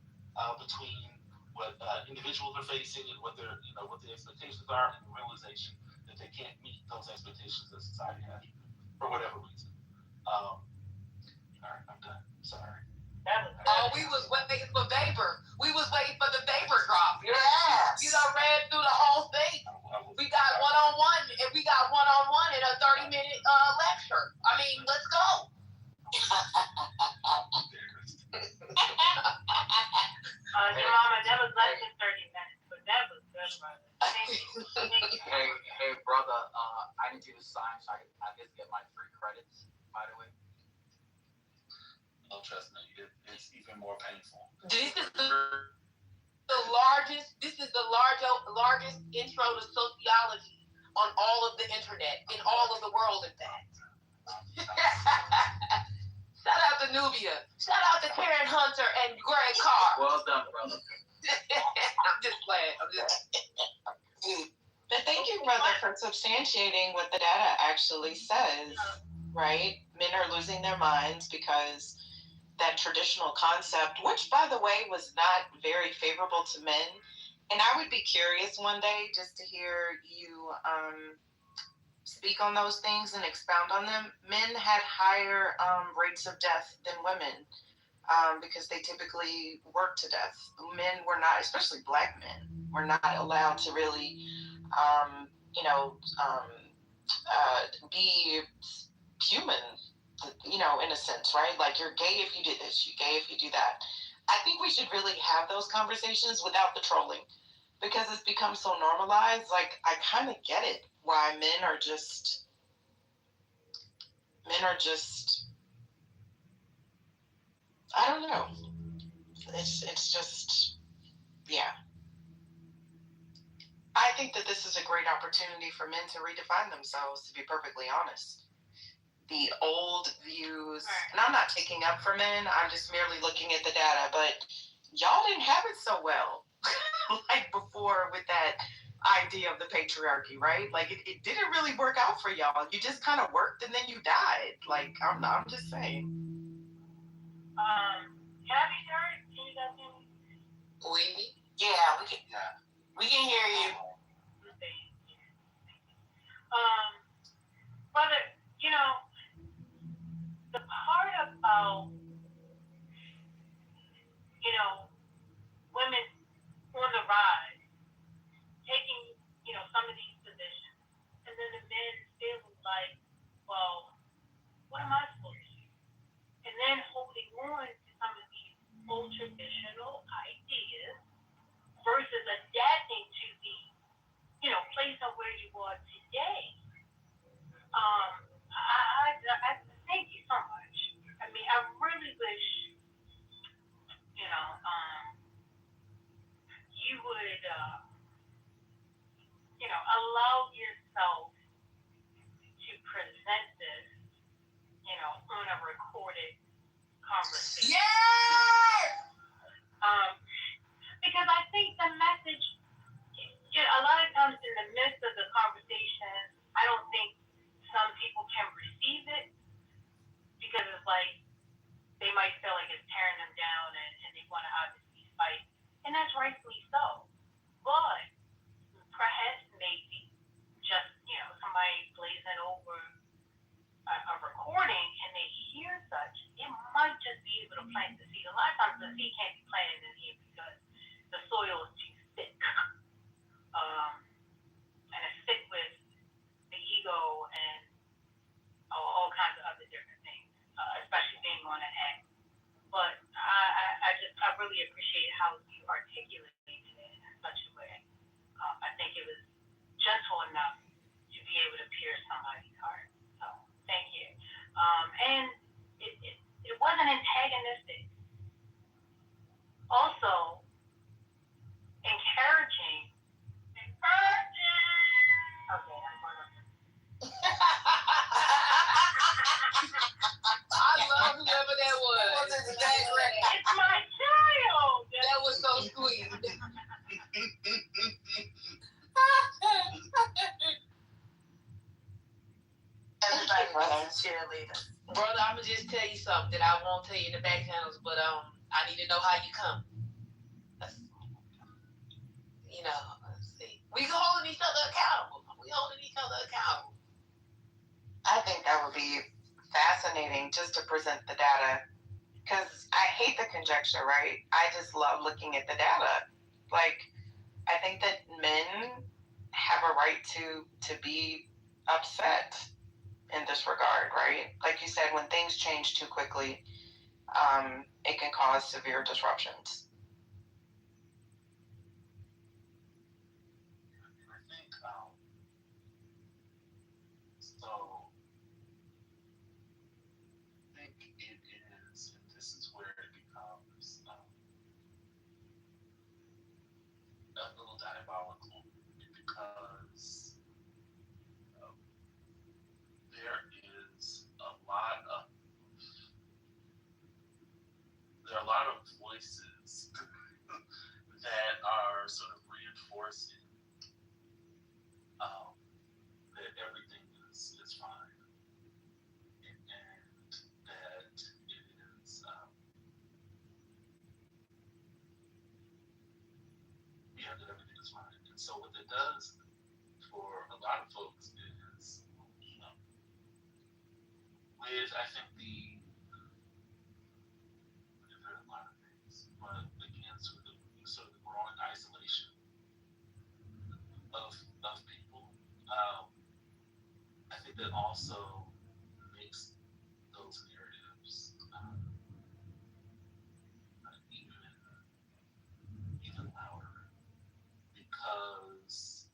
between what individuals are facing and what their expectations are, and the realization that they can't meet those expectations that society has for whatever reason. All right, I'm done. Sorry. Oh, we was waiting for vapor. We was waiting for the vapor drop. Yes. You done read through the whole thing. We got one-on-one, and we got one-on-one in a 30-minute lecture. I mean, let's go. Mama, that was less than 30 minutes, but that was good, brother. Thank you. Hey, brother, I need you to sign so I can get my free credits, by the way. Oh, trust me, it's even more painful. This is the largest. This is the largest intro to sociology on all of the internet in all of the world. In fact, shout out to Nubia. Shout out to Karen Hunter and Greg Carr. Well done, brother. I'm just playing. But thank you, brother, for substantiating what the data actually says, right? Men are losing their minds because that traditional concept, which, by the way, was not very favorable to men. And I would be curious one day just to hear you speak on those things and expound on them. Men had higher rates of death than women because they typically worked to death. Men were not, especially black men, were not allowed to really be human, in a sense, right? Like, you're gay if you did this, you're gay if you do that. I think we should really have those conversations without the trolling because it's become so normalized. Like, I kind of get it why men are just, I don't know. It's just, yeah. I think that this is a great opportunity for men to redefine themselves, to be perfectly honest. The old views, and I'm not taking up for men, I'm just merely looking at the data, but y'all didn't have it so well, like before with that idea of the patriarchy, right? Like, it didn't really work out for y'all. You just kind of worked and then you died. Like, I'm just saying. Gabby, can you guys hear me? Yeah, we can hear you. Brother, the part about, women on the rise, taking, some of these positions, and then the men feeling like, well, what am I supposed to do? And then holding on to some of these old traditional ideas versus adapting to the, place of where you are today. I thank you so much. I mean, I really wish, you would, allow yourself to present this, on a recorded conversation. Yes! Because I think the message, a lot of times in the midst of the conversation, I don't think some people can receive it because it's like they might feel like it's tearing them down and they want to obviously fight. And that's rightfully so. But perhaps maybe just, somebody blazing over a recording and they hear such, it might just be able to plant the seed. A lot of times the seed can't be planted in here because the soil is too thick. And it's thick with the ego and all kinds of other different things, especially being on an act. But I really appreciate how you articulated it in such a way. I think it was gentle enough to be able to pierce somebody's heart. So thank you. And it wasn't antagonistic. Also, encouraging. Okay, I'm going to. I love whoever that was. It's my child. That was so sweet. Everybody was cheerleader. Brother, I'ma just tell you something that I won't tell you in the back channels, but I need to know how you come. We holding each other accountable. I think that would be fascinating just to present the data because I hate the conjecture, right? I just love looking at the data. Like, I think that men have a right to be upset in this regard, right? Like you said, when things change too quickly, it can cause severe disruptions. I think it is, and this a little diabolical because there are a lot of voices that are sort of reinforcing that everything is fine and that it is that everything is fine. And so what that does for a lot of folks is, with I think there are a lot of things, but again, sort of the growing isolation of people. I think that also makes those narratives even louder because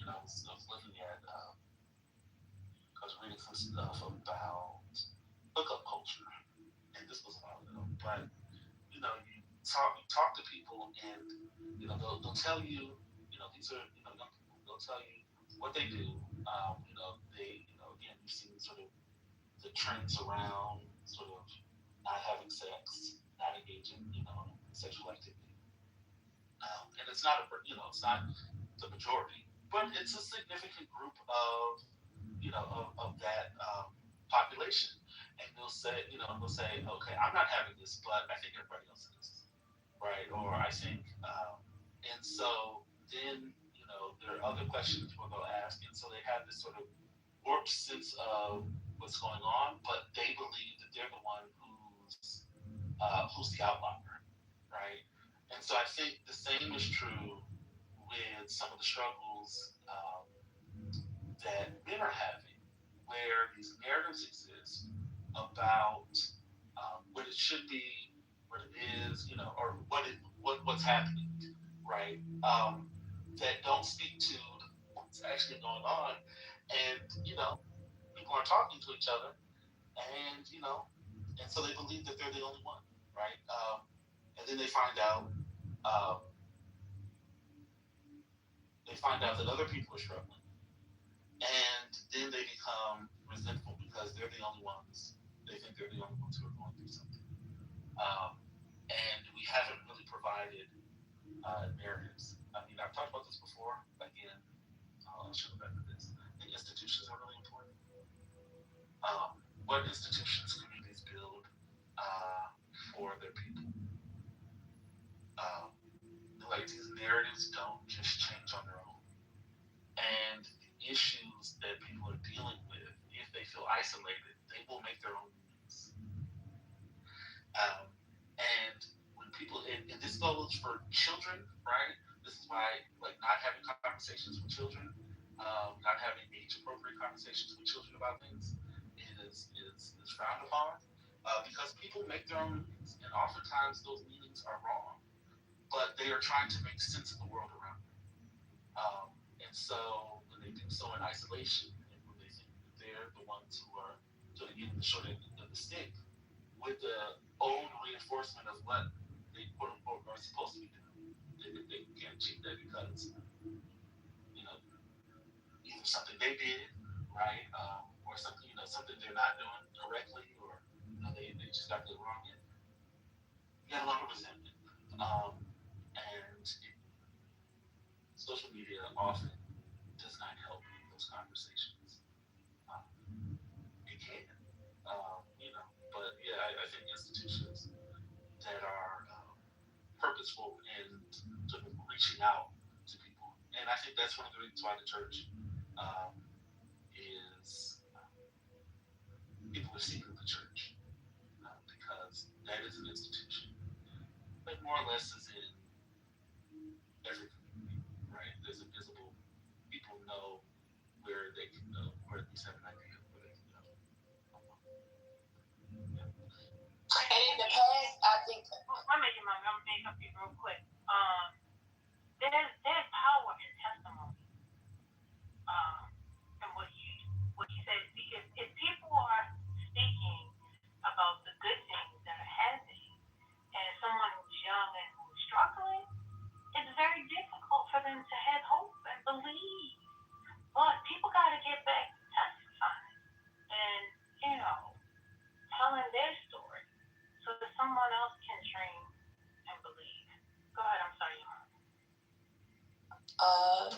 I was looking at I was reading some stuff about hookup culture, and this was a while ago, but you talk to people, and they'll tell you, these are young people. They'll tell you what they do. They again, you've seen sort of the trends around sort of not having sex, not engaging, in sexual activity, and it's not it's not the majority, but it's a significant group of of that population. And they'll say, okay, I'm not having this, but I think everybody else is, right? Or I think, and so then there are other questions people they'll ask, and so they have this sort of warped sense of what's going on, but they believe that they're the one who's the outlier, right? And so I think the same is true with some of the struggles that men are having, where these narratives exist about what it should be, what it is, or what's happening, right? That don't speak to what's actually going on, and people are talking to each other, and and so they believe that they're the only one, right? And then they find out that other people are struggling, and then they become resentful because they're the only ones. They think they're the only ones who are going through something, and we haven't really provided narratives. I mean, I've talked about this before. Again, I'll show back to this. I think institutions are really important. What institutions communities build for their people? Like these narratives don't just change on their own, and the issues that people are dealing with, if they feel isolated, they will make their own meanings. And when people, and this goes for children, right? This is why, like, not having conversations with children, not having age-appropriate conversations with children about things is frowned upon, because people make their own meanings, and oftentimes those meanings are wrong, but they are trying to make sense of the world around them. And so when they do so in isolation, and when they think that they're the ones who are sort of getting the short end of the stick, with the old reinforcement of what they quote unquote are supposed to be doing, they can't achieve that because either something they did right, or something something they're not doing correctly, or they just got the wrong end. You got a lot of resentment, and social media often does not help those conversations. It can, but yeah, I think institutions that are purposeful in sort of reaching out to people, and I think that's one of the reasons why the church is people are seeking the church, because that is an institution that more or less is in every community, right? There's a visible, people know where they can go, or at least have an idea of where they can go. And in the past, I think. I'm making my make up here real quick. There's power in testimony. And what you said, because if people are speaking about the good things that are happening, and someone who's young and who's struggling, it's very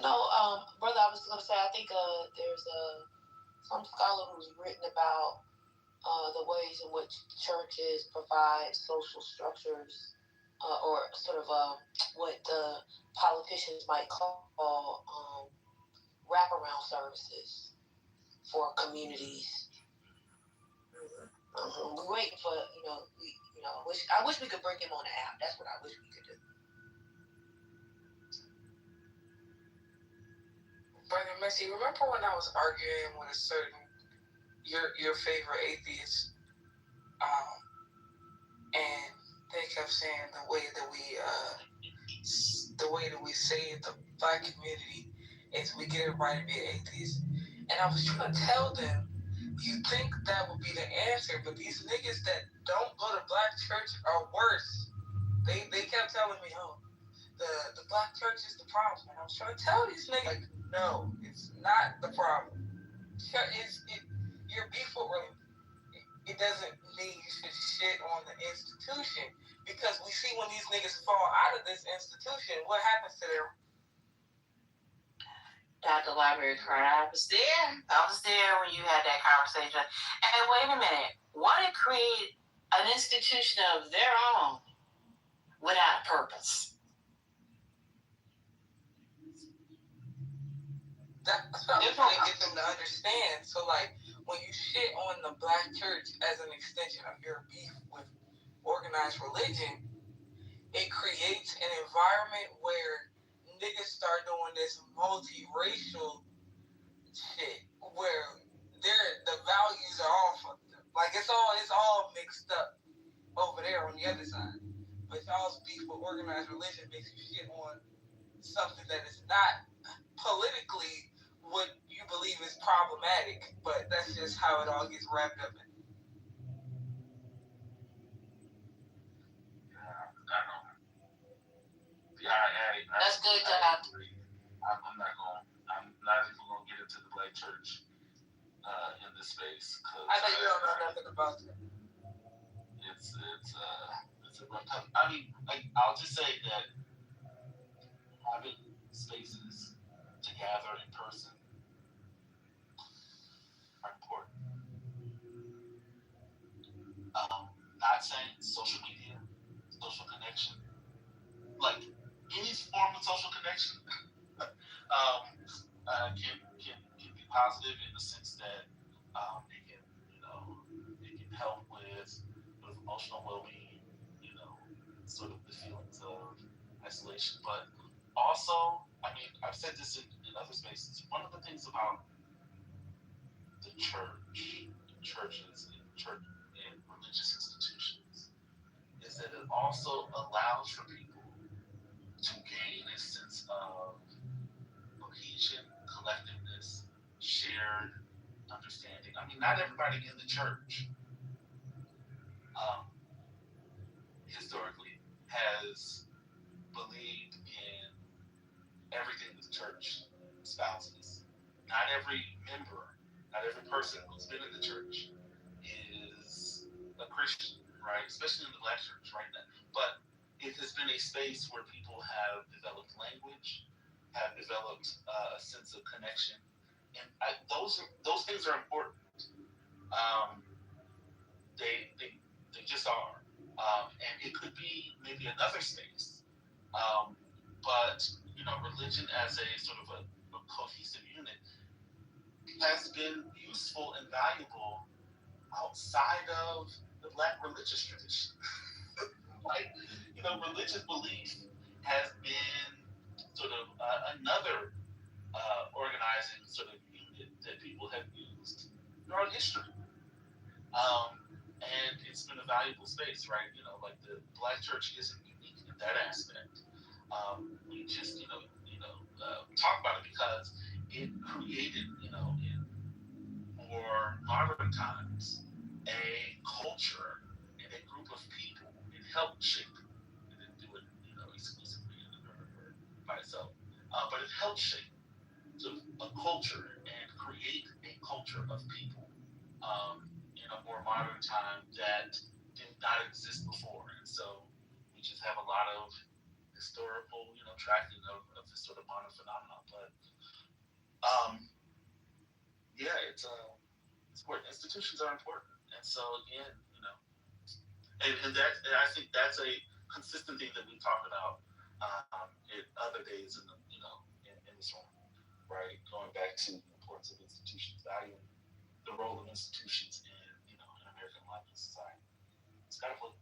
No, brother, I was gonna say I think there's some scholar who's written about the ways in which churches provide social structures, or sort of what the politicians might call wraparound services for communities. We're waiting for I wish we could bring him on the app. That's what I wish we could do. Brother Messi, remember when I was arguing with a certain your favorite atheist, and they kept saying the way that we save the black community is we get it right to be an atheist. And I was trying to tell them, you think that would be the answer, but these niggas that don't go to black church are worse. They kept telling me, oh, the black church is the problem. And I was trying to tell these niggas, no, it's not the problem. Your beef with religion, it doesn't mean you should shit on the institution, because we see when these niggas fall out of this institution, what happens to them? Dr. Library card. I was there when you had that conversation. And wait a minute, what if create an institution of their own without purpose? That's what I'm trying to get them to understand. So, like, when you shit on the black church as an extension of your beef with organized religion, it creates an environment where niggas start doing this multiracial shit where the values are all fucked up. Like it's all mixed up over there on the other side. But y'all's beef with organized religion makes you shit on something that is not politically what you believe is problematic, but that's just how it all gets wrapped up in. That's good, Doc. I'm not even gonna get into the black church in this space. I know you don't know nothing about it. It's a rough time. I mean, I'll just say that having spaces to gather in person are important. Not saying social media, social connection, like any form of social connection, can be positive in the sense that it can help with emotional well-being, sort of the feelings of isolation. But also, I mean, I've said this in other spaces. One of the things about the churches, and religious institutions is that it also allows for people to gain a sense of cohesion, collectiveness, shared understanding. I mean, not everybody in the church historically has believed in everything the church espouses. Not every member, not every person who's been in the church is a Christian, right? Especially in the black church right now. But it has been a space where people have developed language, have developed a sense of connection, and those things are important. They just are, and it could be maybe another space, but religion as a sort of a cohesive unit has been useful and valuable outside of the black religious tradition. Like, religious belief has been sort of another organizing sort of unit that people have used throughout history. And it's been a valuable space, right? Like the black church isn't unique in that aspect. We just, talk about it because it created, in more modern times, a culture and a group of people. It helped shape it. It didn't do it, exclusively or by itself, but it helped shape sort of a culture and create a culture of people in a more modern time that did not exist before. And so we just have a lot of historical, tracking of this sort of modern phenomenon. But yeah, it's important. Institutions are important, and so again, and I think that's a consistent thing that we talk about in other days in this room, right? Going back to the importance of institutions, valuing the role of institutions in American life and society. It's kind of what.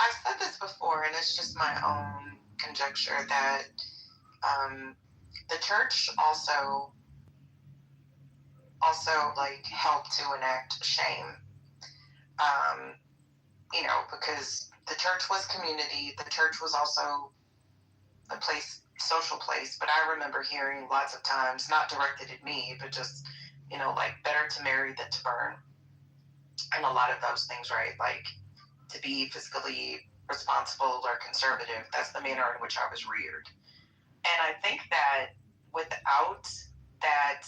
I've said this before, and it's just my own conjecture that the church also like helped to enact shame. Because the church was community. The church was also a social place. But I remember hearing lots of times, not directed at me, but just like better to marry than to burn, and a lot of those things, right? Like to be fiscally responsible or conservative. That's the manner in which I was reared. And I think that without that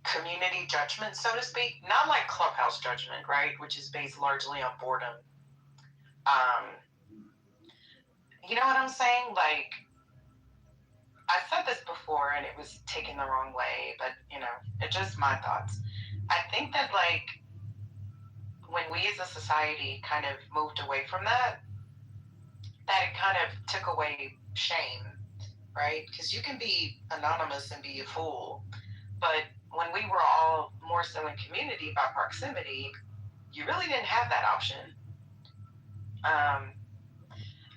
community judgment, so to speak, not like clubhouse judgment, right, which is based largely on boredom. You know what I'm saying? Like, I said this before and it was taken the wrong way, but it's just my thoughts. I think that like when we as a society kind of moved away from that it kind of took away shame, right? Because you can be anonymous and be a fool, but when we were all more so in community by proximity, you really didn't have that option.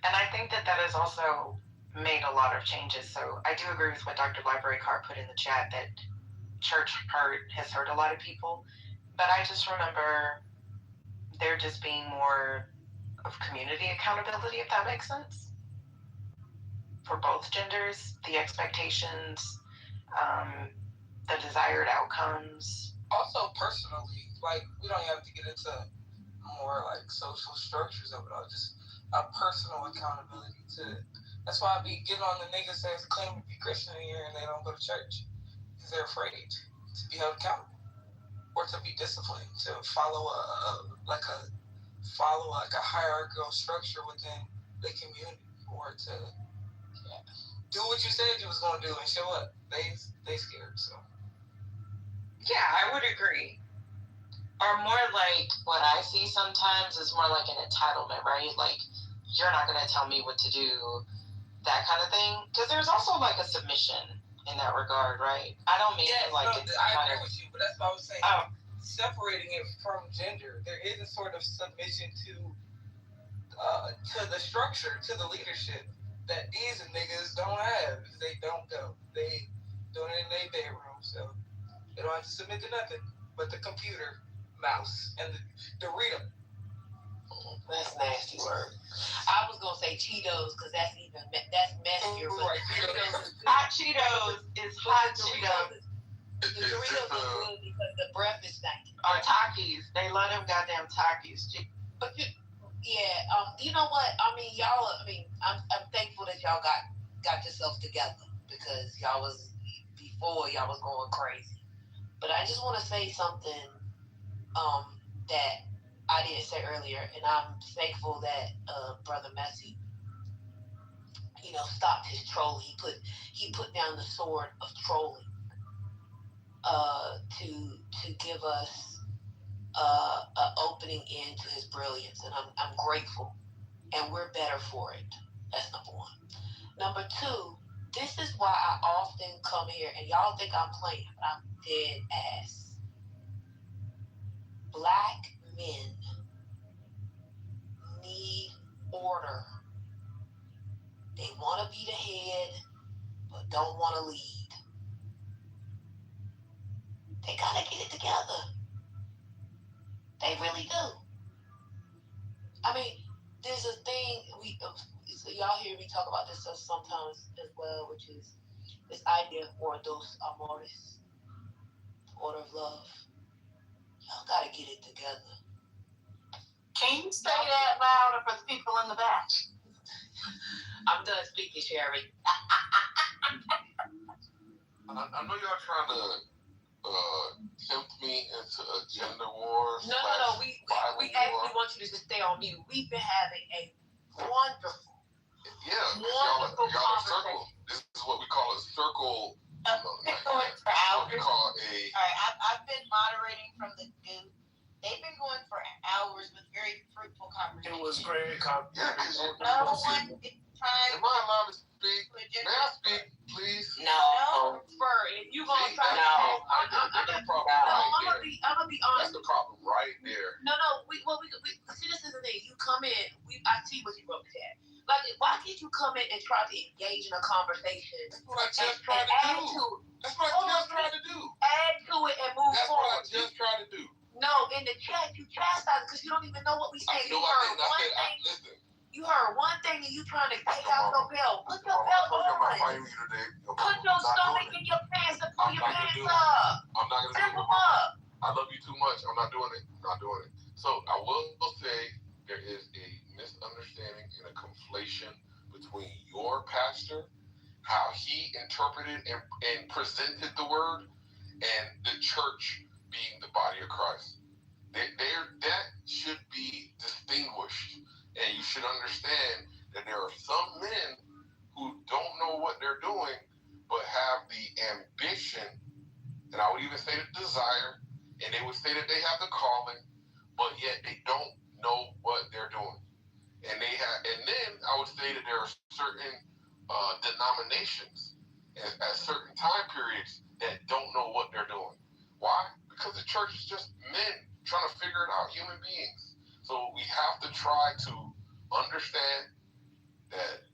And I think that has also made a lot of changes. So I do agree with what Dr. Library Card put in the chat, that church has hurt a lot of people. But I just remember there just being more of community accountability, if that makes sense, for both genders, the expectations, the desired outcomes. Also, personally, like, we don't have to get into more like social structures of it all, just a personal accountability to it. That's why I be getting on the niggas that claim to be Christian here and they don't go to church, because they're afraid to be held accountable or to be disciplined, to follow a hierarchical structure within the community, or to do what you said you was gonna do and show up. They scared. So yeah, I would agree. Or more like what I see sometimes is more like an entitlement, right? Like, you're not going to tell me what to do, that kind of thing. Because there's also like a submission in that regard, right? I don't mean I agree with you, but that's what I was saying. Separating it from gender, there is a sort of submission to the structure, to the leadership that these niggas don't have. They don't go. They doing it in their bedroom, so they don't have to submit to nothing but the computer, mouse, and the Dorito. That's a nasty word. I was gonna say Cheetos because that's messier. But right, hot Cheetos is hot Cheetos. The Doritos are good because the breath is stinking. Or Takis, they love them goddamn Takis. But you know what? I mean, I'm thankful that y'all got yourself together, because y'all was going crazy. But I just want to say something that I didn't say earlier, and I'm thankful that Brother Messi, stopped his trolling. He put down the sword of trolling to give us an opening into his brilliance, and I'm grateful, and we're better for it. That's number one. Number two, this is why I often come here, and y'all think I'm playing, but I'm dead ass. Black men need order. They want to be the head, but don't want to lead. They gotta get it together. They really do. I mean, there's a thing so y'all hear me talk about this sometimes as well, which is this idea of order dos amores, order of love. Y'all gotta get it together. Can you say that louder for the people in the back? I'm done speaking, Sherry. I know y'all trying to tempt me into a gender war. No. We actually want you to just stay on mute. We've been having a wonderful y'all are circle. This is what we call a circle. I've been going for hours. What we call a. All right, I've been moderating from the group. They've been going for hours with very fruitful conversations. It was great conversation. No one is trying. Am I allowed to speak? May I speak, please? No. Spur, if you gonna try to That's the problem right there. I'm gonna be honest. That's the problem right there. No. We see, this is the thing. You come in. I see what you wrote in chat. Like, why can't you come in and try to engage in a conversation? That's what I just tried to do. That's what I just tried to do. Add to it and move forward. That's what I just tried to do. No, in the chat you chastise because you don't even know what we say. You heard one thing and you trying to take out your belt. Put your belt on. Put your stomach in your pants and pull your pants up. I'm not gonna Zip them up. I love you too much. I'm not doing it. So I will say there is a misunderstanding and a conflation between your pastor, how he interpreted and presented the word, and the church being the body of Christ. That should be distinguished, and you should understand that there are some men who don't know what they're doing, but have the ambition, and I would even say the desire, and they would say that they have the calling, but yet they don't know what they're doing. And then I would say that there are certain denominations at certain time periods that don't know what they're doing. Why? Because the church is just men trying to figure it out, human beings. So we have to try to understand that,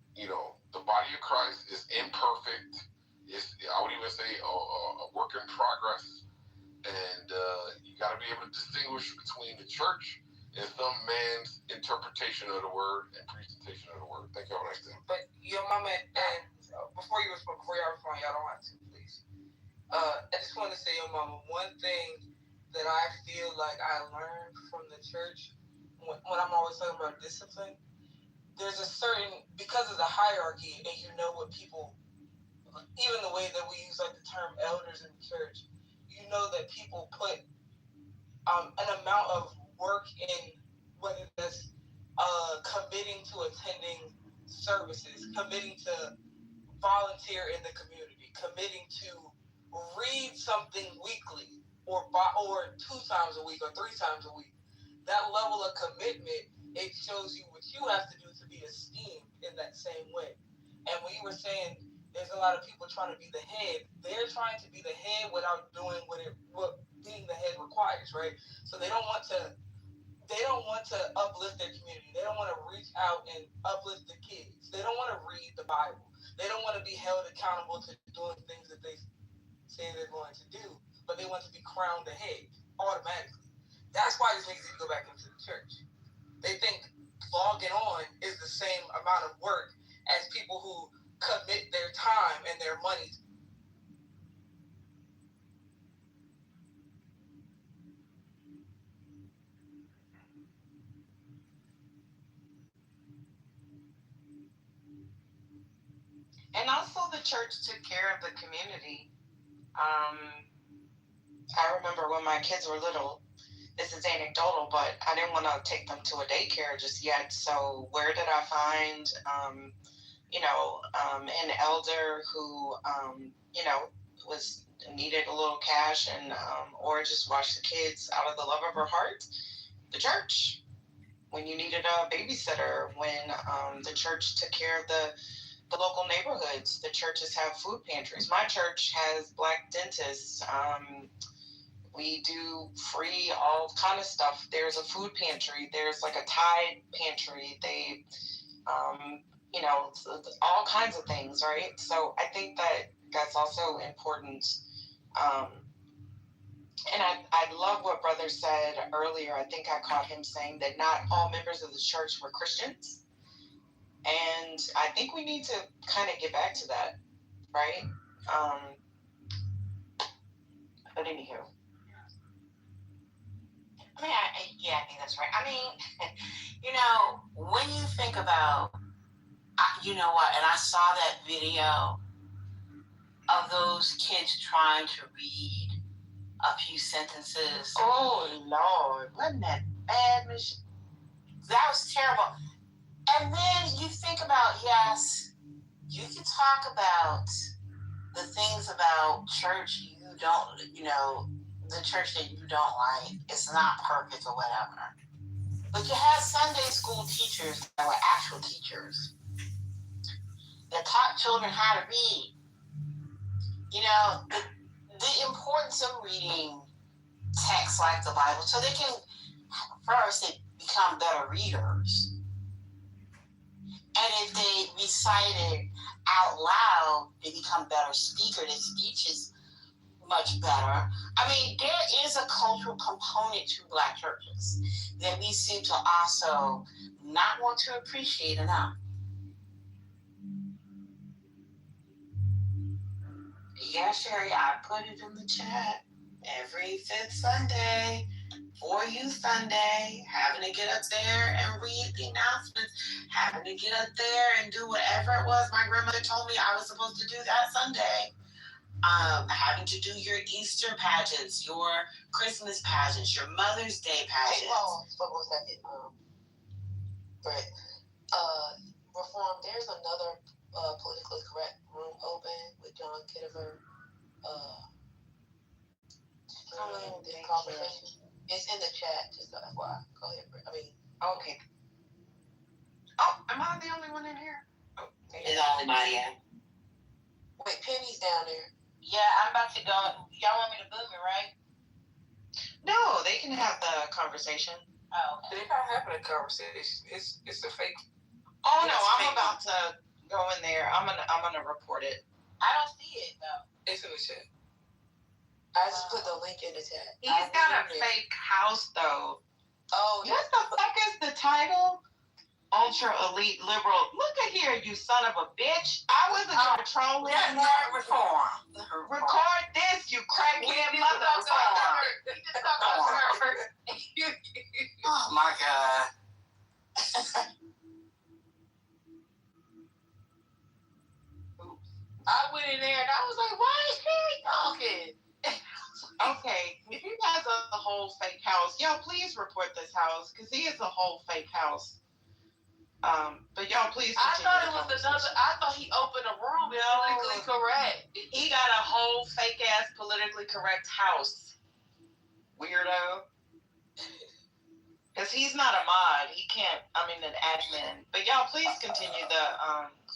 the body of Christ is imperfect. I would even say a work in progress. And you got to be able to distinguish between the church and some man's interpretation of the word and presentation of the word. Thank y'all right there. But your mama, and before y'all respond, y'all don't have to, please. I just want to say, your mama, one thing that I feel like I learned from the church when I'm always talking about discipline, there's a certain, because of the hierarchy, and what people, even the way that we use like the term elders in the church, that people put an amount of work in, whether that's committing to attending services, committing to volunteer in the community, committing to read something weekly or 2 times a week or 3 times a week. That level of commitment, it shows you what you have to do to be esteemed in that same way. And when you were saying there's a lot of people trying to be the head, they're trying to be the head without doing what being the head requires, right? So they don't want to uplift their community. They don't want to reach out and uplift the kids. They don't want to read the Bible. They don't want to be held accountable to doing things that they say they're going to do, but they want to be crowned the head automatically. That's why these niggas need to go back into the church. They think logging on is the same amount of work as people who commit their time and their money. And also the church took care of the community. I remember when my kids were little, this is anecdotal, but I didn't want to take them to a daycare just yet. So where did I find, an elder who, needed a little cash and, or just watch the kids out of the love of her heart? The church. When you needed a babysitter, when the church took care of the local neighborhoods, the churches have food pantries. My church has Black dentists. We do free all kind of stuff. There's a food pantry. There's like a Tide pantry. They, all kinds of things, right? So I think that that's also important. And I love what Brother said earlier. I think I caught him saying that not all members of the church were Christians. And I think we need to kind of get back to that, right? But anywho. I think that's right. I mean, when you think about, and I saw that video of those kids trying to read a few sentences. Oh Lord, wasn't that bad, Michelle? That was terrible. And then you think about, yes, you can talk about the things about church you don't, the church that you don't like. It's not perfect or whatever. But you had Sunday school teachers that were actual teachers that taught children how to read. The importance of reading texts like the Bible so they can first become better readers. And if they recite it out loud, they become better speakers. Their speech is much better. I mean, there is a cultural component to Black churches that we seem to also not want to appreciate enough. Yeah, Sherry, I put it in the chat. Every fifth Sunday, for you Sunday, having to get up there and read the announcements, having to get up there and do whatever it was my grandmother told me I was supposed to do that Sunday. Having to do your Easter pageants, your Christmas pageants, your Mother's Day pageants. Hey, Paul, what was that? Brett, Reform, there's another politically correct room open with John Kitover. This conversation. It's in the chat, just FYI. Go ahead, Brett. Okay. Oh, am I the only one in here? Oh, it's only Maria. Wait, Penny's down there. Yeah, I'm about to go. Y'all want me to boom it, right? No, they can have the conversation. Oh, okay. They're not having a conversation. It's a fake. Oh no, It's I'm fake. about to go in there. I'm gonna report it. I don't see it though. It's in the chat. I just put the link in the chat. He's got a fake house though. Oh, What the fuck is the title? Ultra elite liberal. Look at here, you son of a bitch. I wasn't trolling. That's not reform. Record this, you crackhead motherfucker. Oh my God. I went in there and I was like, why is Perry talking? Okay, if you guys are a whole fake house, y'all please report this house because he is a whole fake house. But y'all please. I thought it was another. I thought he opened a room. Politically correct. He got a whole fake ass politically correct house. Weirdo. Because he's not a mod. He can't. An admin. But y'all please continue the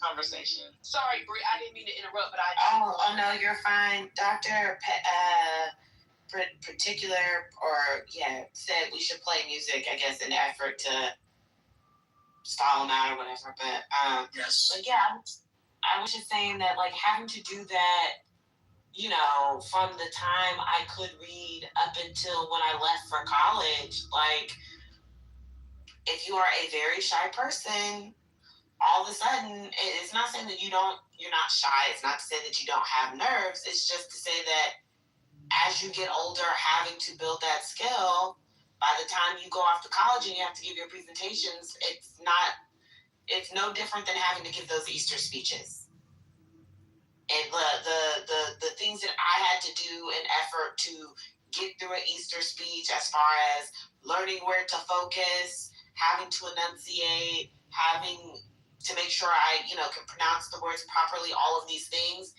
conversation. Sorry, Brie. I didn't mean to interrupt, but I. Oh no, you're fine, Doctor. Said we should play music. I guess in an effort to stall him out or whatever. But Yes. But yeah, I was just saying that like having to do that, from the time I could read up until when I left for college, like if you are a very shy person, all of a sudden it's not saying that you're not shy. It's not to say that you don't have nerves. It's just to say that as you get older, having to build that skill, by the time you go off to college and you have to give your presentations, it's no different than having to give those Easter speeches. And the things that I had to do in effort to get through an Easter speech, as far as learning where to focus, having to enunciate, having to make sure I, can pronounce the words properly, all of these things,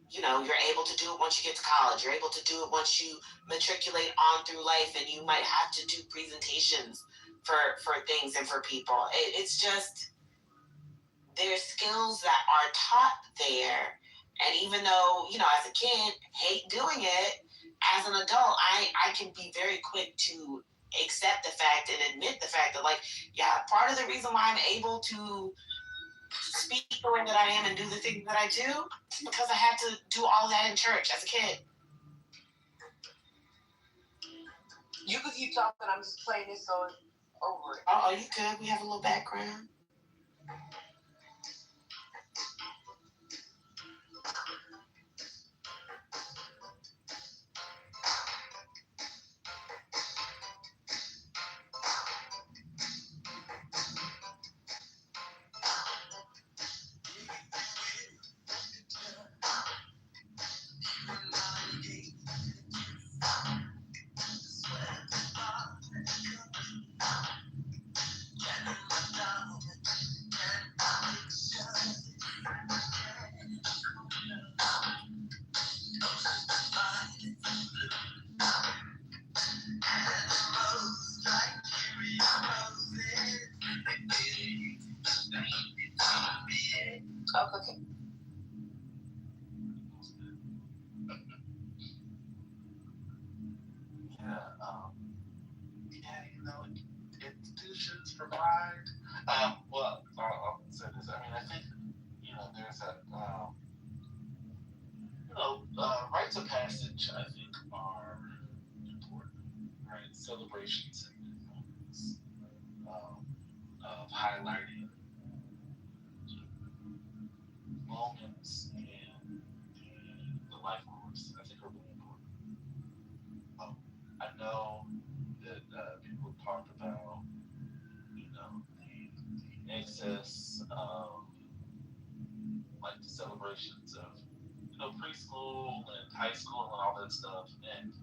you're able to do it once you get to college. You're able to do it once you matriculate on through life, and you might have to do presentations for things and for people. It's just, there's skills that are taught there. And even though, as a kid, hate doing it, as an adult, I can be very quick to accept the fact and admit the fact that, part of the reason why I'm able to speak the way that I am and do the things that I do is because I had to do all that in church as a kid. You can keep talking. I'm just playing this so it's over it. Oh, you good? We have a little background. Okay. Institutions provide. Well, I'll say this. I mean, I think there's rites of passage. I think are important, right? Celebrations and moments of highlighting moments in the life course. I think are really important. I know that people have talked about the excess of like the celebrations of preschool and high school and all that stuff, and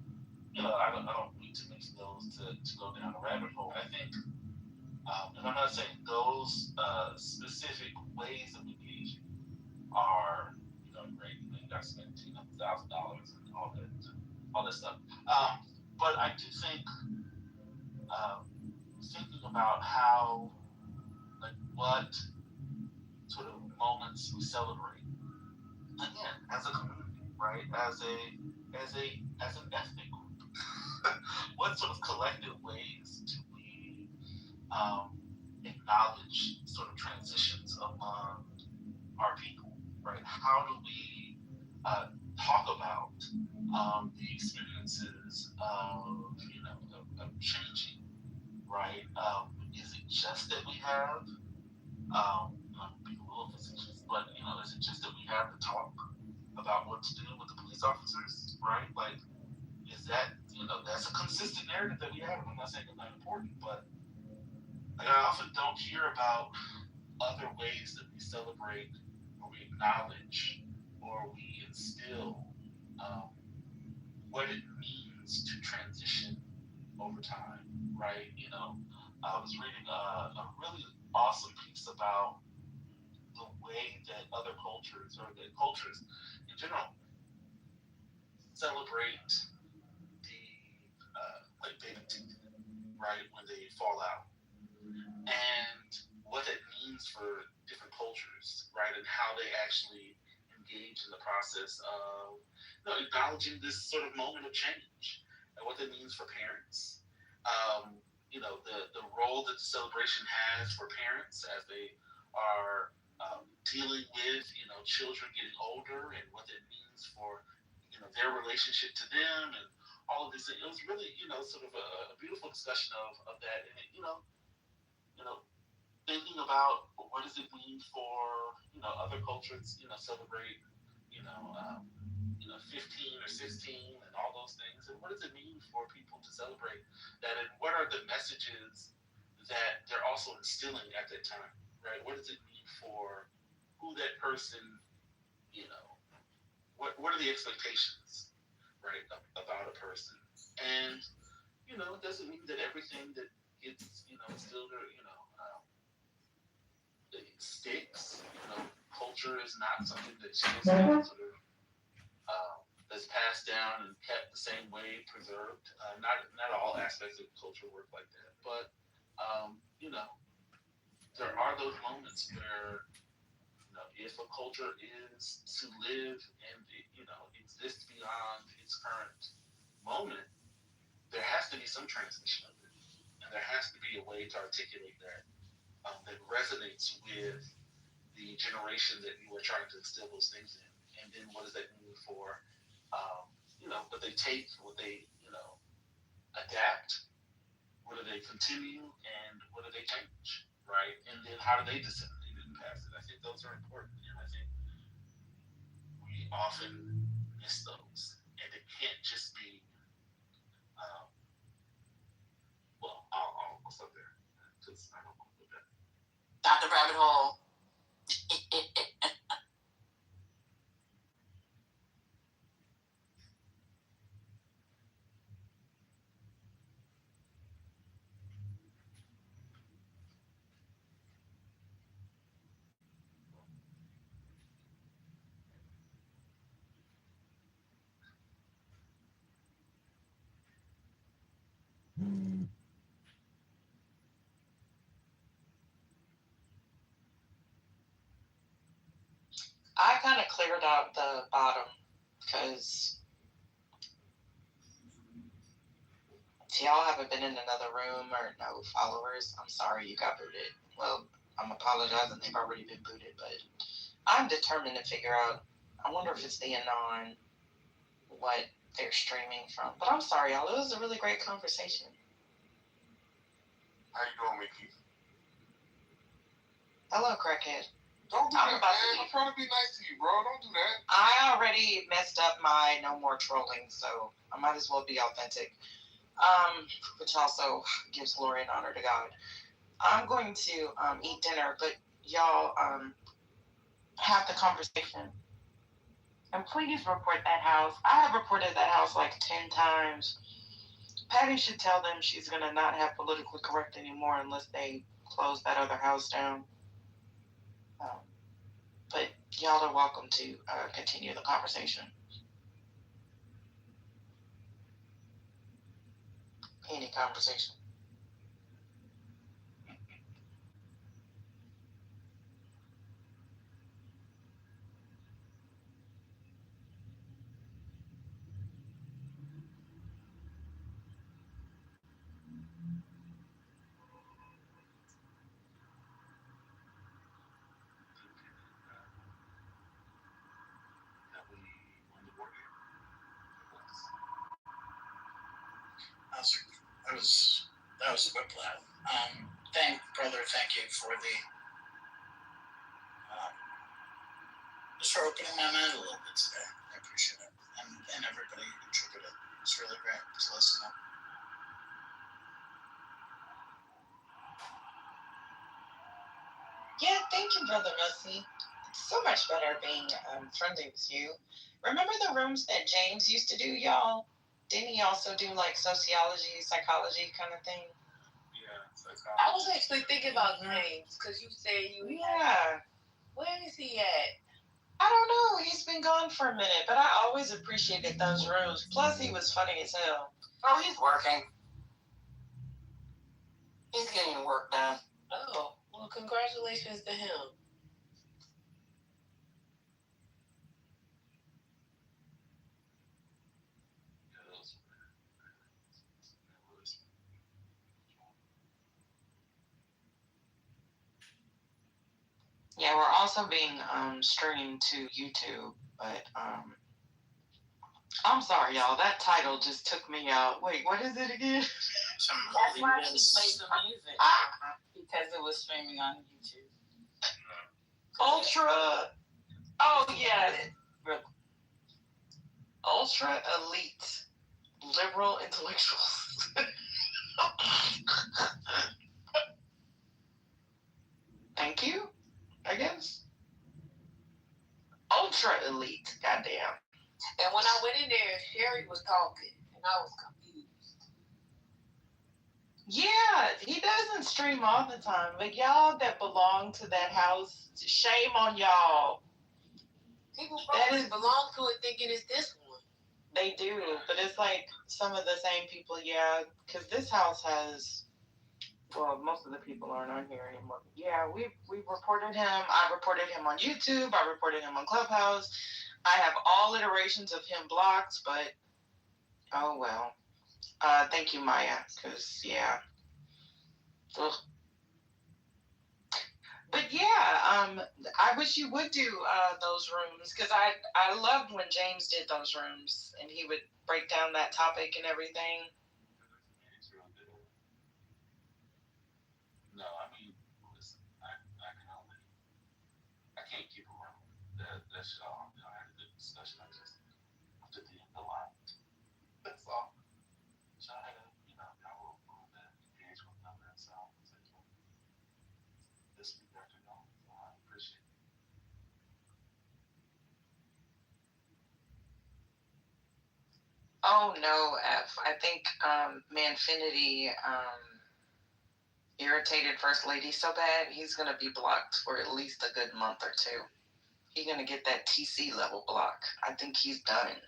I don't need to mention those to go down a rabbit hole. I think, and I'm not saying those specific ways of engaging are great. You got to spend $1,000 and all that stuff. But I do think thinking about how like what sort of moments we celebrate again as a community, right? As an ethnic group, what sort of collective ways do we acknowledge sort of transitions among our people, right? How do we talk about the experiences of of changing, right? Is it just that we have being a little facetious, but is it just that we have to talk about what to do with the police officers, right? Like, is that that's a consistent narrative that we have. I'm not saying it's not important, but I often don't hear about other ways that we celebrate or we acknowledge or we instill what it means to transition over time, right? I was reading a really awesome piece about the way that other cultures or the cultures in general celebrate the like baby teeth, right, when they fall out, and what it means for different cultures, right, and how they actually engage in the process of acknowledging this sort of moment of change, and what that means for parents. The role that the celebration has for parents as they are dealing with children getting older, and what that means for their relationship to them, and all of this. It was really sort of a beautiful discussion of that, and thinking about what does it mean for other cultures celebrate 15 or 16 and all those things, and what does it mean for people to celebrate that, and what are the messages that they're also instilling at that time, right? What does it mean for who that person, what are the expectations, right, about a person, and it doesn't mean that everything that gets instilled or it sticks. Culture is not something that's just sort of that's passed down and kept the same way, preserved. Not all aspects of culture work like that, but there are those moments where if a culture is to live and exist beyond its current moment, there has to be some transmission of it, and there has to be a way to articulate that that resonates with the generation that you are trying to instill those things in. And then what does that mean for what they take, what they adapt, what do they continue, and what do they change, right? And then how do they disseminate it and pass it? I think those are important, and I think we often miss those, and it can't just be I'll stop there because I don't want to go there. Not the rabbit hole. I kind of cleared out the bottom because if y'all haven't been in another room or no followers, I'm sorry you got booted. Well, I'm apologizing. They've already been booted, but I'm determined to figure out. I wonder if it's the Anon, what they're streaming from. But I'm sorry, y'all. It was a really great conversation. How you doing, Mickey? Hello, crackhead. Don't do that, man. I'm trying to be nice to you, bro. Don't do that. I already messed up my no more trolling, so I might as well be authentic. Which also gives glory and honor to God. I'm going to eat dinner, but y'all have the conversation. And please report that house. I have reported that house like 10 times. Patty should tell them she's going to not have politically correct anymore unless they close that other house down. But y'all are welcome to continue the conversation. Any conversation. That was a whiplash. Thank you for the just for opening my mind a little bit today. I appreciate it, and everybody who contributed. It's really great to listen to. Yeah, thank you, Brother Rusty. It's so much better being friendly with you. Remember the rooms that James used to do, y'all? Didn't he also do like sociology, psychology kind of thing? I was actually thinking about James because you said you. Yeah. Where is he at? I don't know. He's been gone for a minute, but I always appreciated those rooms. Plus, he was funny as hell. Oh, he's working. He's getting work done. Oh, well, congratulations to him. Yeah, we're also being streamed to YouTube, but I'm sorry, y'all. That title just took me out. Wait, what is it again? That's why she played the music because it was streaming on YouTube. Ultra. Oh yeah. Ultra elite liberal intellectuals. Thank you, I guess. Ultra elite, goddamn. And when I went in there, Sherry was talking, and I was confused. Yeah, he doesn't stream all the time, but y'all that belong to that house, shame on y'all. People probably belong to it thinking it's this one. They do, but it's like some of the same people, yeah, because this house has, well, most of the people aren't on here anymore. Yeah, we reported him. I reported him on YouTube. I reported him on Clubhouse. I have all iterations of him blocked, but oh well. Thank you, Maya, because, yeah. Ugh. But yeah, I wish you would do those rooms because I loved when James did those rooms and he would break down that topic and everything. No, I mean, listen, I can't keep around that shit all. I had a good discussion. I just put the end of the line. That's all. So I had a, I will engage with them and so this week afternoon. So I appreciate it. Oh no, F. I think Manfinity irritated First Lady so bad he's gonna be blocked for at least a good month or two. He's gonna get that TC level block. I think he's done.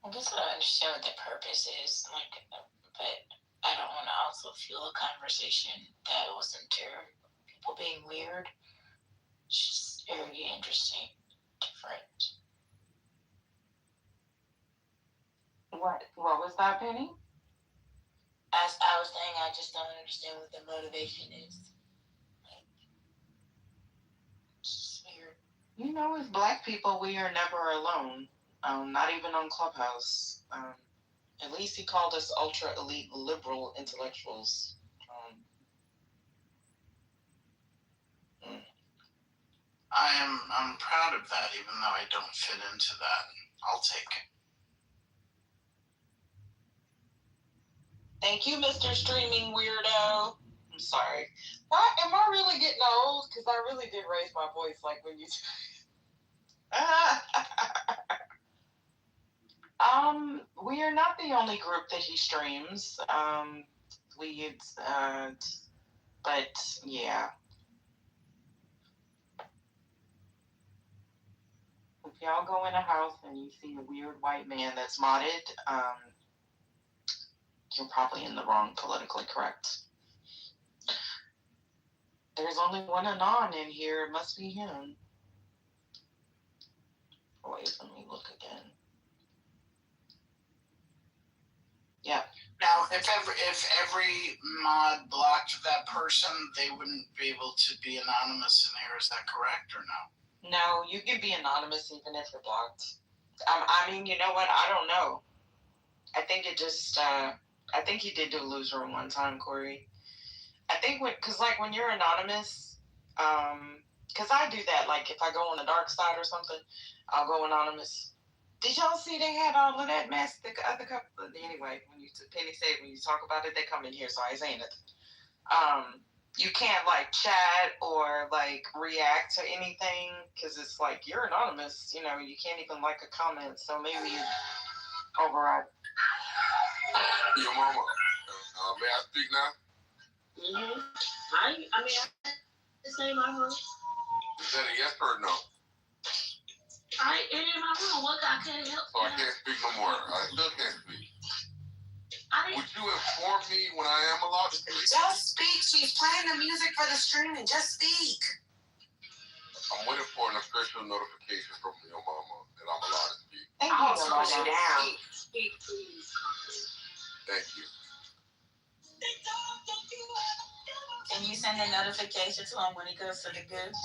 I guess I don't understand what the purpose is, but I don't want to also fuel a conversation that will center people being weird. It's Very interesting. Different. What was that, Penny? As I was saying, I just don't understand what the motivation is. It's weird. You know, as Black people, we are never alone. Not even on Clubhouse. At least he called us ultra elite liberal intellectuals. I'm proud of that, even though I don't fit into that. I'll take it. Thank you, Mr. Streaming Weirdo. I'm sorry. Why am I really getting old? Because I really did raise my voice like when you. We are not the only group that he streams. But yeah. If y'all go in a house and you see a weird white man that's modded, you're probably in the wrong politically correct. There's only one Anon in here. It must be him. Wait, let me look again. Yeah. Now, if every mod blocked that person, they wouldn't be able to be anonymous in here. Is that correct or no? No, you can be anonymous even if you're blocked. I mean, you know what? I don't know. I think it just, I think he did do a loose room one time, Corey. I think because when you're anonymous, because I do that, like if I go on the dark side or something, I'll go anonymous. Did y'all see they had all of that mess? The other couple, anyway, Penny said when you talk about it, they come in here, so I ain't saying it. You can't chat or react to anything because it's you're anonymous. You know, you can't even a comment. So maybe you override. Your mama. May I speak now? Mm-hmm. I mean, this ain't my room. Is that a yes or no? It ain't my room. What I can't help. So I can't speak no more. I still can't speak. Would you inform me when I am allowed to speak? Just speak. She's playing the music for the streaming. Just speak. I'm waiting for an official notification from your mama that I'm allowed to speak. Thank you. I'll push it down. Speak, please. Thank you. Can you send a notification to him when he goes to the goods?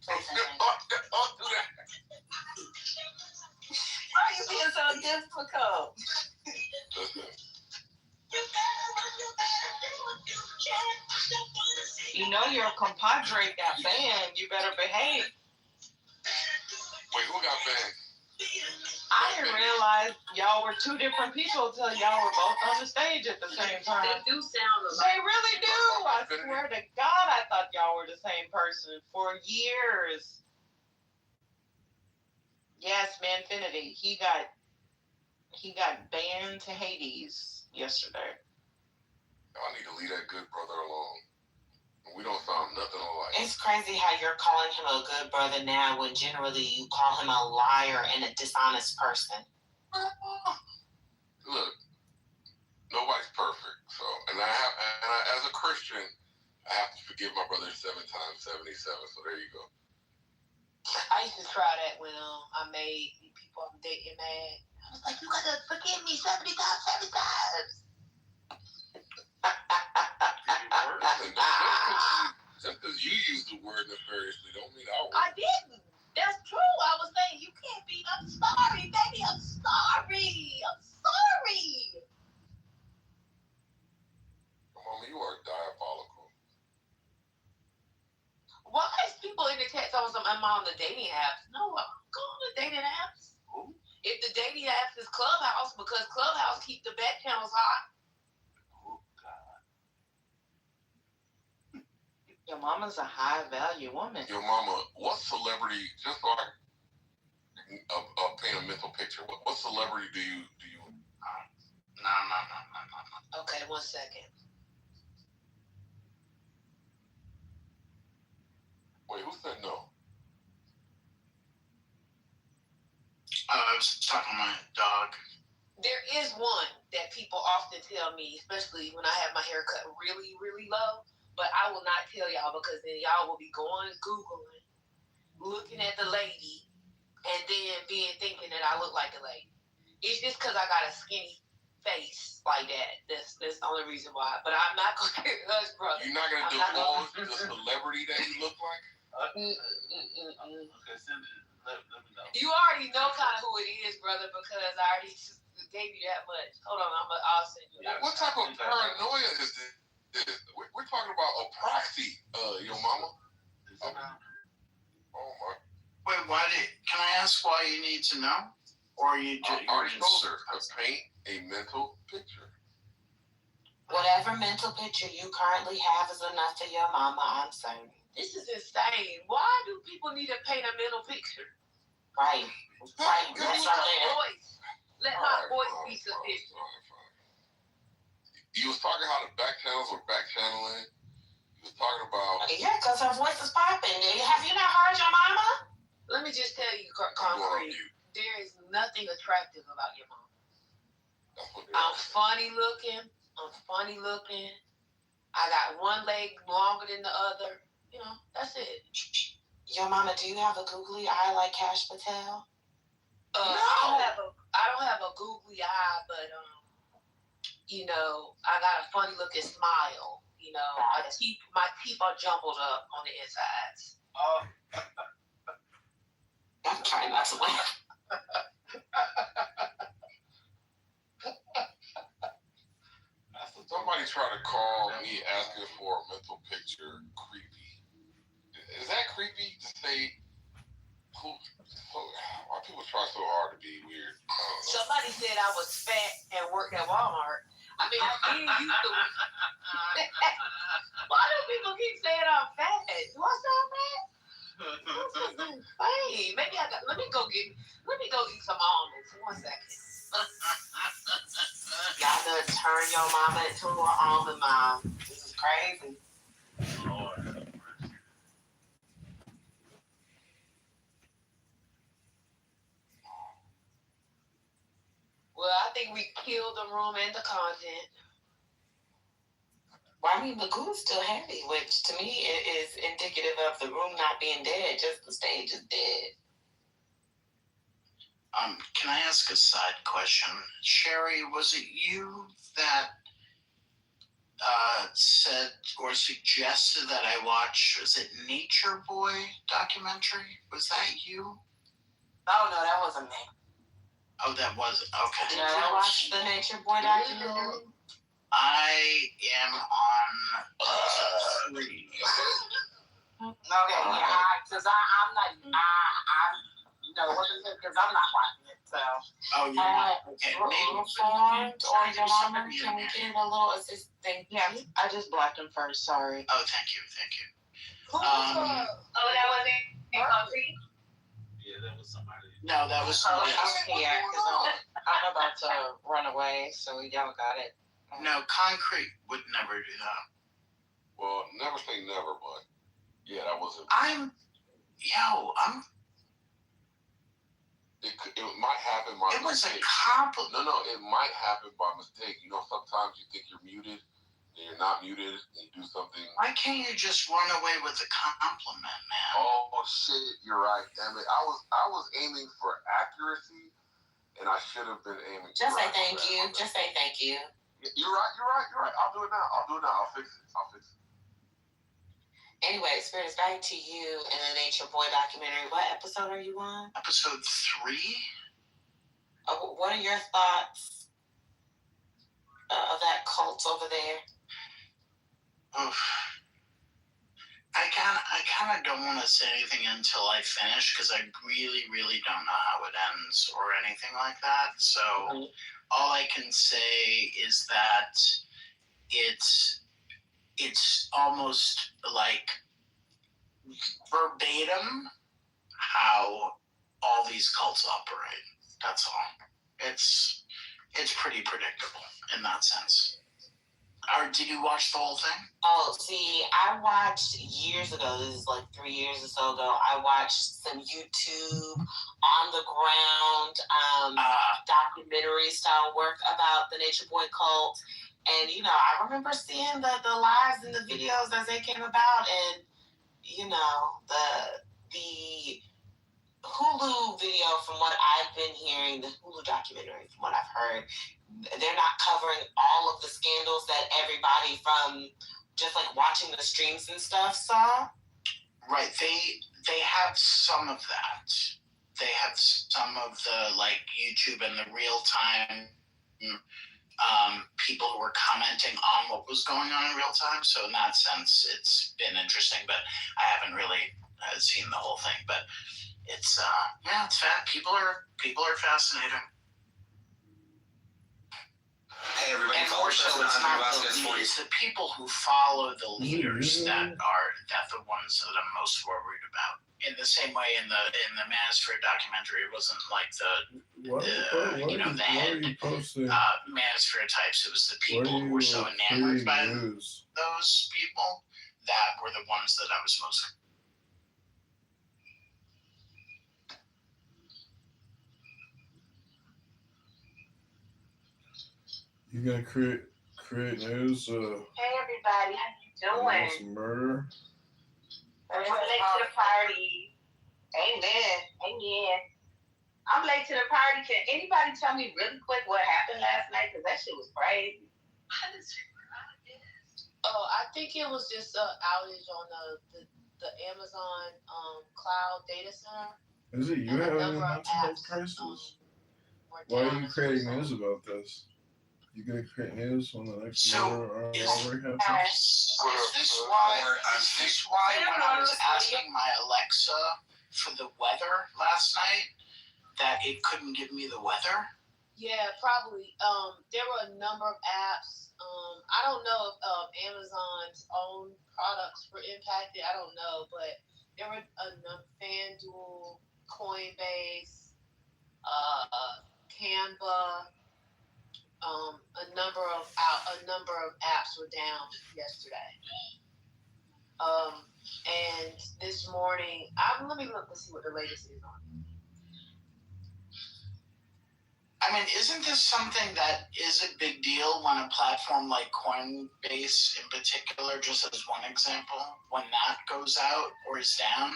Don't do that. Why are you being so difficult? Listen. You know your compadre got banned. You better behave. Wait, who got banned? I didn't realize y'all were two different people until y'all were both on the stage at the same time. They do sound alike. They really do. I swear to God, I thought y'all were the same person for years. Yes, Manfinity. He got banned to Hades yesterday. I need to leave that good brother alone. We don't sound nothing alike. It's crazy how you're calling him a good brother now when generally you call him a liar and a dishonest person. Look, nobody's perfect. So, and as a Christian, I have to forgive my brother 7 times 77. So there you go. I used to try that when I made people I'm dating mad. I was like, you gotta forgive me 70 times, 70 times. Just because you use the word nefariously don't mean I would. I didn't. That's true. I was saying you can't be. I'm sorry, baby. I'm sorry. I'm sorry. Mama, you are diabolical. Why is people in the chat talking I'm on the dating apps? No, I'm going on the dating apps. Ooh. If the dating apps is Clubhouse, because Clubhouse keep the back channels hot. Your mama's a high value woman. Your mama, what celebrity, just so I paint a mental picture, what celebrity do you No. Okay, 1 second. Wait, who said no? I was talking to my dog. There is one that people often tell me, especially when I have my hair cut really, really low. But I will not tell y'all because then y'all will be going Googling looking at the lady and then thinking that I look like a lady. It's just because I got a skinny face like that. That's the only reason why. But I'm not going to hush, brother. You're not going to divulge the celebrity that you look like? Okay, send it. Let me know. You already know kind of who it is, brother, because I already gave you that much. Hold on, I'll send you that. What type of paranoia is this? We're talking about a proxy, your mama. Oh my. Wait, can I ask why you need to know? Or you just... I already told her to paint a mental picture. Whatever mental picture you currently have is enough for your mama, I'm saying. This is insane. Why do people need to paint a mental picture? Right. Let my voice be sufficient. You was talking how the back channels were back channeling. You was talking about... Yeah, because her voice is popping. Have you not heard your mama? Let me just tell you, Concrete, there is nothing attractive about your mama. I'm funny looking. I got one leg longer than the other. You know, that's it. Your mama, do you have a googly eye like Cash Patel? No. I don't have a googly eye, but you know, I got a funny looking smile. You know, my teeth are jumbled up on the insides. I'm trying not to laugh. Somebody tried to call me asking for a mental picture creepy. Is that creepy to say? Why people try so hard to be weird? Somebody said I was fat and worked at Walmart. I mean, I did used to. Why do people keep saying I'm fat? Do I sound fat? Hey, maybe let me go eat some almonds. 1 second. Y'all gonna turn your mama into an almond mom. This is crazy. Lord. Well, I think we killed the room and the content. Well, I mean, the goon's still heavy, which to me is indicative of the room not being dead, just the stage is dead. Can I ask a side question? Sherry, was it you that said or suggested that I watch, was it Nature Boy documentary? Was that you? Oh, no, that wasn't me. Oh, that wasn't. Okay. Did you watch the Nature Boy documentary? I am on 3. Okay, yeah, because I'm not, no, it wasn't because I'm not watching it, so. Oh, you're not. Okay, Reformed or your mama, can we get a little assistance? Yeah, I just blocked him first, sorry. Oh, thank you. Who was that wasn't Concrete? Yeah, that was somebody. No, that was somebody else. Yeah, because I'm about to run away, so y'all got it. No, Concrete would never do that. Well, never say never, but yeah, that wasn't. It might happen by mistake. It was a compliment. No, it might happen by mistake. You know, sometimes you think you're muted, and you're not muted, and you do something. Why can't you just run away with a compliment, man? Oh shit, you're right. Damn it, I was aiming for accuracy, and I should have been aiming. Just say thank you. Just say thank you. You're right. I'll do it now. I'll fix it. Anyway, Spirits, back to you in the Nature Boy documentary. What episode are you on? Episode 3. What are your thoughts of that cult over there? Oof. I kind of don't want to say anything until I finish because I really, really don't know how it ends or anything like that. So all I can say is that it's almost like verbatim how all these cults operate. That's all. It's pretty predictable in that sense. Or did you watch the whole thing? Oh, see, I watched years ago. This is like 3 years or so ago. I watched some YouTube on the ground documentary style work about the Nature Boy cult. And, you know, I remember seeing the lives and the videos as they came about. And, you know, the Hulu video, from what I've been hearing, the Hulu documentary, from what I've heard, they're not covering all of the scandals that everybody from just like watching the streams and stuff saw. Right. They have some of that. They have some of the like YouTube and the real time people who were commenting on what was going on in real time. So in that sense, it's been interesting. But I haven't really seen the whole thing. But it's it's fat. People are fascinating. Hey everybody, And also, it's not it's the people who follow the leaders that are the ones that I'm most worried about. In the same way, in the Manosphere documentary, it wasn't like the head Manosphere types. It was the people who were so enamored by those people that were the ones that I was most. You gonna create news? Hey everybody, how you doing? Some murder. I'm late to the party. Amen. I'm late to the party. Can anybody tell me really quick what happened last night? Because that shit was crazy. I think it was just an outage on the Amazon cloud data center. Is it you having a mental health crisis? Why are you creating news about this? You gonna create news on the next murder robbery happens? Is this why when I was asking my Alexa for the weather last night, that it couldn't give me the weather? Yeah, probably. There were a number of apps. I don't know if Amazon's own products were impacted. I don't know, but there were FanDuel, Coinbase, Canva. A number of apps were down yesterday. And this morning, let me look to see what the latest is on. I mean, isn't this something that is a big deal when a platform like Coinbase in particular, just as one example, when that goes out or is down?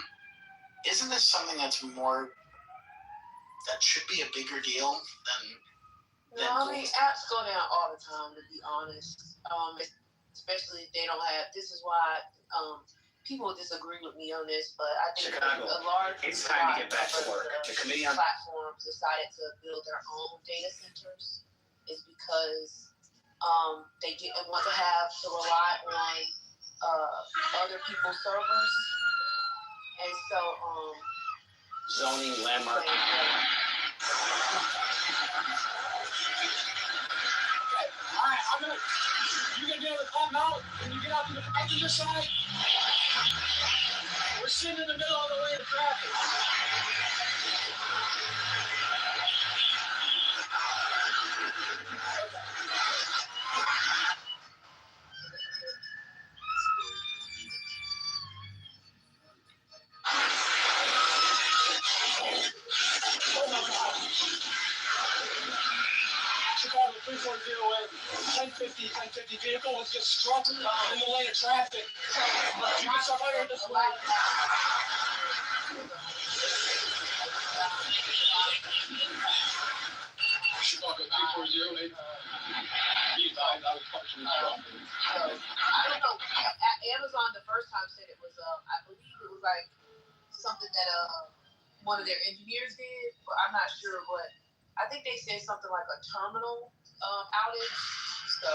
Isn't this something that should be a bigger deal than No, I mean, apps go down all the time, to be honest. Especially if they don't have. This is why people disagree with me on this, but I think a large it's time to get back to work. The committee on platforms decided to build their own data centers is because they didn't want to have to rely on other people's servers, and so zoning landmark. Alright, you're gonna be able to come out when you get out to the passenger side. We're sitting in the middle of the lane of traffic. Chicago 340 1050 vehicle was just struck in the lane of traffic. You can start firing this way. Chicago 340 I was functioning strong. I don't know. Amazon the first time said it was I believe it was like something that one of their engineers did, but I'm not sure what. I think they said something like a terminal outage. So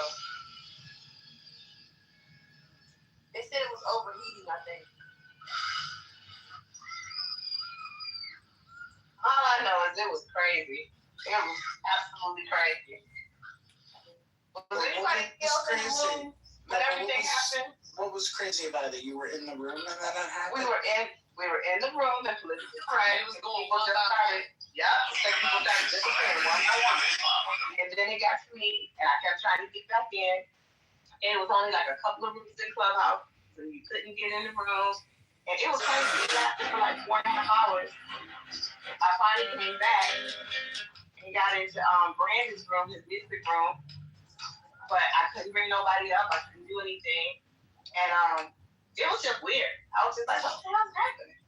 they said it was overheating, I think. All I know is it was crazy. It was absolutely crazy. Was anybody else in the room when everything happened? What was crazy about it? That you were in the room and that happened? We were in the room and political friends. It was going people just started. Yep, people started disappearing one by one. And then it got to me, and I kept trying to get back in. And it was only like a couple of rooms in Clubhouse, so you couldn't get in the rooms. And it was crazy. It lasted for like 4.5 hours. I finally came back and got into Brandon's room, his music room. But I couldn't bring nobody up. I couldn't do anything. And it was just weird. I was just like, what the hell's happening?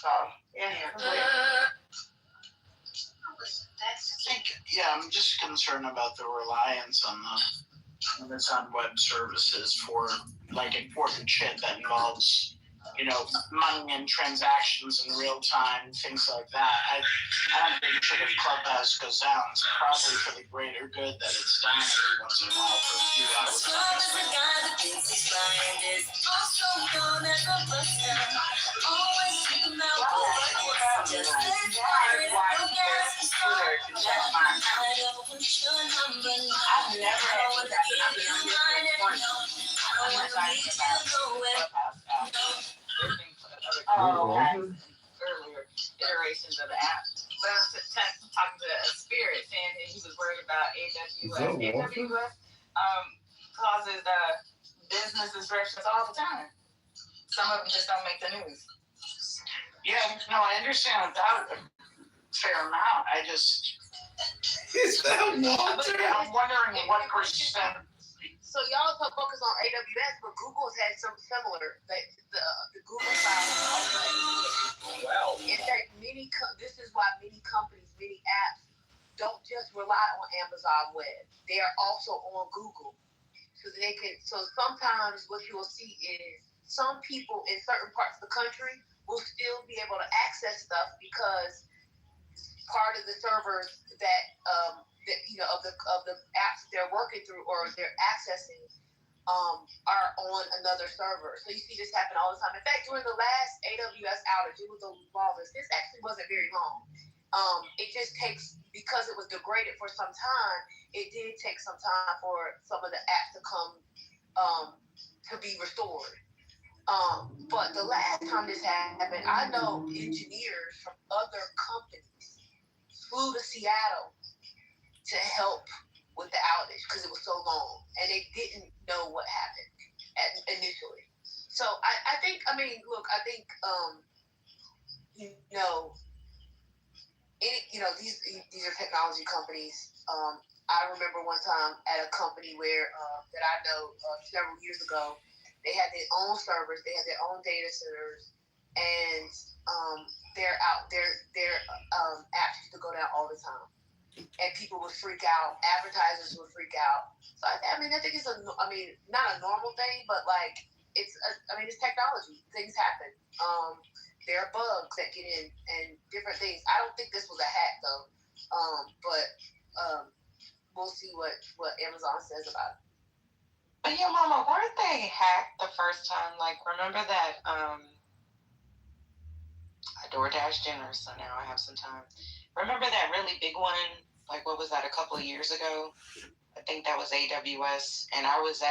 So I'm just concerned about the reliance on the Amazon Web Services for like important shit that involves, money and transactions in real time, things like that. I don't think shit if Clubhouse goes down. It's probably for the greater good that it's down every once in a while for a few hours. I've never had earlier iterations of the app. But I was talking to Spirit saying that he was worried about AWS. AWS causes business disruptions all the time. Some of them just don't make the news. Yeah, no, I understand about a fair amount. I just Is that Walter? I'm wondering what percent. So y'all focus on AWS, but Google's had some similar. The Google Cloud. Well, in fact, this is why many companies, many apps, don't just rely on Amazon Web. They are also on Google, so they can. So sometimes what you will see is some people in certain parts of the country will still be able to access stuff because part of the servers that of the apps they're working through or they're accessing are on another server. So you see this happen all the time. In fact, during the last AWS outage, it was the longest. This actually wasn't very long. It just takes, because it was degraded for some time, it did take some time for some of the apps to come to be restored. But the last time this happened, I know engineers from other companies flew to Seattle to help with the outage because it was so long and they didn't know what happened initially. So I think these are technology companies. I remember one time at a company where that I know several years ago, they had their own servers, they had their own data centers, and their apps used to go down all the time. And people would freak out. Advertisers would freak out. So I think it's not a normal thing, but like it's technology. Things happen. There are bugs that get in and different things. I don't think this was a hack though. But we'll see what Amazon says about it. But yeah, Mama, weren't they hacked the first time? Like, remember that I DoorDash dinner, so now I have some time. Remember that really big one? Like, what was that, a couple of years ago? I think that was AWS, and I was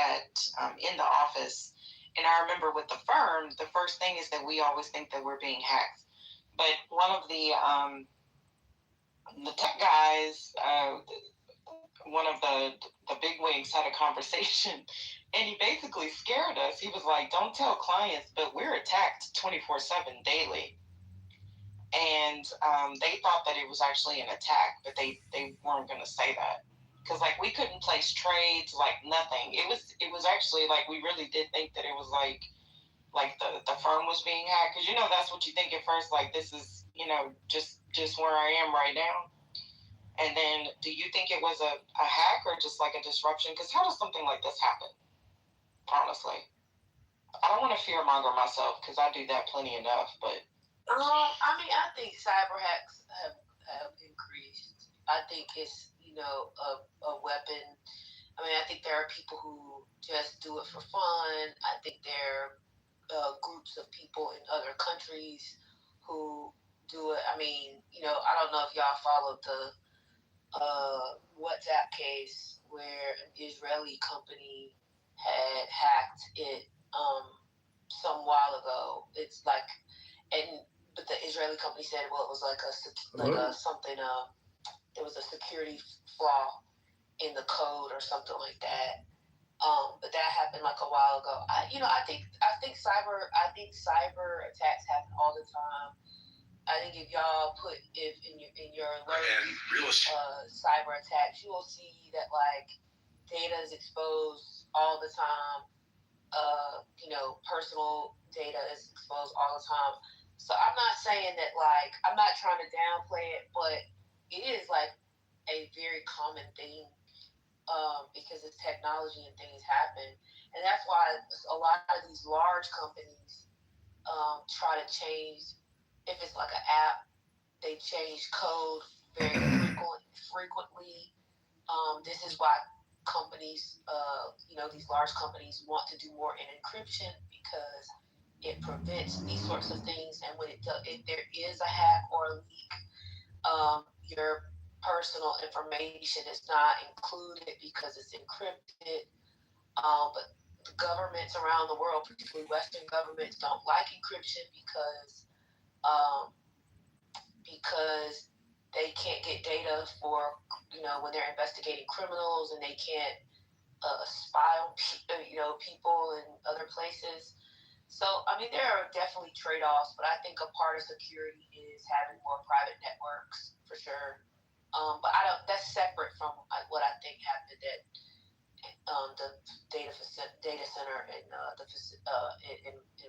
in the office, and I remember with the firm, the first thing is that we always think that we're being hacked. But one of the tech guys, one of the big wigs had a conversation, and he basically scared us. He was like, don't tell clients, but we're attacked 24/7 daily. And they thought that it was actually an attack, but they weren't going to say that. Because, like, we couldn't place trades, like, nothing. It was actually, like, we really did think that it was, like the firm was being hacked. Because, that's what you think at first, like, this is, just where I am right now. And then, do you think it was a hack or just, like, a disruption? Because how does something like this happen? Honestly. I don't want to fearmonger myself, because I do that plenty enough, but... I think cyber hacks have increased. I think it's, a weapon. I think there are people who just do it for fun. I think there are groups of people in other countries who do it. I don't know if y'all followed the WhatsApp case where an Israeli company had hacked it some while ago. It's like, but the Israeli company said, well, it was there was a security flaw in the code or something like that. But that happened like a while ago. I think cyber attacks happen all the time. I think if y'all put in your alert cyber attacks, you will see that like data is exposed all the time. Personal data is exposed all the time. So I'm not saying that, like, I'm not trying to downplay it, but it is like a very common thing because it's technology and things happen. And that's why a lot of these large companies try to change, if it's like an app, they change code very frequently. This is why companies, these large companies want to do more in encryption because it prevents these sorts of things. And when if there is a hack or a leak, your personal information is not included because it's encrypted. But the governments around the world, particularly Western governments, don't like encryption because they can't get data for when they're investigating criminals, and they can't spy on people in other places. So I mean, there are definitely trade-offs, but I think a part of security is having more private networks for sure. But I don't. That's separate from what I think happened at the data center in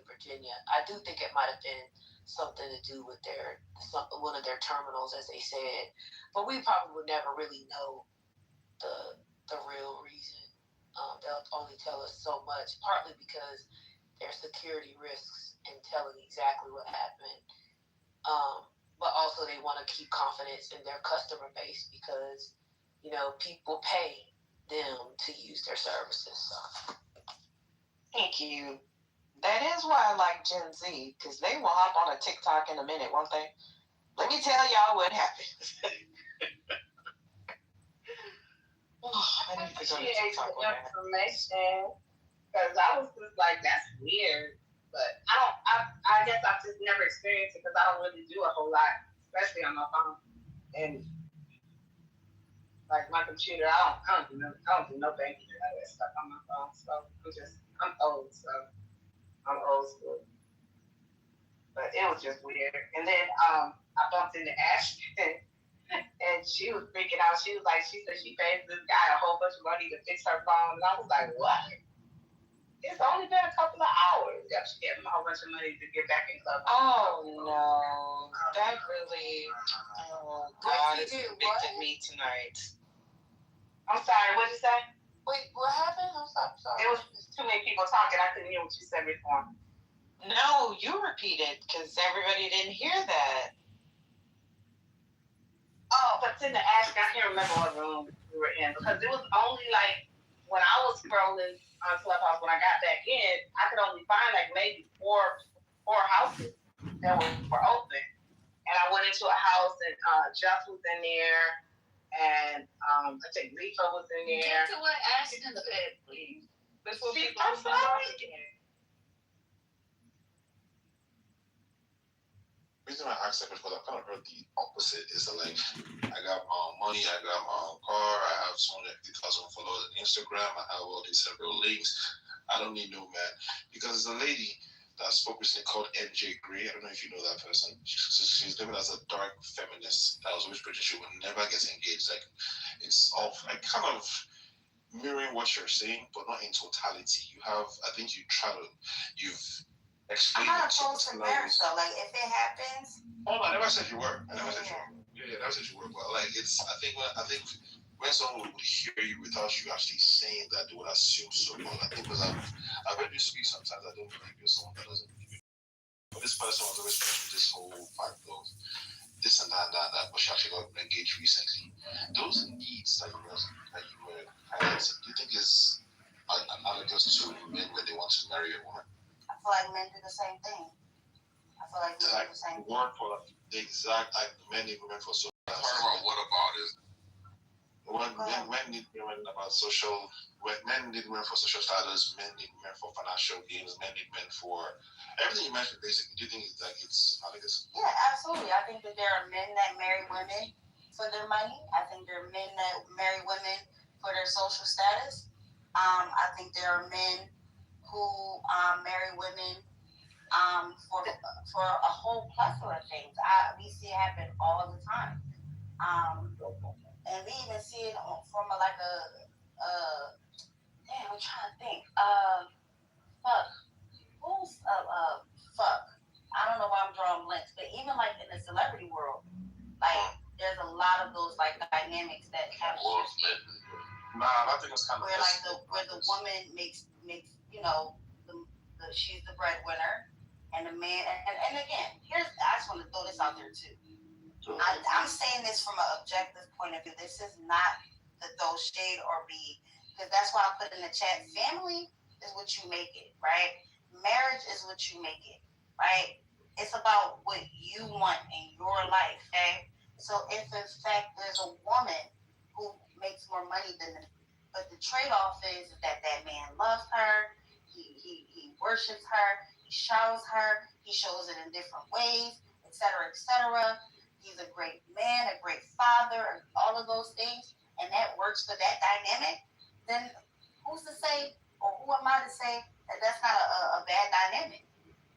Virginia. I do think it might have been something to do with one of their terminals, as they said, but we probably would never really know the real reason. They'll only tell us so much, partly because there's security risks in telling exactly what happened. But also they want to keep confidence in their customer base because people pay them to use their services. So. Thank you. That is why I like Gen Z, because they will hop on a TikTok in a minute, won't they? Let me tell y'all what happened. I need to go to TikTok with that information, because I was just like, that's weird. But I guess I've just never experienced it because I don't really do a whole lot, especially on my phone. And like my computer, I don't do no banking or that stuff on my phone. So I'm old, so I'm old school. But it was just weird. And then I bumped into Ashton, and she was freaking out. She said she paid this guy a whole bunch of money to fix her phone, and I was like, what? It's only been a couple of hours. Yeah, she gave him a whole bunch of money to get back in club. Oh no, that really. Oh God, it's convicted me tonight. I'm sorry. What'd you say? Wait, what happened? I'm sorry. It was too many people talking. I couldn't hear what you said before. No, you repeated because everybody didn't hear that. Oh, but in the ask, I can't remember what room we were in because it was only like when I was scrolling on Clubhouse when I got back in, I could only find like maybe four houses that were open, and I went into a house and Jeff was in there, and I think Lisa was in there. Get to what Ashton said, please. I'm sorry. The reason I asked that because I kind of heard the opposite. Is that like I got my own money, I got my own car, I have 250,000 followers on Instagram, I have all these several links. I don't need no man because there's a lady that spoke recently called NJ Gray. I don't know if you know that person. She's living as a dark feminist that was always pretty she would never get engaged. Like it's off. Like kind of mirroring what you're saying, but not in totality. You've I'm not opposed to marriage though. Like if it happens. Oh, I never said you were. I never said you were. Yeah, I never said you were. But like it's, I think when someone would hear you without you actually saying that, they would assume so much. I think because I've heard you speak sometimes. I don't believe you're someone that doesn't believe you. But this person was always pushing this whole fact of this and that. But she actually got engaged recently. Those needs that you were highlighting, do you think is analogous to men when they want to marry a woman? I feel like men do the same thing. I feel like men do the same thing. For the exact men need women for social. Talking about what about is men need women about social. When men need women for social status, men need women for financial gains, men need men for everything you mentioned. Basically, do you think it's analogous? Yeah, absolutely. I think that there are men that marry women for their money. I think there are men that marry women for their social status. I think there are men who marry women for a whole plethora of things. We see it happen all the time. And we even see it from I'm trying to think. Fuck. I don't know why I'm drawing Nah, I think it's kind of where like where the woman makes you know she's the breadwinner, and the man and again I just want to throw this out there too. I'm saying this from an objective point of view. This is not to throw shade or be, because that's why I put in the chat. Family is what you make it, right? Marriage is what you make it, right? It's about what you want in your life, okay? So if in fact there's a woman who makes more money than the, but the trade-off is that man loves her, he worships her, he showers her, he shows it in different ways, etc., etc. He's a great man, a great father, all of those things, and that works for that dynamic, then who's to say, or who am I to say that that's not a bad dynamic?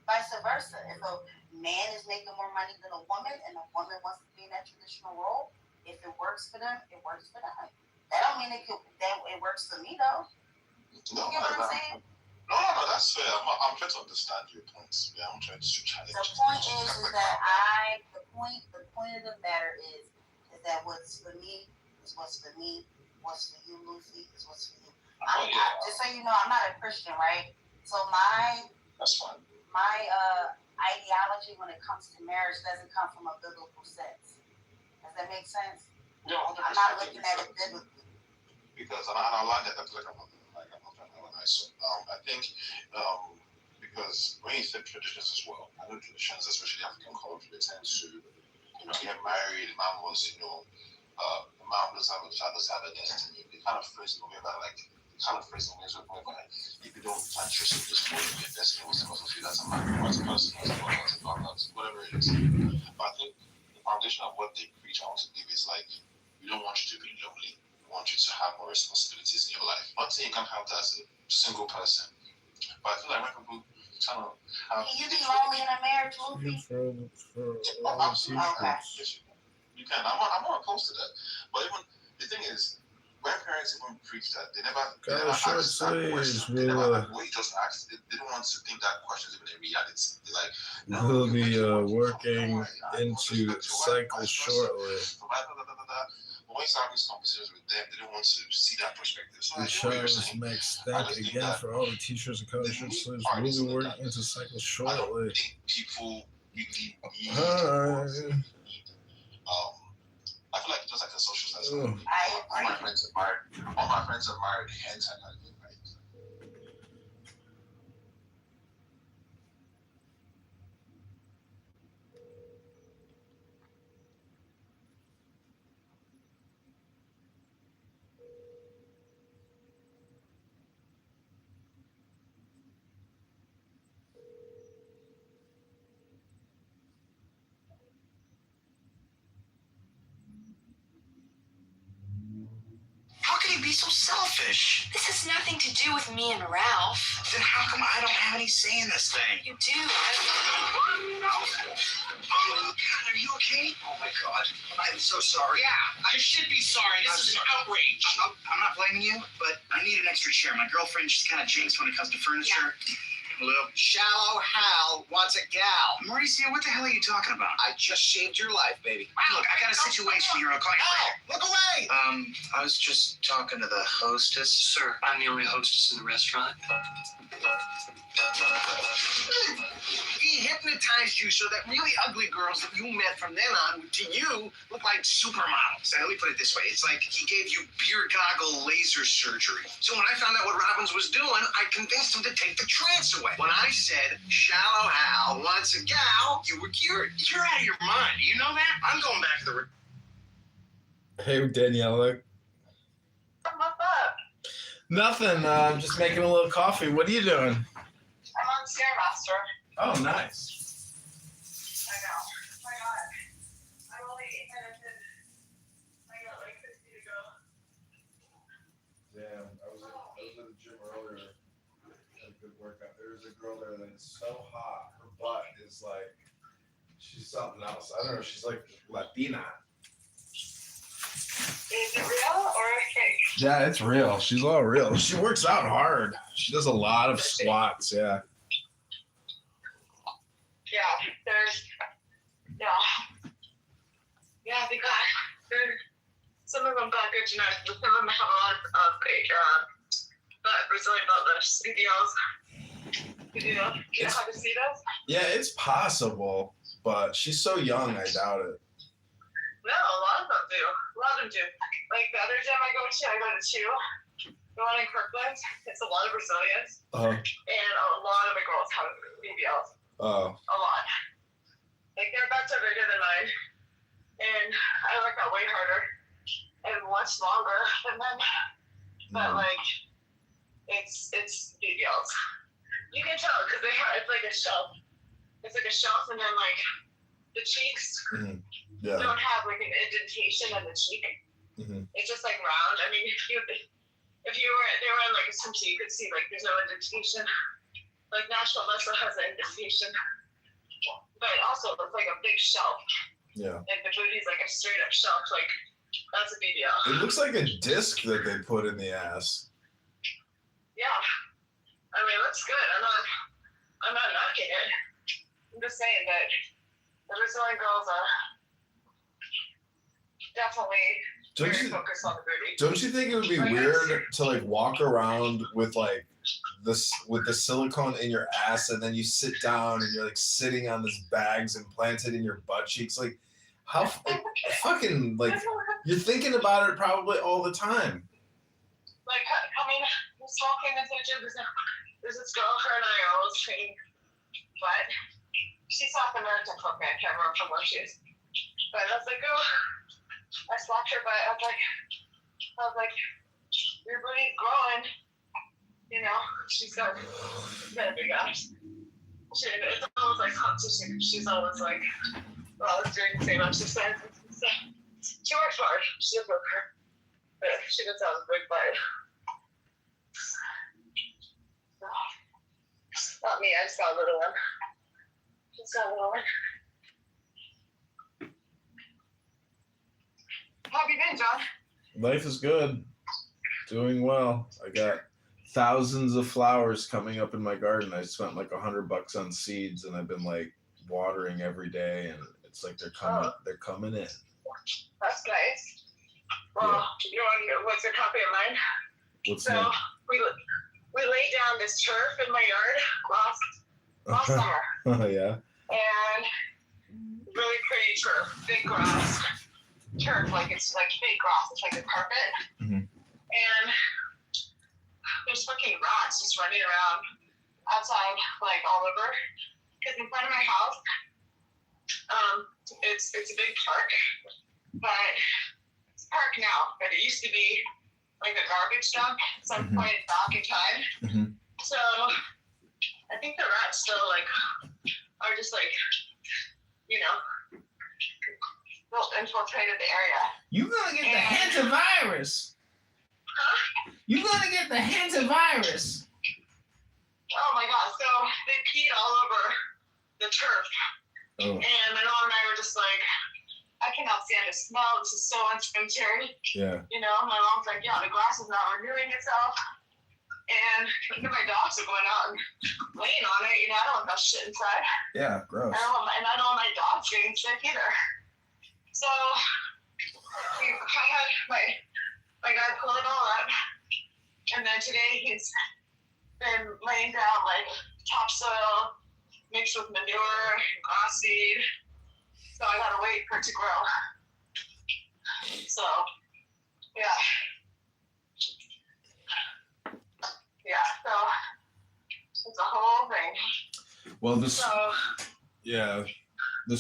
Vice versa. If a man is making more money than a woman and a woman wants to be in that traditional role, if it works for them, it works for them. That don't mean it works for me, though. You get what I'm saying? No, that's fair. I'm trying to understand your points. Yeah, I'm trying to challenge. The point is that the point of the matter is that what's for me is what's for me. What's for you, Lucy, is what's for you. Just so you know, I'm not a Christian, right? So that's fine. My ideology when it comes to marriage doesn't come from a biblical sense. Does that make sense? No, I'm not looking at it biblically. Because I like that. That's like I'm not nice. I think because when you say traditions as well, I know traditions, especially African culture, they tend to get married. Man was the man does have a child, does have a destiny. They kind of phrase it whereby if you don't plant yourself this morning, your destiny will never fulfill as a man, as a person, as a woman, as a father, whatever it is. But I think the foundation of what they preach, I want to give is like, we don't want you to be lonely. We want you to have more responsibilities in your life. Not saying you can have that as a single person, but I feel like when people kind of have. Can you be lonely in a marriage, Luffy? Okay. You can. I'm not opposed to that. But even the thing is, when parents even preach that, they never ask that question. They just ask. They don't want to think that question is even a reality. They're like, we'll be working into cycle shortly. When you have these conversations with them, they don't want to see that perspective. So Charles Max, thank again for all the t-shirts and college shirts. We'll be working into cycle shortly. I don't think people really need I feel like it's just like a social status. All my friends are married, hence I kind of think, right? How can you be so selfish? This has nothing to do with me and Ralph. Then how come I don't have any say in this thing? You do. Oh, no. Oh, God, are you okay? Oh, my God. I'm so sorry. Yeah, I should be sorry. This is an outrage. I'm not blaming you, but I need an extra chair. My girlfriend, she's kind of jinxed when it comes to furniture. Yeah. Hello? Shallow Hal wants a gal. Mauricio, what the hell are you talking about? I just saved your life, baby. Look, I got a situation here. I'll call you later. Look away! I was just talking to the hostess. Sir, I'm the only hostess in the restaurant. He hypnotized you so that really ugly girls that you met from then on to you look like supermodels. Now, let me put it this way. It's like he gave you beer goggle laser surgery. So when I found out what Robbins was doing, I convinced him to take the trance away. When I said, Shallow Hal wants a gal, you were cured. You're out of your mind. You know that? I'm going back to the... Hey, Daniela. What's up? Nothing. I'm just making a little coffee. What are you doing? I'm on Stairmaster. Oh, nice. I know. Oh my God. I'm only 8 minutes in. I got like 60 to go. Damn, I was at the gym earlier. Had a good workout. There's a girl there that's so hot. Her butt is like, she's something else. I don't know. She's like Latina. Is it real or fake? Yeah, it's real. She's all real. She works out hard. She does a lot of squats. Yeah. Yeah, there's, yeah, because there's some of them got good genetics, but some of them have a lot of Brazilian buttlists, BBLs. Do you know how to see those? Yeah, it's possible, but she's so young, I doubt it. No, a lot of them do. A lot of them do. Like the other gym I go to two. The one in Kirkland, it's a lot of Brazilians. Uh-huh. And a lot of the girls have BBLs. Oh. A lot. Like their butts are bigger than mine. And I work out way harder and much longer than them. But like, it's BBLs. You can tell because it's like a shelf. It's like a shelf, and then like the cheeks don't have like an indentation in the cheek. It's just like round. I mean, if they were in like a swimsuit, you could see like there's no indentation. Like Nashville Muscle has an indentation, but also it's like a big shelf. Yeah. Like the booty's like a straight up shelf. Like that's a BBL. It looks like a disc that they put in the ass. Yeah. I mean, it looks good. I'm not knocking it. I'm just saying that the Brazilian girls are definitely very focused on the booty. Don't you think it would be weird to like walk around with like this with the silicone in your ass, and then you sit down and you're like sitting on this bags implanted in your butt cheeks? Like, how fucking like you're thinking about it probably all the time. Like, I mean, I was walking into the gym. There's this girl, her and I are always training, but she's South American folk. I can't remember from where she is. But I was like, oh, I slapped her butt. I was like, your booty's growing. You know, she's got a big ass. It's almost like competition. She's always like, well, let's do the same exercise and stuff. She works hard. She does work hard. But she does have a big butt. Not me, I just got a little one. How have you been, John? Life is good. Doing well. I got thousands of flowers coming up in my garden. I spent like $100 on seeds, and I've been like watering every day, and it's like they're coming in. That's nice. Well, you want what's a copy of mine? What's so we laid down this turf in my yard last summer. Oh yeah. And really pretty turf, big grass turf, like it's like fake grass. It's like a carpet. And there's fucking rats just running around outside, like all over. Because in front of my house, it's a big park, but it's a park now. But it used to be like a garbage dump at some point back in time. So I think the rats still like are just like, you know, infiltrated the area. You gonna get the hantavirus. Huh? You gonna get the hantavirus. Oh my god, so they peed all over the turf. Oh. And my mom and I were just like, I cannot stand the smell. This is so unsanitary. Yeah. You know, my mom's like, yeah, the grass is not renewing itself. And my dogs are going out and laying on it. You know, I don't want that shit inside. Yeah, gross. I don't want my dogs getting sick either. So I had my guy pull it all up. And then today he's been laying down like topsoil mixed with manure and grass seed. So I gotta wait for it to grow. So, yeah. Yeah, so it's a whole thing. Well, the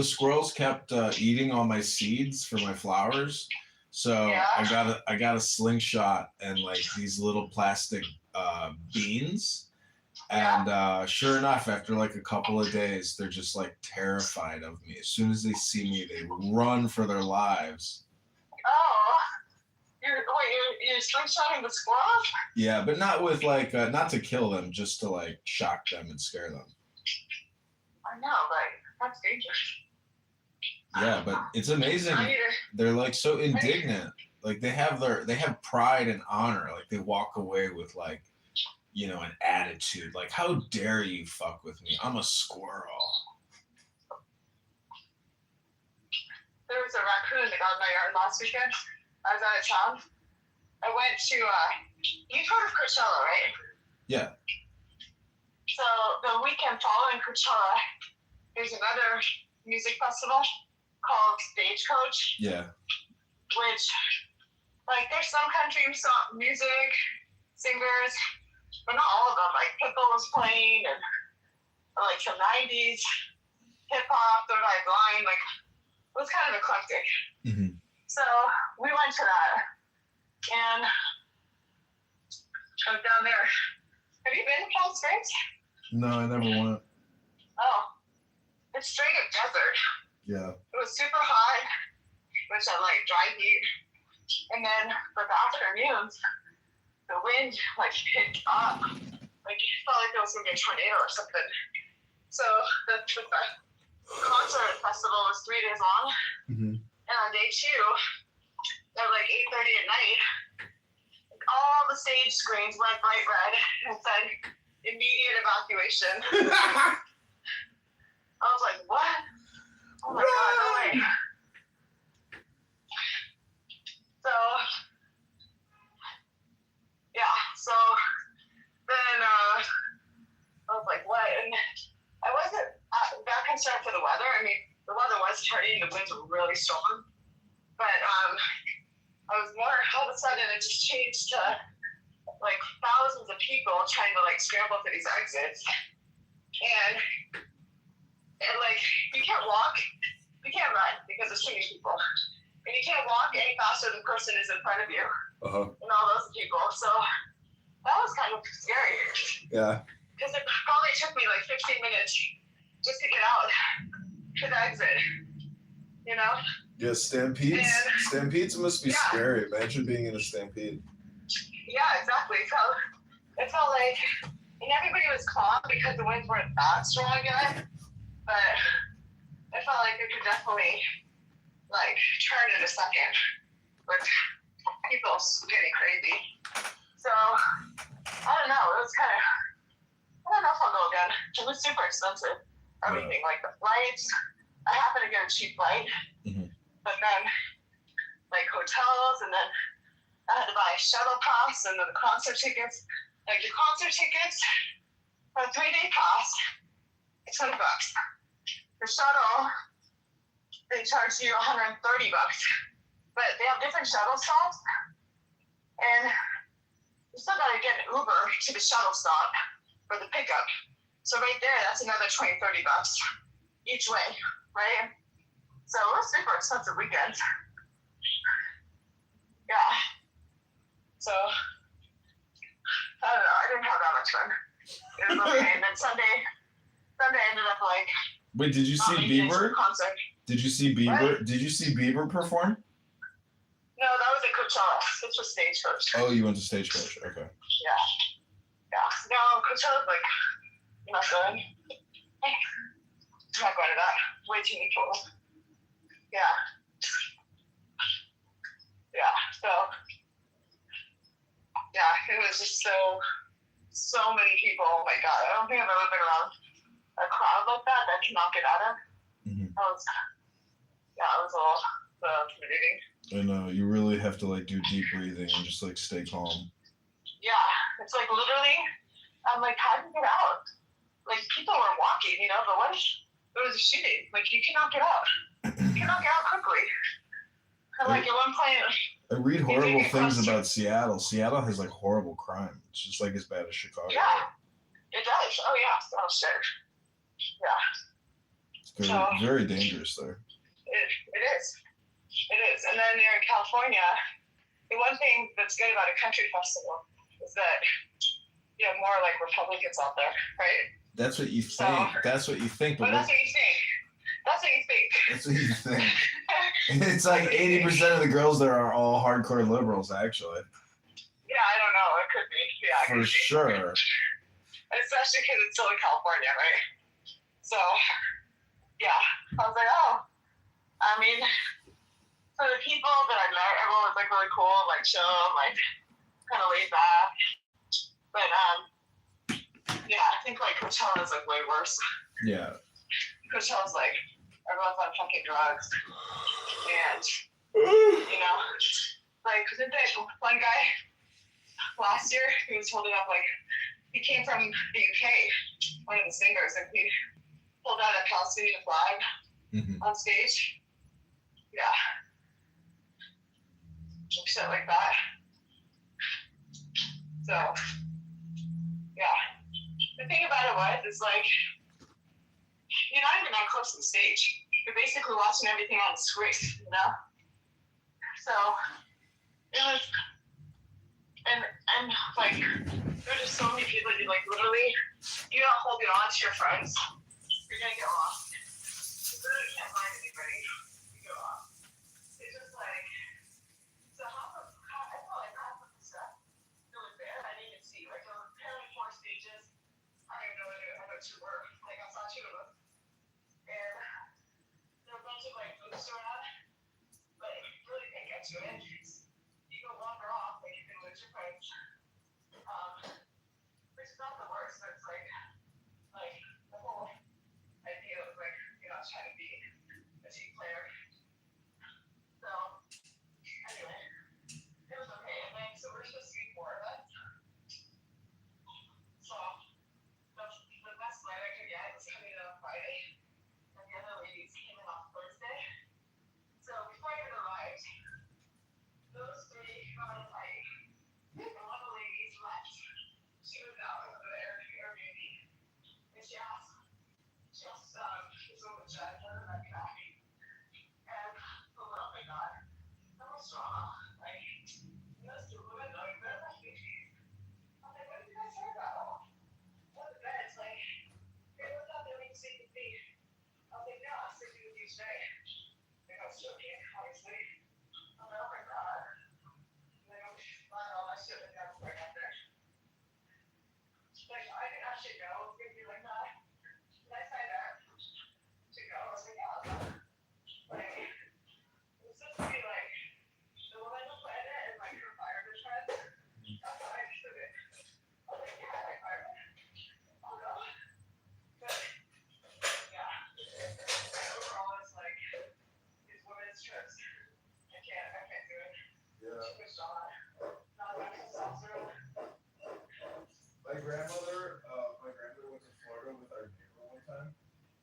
squirrels kept eating all my seeds for my flowers. So I got a slingshot and like these little plastic beans. And sure enough, after like a couple of days, they're just like terrified of me. As soon as they see me, they run for their lives. Oh, you're slingshotting the squirrels? Yeah, but not with like, not to kill them, just to like shock them and scare them. I know, but that's dangerous. Yeah, but it's amazing. They're like so indignant. Like they have pride and honor. Like they walk away with like, you know, an attitude. Like, how dare you fuck with me? I'm a squirrel. There was a raccoon that got in my yard last weekend. I was out of town. I went to, you've heard of Coachella, right? Yeah. So the weekend following Coachella, there's another music festival called Stagecoach. Yeah. Which, like, there's some country music, singers, but not all of them. Like, Pitbull was playing, and like some 90s hip-hop, Third Eye Blind, like, it was kind of eclectic. Mm-hmm. So we went to that, and I was down there. Have you been to Palm Springs? No, I never went. Oh, it's straight up desert. Yeah. It was super hot, which I like, dry heat. And then for the afternoons, the wind like picked up. Like it felt like there was gonna be a tornado or something. So the concert festival was 3 days long. Mm-hmm. And on day 2, at like 8:30 at night, all the stage screens went bright red and said immediate evacuation. I was like, what? Oh my god, no way. So, yeah, so then I was like, what? And I wasn't that concerned for the weather. I mean, the weather was turning, the winds were really strong. But I was more, all of a sudden it just changed to like thousands of people trying to like scramble for these exits. And like, you can't walk, you can't run because there's too many people. And you can't walk any faster than the person is in front of you. Uh-huh. And all those people. So that was kind of scary. Yeah. Because it probably took me like 15 minutes just to get out to the exit. You know? Yeah, stampedes. Stampedes must be scary. Imagine being in a stampede. Yeah, exactly. So it felt like, and everybody was calm because the winds weren't that strong yet. But it felt like it could definitely like turn in a second with people getting crazy. So I don't know. It was kind of, I don't know if I'll go again. It was super expensive. Everything, like the flights. I happened to get a cheap flight, but then like hotels, and then I had to buy a shuttle pass, and then the concert tickets. Like the concert tickets for a 3-day pass, it's $20. The shuttle, they charge you $130, but they have different shuttle stops, and you still gotta get an Uber to the shuttle stop for the pickup. So right there, that's another $20, $30 each way, right? So it was super expensive weekend. Yeah. So I don't know. I didn't have that much fun. It was okay. And then Sunday ended up like. Wait, did you see Bieber? Concert. Did you see Bieber? What? Did you see Bieber perform? No, that was at Coachella. This was Stagecoach. Oh, you went to Stagecoach. Okay. Yeah. Yeah. No, Coachella's like not good. I'm not going to that. Way too many people. Yeah. Yeah. So. Yeah, it was just so many people. Oh my god, I don't think I've ever been around a crowd like that cannot get out of. Mm-hmm. It was a little intimidating. I know, you really have to like do deep breathing and just like stay calm. Yeah, it's like literally, I'm like, how do you get out? Like people were walking, you know, but what if there was a shooting? Like you cannot get out. You cannot get out quickly. And like at one point. I read horrible things about Seattle. Seattle has like horrible crime. It's just like as bad as Chicago. Yeah, it does. Oh yeah, oh sure. Yeah. It's very dangerous there. It is. It is. And then you're in California. The one thing that's good about a country festival is that you have more like Republicans out there, right? That's what you think. That's what you think. But that's what you think. That's what you think. That's what you think. It's like 80% of the girls there are all hardcore liberals, actually. Yeah, I don't know. It could be. Yeah, for sure. Especially because it's still in California, right? So, yeah. I was like, oh. I mean, for the people that I met, everyone was like really cool, like chill, like kind of laid back. But yeah, I think like Coachella is like way worse. Yeah. Coachella's like everyone's on fucking drugs, and you know, Like, wasn't that one guy last year? He was holding up, like, he came from the UK, one of the singers, and he pulled out a Palestinian flag on stage. Yeah. Shit like that. So, yeah. The thing about it was, it's like, you're not even that close to the stage. You're basically watching everything on the screen, you know? So, it was, and like, there were just so many people, you like, literally, you're not holding on to your friends, you're gonna get lost. You literally can't find anybody. You get lost. It's just like, so I felt like half of the stuff that was there, I didn't even see. Like, there were apparently 4 stages. I don't even know what 2 were. Like, I saw 2 of them. And there were a bunch of, like, booths around. But if you really can't get to it, you go wander off, like, you can lose your friends. Which is not the worst, but it's like, the whole idea of, like, you know, trying to be a team player. So, anyway, it was okay. And then, so we're supposed to be 4 of us. So, the best flight I could get was coming in on Friday, and the other ladies came in on Thursday. So, before I even arrived, those 3 got on a flight, and one of the ladies left. She was out over there in Airbnb, and she asked this woman, Jen, her back back. And, oh my god, that was drama. Like, those 2 women, like, they're like bitches. I'm like, what did you guys talk about? One of the beds, like, hey, what's up? They need to see the feet. I was like, no, I'm sleeping with you today. Like, I was joking, obviously. I'm like, oh my god. Like, I'm flying all my shit like that before I got there. Like, I didn't actually know it was gonna be like that. When I signed up to go, I was like, yeah, like, it was supposed to be like the woman who planned it and like her fireman friend. That's how I understood it. I was like, yeah, like fireman. I'll go. But yeah, overall, it's like these women's trips. I can't do it. Yeah. Too much drama. Not enough testosterone. My grandmother went to Florida with our neighbor one time,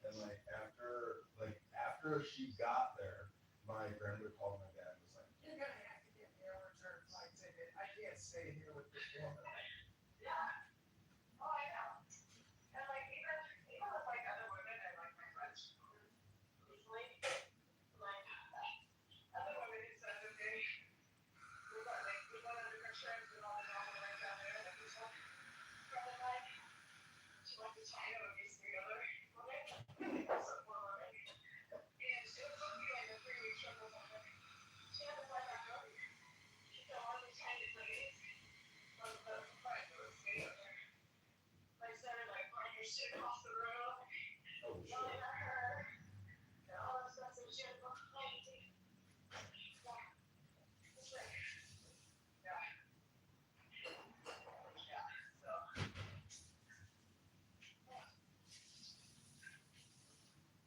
and after she got there, my grandmother called my dad and was like, "You're gonna have to get me a return flight ticket. I can't stay here with this woman." Yeah. Oh, I know. And like even with like other women and like my friends recently, like other women who said that we got on different trips and all the drama that went down there. Like this one friend of mine, she went to China with these 3 other women. Also 4 women. And it was supposed to be like a 3-week trip or something. She had to fly back over here. So one of the Chinese ladies was the friend who was staying up there. Like started like throwing her shit across the room, yelling at her, and all this stuff. So she had to go crazy. Yeah. It's like, yeah. Yeah. So.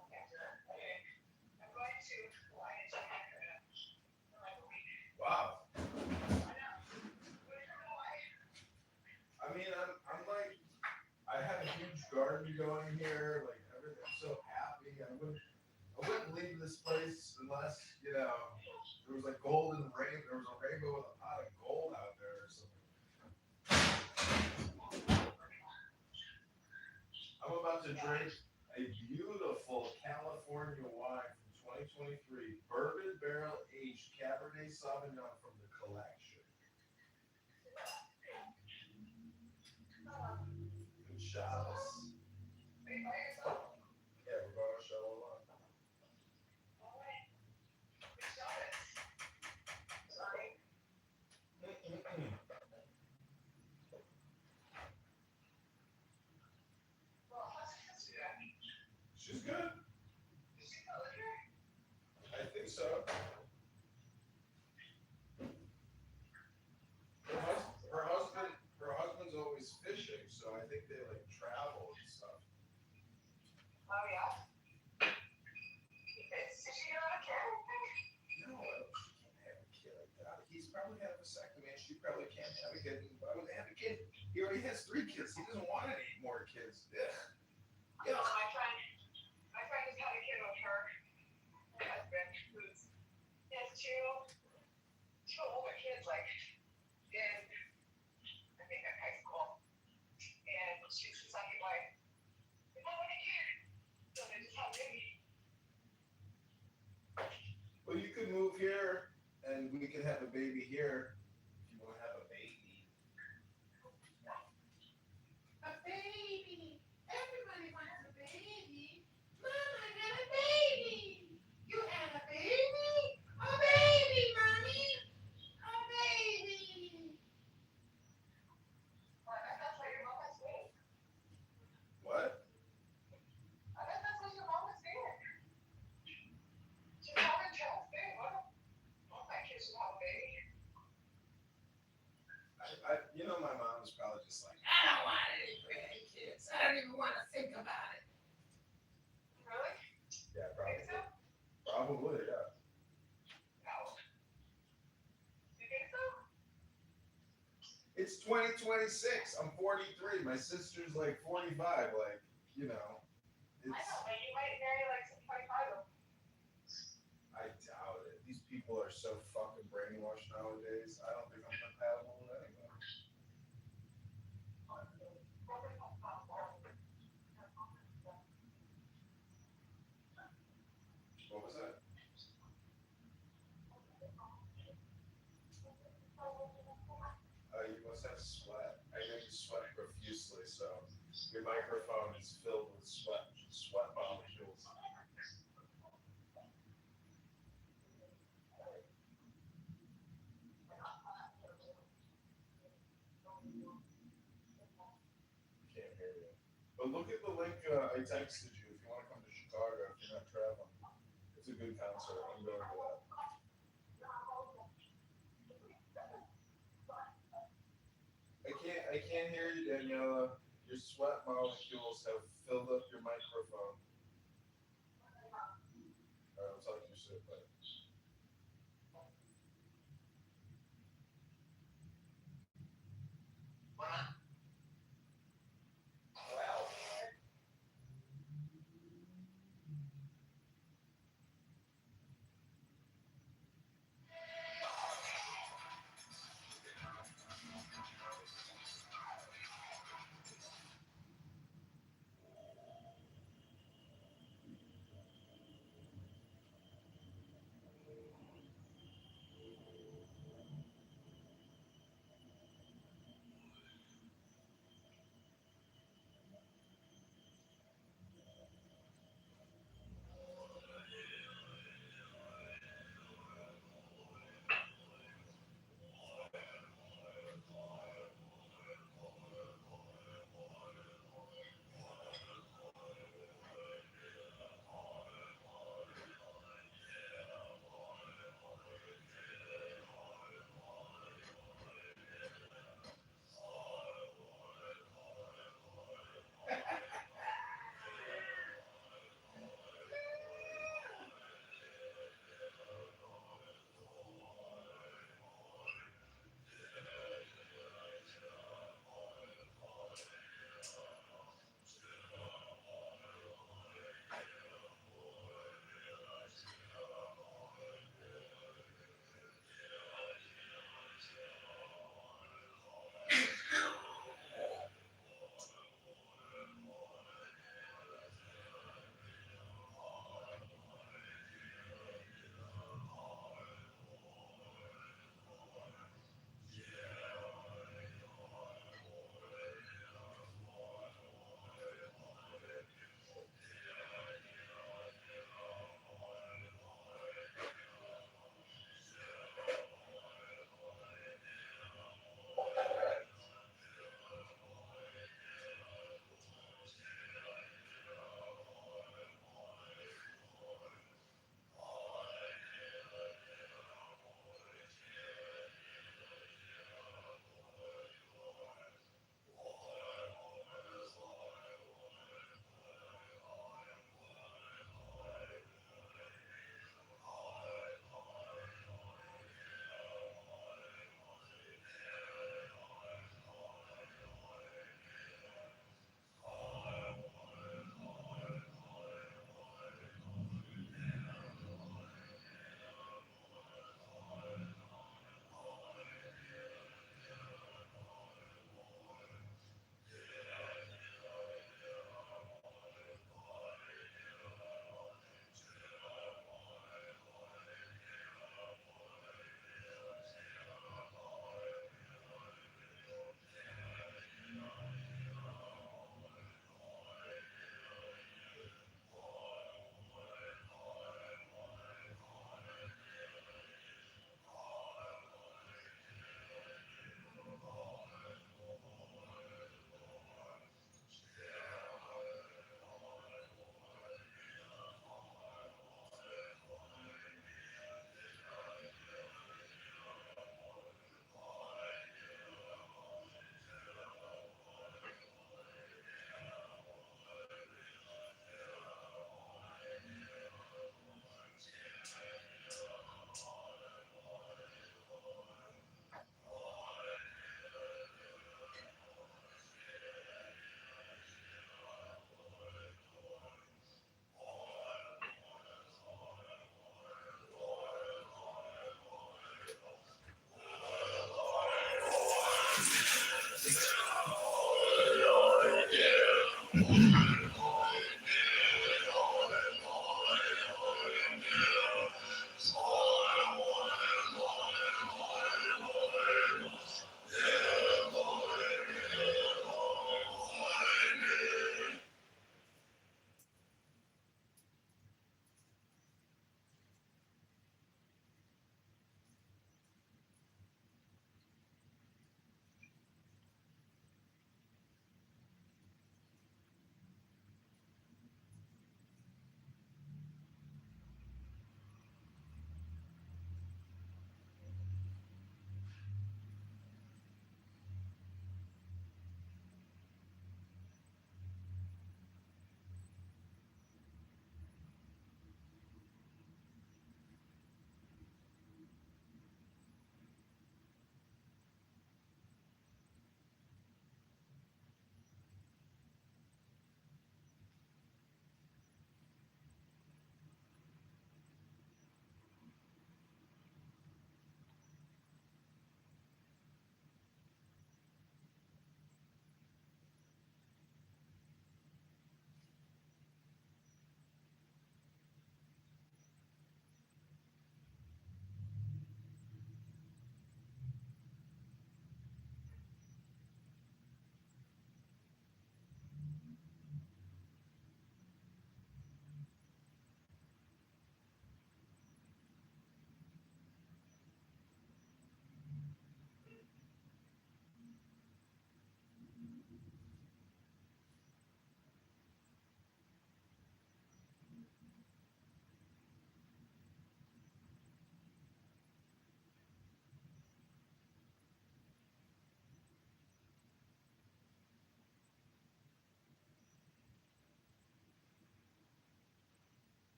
Okay. Anyway, I'm going to Hawaii and Jamaica in like a week. Wow. I know. What are you doing in Hawaii? I mean, I'm like, I have a huge garden going here. Like everything's so happy. I wouldn't leave this place unless there was like golden rain. There was a rainbow with a pot of gold out there or something. I'm about to drink a beautiful California wine from 2023, bourbon barrel aged Cabernet Sauvignon from the collection. Good shots. Yeah, we're going to show along. She's good. I think so. Her husband's always fishing, so I think they like travel and stuff. Oh yeah. Did she have a kid? No, she can't have a kid like that. He's probably can't have a kid. Why would they have a kid? He already has 3 kids. He doesn't want any more kids. Ugh. You know, my friend just had a kid with her husband, who's he has two older kids, like in I think in high school, and she's the second wife. They don't want a kid, so they just have a baby. Well, you could move here, and we could have a baby here if you want to have a baby. A baby. Everybody wants a baby. Mom, I got a baby. You had a baby? A baby, mommy. A baby. Well, I guess that's what your mom is doing. What? I guess that's what your mom is doing. She's having child's thing. All my kids should have a baby. You know, my mom is probably just like, I don't want any grandkids. I don't even want to think about it. Really? yeah, Think so? probably, yeah. No. You think so? It's 2026. I'm 43. My sister's like 45. Like, you know, I know, but you might marry like some 25 of them. I doubt it. These people are so fucking brainwashed nowadays. I don't think I'm compatible with anyone. What was that? You must have sweat. I know you sweat profusely, so your microphone is filled with sweat molecules. Can't hear you. But look at the link I texted you if you want to come to Chicago if you're not traveling. It's a good concert. I'm going to that. I can't hear you, Daniela. Your sweat molecules have filled up your microphone. All right, I'll talk to you soon. Bye.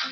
Yeah,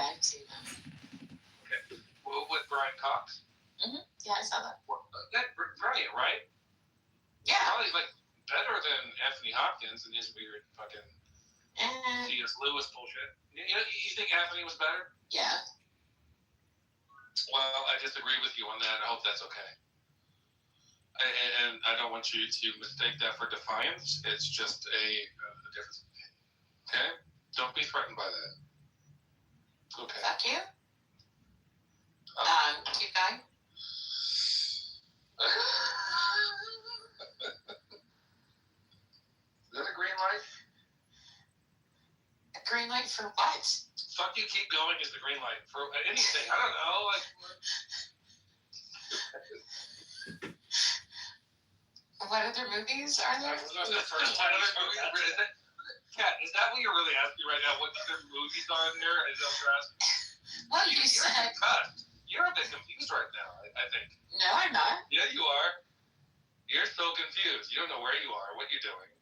I can see that. Well, with Brian Cox. Yeah, I saw that. That brilliant, right? Yeah. Probably like better than Anthony Hopkins and his weird fucking C.S. Lewis bullshit. You think Anthony was better? Yeah. Well, I disagree with you on that. I hope that's okay. And I don't want you to mistake that for defiance. It's just a difference. Okay? Don't be threatened by that. Okay. Fuck you. Keep going. Is that a green light? A green light for what? Fuck you, keep going is the green light. For anything. I don't know. Like. What other movies are there? Kat, is that what you're really asking right now? What other movies are in there? Is that what you're asking? Well, you said. You're a bit confused right now, I think. No, I'm not. Yeah, you are. You're so confused. You don't know where you are, what you're doing.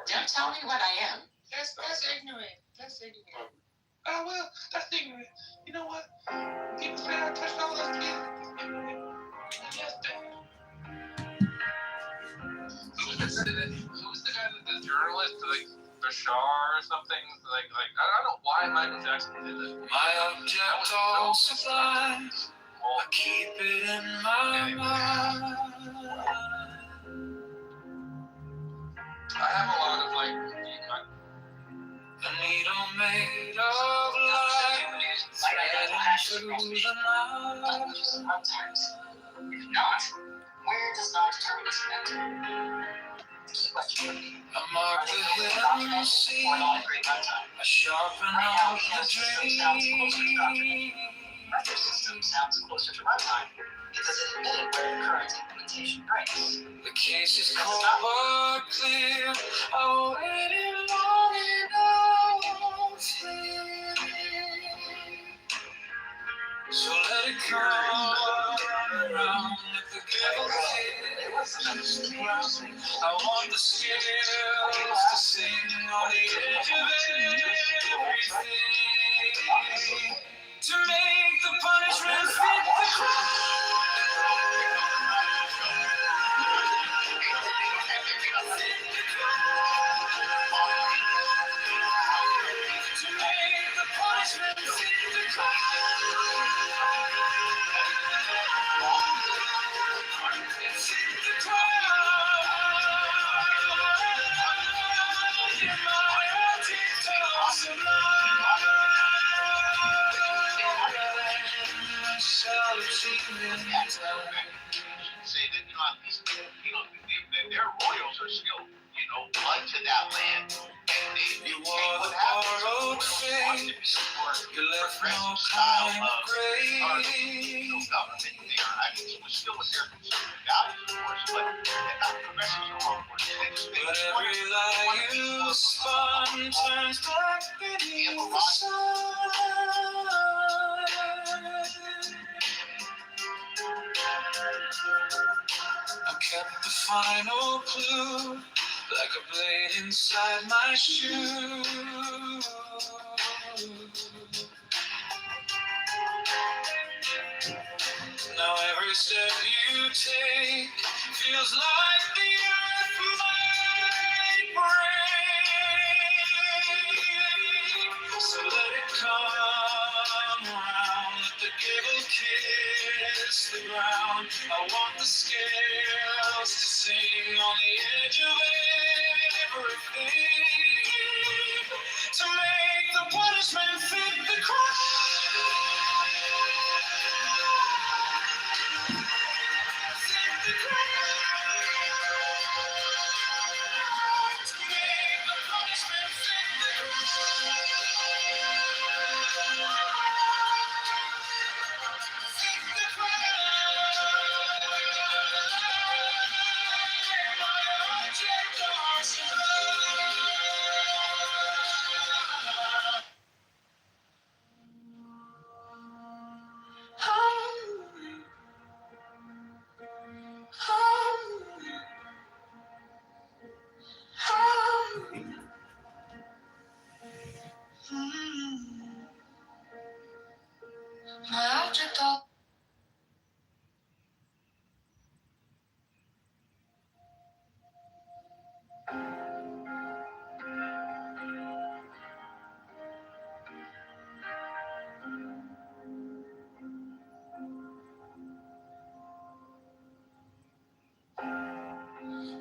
Don't tell me what I am. That's ignorant. That's ignorant. Oh, well, that's ignorant. You know what? People say I touched all those kids. Yes, who was the guy that the journalist, like Bashar or something? Like I don't know why Michael Jackson did this. My object all supplies, I keep it in my mind. I have a lot of like. A needle made of light, threading through the night. If not, where does non-determinism enter? I mark the hill and see, I sharpen out the dream. Retro system sounds closer to runtime because it admitted where the current implementation breaks. The case is cold but clear, I waited long enough here. So let it come around, let the devil kiss the ground. I want the scales to sing on the edge of everything, to make the punishment fit the crime. To make the punishment fit the crime. Say that their royals are still, blood to that land. And You are the borrowed faith, you left no kind of grace. Government there. I mean, it was still what their conservative values, of course, but they're not progressives in the wrong word. They just make But every lie you spun turns back beneath the sun. I kept the final clue, like a blade inside my shoe. Now every step you take feels like the earth might break. So let it come around, let the gable kiss the ground. I want the scales to sing on the edge of everything, to make the punishment fit the crime. My object all.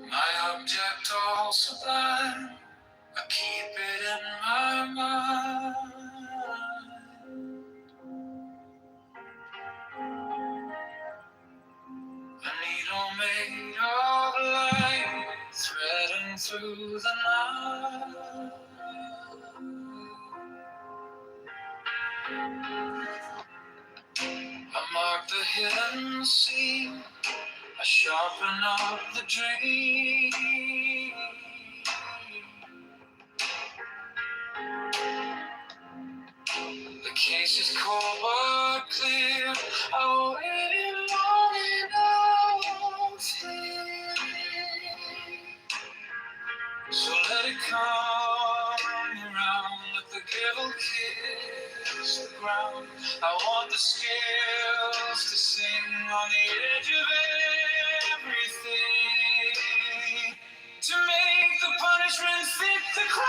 My object all sublime, I keep it in my mind. A needle made of light, threading through the night. I mark the hidden scene, I sharpen up the dream. The case is cold but clear. I waited long enough here. So let it come around, let the devil kiss the ground. I want the scales to sing on the edge of everything, to make the punishment fit the crime.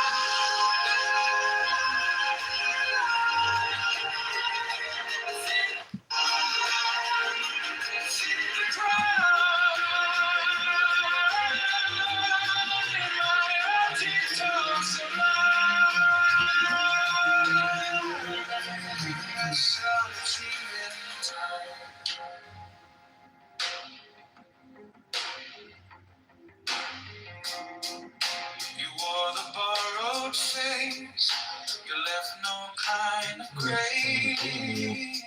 You wore the borrowed face, you left no kind of grace.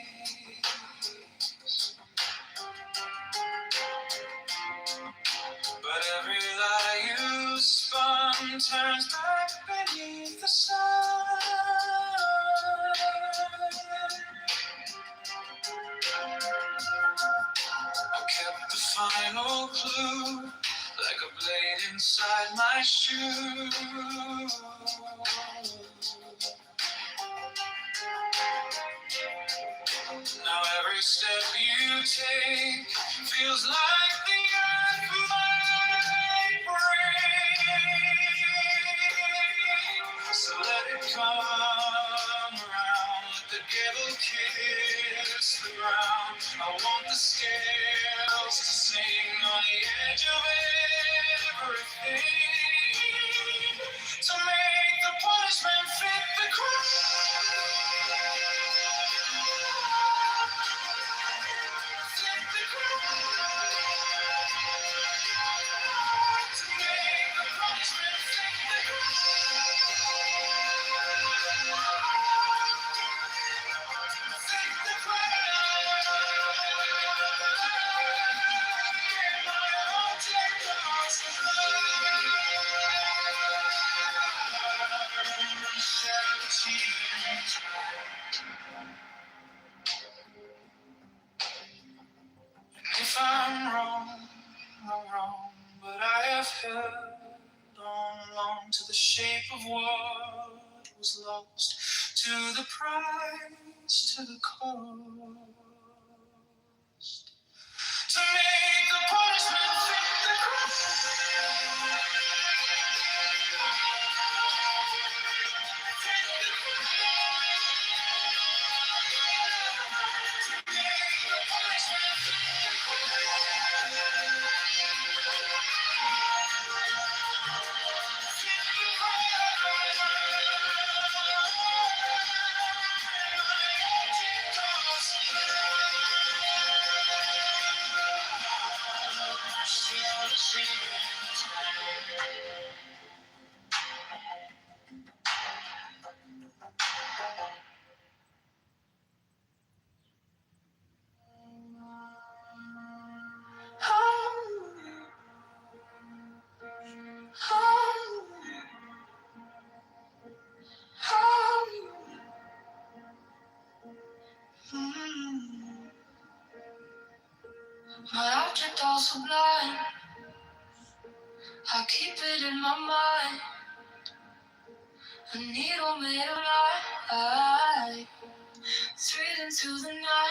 But every lie you spun turns back beneath the sun. I kept the final clue, like a blade inside my shoe. Now every step you take feels like the earth might break. So let it come around, let the devil kiss the ground. I want the scales to sing on the edge of everything, to make the punishment fit the crime. If I'm wrong, I'm wrong, but I have held on long to the shape of what was lost, to the price, to the cost, to make the punishment fit the crime. My object all sublime, I keep it in my mind. A needle made of light, threading through the night.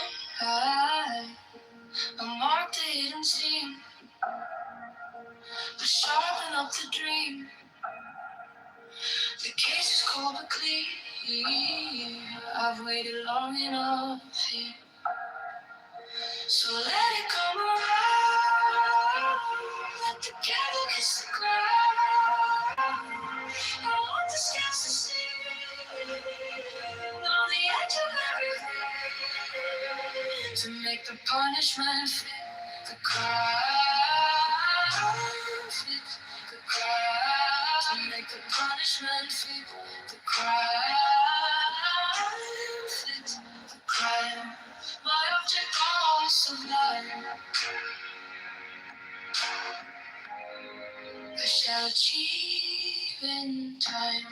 to dream. The case is cold but clear. I've waited long enough here. So let it come around. Let the candle kiss the ground. I want the scales to see on the edge of everything, to make the punishment fit the crime. Fit the crime. To make the punishment fit the crime. Fit the crime. My object all sublime. I shall achieve in time.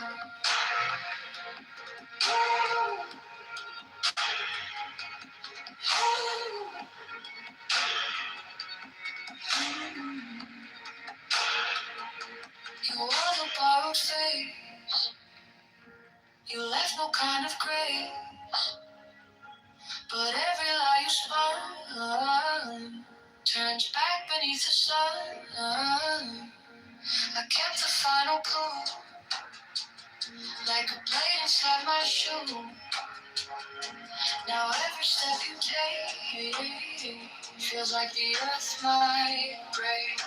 You wore the borrowed face. You left no kind of grace. But every lie you spun turns back beneath the sun. I kept the final clue, like a blade inside my shoe. Now every step you take feels like the earth might break.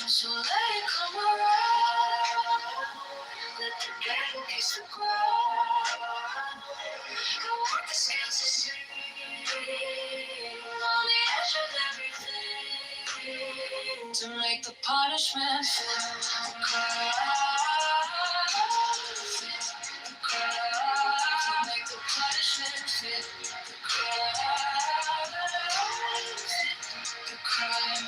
So let it come around. Let the candle kiss the ground. I want the scales to see on the edge of everything, to make the punishment fit the crime. Fit the crime. To make the punishment fit the crime. Fit the crime.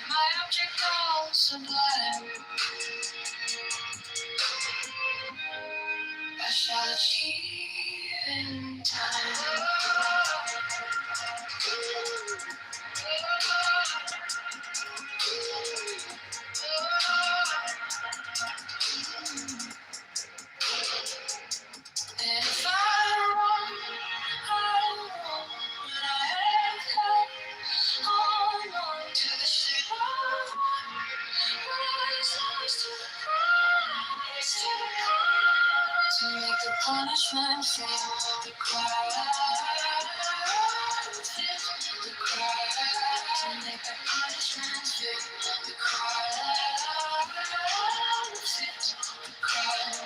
My object all sublime. I shall achieve in time. And if I'm wrong, I'm wrong. When I have held on to the shit of rise to the prize, to the prize. To make the punishment fit the crime. Fit the crime. To make the punishment fit the crime. Fit the crime.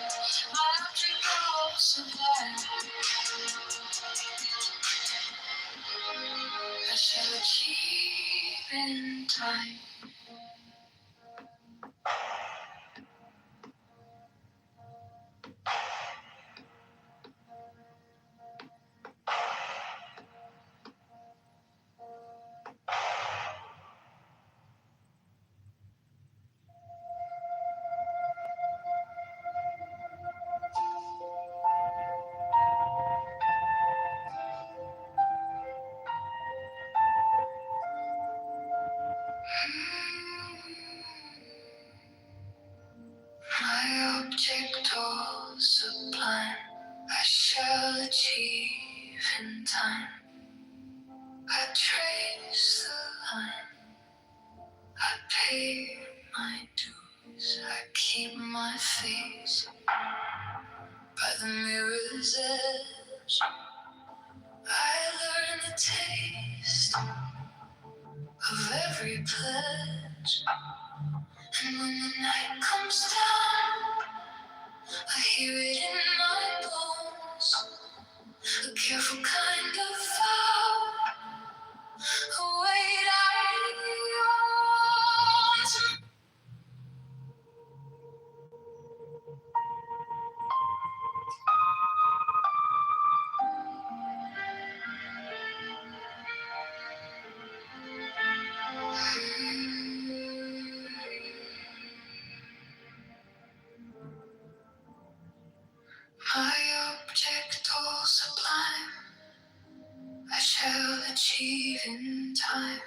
My object all sublime. I shall achieve in time. My object all sublime. I shall achieve in time. I trace the line. I pay my dues. I keep my face by the mirror's edge. I learn the taste of every pledge. And when the night comes down, I hear it in my bones. A careful kind of vow, a weight I own. My object all sublime, I shall achieve in time.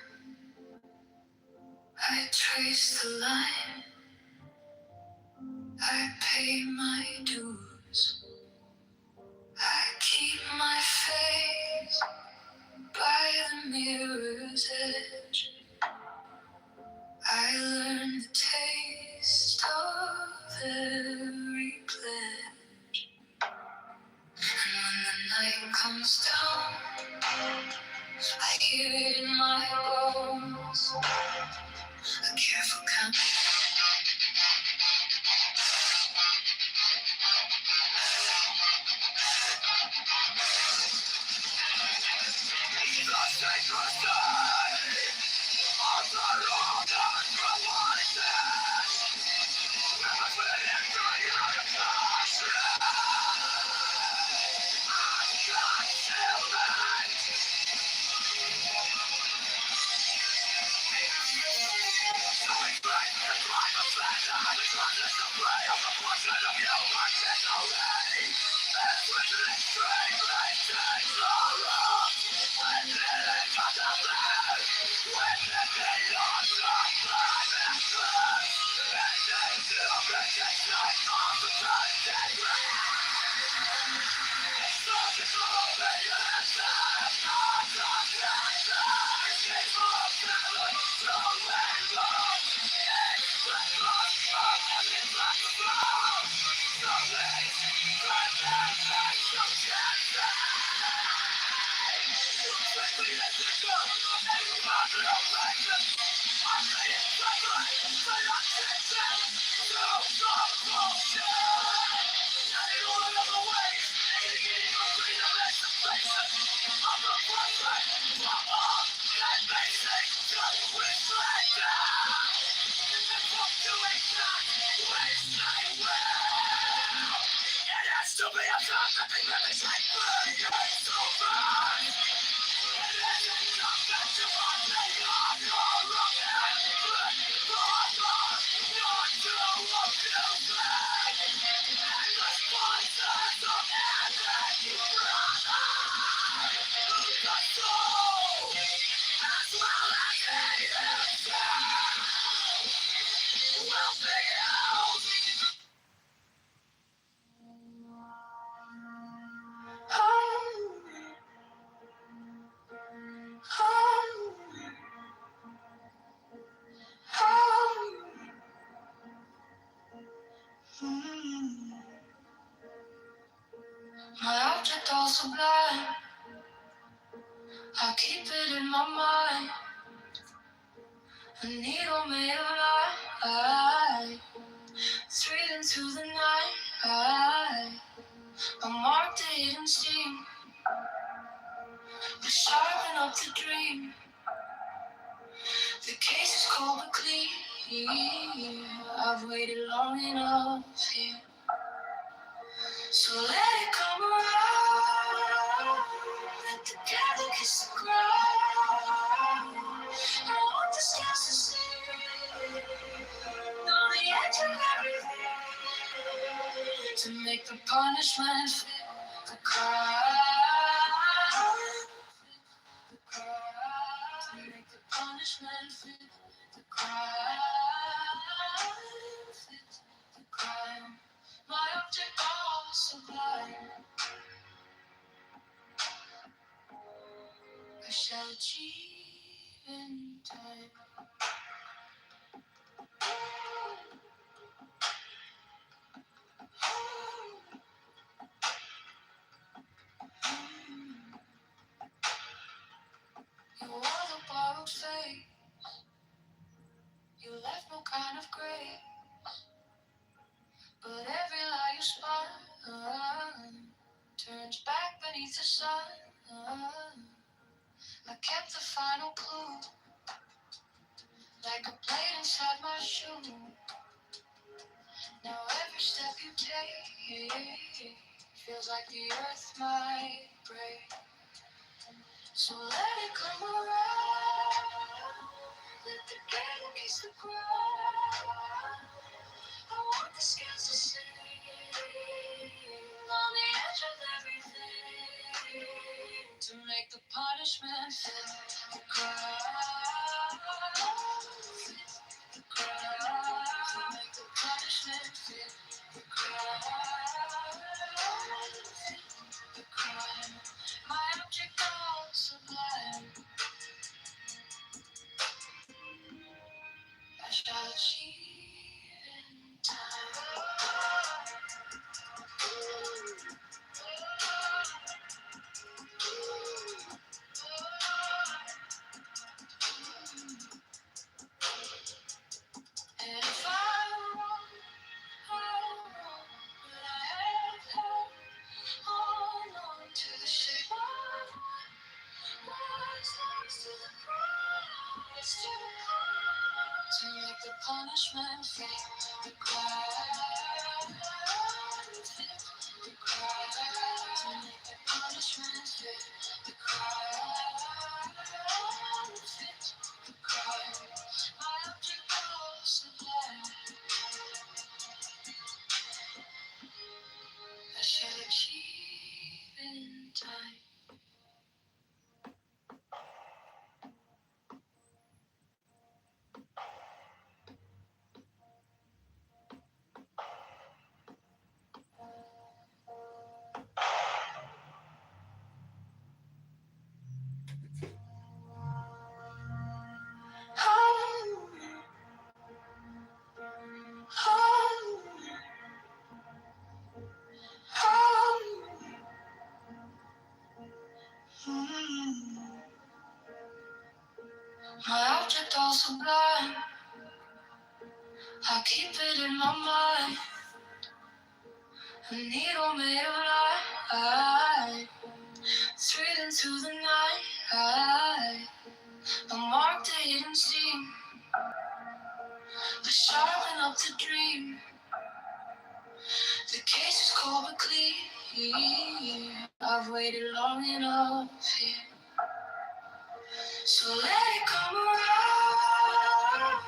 I trace the line, I pay my dues. I keep my face by the mirror's edge. I learn the taste night comes down, I hear it in my bones. A careful count. My object all sublime, I keep it in my mind. A needle made of light, straight into the night. I marked the hidden steam, to sharpen up the dream. The case is cold but clean. I've waited long enough here, so let it come around. Let the devil kiss the ground. I want the stars to see on the edge of everything, to make the punishment fit the crime. The crime. To make the punishment fit the crime. Fit the crime. My object all sublime, I shall achieve in time. You wore the borrowed face, you left no kind of grace, but every lie you spun turns back beneath the sun. I kept the final clue, like a blade inside my shoe. Now every step you take feels like the earth might break. So let it come around, let the gale kiss the ground. I want the scales to sing on the edge of everything, to make the punishment fit the crime. Fit the crime. To make the punishment fit the crime. Fit the crime. My object all sublime, I shall achieve in time. punishment fit the crime. To make the punishment fit the crime. Fit the crime. My object was sublime. I shall achieve in time. My object all sublime. I keep it in my mind. A needle made of light, threading through the night. A mark the hidden seam, but sharpen up the dream. The case is cold but clear. I've waited long enough here, so let it come around.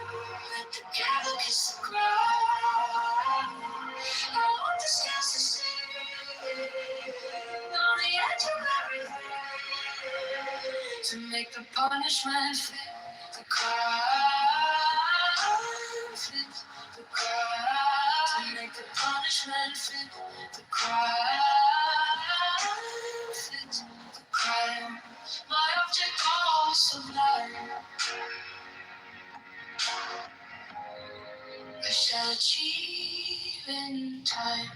Let the gavel kiss the ground. I want the scales to see on the edge of everything, to make the punishment fit the crime. Fit the crime. To make the punishment fit the crime. Fit the crime. My object all sublime. I shall achieve in time.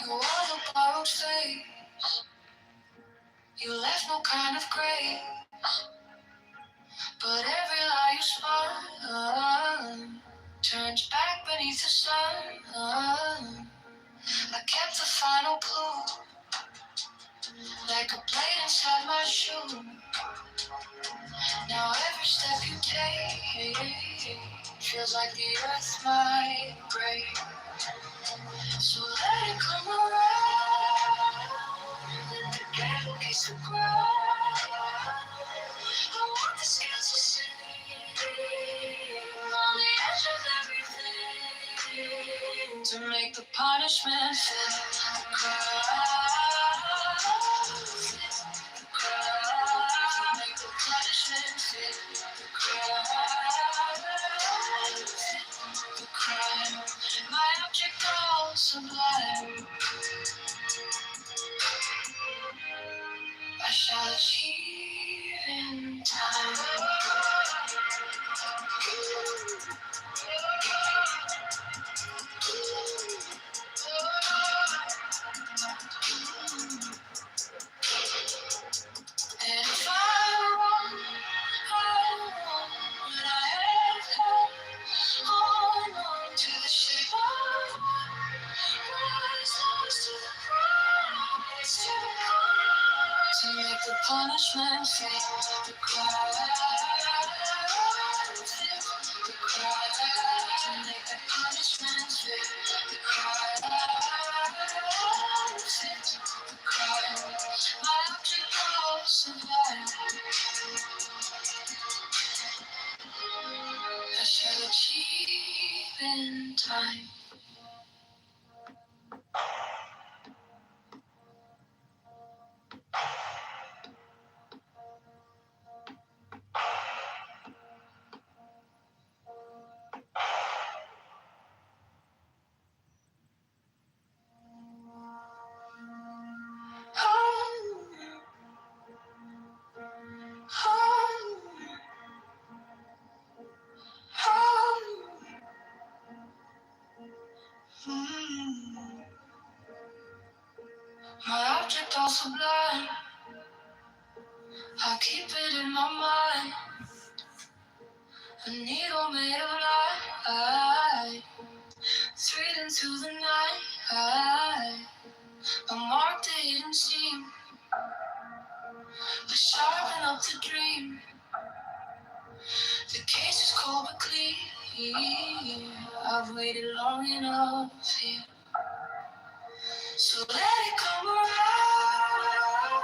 You wore the borrowed face. You left no kind of grace. But every lie you spun turns back beneath the sun. I kept the final clue, like a blade inside my shoe. Now every step you take feels like the earth might break. So let it come around. Let the gavel kiss the ground. I want the scales to sing on the edge of everything, to make the punishment fit the crime. Fit the crime. To make the punishment fit the crime. Fit the crime. My object all sublime. I shall achieve in time. And if I won, when I have held on to the shape of rise to the prize, to the prize, to make the punishment fit the crime. Fit the crime. To make the punishment fit the crime. Fit the crime. My object all sublime. I shall achieve in time. My object all sublime. I keep it in my mind. A needle made of light, Straight into the night, I marked the hidden seam, but sharp enough to dream. The case is cold but clean. I've waited long enough here, so let it come around.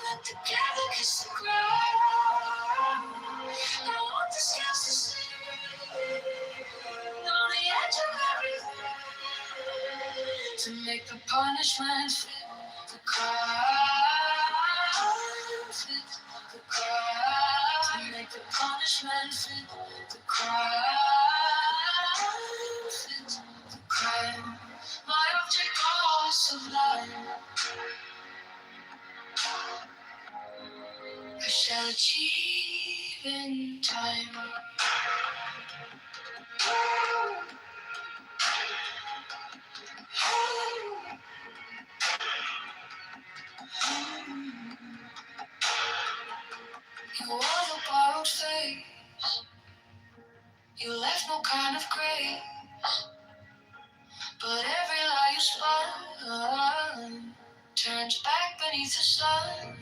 Let the gather kiss the ground. I want the scales to see on the edge of everything, to make the punishment fit the crime, fit the crime, to make the punishment fit the crime, fit the crime. My object all sublime, I shall achieve in time. You wore the borrowed face, you left no kind of grace, but every lie you spun turns back beneath the sun.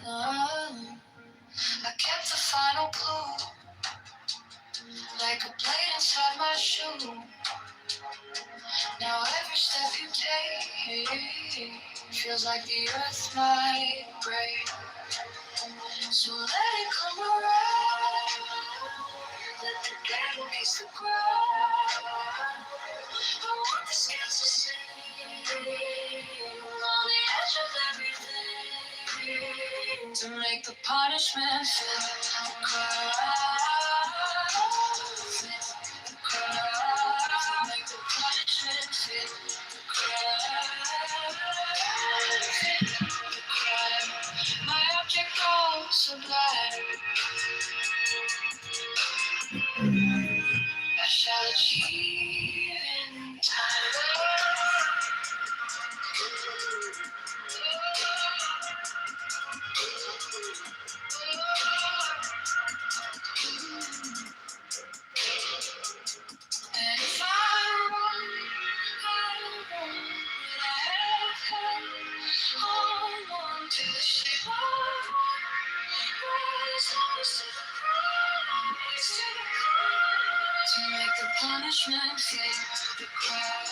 I kept the final clue, like a blade inside my shoe. Now every step you take feels like the earth might break. So let it come around, let the devil kiss the ground. I want the scales to sing on the edge of everything, to make the punishment fit the crime, fit the crime, to make the punishment fit the crime, fit the crime. My object all sublime, I shall achieve in time. And if I run, but I have hold on to the shape of rise, always to the prize, to make the punishment fit the crime,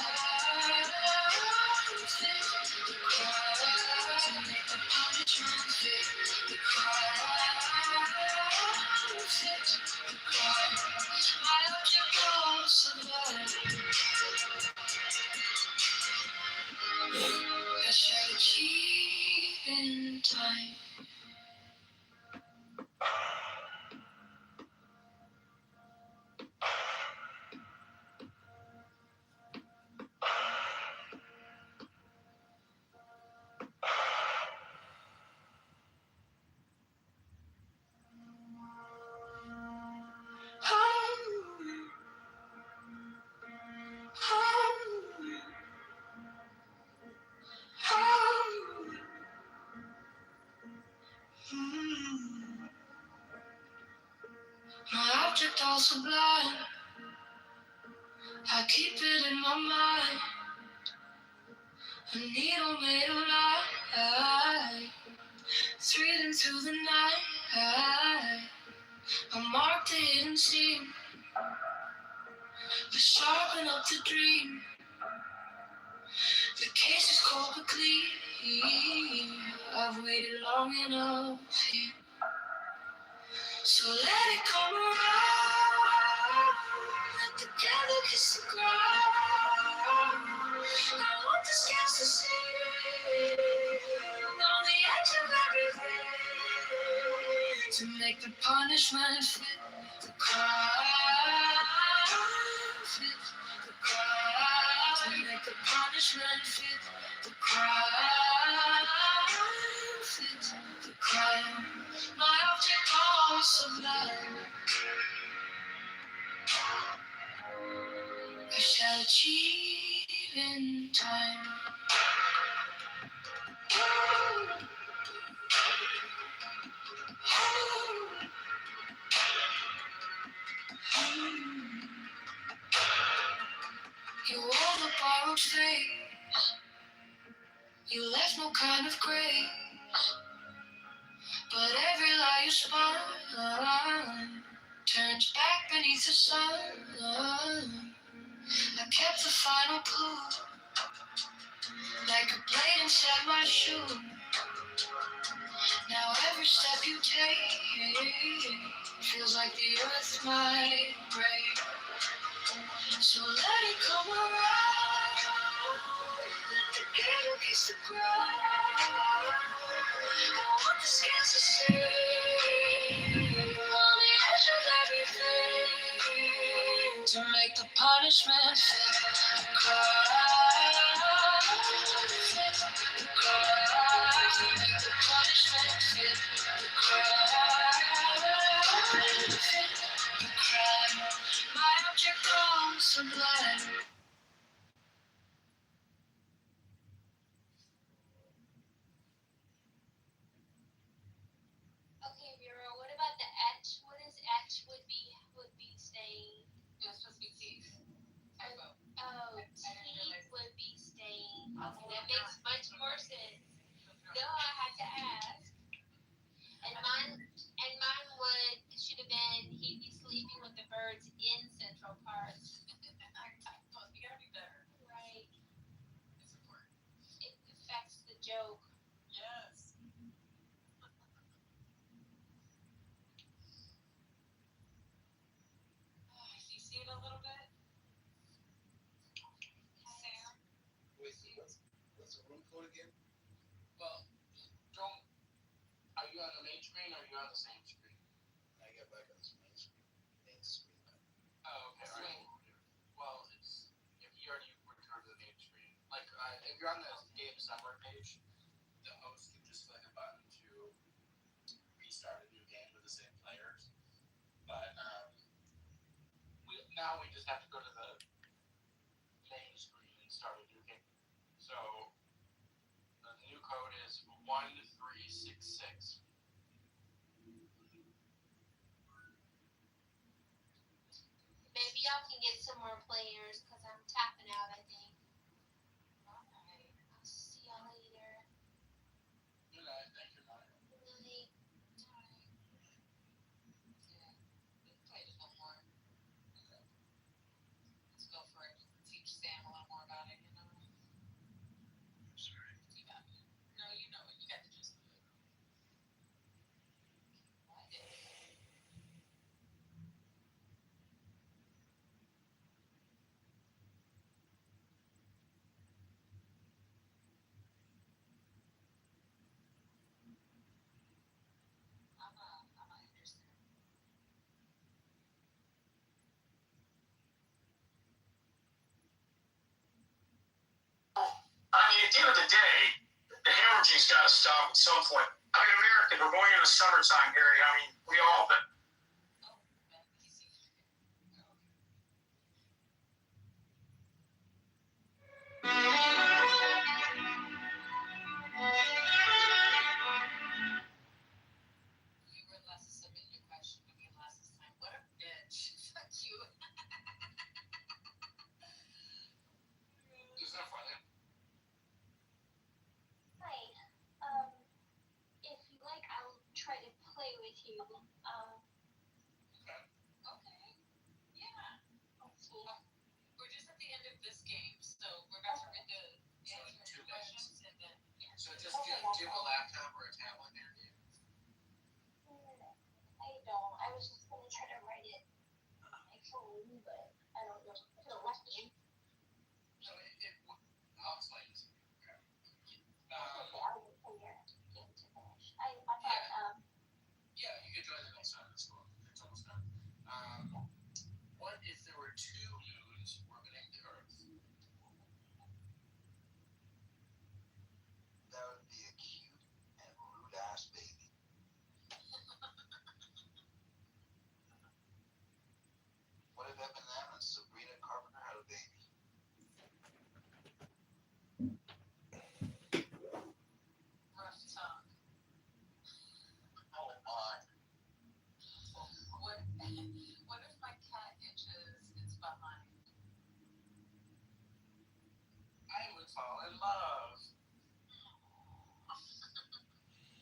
fit the crime, to make the punishment fit the crime, fit the crime. My object goes sublime, I shall achieve in time. My object all sublime, I keep it in my mind. A needle made of light, straight into the night. I marked the hidden seam, but sharp enough to dream. The case is cold but clean. I've waited long enough here, so let it come around. Let the gather kiss the ground. I want the scales to sing on the edge of everything, to make the punishment fit the crime, fit the crime, to make the punishment fit the crime, fit the crime. My object all sublime, I shall achieve in time. You wore the those days, you left no kind of grace. But every lie you spun turns back beneath the sun. I kept the final clue, like a blade inside my shoe. Now every step you take feels like the earth might break. So let it come around, let the gale kiss the ground. I want the scales to see on the edge of everything, to make the punishment fit the crime. Fit the crime. Make the punishment fit the crime. Fit the crime. My object gone sublime. Okay, Vera, what about the H? What is H would be stained? It was supposed to be teeth. Typo. Oh, teeth would be stained. Okay, that makes much more sense. No, I had to ask. And mine should have been he'd be sleeping with the birds in Central Park. Typos, you gotta be better. Right. It's important. It affects the joke. Yes. You see it a little bit? Sam? Wait, what's the room code again? Well, don't. Are you on the main screen or are you on the same screen? I get back on this main screen. Oh, okay. All right. Well, it's if you already returned to the main screen. Like, if you're on the game summary page, the host can just click a button to restart a new game with the same players. But now we just have to go to the main screen and start a new game. So the new code is 1366. Maybe y'all can get some more players because I'm tapping out, I think. Alright. I'll see y'all later. Good night. Thank you, Mario. Good night. Yeah. We can play just one more. Let's go for it. Teach Sam a little more about it, you know? Sorry. You got it. No, you know it. You got the gist of it. What? I'm interested. I mean, at the end of the day, the hemorrhaging's got to stop at some point. I mean, America, we're going into summertime, Harry. I mean, we all. But Oh, man, easy. You were last to submit your question to me last time. What a bitch. Fuck you. is that funny? Hi. If you like, I'll try to play with you. in love.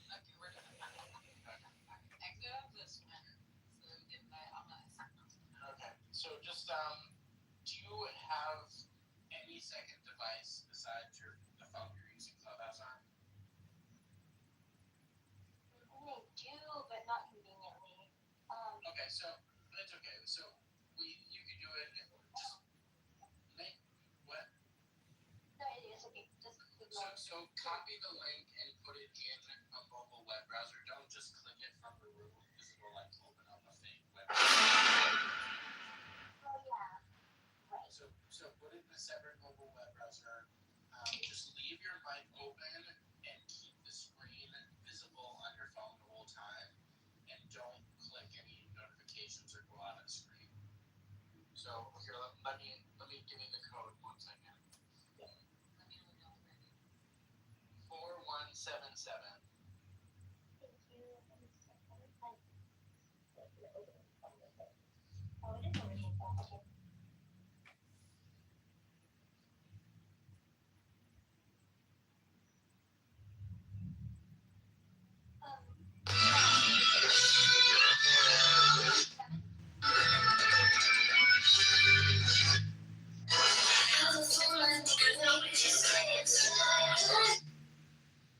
Okay, we're done. Exit out this one so that we get that on that side. Okay, so just do you have any second device besides the phone you're using Clubhouse on? I do, but not conveniently. Okay, so it's okay. So you can do it. Just make what? No, it's okay. Just So copy the link and put it in a mobile web browser. Don't just click it from the room because it will like open up a fake web browser. Oh yeah. Right. So put it in a separate mobile web browser. Just leave your mic open and keep the screen visible on your phone the whole time. And don't click any notifications or go out of the screen. So here, let me give you the code 1 second. Let me know when you're ready. 4177. Thank you. Oh, it is already installed. Okay.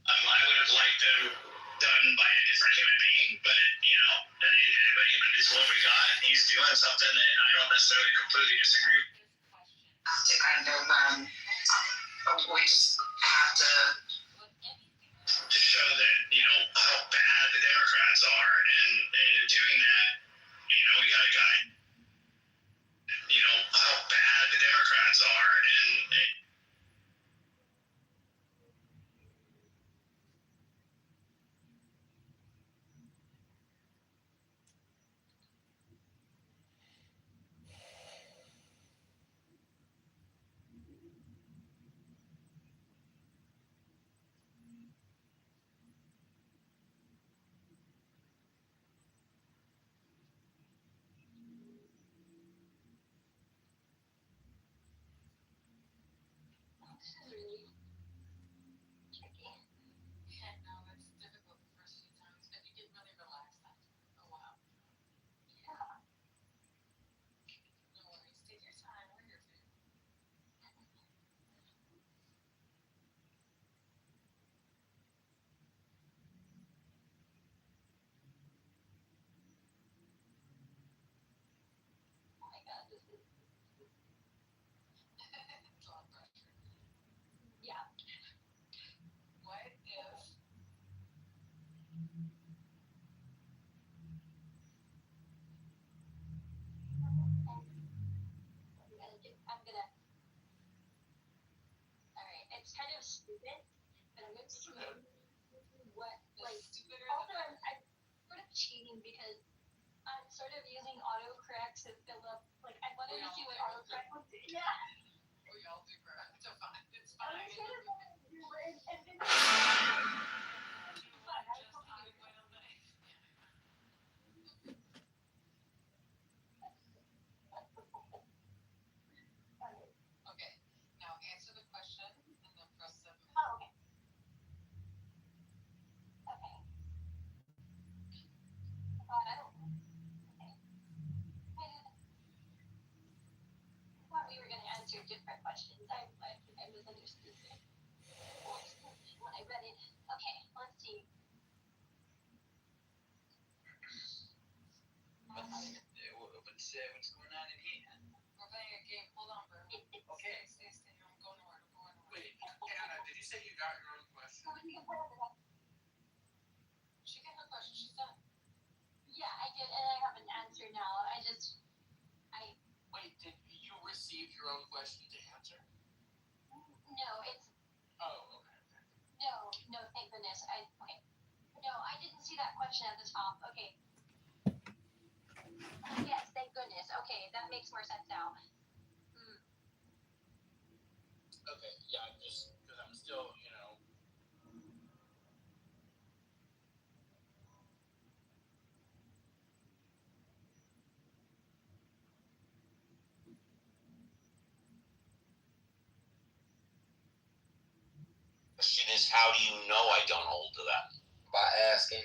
I would have liked them done by a different human being, but is what we got. He's doing something that I don't necessarily completely disagree with. To kind of we just have to show that how bad the Democrats are, and in doing that, we got to guide how bad the Democrats are, and This is really tricky. Yeah, no, it's difficult the first few times, but you get really relaxed after a while. Yeah. No worries. Take your time. We're here for you. Oh my god, this is It's a lot of pressure. yeah. What if Alright, it's kind of stupid, but I'm going to see what like stupider also I'm sort of cheating because I'm sort of using autocorrect to fill up like I wanted to see what autocorrect would do. Yeah. we all do for it's fine. It's I fine. was sort of and then Okay. Now answer the question and then press submit. oh, okay. Okay. God, I don't okay. I thought we were gonna answer different questions. I misunderstood it. When I read it. Okay, let's see. What's going on in here? We're playing a game. Hold on, bro. Okay. Stay. I'm going nowhere. Wait, Anna, did you say you got your own question? She got her question. She's done. Yeah, I did, and I have an answer now. Wait, did you receive your own question to answer? No, it's Oh, okay. no, thank goodness. Okay. No, I didn't see that question at the top. Okay. Yes, thank goodness. Okay, that makes more sense now. Okay, yeah, just because I'm still, how do you know I don't hold to that? By asking.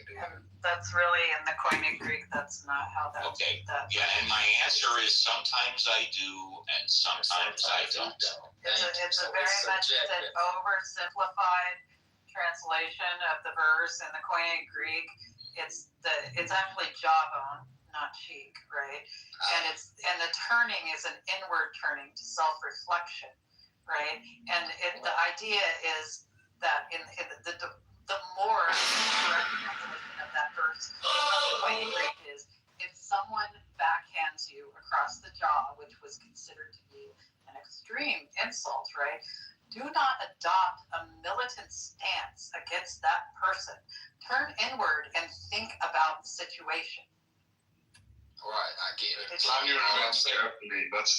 That's really in the Koine Greek. That's not how that. Okay. That Yeah, and my answer is sometimes I do, and sometimes I don't. It's a very much an oversimplified translation of the verse in the Koine Greek. It's actually jawbone, not cheek, right? And the turning is an inward turning to self-reflection, right? And the idea is that in the more correct translation of that verse from the Greek is, if someone backhands you across the jaw, which was considered to be an extreme insult, right? Do not adopt a militant stance against that person. Turn inward and think about the situation. Right, I get it. That's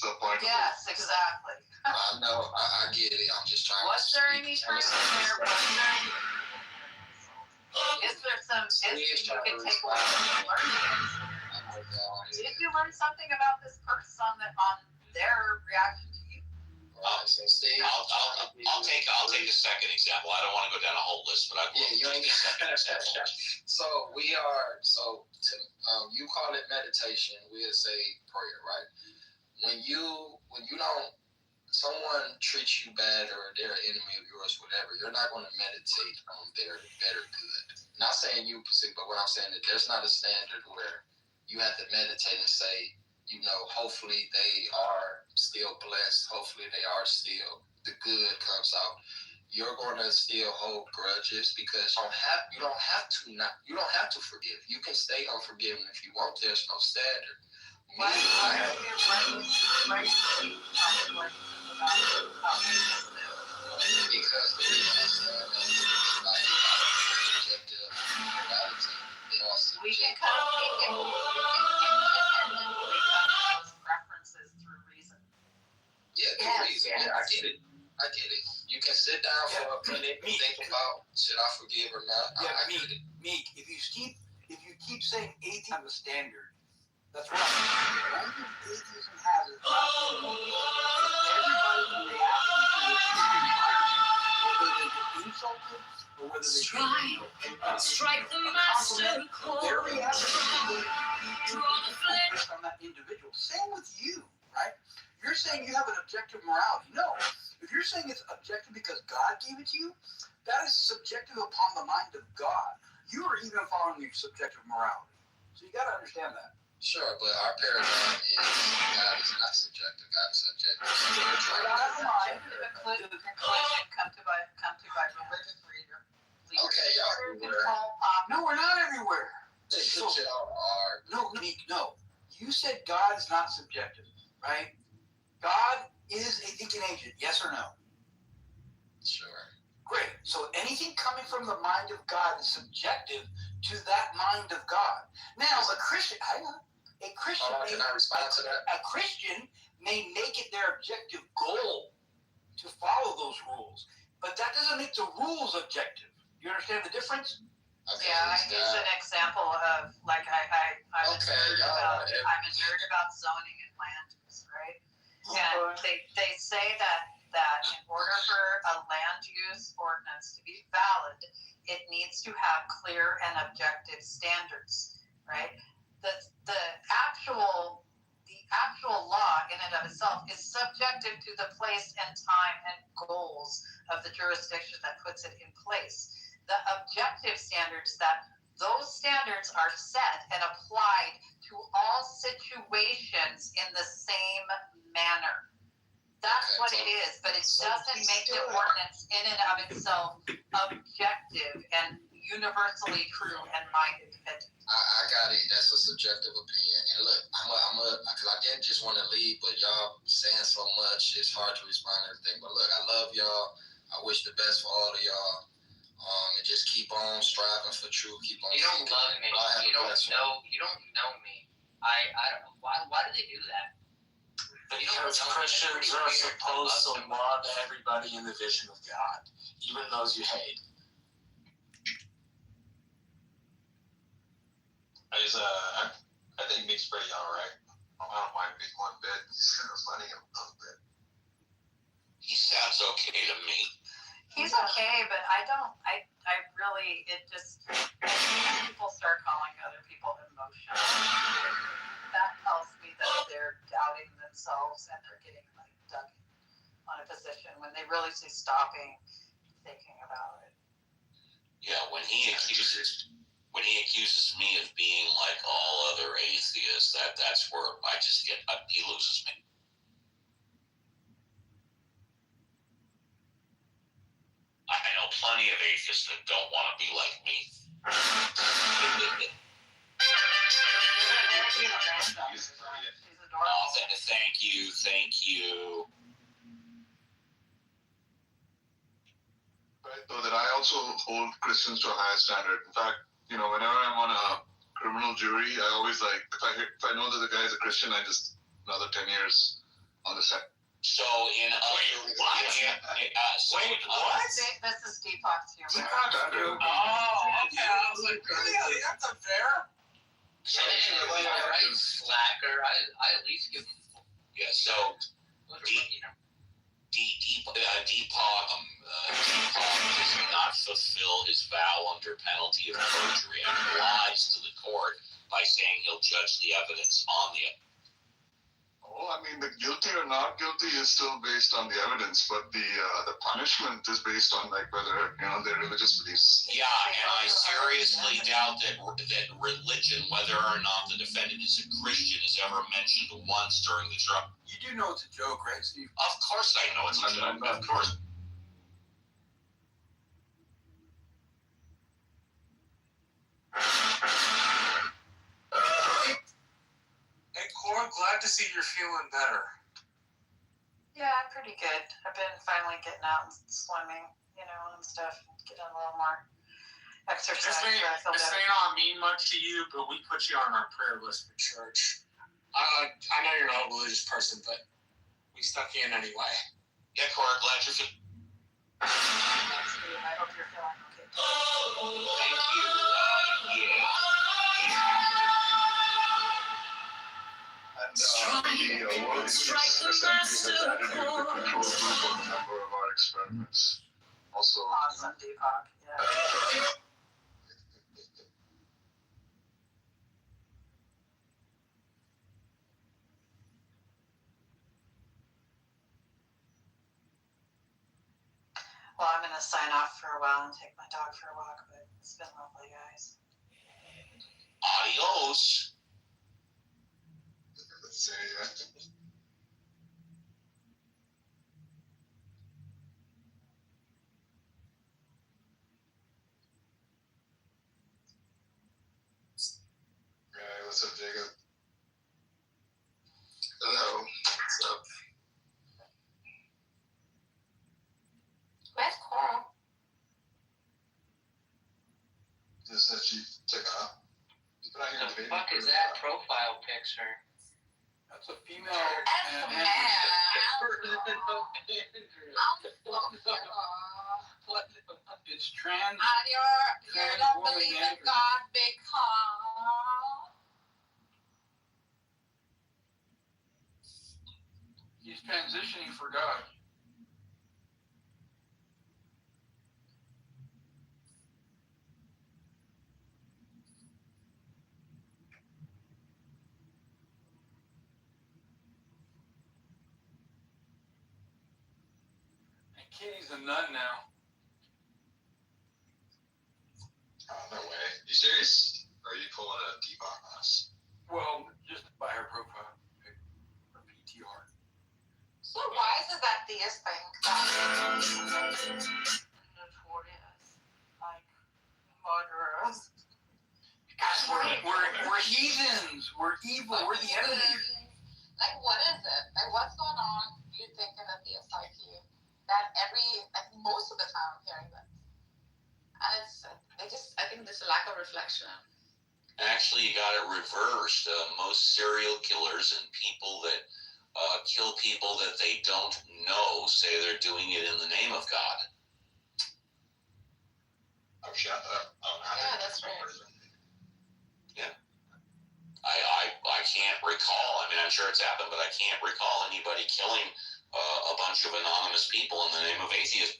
the point. Yes, exactly. I know, I get it. I'm just trying Was there any truth there? Is there some you can take away from learning? Did you learn something about this person on their reaction to you? I'll take a second example. I don't want to go down a whole list, but I will take a second example. You call it meditation. We'll say prayer, right? When you don't, someone treats you bad or they're an enemy of yours, whatever, you're not going to meditate on their better good. Not saying you, but what I'm saying is there's not a standard where you have to meditate and say, hopefully they are still blessed. Hopefully they are still, the good comes out. You're going to still hold grudges because you don't have to forgive. You can stay unforgiven if you want. There's no standard. Because the reason I said that is like subjective morality. We can independently those preferences through reason. Yeah, through reason. Yeah, I get it. You can sit down for a minute and think about, should I forgive or not? I get it. Meek, if you keep saying atheism is a standard, that's right. The only thing atheism has is everybody who they ask you whether they get insulted or whether they strike the master chord. Their reaction is on that individual. Same with you, right? You're saying you have an objective morality. No. If you're saying it's objective because God gave it to you, that is subjective upon the mind of God. You are even following your subjective morality. So you got to understand that. Sure, but our paradigm is God is not subjective. God is subjective. Conclusion come to by religious reader. Okay, y'all everywhere. No, we're not everywhere. No. You said God is not subjective, right? God is a thinking agent, yes or no? Sure. Great. So anything coming from the mind of God is subjective to that mind of God. Now, a Christian may make it their objective goal to follow those rules, but that doesn't make the rules objective. You understand the difference? Okay, I use an example of I'm a nerd about zoning and land use, right? And they say that in order for a land use ordinance to be valid, it needs to have clear and objective standards, right? The actual law in and of itself is subjective to the place and time and goals of the jurisdiction that puts it in place. The objective standards, that those standards are set and applied to all situations in the same manner. That's what it is, but it doesn't make the ordinance in and of itself objective and universally true and minded. I got it. That's a subjective opinion. And look, because I didn't just want to leave, but y'all saying so much, it's hard to respond to everything. But look, I love y'all. I wish the best for all of y'all. And just keep on striving for truth. Keep on. You don't love me. You don't know me. I don't know why do they do that? Because Christians are supposed to love everybody in the vision of God, even those you hate. I think Mick's pretty alright. I don't mind Mick one bit. He's kind of funny a little bit. He sounds okay to me. He's okay, but I really, it just, people start calling other people emotional. That tells me that they're doubting themselves and they're getting like dug on a position when they really should stopping thinking about it. Yeah, when he accuses me of being like all other atheists, that's where I just get he loses me. I know plenty of atheists that don't want to be like me. Thank you. Right, so that I also hold Christians to a higher standard. In fact, whenever I'm on a criminal jury, I always if I know that the guy is a Christian, I just another 10 years on the set. So in other what? This is Deepak's humor. Oh, okay. I was like, really? That's unfair. Right, slacker. I at least give him. Yeah. So Deepak does not fulfill his vow under penalty of perjury and lies to the court by saying he'll judge the evidence on the. Oh, I mean, the guilty or not guilty is still based on the evidence, but the punishment is based on whether their religious beliefs. Yeah, and I seriously doubt that religion, whether or not the defendant is a Christian, is ever mentioned once during the trial. You do know it's a joke, right, Steve? Of course I know it's a joke. Of course. Hey, Cora, glad to see you're feeling better. Yeah, I'm pretty good. I've been finally getting out and swimming, and stuff, getting a little more exercise. This may not mean much to you, but we put you on our prayer list for church. I know you're not a religious person, but we stuck you in anyway. Yeah, Cora, glad you're feeling. I hope you're feeling okay. Thank you. Yeah. And the world is essentially has added to the control group of a number of our experiments. Also, Awesome, Deepak. Yeah. Well, I'm going to sign off for a while and take my dog for a walk, but it's been lovely, guys. Adios. let's say, Hey, what's up, Jacob? Hello. What's up? Where's Coral? Just that she took off. What the fuck is that profile picture? That's a female. It's trans. And you're not believing God because. He's transitioning for God. And Kitty's a nun now. Oh, no way. You serious? Or are you pulling a Deepak on us? Well, just by her profile. Her PTR. So why is it that theist thing notorious, like murderers? Because we're heathens. We're evil. We're the enemy. Like, what is it? Like, what's going on? You think in a theist like you? That most of the time I'm hearing this. And I think there's a lack of reflection. Actually, you got it reversed. Most serial killers and people that kill people that they don't know say they're doing it in the name of God. Oh, shut up. Yeah, that's right. Yeah. I can't recall. I mean, I'm sure it's happened, but I can't recall anybody killing a bunch of anonymous people in the name of atheism.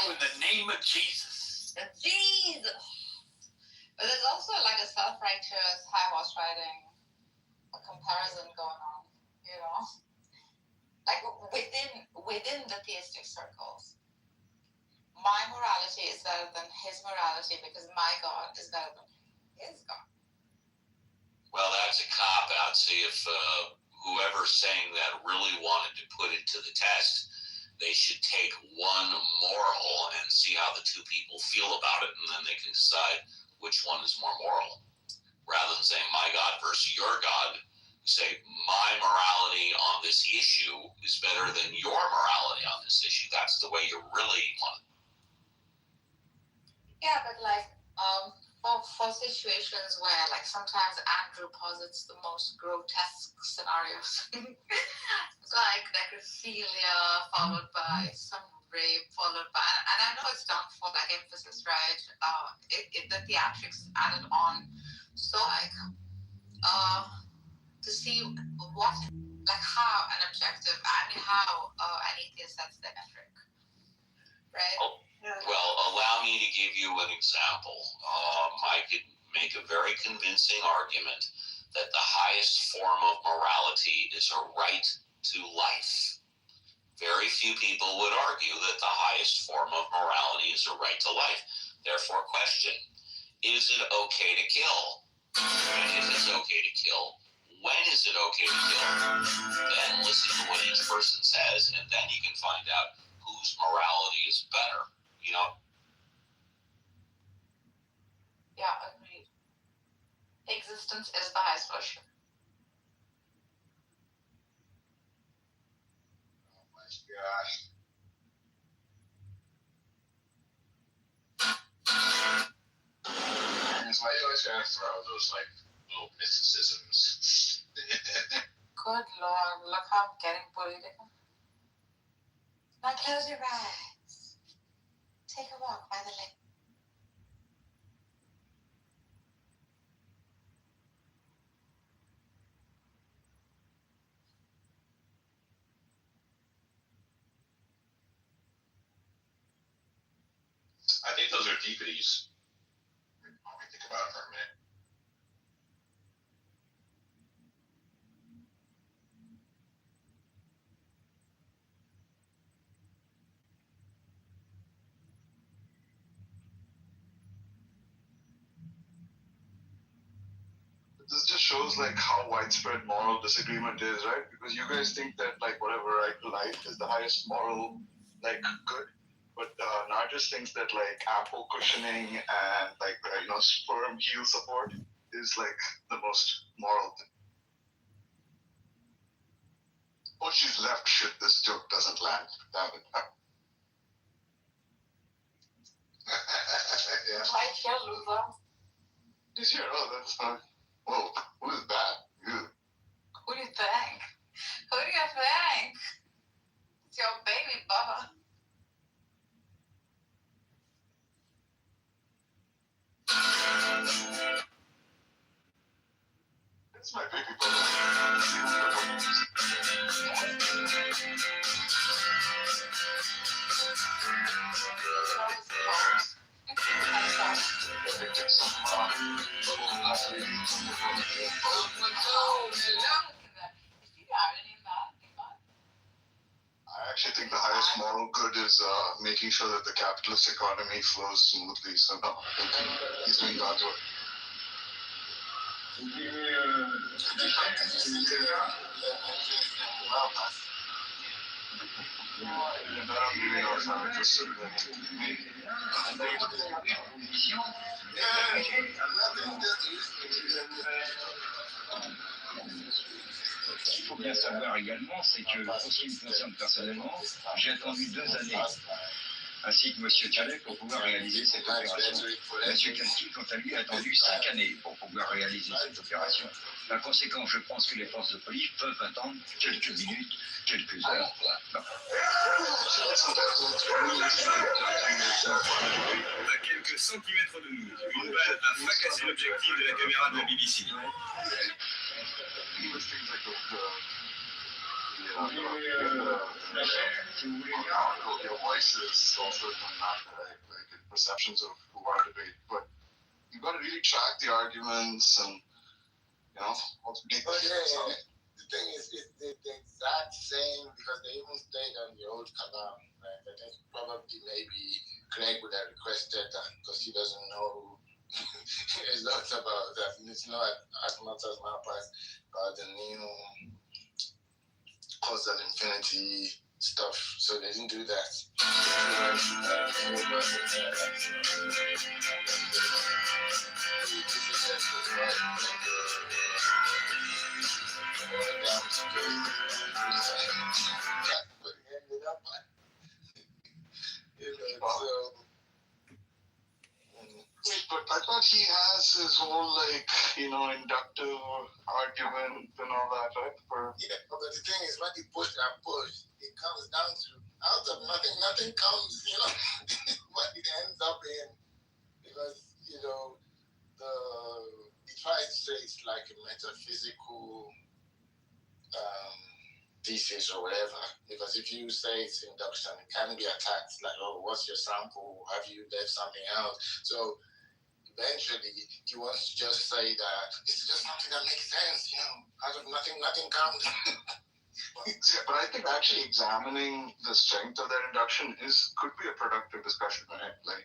In the name of Jesus. Jesus. But there's also like a self-righteous high horse riding, a comparison going on, you know, like within the theistic circles. My morality is better than his morality because my God is better than his God. Well, that's a cop-out. See, if whoever's saying that really wanted to put it to the test, they should take one moral and see how the two people feel about it, and then they can decide which one is more moral. Rather than saying my God versus your God, say my morality on this issue is better than your morality on this issue. That's the way you really want it. Yeah, but like for situations where like sometimes Andrew posits the most grotesque scenarios, like necrophilia followed by some rape followed by, and I know it's done for like emphasis, right? The theatrics added on, so like to see what like how an objective and how an atheist sets their metric, right? Well, allow me to give you an example. I could make a very convincing argument that the highest form of morality is a right to life. Very few people would argue that the highest form of morality is a right to life. Therefore, question, is it okay to kill? And if it's okay to kill, when is it okay to kill? Then listen to what each person says, and then you can find out whose morality is better. You know? Yeah, agreed. Existence is the highest worship. Oh my gosh. It's like you always gotta throw those like little mysticisms. Good Lord, look how I'm getting political. Now close your eyes. Take a walk by the lake. I think those are deepities. Let me think about it for a minute. This just shows like how widespread moral disagreement is, right? Because you guys think that like whatever right to life is the highest moral like good, but Nargis thinks that like ample cushioning and like sperm heel support is like the most moral thing. Oh, she's left. Shit, this joke doesn't land. Damn it. Yeah. Right here, loser. He's here. Oh, that's whoa, who is that? You. Who do you think? Who do you think? It's your baby, Bubba. It's my baby brother. I actually think the highest moral good is making sure that the capitalist economy flows smoothly. So no, I think he's doing God's work. Ce qu'il faut bien savoir également, c'est que, pour ce qui me concerne personnellement, j'ai attendu 2 années, ainsi que M. Thialet, pour pouvoir réaliser cette opération. M. Kalki, quant à lui, a attendu 5 années pour pouvoir réaliser cette opération. Par conséquent, je pense que les forces de police peuvent attendre quelques minutes, quelques heures. Non. À quelques centimètres de nous, une balle a fracassé l'objectif de la caméra de la BBC. Your voices also don't matter, right? Like perceptions of who are debate, but you got to really track the arguments and also make the thing is, it's the exact same because they even stayed on the old Kalam, right? I think probably maybe Craig would have requested that because he doesn't know a lot about that. It's not as much as my past about the new causal infinity stuff, so they didn't do that. But I thought he has his whole inductive argument and all that, right? But the thing is, when he push and push, it comes down to out of nothing comes, what it ends up in, because he tries to say it's like a metaphysical thesis or whatever, because if you say it's induction, it can be attacked like, oh, what's your sample? Have you left something out? So eventually he wants to just say that it's just something that makes sense, out of nothing comes. But I think actually examining the strength of that induction could be a productive discussion, right? Like,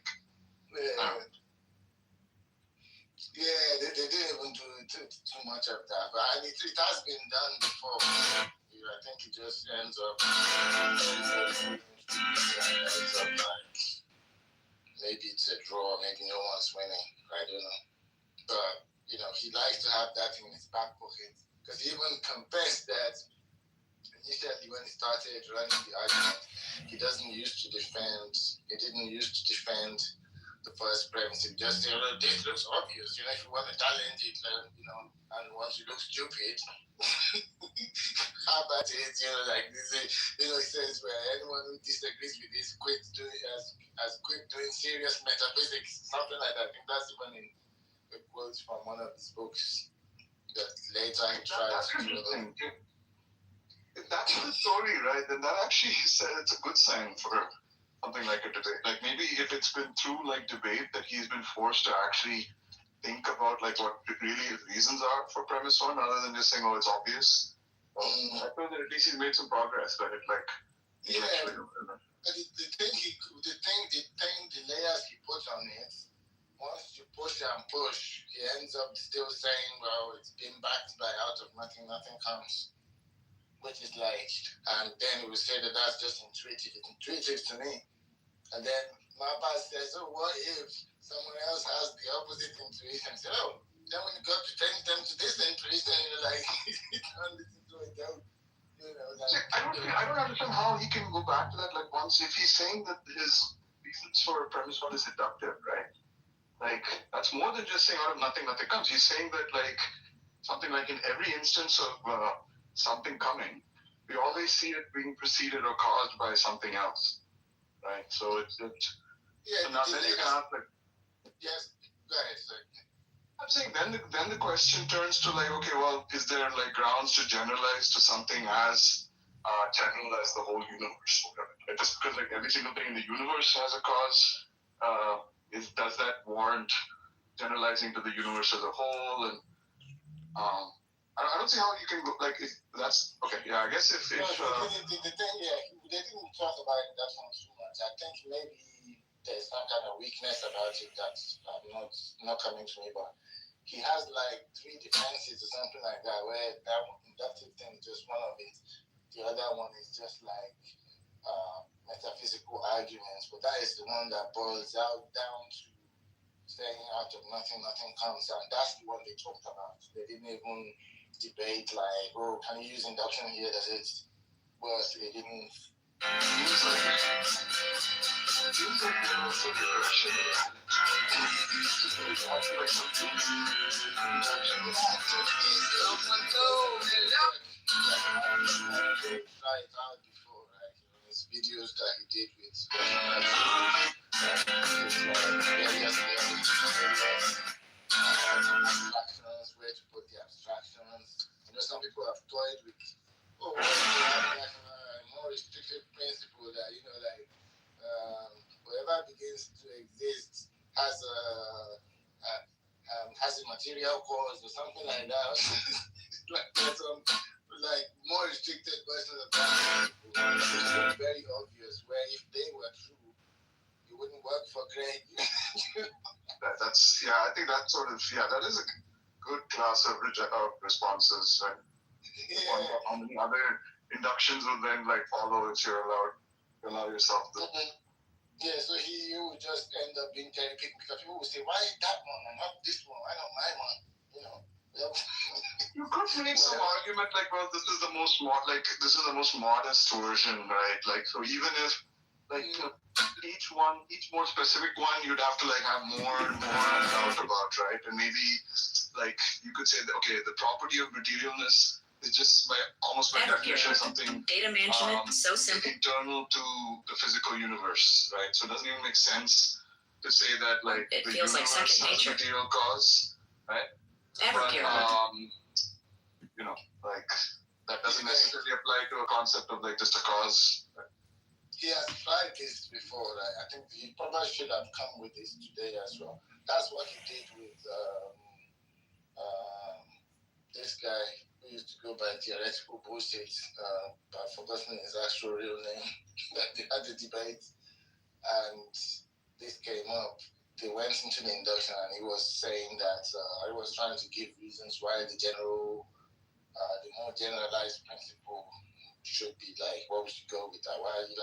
they didn't even do too much of that, but it has been done before. I think it just ends up like maybe it's a draw, maybe no one's winning. I don't know, but he likes to have that in his back pocket because he even confessed that initially when he started running the argument, he didn't use to defend the first premise. He just said, well, this looks obvious. If you want to challenge it, and once you look stupid, how about it? Like this, he says, well, anyone who disagrees with this, quit doing serious metaphysics, something like that. I think that's even in a quote from one of his books that later he tried to do. If that's the story, right, then that actually said it's a good sign for something like a debate. Like maybe if it's been through debate that he's been forced to actually think about what really his reasons are for premise one, rather than just saying, oh, it's obvious. I feel that at least he's made some progress, right? The layers he put on it, once you push and push, he ends up still saying, well, it's been backed by out of nothing comes. Which is and then he will say that that's just intuitive. It's intuitive to me. And then my boss says, so what if someone else has the opposite intuition? So, then when you go to change them to this intuition, you're like, you don't listen to it, I don't understand how he can go back to that. Once, if he's saying that his reasons for premise one is inductive, right? That's more than just saying out of nothing comes. He's saying that something in every instance of something coming, we always see it being preceded or caused by something else, right? So then you can ask yes, go ahead. I'm saying then the question turns to okay, well, is there grounds to generalize to something as general as the whole universe? Just because every single thing in the universe has a cause, does that warrant generalizing to the universe as a whole? And I don't see how you can go if that's okay. Yeah, I guess if the thing, they didn't talk about it that one too much. I think maybe there's some kind of weakness about it that's not coming to me, but he has 3 defenses or something like that, where that inductive thing is just one of it. The other one is just metaphysical arguments, but that is the one that boils down to saying out of nothing comes, and that's the one they talked about. They didn't even debate oh, can you use induction here? Does it work? They didn't. Try it out before, right? His videos that he did with abstractions, where to put the abstractions. Some people have toyed with oh, we have like a more restricted principle that, whoever begins to exist has a material cause or something like that. There's some more restricted versions of that. It's very obvious where if they were true, you wouldn't work for Greg. I think that that is a good class of responses. Right? Yeah. How many other inductions would then follow if you're allow yourself to. Yeah, so he would just end up being cherry picked because people would say, why that one and not this one? Why not my one? You could make some argument this is the most modest version, right? So even if each more specific one, you'd have to have more and more doubt about, right? And maybe you could say that the property of materialness is just almost by definition something data management so simple internal to the physical universe, right? So it doesn't even make sense to say that it the feels like universe second has nature. material cause, right? Evercare. That doesn't necessarily apply to a concept of just a cause. He has tried this before. I think he probably should have come with this today as well. That's what he did with this guy who used to go by theoretical bullshit, but I've forgotten his actual real name. They had the debate, and this came up. They went into the induction, and he was saying that he was trying to give reasons why the more generalized principle should be what we should go with that. Why are you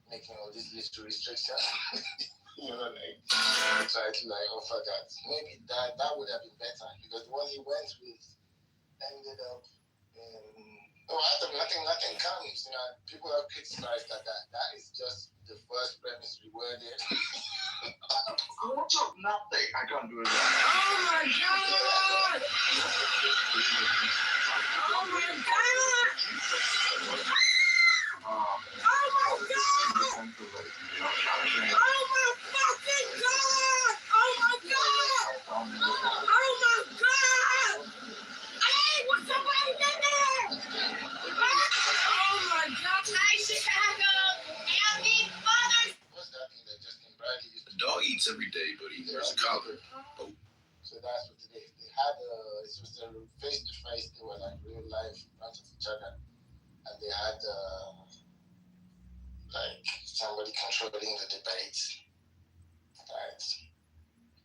making all these little restrictions? I tried to offer that. Maybe that would have been better because the one he went with ended up out of nothing comes. People have criticized that is just the first premise reworded. Out of nothing. I can't do it. Oh my God! Oh my God! Oh my God! Oh my fucking God! Oh my God! Oh my God! Hey, was somebody in there? Oh my God! Hi, Chicago! Happy Mother's The dog eats every day, but he wears a collar. Oh. So that's what it is. They had it was a face-to-face. They were real life in front of each other, and they had somebody controlling the debate, right?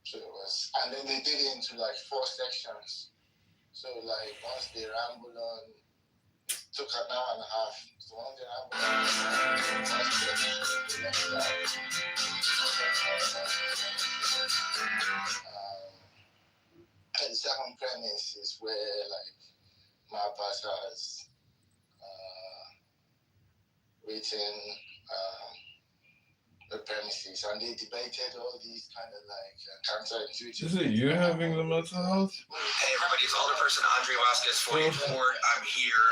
So it was, and then they did it into 4 sections. So once they rambled on, it took an hour and a half. So once they rambled and the second premise is where Marpas has written the premises, and they debated all these kind of counterintuitive. Is it you having the mental health? Hey everybody, it's Alderperson Andre Vasquez for your report. I'm here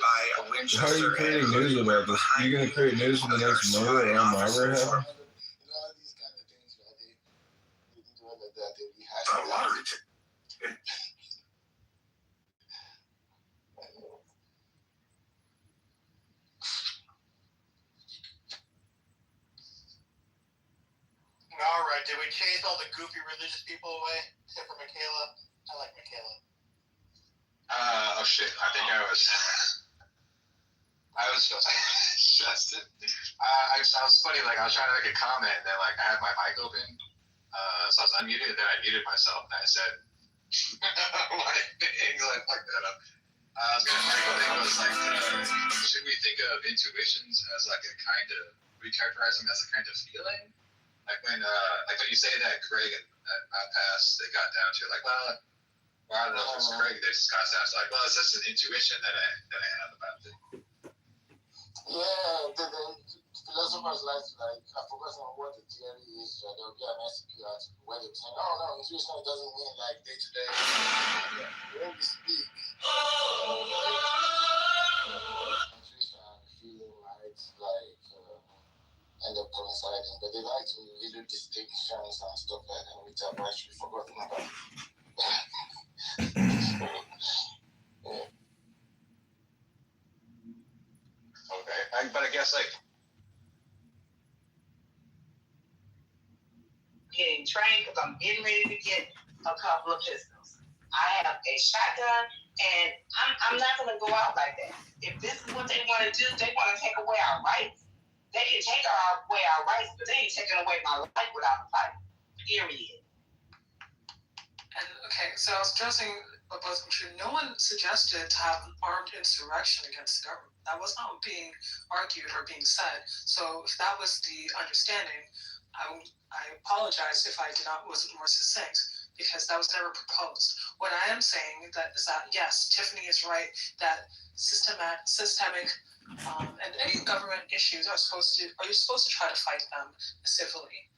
by a Winchester. How are you creating news about this? Are you going to create news for the next murder on my head? All these kind of things, right? They did all of that. They rehashed a lottery ticket. All right, did we chase all the goofy religious people away? Except for Michaela. I like Michaela. Oh shit! I think I was Justin. I was funny. I was trying to make a comment, and then I had my mic open, so I was unmuted. And then I muted myself, and I said, "My thing." I fucked that up. I was gonna think should we think of intuitions as a kind of recharacterize them as a kind of feeling? When you say that Craig and Matt Pass, they got down to well, I don't know if it's Craig. They just got down to well, it's just an intuition that I have about it. Yeah, the philosophers I've forgotten what the theory is. There will be an SCP article where they're saying, no, intuition doesn't mean day to day. When we speak, intuition and feeling end up coinciding, but they like to do distinctions and stuff like that, which I've actually forgotten about. Yeah. gotta say? Getting trained because I'm getting ready to get a couple of pistols. I have a shotgun, and I'm not gonna go out like that. If this is what they want to do, they want to take away our rights. They can take away our rights, but they ain't taking away my life without a fight. Period. And okay, so I was addressing both of you. No one suggested to have an armed insurrection against the government. That was not being argued or being said. So if that was the understanding, I apologize if I wasn't more succinct, because that was never proposed. What I am saying is that yes, Tiffany is right that systemic and any government issues you're supposed to try to fight them civilly.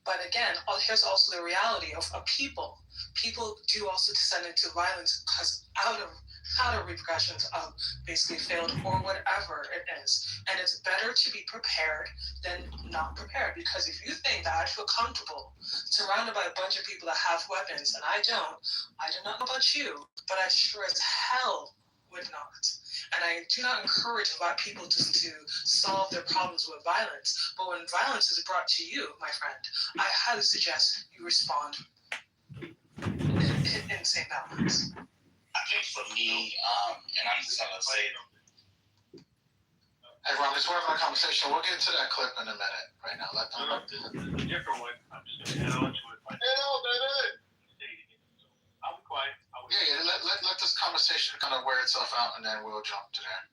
But again, here's also the reality of people. People do also descend into violence because out of repercussions of basically failed or whatever it is. And it's better to be prepared than not prepared, because if you think that I feel comfortable surrounded by a bunch of people that have weapons and I do not know about you, but I sure as hell would not. And I do not encourage black people to solve their problems with violence. But when violence is brought to you, my friend, I highly suggest you respond in same balance. I think for me, and I'm just gonna say, hey Ron, let's work on the conversation. We'll get to that clip in a minute. Right now, let them. This is a different one. I'm just gonna add on to it. I'll be quiet. Yeah. Let this conversation kind of wear itself out, and then we'll jump to there.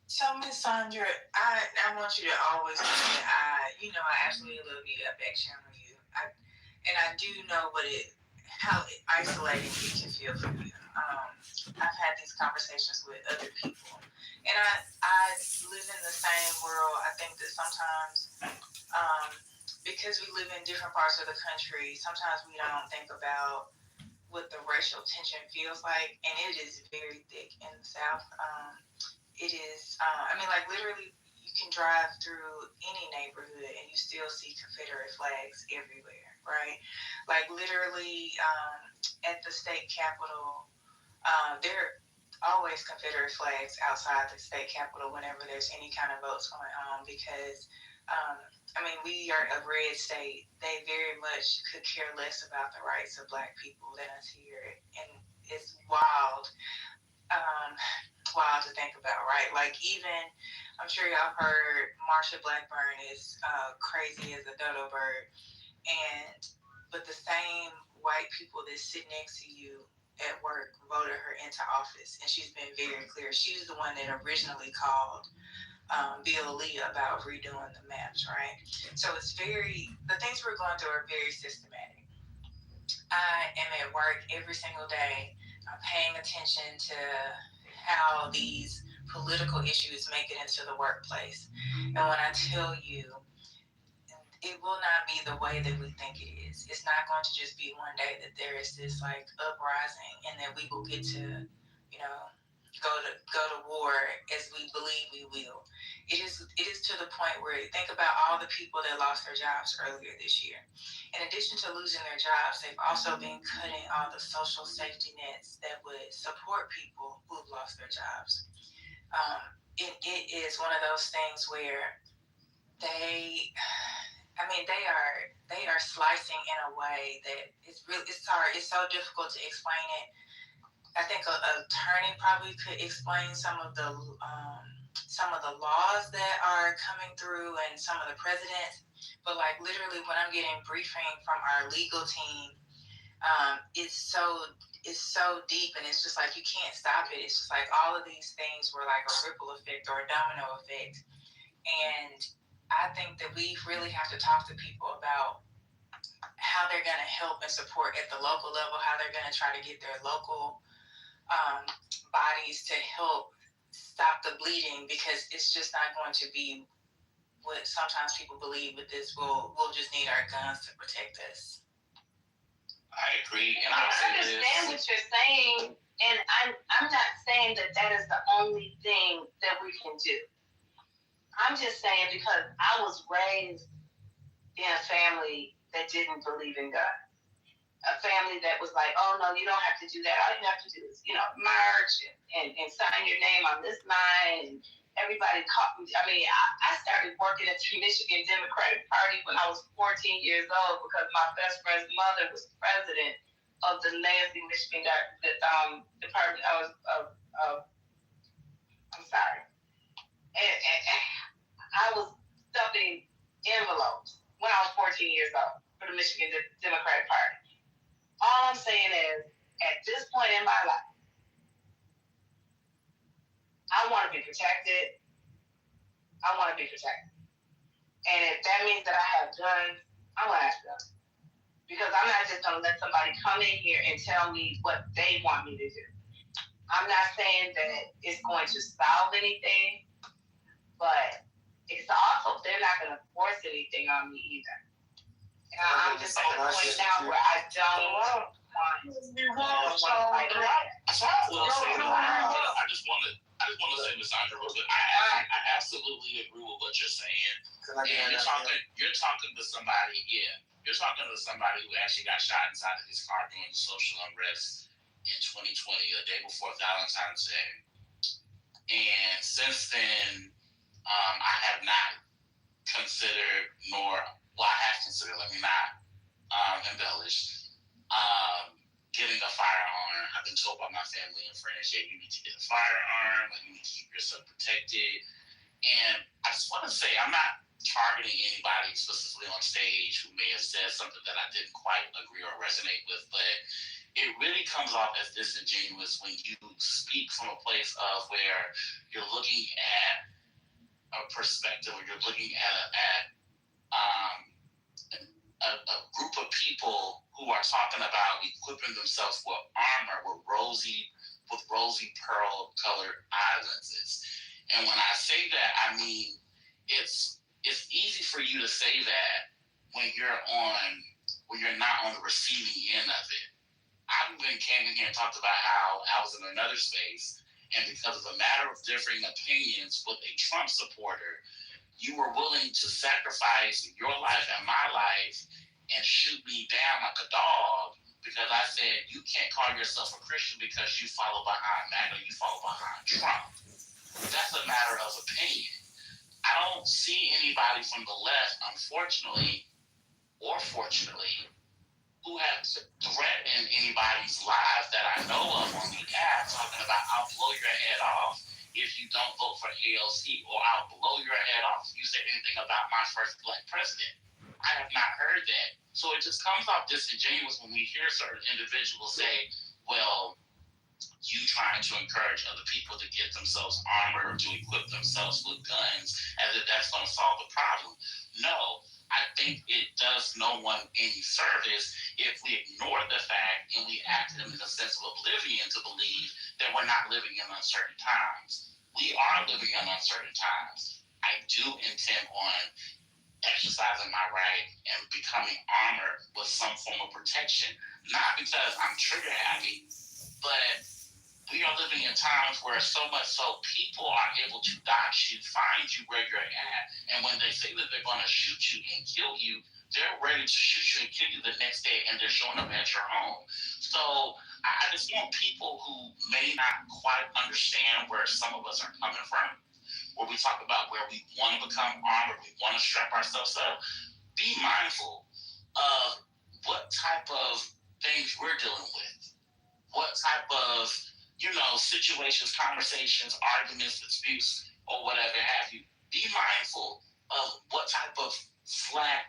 So, Miss Sandra, I want you to always know that I absolutely love you. I back channel you. I do know how isolating it can feel for you. I've had these conversations with other people, and I live in the same world. I think that sometimes, because we live in different parts of the country, sometimes we don't think about what the racial tension feels like, and it is very thick in the South. It is, literally, you can drive through any neighborhood and you still see Confederate flags everywhere, right? Like, literally, at the state capitol, there are always Confederate flags outside the state capitol whenever there's any kind of votes going on, because, we are a red state. They very much could care less about the rights of black people than us here. And it's wild. Wild to think about, right? Like, even, I'm sure y'all heard Marsha Blackburn is crazy as a dodo bird, but the same white people that sit next to you at work voted her into office, and she's been very clear. She was the one that originally called Bill Lee about redoing the maps, right? So the things we're going through are very systematic. I am at work every single day. I'm paying attention to how these political issues make it into the workplace. And when I tell you, it will not be the way that we think it is. It's not going to just be one day that there is this uprising and that we will get to, go to war as we believe we will. It is to the point where, think about all the people that lost their jobs earlier this year. In addition to losing their jobs, they've also been cutting all the social safety nets that would support people who've lost their jobs. It is one of those things where they are slicing in a way that it's hard. It's so difficult to explain it. I think an attorney probably could explain some of the laws that are coming through and some of the precedents. But literally, when I'm getting briefing from our legal team, it's so deep, and it's just you can't stop it. It's just all of these things were a ripple effect or a domino effect. And I think that we really have to talk to people about how they're going to help and support at the local level, how they're going to try to get their local bodies to help stop the bleeding, because it's just not going to be what sometimes people believe with this. We'll just need our guns to protect us. I agree, and I understand what you're saying, and I'm not saying that is the only thing that we can do. I'm just saying because I was raised in a family that didn't believe in God. A family that was like, oh no, you don't have to do that. All you have to do is, merge and sign your name on this line, and everybody caught me. I mean, I started working at the Michigan Democratic Party when I was 14 years old because my best friend's mother was president of the Lansing, Michigan Department of I'm sorry. And I was stuffing envelopes when I was 14 years old for the Michigan Democratic Party. All I'm saying is, at this point in my life, I want to be protected. I want to be protected. And if that means that I have guns, I want to have guns. Because I'm not just going to let somebody come in here and tell me what they want me to do. I'm not saying that it's going to solve anything, but it's also, they're not going to force anything on me either. And I'm just at the point now where I don't want to fight that. I just want to say, Ms. Sandra, real quick. I absolutely agree with what you're saying. And you're talking to somebody, you're talking to somebody who actually got shot inside of his car during the social unrest in 2020, the day before Valentine's Day. And since then, I have not considered, I have considered, let me not embellish, getting a firearm. I've been told by my family and friends, you need to get a firearm, you need to keep yourself protected. And I just want to say, I'm not targeting anybody specifically on stage who may have said something that I didn't quite agree or resonate with, but it really comes off as disingenuous when you speak from a place of where you're looking at a perspective, or you're looking at a group of people who are talking about equipping themselves with armor with rosy pearl colored eye lenses. And when I say that, I mean it's easy for you to say that when you're not on the receiving end of it. I even came in here and talked about how I was in another space, and because of a matter of differing opinions with a Trump supporter, you were willing to sacrifice your life and my life and shoot me down like a dog because I said you can't call yourself a Christian because you follow behind MAGA, you follow behind Trump. That's a matter of opinion. I don't see anybody from the left, unfortunately or fortunately, who have threatened anybody's lives that I know of on the app talking about I'll blow your head off if you don't vote for ALC, or I'll blow your head off if you say anything about my first black president. I have not heard that. So it just comes off disingenuous when we hear certain individuals say, well, you trying to encourage other people to get themselves armor or to equip themselves with guns as if that's going to solve the problem. No, I think it does no one any service if we ignore the fact and we act in a sense of oblivion to believe that we're not living in uncertain times. We are living in uncertain times. I do intend on exercising my right and becoming armored with some form of protection, not because I'm trigger happy, but we are living in times where so much so people are able to dodge you, find you where you're at, and when they say that they're going to shoot you and kill you, they're ready to shoot you and kill you the next day, and they're showing up at your home. So I just want people who may not quite understand where some of us are coming from, where we talk about where we want to become armored, we want to strap ourselves up, be mindful of what type of things we're dealing with, what type of situations, conversations, arguments, disputes, or whatever have you. Be mindful of what type of slack,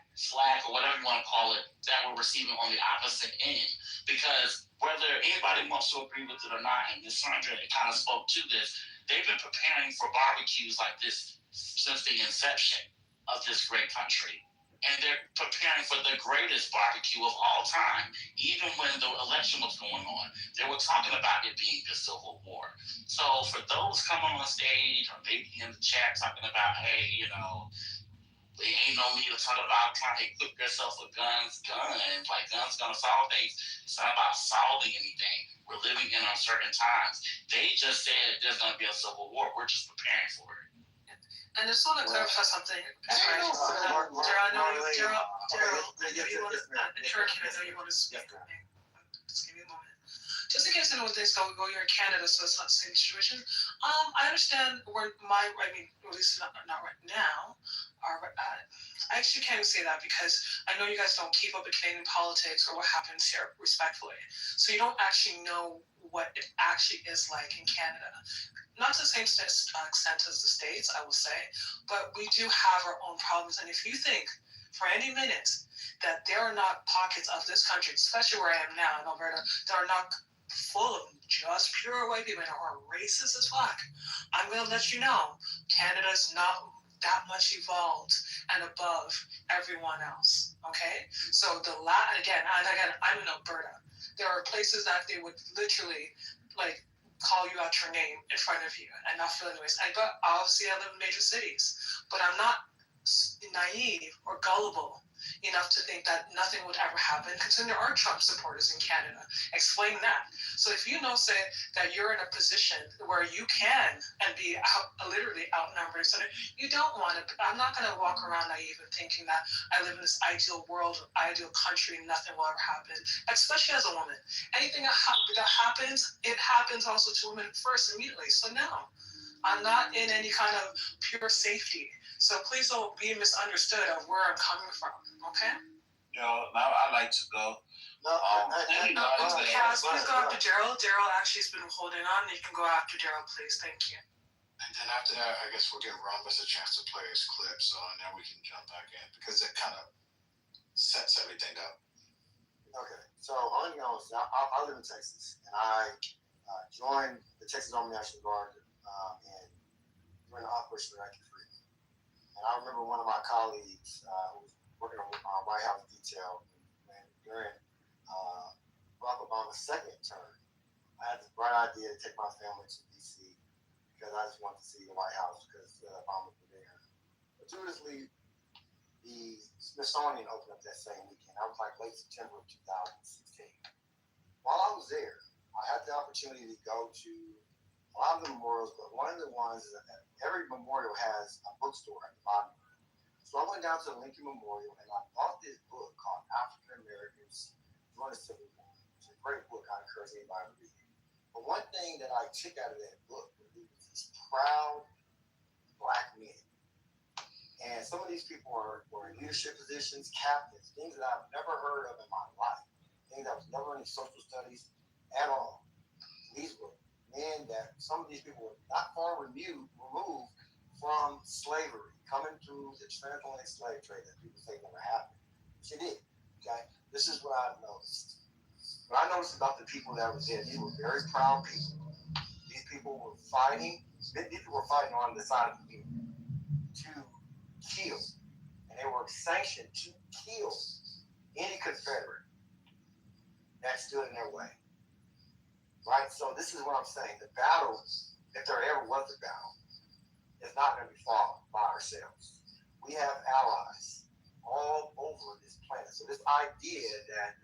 or whatever you want to call it, that we're receiving on the opposite end. Because whether anybody wants to agree with it or not, and Ms. Sandra kind of spoke to this, they've been preparing for barbecues like this since the inception of this great country. And they're preparing for the greatest barbecue of all time. Even when the election was going on, they were talking about it being the Civil War. So for those coming on stage or maybe in the chat talking about, hey, there ain't no need to talk about trying to equip yourself with guns. Like guns gonna solve things. It's not about solving anything. We're living in uncertain times. They just said there's gonna be a Civil War. We're just preparing for it. And just want to clarify something. Daryl, I know you want to speak. Just give me a moment. just in case anyone thinks, oh, you're in Canada, so it's not the same situation. I understand at least not right now. I actually can't even say that because I know you guys don't keep up with Canadian politics or what happens here, respectfully. So you don't actually know what it actually is like in Canada. Not to the same extent as the States, I will say, but we do have our own problems. And if you think for any minute that there are not pockets of this country, especially where I am now in Alberta, that are not full of just pure white people and are racist as fuck, I'm going to let you know Canada's not that much evolved and above everyone else. Okay? So again, I'm in Alberta. There are places that they would literally like call you out your name in front of you and not feel anyways. But obviously I live in major cities, but I'm not naive or gullible enough to think that nothing would ever happen, considering there are Trump supporters in Canada. Explain that. So if you know, say, that you're in a position where you can and be literally outnumbered, so you don't want to, I'm not going to walk around naive and thinking that I live in this ideal world, ideal country, nothing will ever happen, especially as a woman. Anything that happens, it happens also to women first immediately. So no, I'm not in any kind of pure safety. So please don't be misunderstood of where I'm coming from, okay? Now I'd like to go. Cass, please go after Gerald. Gerald actually has been holding on. You can go after Gerald, please. Thank you. And then after that, I guess we'll give Rhombus a chance to play his clip, so now we can jump back in because it kind of sets everything up. Okay, so all you know is I live in Texas, and I joined the Texas Army National Guard and during the Operation Iraqi Freedom. And I remember one of my colleagues who was working on White House detail during Barack Obama's second term. I had this bright idea to take my family to D.C. because I just wanted to see the White House because Obama was there. Fortuitously, the Smithsonian opened up that same weekend. I was like late September of 2016. While I was there, I had the opportunity to go to a lot of the memorials, but one of the ones is that every memorial has a bookstore at the bottom. So I went down to the Lincoln Memorial and I bought this book called African Americans During the Civil War. It's a great book. I encourage anybody to read it. But one thing that I took out of that book was these proud black men. And some of these people were in leadership positions, captains, things that I've never heard of in my life, things that was never in social studies at all. These were men that some of these people were not far removed from slavery, coming through the transatlantic slave trade that people say never happened. Which it did. Okay? This is what I noticed. What I noticed about the people that were there, these were very proud people. These people were fighting. These people were fighting on the side of the people to kill. And they were sanctioned to kill any Confederate that stood in their way. Right? So this is what I'm saying. The battle, if there ever was a battle, is not going to be fought by ourselves. We have allies all over this planet. So this idea that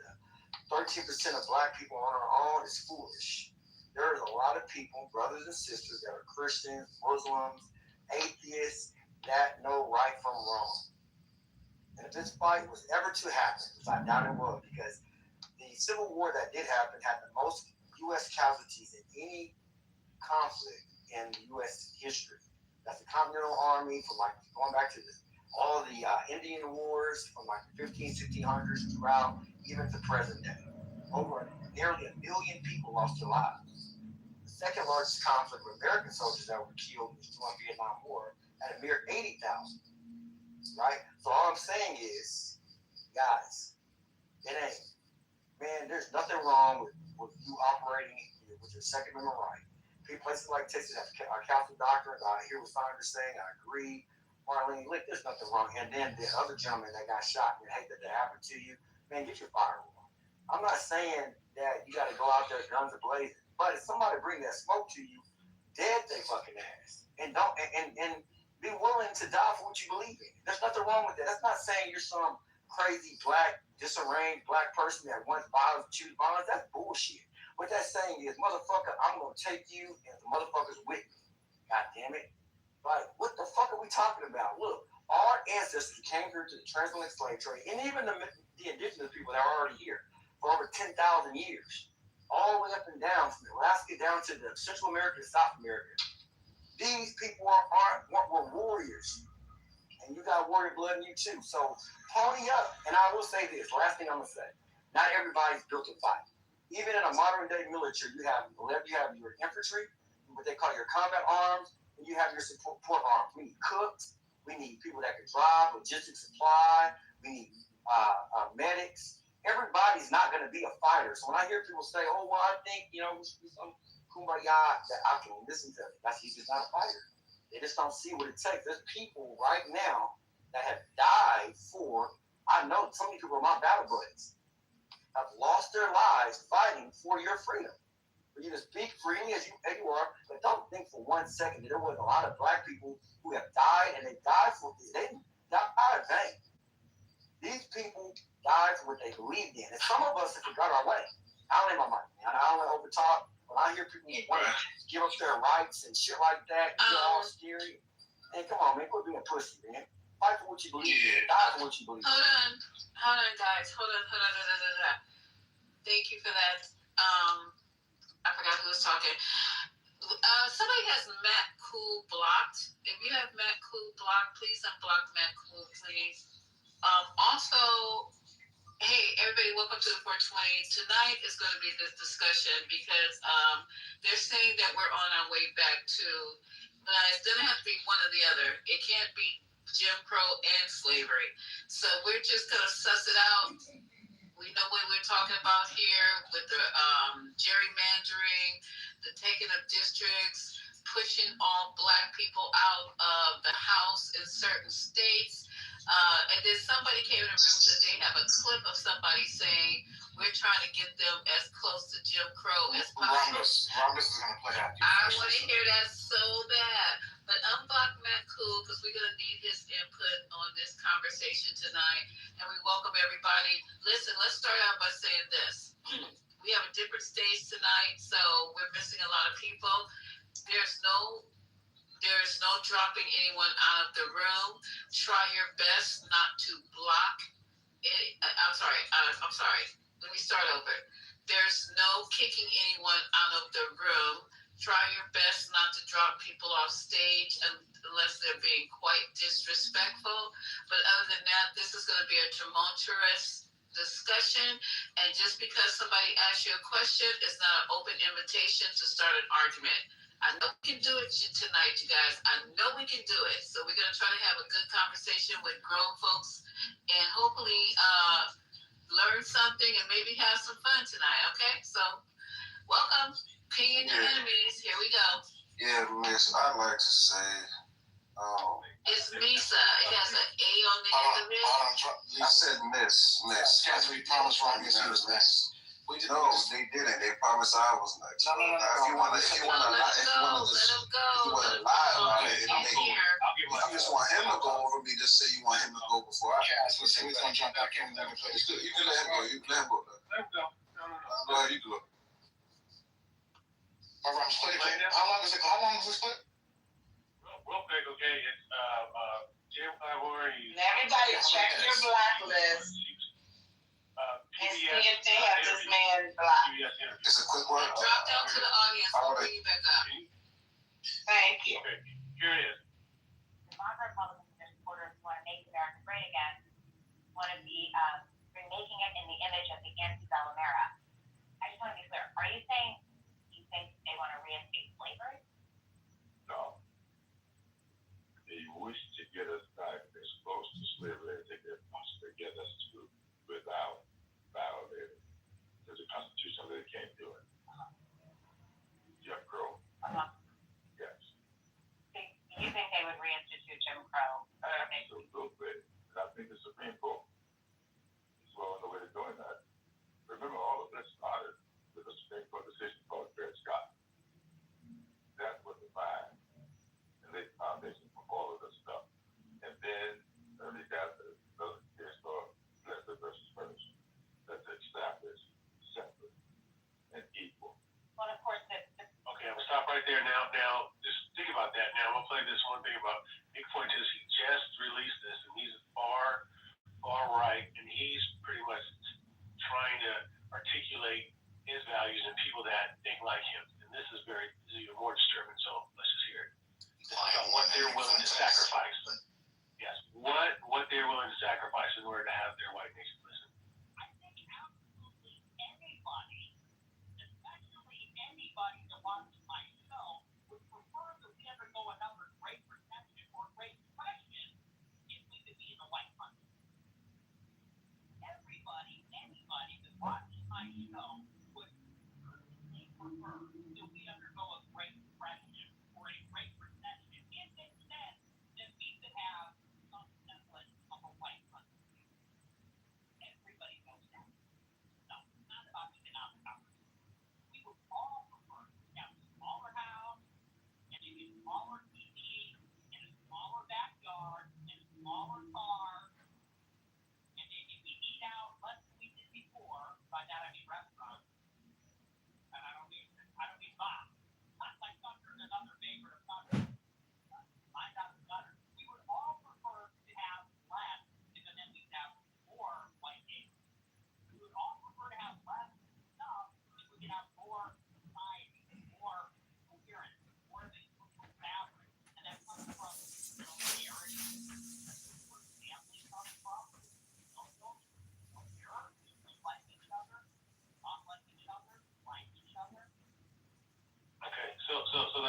13% of black people on our own is foolish. There is a lot of people, brothers and sisters, that are Christians, Muslims, atheists, that know right from wrong. And if this fight was ever to happen, which I doubt it will, because the Civil War that did happen had the most U.S. casualties in any conflict in U.S. history. That's the Continental Army from like going back to all the Indian Wars from like the 1600s throughout even to present day. Over nearly 1 million people lost their lives. The second largest conflict with American soldiers that were killed was during the Vietnam War at a mere 80,000. Right? So all I'm saying is, guys, it ain't. Man, there's nothing wrong with you operating with your Second Amendment right. Places like Texas have our Catholic doctrines. I hear what Sanders saying. I agree. Marlene, look, there's nothing wrong. And then the other gentleman that got shot, you hate that happened to you. Man, get your firearm. I'm not saying that you got to go out there guns a-blazing, but if somebody bring that smoke to you, dead they fucking ass. And don't and be willing to die for what you believe in. There's nothing wrong with that. That's not saying you're some crazy black, disarranged black person that wants violence, choose violence. That's bullshit. What that's saying is, motherfucker, I'm gonna take you and the motherfuckers with me. God damn it. Like, what the fuck are we talking about? Look, our ancestors came here to the transatlantic slave trade, and even the indigenous people that are already here for over 10,000 years. all the way up and down from Alaska down to the Central America and South America. These people were warriors. And you got warrior blood in you too. So pony up. And I will say this, last thing I'm gonna say. Not everybody's built to fight. Even in a modern day military, you have your infantry, what they call your combat arms, and you have your support arms. We need cooks, we need people that can drive, logistics supply, we need medics. Everybody's not gonna be a fighter. So when I hear people say, oh well, I think, we should be some kumbaya, that I can listen to. He's just not a fighter. They just don't see what it takes. There's people right now that have died for, I know so many people are my battle buddies, have lost their lives fighting for your freedom. For you to speak freely as you are, but don't think for 1 second that there was a lot of black people who have died, and they died for this. They didn't die in vain. These people died for what they believed in. And some of us have forgot our way. I don't know my mind, man. I don't want to overtalk. When I hear people want to give up their rights and shit like that, you're all scary. Hey, come on, man. Quit being a pussy, man. Fight for what you believe in. Die for what you believe in. Hold on, guys. Hold on. Thank you for that. I forgot who was talking. Somebody has Matt Cool blocked. If you have Matt Cool blocked, please unblock Matt Cool, please. Also, hey, everybody, welcome to the 420. Tonight is going to be this discussion because they're saying that we're on our way back to, but it's going to have to be one or the other. It can't be Jim Crow and slavery. So we're just going to suss it out. We know what we're talking about here with the gerrymandering, the taking of districts, pushing all black people out of the House in certain states. And then somebody came in the room and said they have a clip of somebody saying we're trying to get them as close to Jim Crow as possible. Rhombus is going to play that. I want to hear that so bad. But unblock Matt Cool because we're going to need his input on this conversation tonight. And we welcome everybody. Listen, let's start out by saying this. We have a different stage tonight, so we're missing a lot of people. There's no dropping anyone out of the room. Try your best not to block it. I'm sorry. Let me start over. There's no kicking anyone out of the room. Try your best not to drop people off stage unless they're being quite disrespectful. But other than that, this is going to be a tumultuous discussion. And just because somebody asks you a question, it's not an open invitation to start an argument. I know we can do it tonight, you guys. I know we can do it. So we're going to try to have a good conversation with grown folks and hopefully learn something and maybe have some fun tonight, okay? So welcome. Ping your enemies. Here we go. Yeah, Miss, I'd like to say, it's Misa. It has an A on the end of it. I said Miss. Yes, we promised Rhombus he was next. No, they didn't. They promised I was next. No. If you want to lie about it, if you just want him to go over me, just say you want him to go before I. Yeah, so say we're going to jump back in and then play. You can let him go. You can let him go. Let him go. No. Go ahead, you go. All right, split it. How long is it split? Real quick, okay. It's Jim Clybourne. Everybody check your blacklist. And see if they have this man blocked. It's a quick one. Drop down to the audience. We'll bring you back up. Thank you. Okay, here it is. Democrat Republicans and supporters want to make America great again, want to be remaking it in the image of the antebellum era. I just want to be clear. Are you saying you think they want to reinstate slavery? No. They wish to get us back as close to slavery as they can possibly get us to without violating. There's a constitution that they can't do it. Jim Crow. Yes. Do you think they would reinstitute Jim Crow? Absolutely. And I think the Supreme Court is well on the way to doing that. Remember, all of this started with a Supreme Court decision called Dred Scott. That's what defined and laid the foundation for all of this stuff. And then they got another case called Leslie versus Ferguson that's established separate and equal. Well, of course, Okay, I'm gonna stop right there now. Now, just think about that. Now, I'm gonna play this one thing about Nick Fuentes. He just released this, and he's far right, and he's pretty much trying to articulate his values, and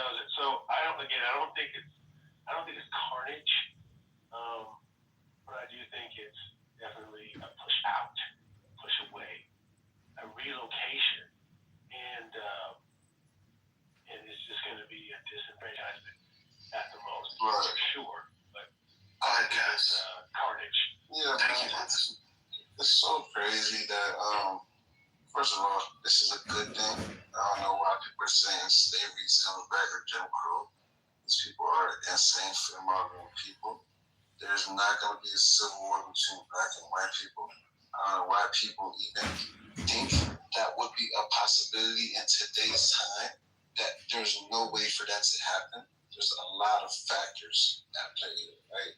does it. So I don't think it's carnage. But I do think it's definitely a push out, push away, a relocation, and it's just going to be a disenfranchisement at the most, for sure. But I guess carnage. Yeah, man. It's so crazy that first of all, this is a good thing. I don't know why people are saying slavery is coming back or Jim Crow. These people are insane fear-mongering people. There's not going to be a civil war between black and white people. I don't know why people even think that would be a possibility in today's time, that there's no way for that to happen. There's a lot of factors at play here, right?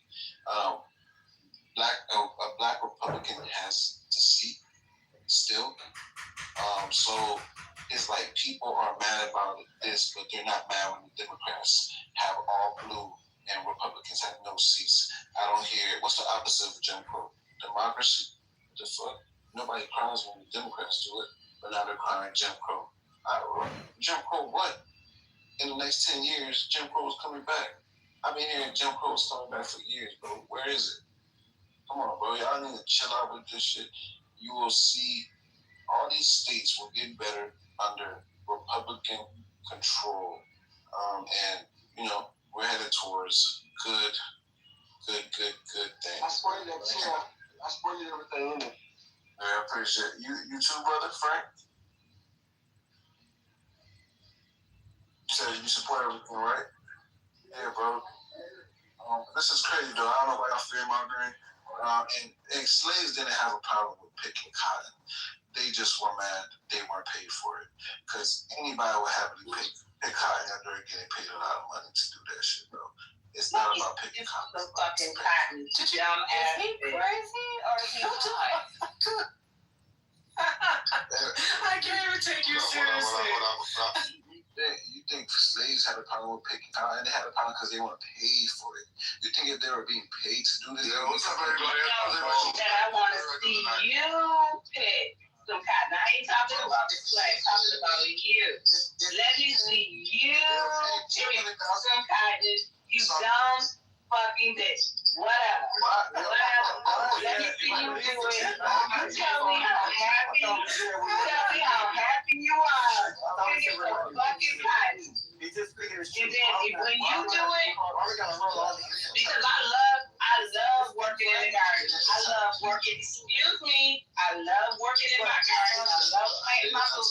A black Republican has the seat still. So it's like people are mad about this, but they're not mad when the Democrats have all blue and Republicans have no seats. I don't hear, what's the opposite of Jim Crow? Democracy? What the fuck? Nobody cries when the Democrats do it, but now they're crying Jim Crow. Jim Crow what? In the next 10 years, Jim Crow is coming back. I've been hearing Jim Crow is coming back for years, bro. Where is it? Come on, bro. Y'all need to chill out with this shit. You will see all these states will get better under Republican control. And, we're headed towards good things. I sprayed that too. I sprayed everything in it. Yeah, I appreciate it. You too, brother Frank? You said you support everything, right? Yeah, bro. This is crazy, though. I don't know why y'all fear-mongering. And slaves didn't have a problem with picking cotton. They just were mad they weren't paid for it. Because anybody would happily pick cotton and they're getting paid a lot of money to do that shit, bro. It's not about picking cotton. The fucking cotton. Is he crazy or is he high? I can't even take you seriously. You think slaves had a problem with picking cotton? They had a problem because they weren't paid for it. You think if they were being paid to do this? I want to see you pick some cotton. I ain't talking about the slave. I'm talking about you. Let me see you pick some cotton. You dumb fucking bitch. Whatever. Let me see you do it. You tell me how happy. Tell me how happy you are. Picking some fucking cotton. And then when you do it, because I love working in the garden. I love working. Excuse me. I love working in my garden. I love planting my food.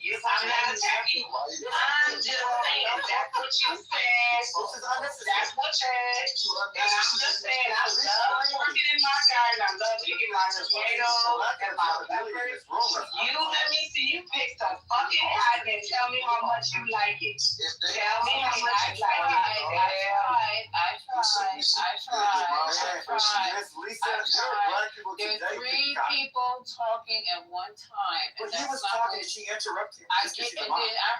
I'm not attacking you. I'm just saying that's what you said. That's what you said. And I'm just saying I love working in my garden. I love picking my tomatoes and my peppers. You let me see you pick some fucking cotton and tell me how much you like it. Tell me how much you like it. I tried. There's 3 people talking at one time. But he was talking and she interrupted him. I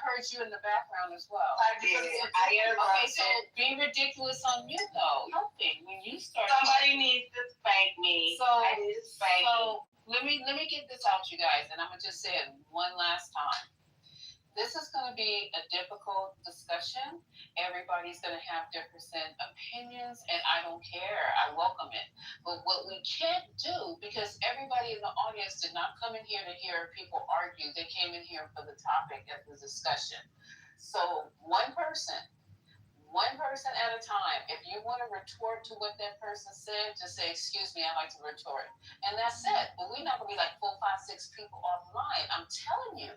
heard you in the background as well. I did. Okay, so be ridiculous on you though. Helping when you start. Somebody needs to spank me. I need to spank So let me get this out, you guys, and I'm gonna just say it one last time. This is going to be a difficult discussion. Everybody's going to have different opinions, and I don't care. I welcome it. But what we can't do, because everybody in the audience did not come in here to hear people argue. They came in here for the topic of the discussion. So one person at a time. If you want to retort to what that person said, just say, excuse me, I'd like to retort. And that's it. But we're not going to be like 4, 5, 6 people offline. I'm telling you.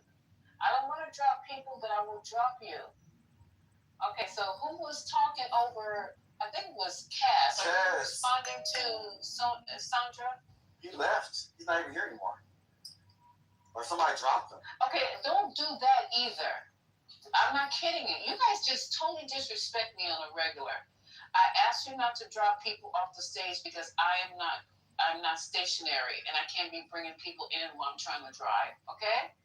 I don't want to drop people, but I will drop you. Okay, so who was talking over, I think it was Cass. Responding to Sandra? He left. He's not even here anymore. Or somebody dropped him. Okay, don't do that either. I'm not kidding you. You guys just totally disrespect me on a regular. I asked you not to drop people off the stage because I'm not stationary and I can't be bringing people in while I'm trying to drive, okay?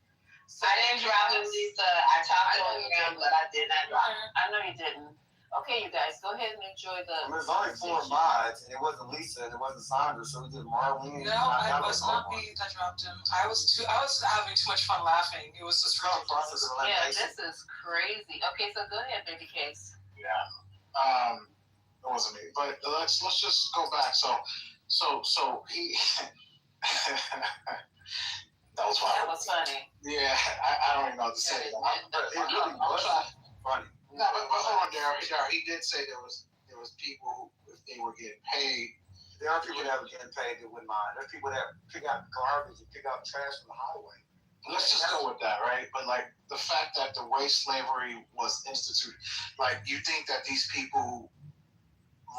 So I didn't drop him, Lisa. I talked to him, but I did not drop him. I know you didn't. Okay, you guys, go ahead and enjoy the. I mean, there's only 4 mods, and it wasn't Lisa, and it wasn't Sandra, so we did Marlene. No, it was not me that dropped him. I was having too much fun laughing. It was just ridiculous. Yeah, this is crazy. Okay, so go ahead, baby case. Yeah. It wasn't me. But let's just go back. So he that was funny. That was funny. Yeah, I don't even know what to say. It really was funny. No, but hold on, Daryl. He did say there was people who, if they were getting paid. There are people that were getting paid that wouldn't mind. There's people that pick out garbage and pick out trash from the highway. Let's just go with that, right? But like the fact that the way slavery was instituted, like you think that these people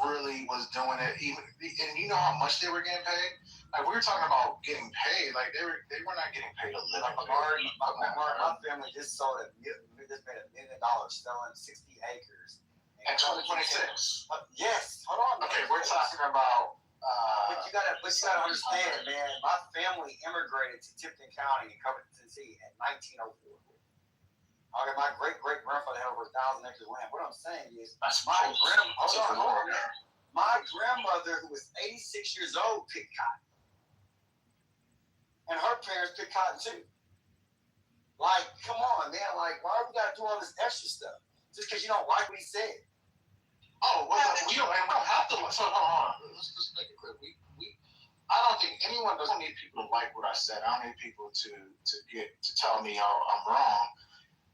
really was doing it, even, and you know how much they were getting paid? Like we were talking about getting paid, like they were not getting paid a living. My family just made $1 million selling 60 acres. In 2026. Yes. Hold on. Okay, we're talking about. But you gotta understand, man. My family immigrated to Tipton County in Covington, Tennessee in 1904. Okay, my great grandfather had over 1,000 acres of land. What I'm saying is, my grandmother, who was 86 years old, picked cotton, and her parents picked cotton too. Like, come on, man. Like, why do we gotta do all this extra stuff just because you don't like what he said? Oh, well, we don't have to. So hold on. Let's just make it clear. I don't think anyone doesn't need people to like what I said. I don't need people to tell me I'm wrong.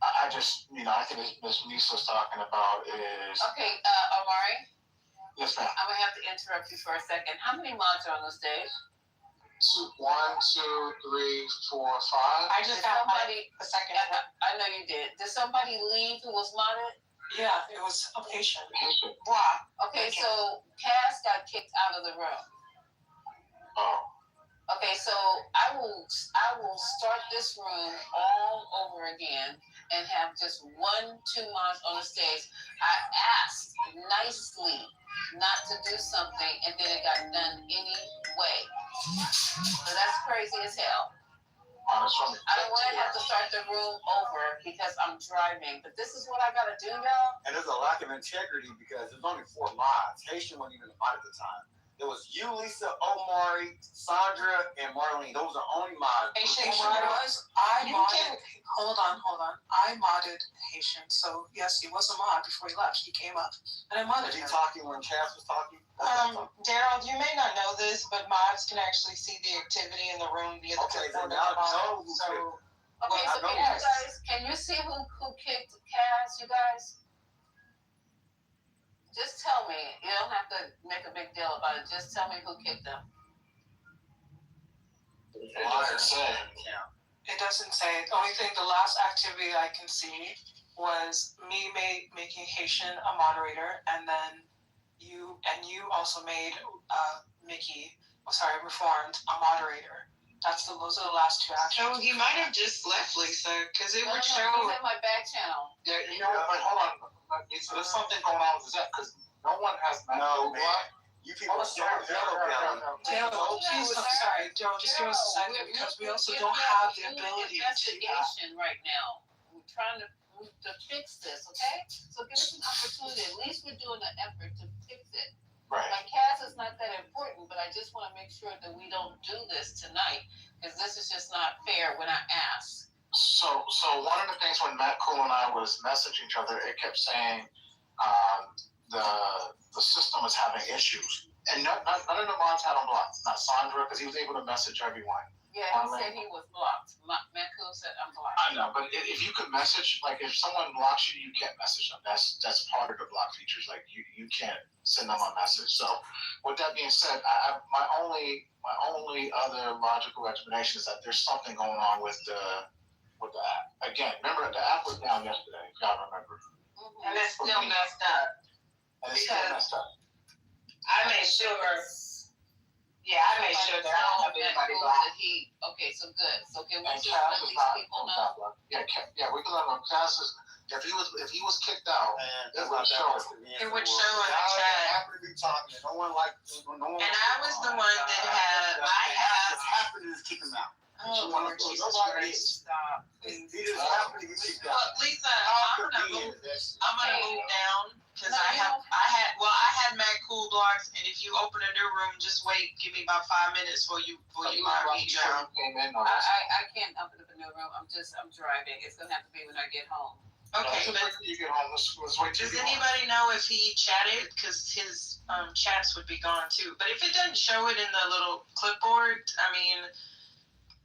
I just, I think Ms. Nisa's talking about is. Okay, Omari. Yes, ma'am. I'm gonna have to interrupt you for a second. How many mods are on the stage? 1, 2, 3, 4, 5. I just got somebody a second. I know you did. Did somebody leave who was modded? Yeah, it was a patient. Wow. Okay, so Cass got kicked out of the room. Oh. Okay, so I will start this room all over again and have just 1, 2 mods on the stage. I asked nicely not to do something, and then it got done anyway. So that's crazy as hell. I don't want to have to start the room over because I'm driving, but this is what I gotta do, y'all. And there's a lack of integrity because there's only 4 mods. Haitian wasn't even a mod at the time. There was you, Lisa, Omari, Sandra, and Marlene. Those are only mods. Haitian I modded. Hold on. I modded Haitian. So yes, he was a mod before he left. He came up and I modded him. Was he talking when Cass was talking? Daryl, you may not know this, but mods can actually see the activity in the room via the clipboard. Okay, so can you see who kicked Cass, you guys? Just tell me. You don't have to make a big deal about it. Just tell me who kicked them. It doesn't say. It doesn't say. The only thing, the last activity I can see was me making Haitian a moderator, and then you also made Reformed a moderator. Those are the last 2 actions. So he might have just left Lisa because it would show. He's in my back channel. Yeah, you know what? But hold on. So there's something going on with that because no one has met. No, man. You people are so Daryl, please, I'm sorry. Daryl, just give us a second because we also don't have the ability to investigation right now. We're trying to fix this, okay? So give us an opportunity. At least we're doing an effort to fix it. Right. Like Cass is not that important, but I just want to make sure that we don't do this tonight because this is just not fair when I ask. So one of the things when Matt Cool and I was messaging each other, it kept saying the system is having issues, and none of the mods had him blocked. Not Sandra, because he was able to message everyone. Yeah, he said he was blocked. Matt Cool said I'm blocked. I know, but if you could message, like if someone blocks you, you can't message them. That's part of the block features. Like you can't send them a message. So with that being said, my only other logical explanation is that there's something going on with the app. Again, remember the app was down yesterday, if y'all remember. And it's still messed up. And it's still messed up. I made sure that I don't have anybody blocked. Okay, so good. So can we And just Cass let is these not people know? Yeah, we can let them. Cass is, if he was kicked out, it would show. It would show in the chat. Happy to be talking. No one liked. And I was the one that had. What's happening is kick him out. Oh, Lord Jesus Christ. Stop. He just happened to get kicked out. Lisa, I'm gonna move down Cause I had Mac Cool blocks, and if you open a new room, just wait. Give me about 5 minutes before you mark me down. I can't open up a new room. I'm driving. It's gonna have to be when I get home. Okay, but you get home. Let's wait till does you get home. anybody know if he chatted? Cause his chats would be gone too. But if it doesn't show it in the little clipboard, I mean,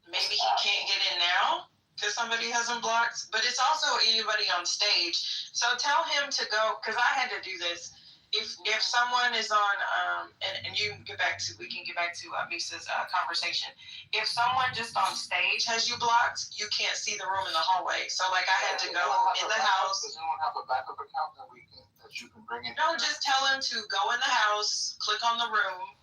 maybe he can't get in now because somebody has him blocked. But it's also anybody on stage. So tell him to go, because I had to do this. If someone is on, and you can get back to Misa's conversation. If someone just on stage has you blocked, you can't see the room in the hallway. So like I had to go in the house. Does anyone have a backup account that you can bring in? No, just tell him to go in the house, click on the room,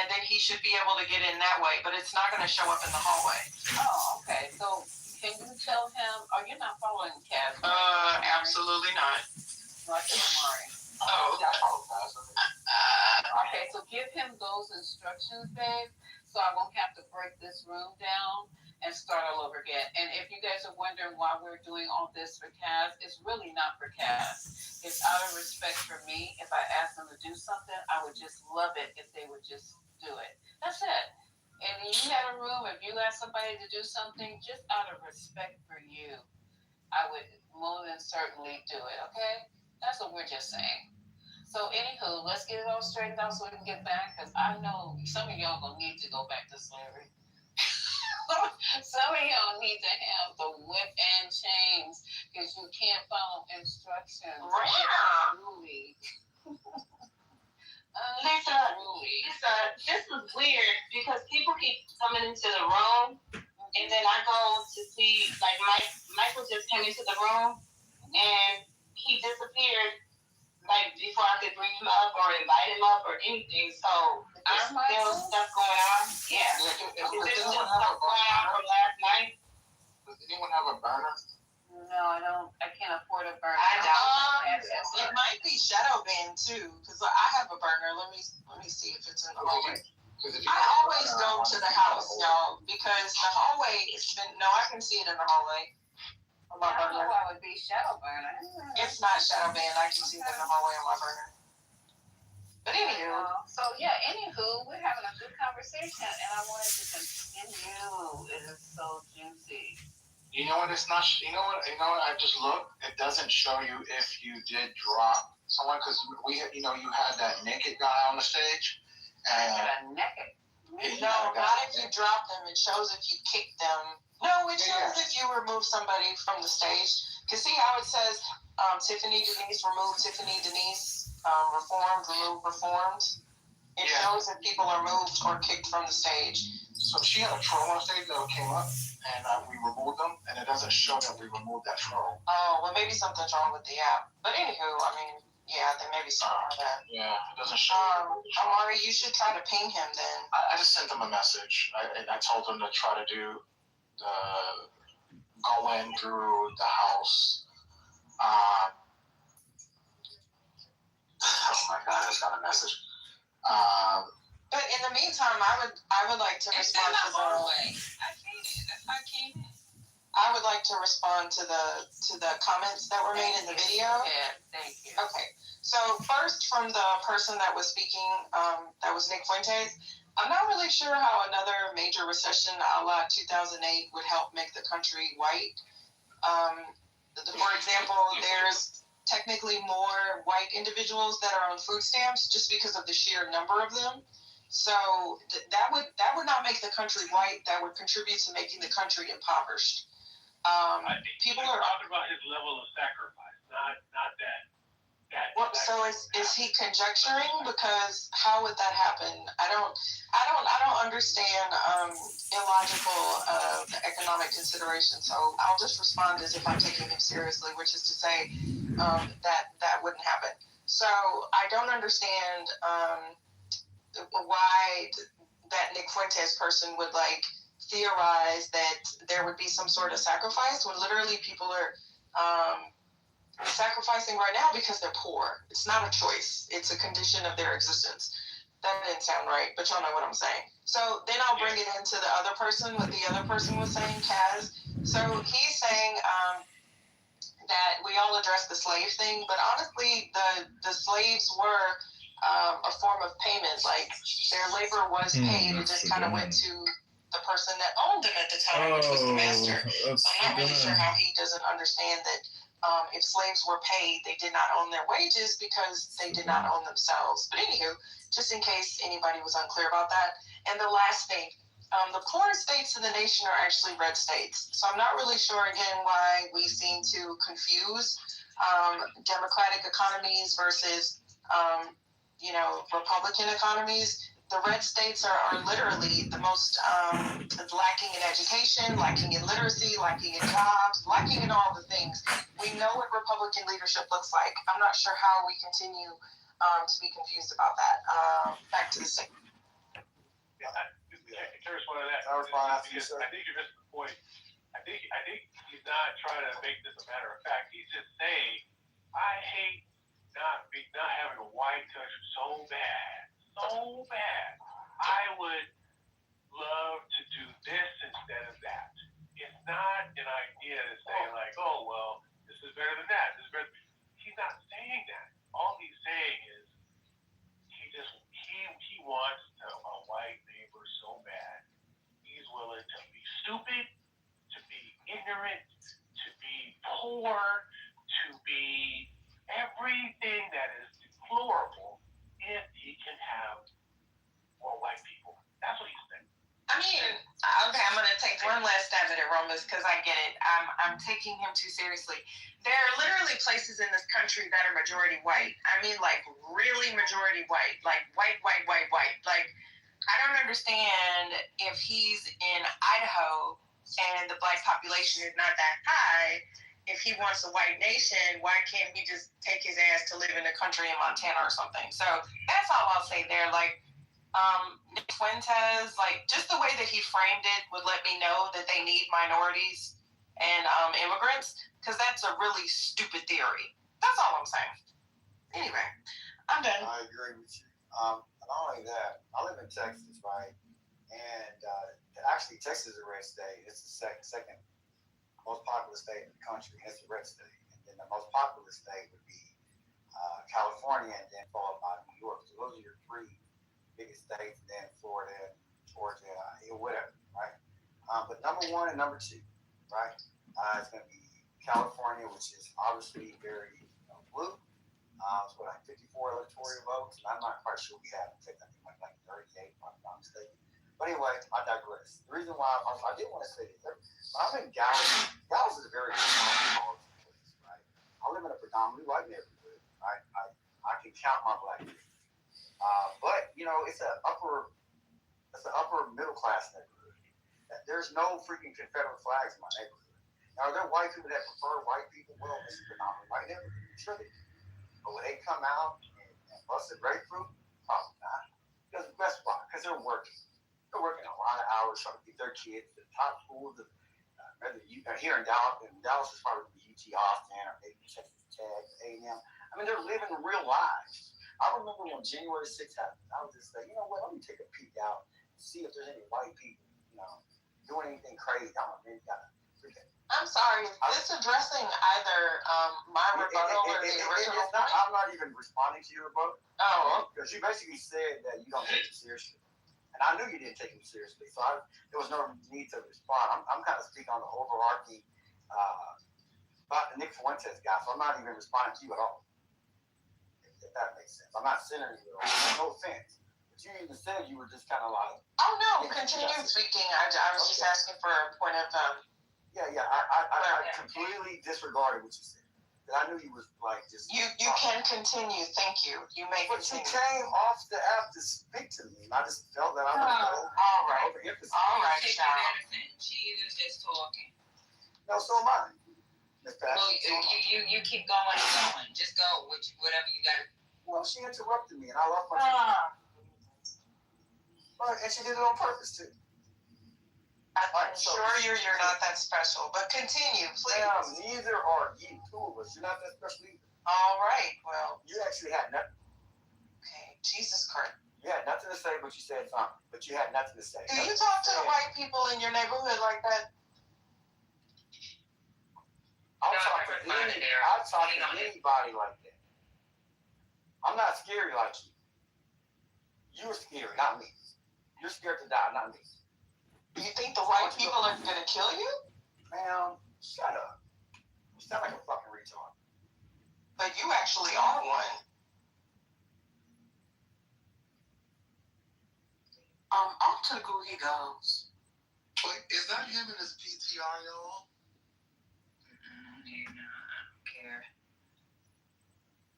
and then he should be able to get in that way. But it's not going to show up in the hallway. Oh, okay. So can you tell him? Oh, you're not following Cass. Absolutely not. Roger Amari. Oh. Okay, so give him those instructions, babe, so I won't have to break this room down and start all over again. And if you guys are wondering why we're doing all this for Cass, it's really not for Cass. It's out of respect for me. If I asked them to do something, I would just love it if they would just do it. That's it. And if you had a room, if you asked somebody to do something, just out of respect for you, I would more than certainly do it, okay? That's what we're just saying. So anywho, let's get it all straightened out so we can get back, because I know some of y'all gonna need to go back to slavery. Some of y'all need to have the whip and chains, because you can't follow instructions. Really. Lisa, this is weird because people keep coming into the room, and then I go to see, like, Michael just came into the room, and he disappeared, like, before I could bring him up or invite him up or anything. So there's still stuff going on. Yeah. Is there still stuff going on from last night? Does anyone have a burner? No, I don't. I can't afford a burner. I don't. It might be shadow banned too, because I have a burner. Let me see if it's in the hallway. I always go to the house, y'all, because the hallway is been. No, I can see it in the hallway. On my burner. I would be shadow burner. It's not shadow banned. I can see it in the hallway on my burner. But anywho. So yeah, we're having a good conversation, and I wanted to continue. It is so juicy. You know what? It's not. You know what? I just looked. It doesn't show you if you did drop someone, because you had that naked guy on the stage. And naked. No, not if you drop them. It shows if you kick them. No, it shows if you remove somebody from the stage. Cause see how it says Tiffany Denise removed, Tiffany Denise reformed, removed, reformed. It shows if people are moved or kicked from the stage. So she had a troll on stage that came up, and we removed them, and it doesn't show that we removed that troll. Oh, well, maybe something's wrong with the app. But anywho, I mean, yeah, there may be something like that. Yeah, it doesn't show. Amari, you should try to ping him then. I just sent him a message. I told him to try to do go in through the house. Oh my God, I just got a message. But in the meantime, I would like to respond to the. I would like to respond to the comments that were made in the video. Yeah, thank you. Okay, so first from the person that was speaking, that was Nick Fuentes. I'm not really sure how another major recession a la 2008 would help make the country white. For example, there's technically more white individuals that are on food stamps just because of the sheer number of them. So that would not make the country white. That would contribute to making the country impoverished. People are talking about his level of sacrifice, not that. Well, so is he conjecturing? Because how would that happen? I don't understand illogical economic consideration. So I'll just respond as if I'm taking him seriously, which is to say that wouldn't happen. So I don't understand why that Nick Fuentes person would theorize that there would be some sort of sacrifice when literally people are sacrificing right now because they're poor. It's not a choice. It's a condition of their existence. That didn't sound right, but y'all know what I'm saying. So then I'll bring it into the other person, what the other person was saying, Kaz. So he's saying that we all address the slave thing, but honestly, the slaves were a form of payment. Like their labor was paid. It just kind of went to the person that owned them at the time, which was the master. So I'm not really sure how he doesn't understand that if slaves were paid, they did not own their wages because they did not own themselves. But anywho, just in case anybody was unclear about that. And the last thing, the poorest states in the nation are actually red states. So I'm not really sure, again, why we seem to confuse democratic economies versus, Republican economies. The red states are literally the most lacking in education, lacking in literacy, lacking in jobs, lacking in all the things. We know what Republican leadership looks like. I'm not sure how we continue to be confused about that. Back to the state. Curious one of that. Because I think you're missing the point. I think he's not trying to make this a matter of fact. He's just saying, I hate not having a white country so bad. I would love to do this instead of that. It's not an idea to say like, oh well, this is better than that. This is better. He's not saying that. All he's saying is he wants a white neighbor so bad. He's willing to be stupid, to be ignorant, to be poor, to be everything that is deplorable if he can have more white people. That's what he's saying. I mean, okay, I'm gonna take one last stab at it, Romas, because I get it. I'm taking him too seriously. There are literally places in this country that are majority white. I mean, like really majority white, like white. Like I don't understand if he's in Idaho and the black population is not that high. If he wants a white nation, why can't he just take his ass to live in a country in Montana or something? So that's all I'll say there. Like. Nick Fuentes, like just the way that he framed it would let me know that they need minorities and immigrants, because that's a really stupid theory. That's all I'm saying. Anyway, I'm done. I agree with you. Not only that, I live in Texas, right? And actually, Texas is a red state. It's the second most populous state in the country. It's a red state. And then the most populous state would be California, and then followed by New York. So those are your three biggest states, then Florida, Georgia, whatever, right? But number one and number two, right? It's going to be California, which is obviously very blue. It's like 54 electoral votes, and I'm not quite sure we have. I think like 38, if I'm not mistaken. But anyway, I digress. The reason why I did want to say this, when I'm in Dallas is a very small place, right? I live in a predominantly white neighborhood, right? I can count my black people. But it's an upper middle class neighborhood. There's no freaking Confederate flags in my neighborhood. Now, are there white people that prefer white people? Well, it's a predominantly white neighborhood. Sure they do. But when they come out and bust a grapefruit, probably not. Because guess why? Because they're working. They're working a lot of hours trying to get their kids to the top schools. Whether you here in Dallas is probably UT Austin or maybe Texas Tech, A&M. I mean, they're living real lives. I remember when January 6th happened, I was just like, you know what, let me take a peek out and see if there's any white people, doing anything crazy. I'm sorry, is this addressing either my rebuttal or the original point? I'm not even responding to your rebuttal. Oh. Because you basically said that you don't take it seriously. And I knew you didn't take it seriously, so there was no need to respond. I'm kind of speaking on the overarching about the Nick Fuentes guy, so I'm not even responding to you at all. If that makes sense. I'm not centering you at all. No offense. But you even said you were just kind of like... Oh, no. Continue speaking. I was just asking for a point of... Yeah. I completely disregarded what you said. Because I knew you was like just... You can continue. Thank you. You may continue. But you came off the app to speak to me. And I just felt that I was all right. Child. She was just talking. No, so am I. Well, you keep going and going. Just go with whatever you got. Well, she interrupted me, and I lost my train. And she did it on purpose too. I'm sure you're not that special, but continue, please. Yeah, neither are you. Two of us. You're not that special either. All right. Well, you actually had nothing. Okay, Jesus Christ. You had nothing to say, but you said something. But you had nothing to say. Do you talk to the white people in your neighborhood like that? I'll No, talk I never to found it there. I'll talk Lean to on it. anybody like that. I'm not scary like you. You're scary, not me. You're scared to die, not me. Do you think the right people are gonna kill you? Man, shut up. You sound like a fucking retard. But you actually are one. Off to who he goes. Wait, is that him in his PTR, y'all?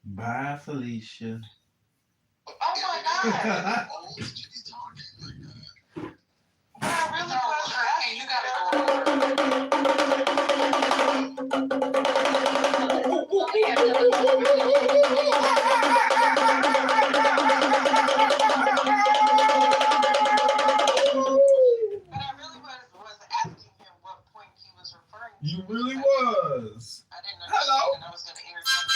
Bye, Felicia. Oh my God. But I really was asking. You gotta You really was. Hello. I was gonna interject.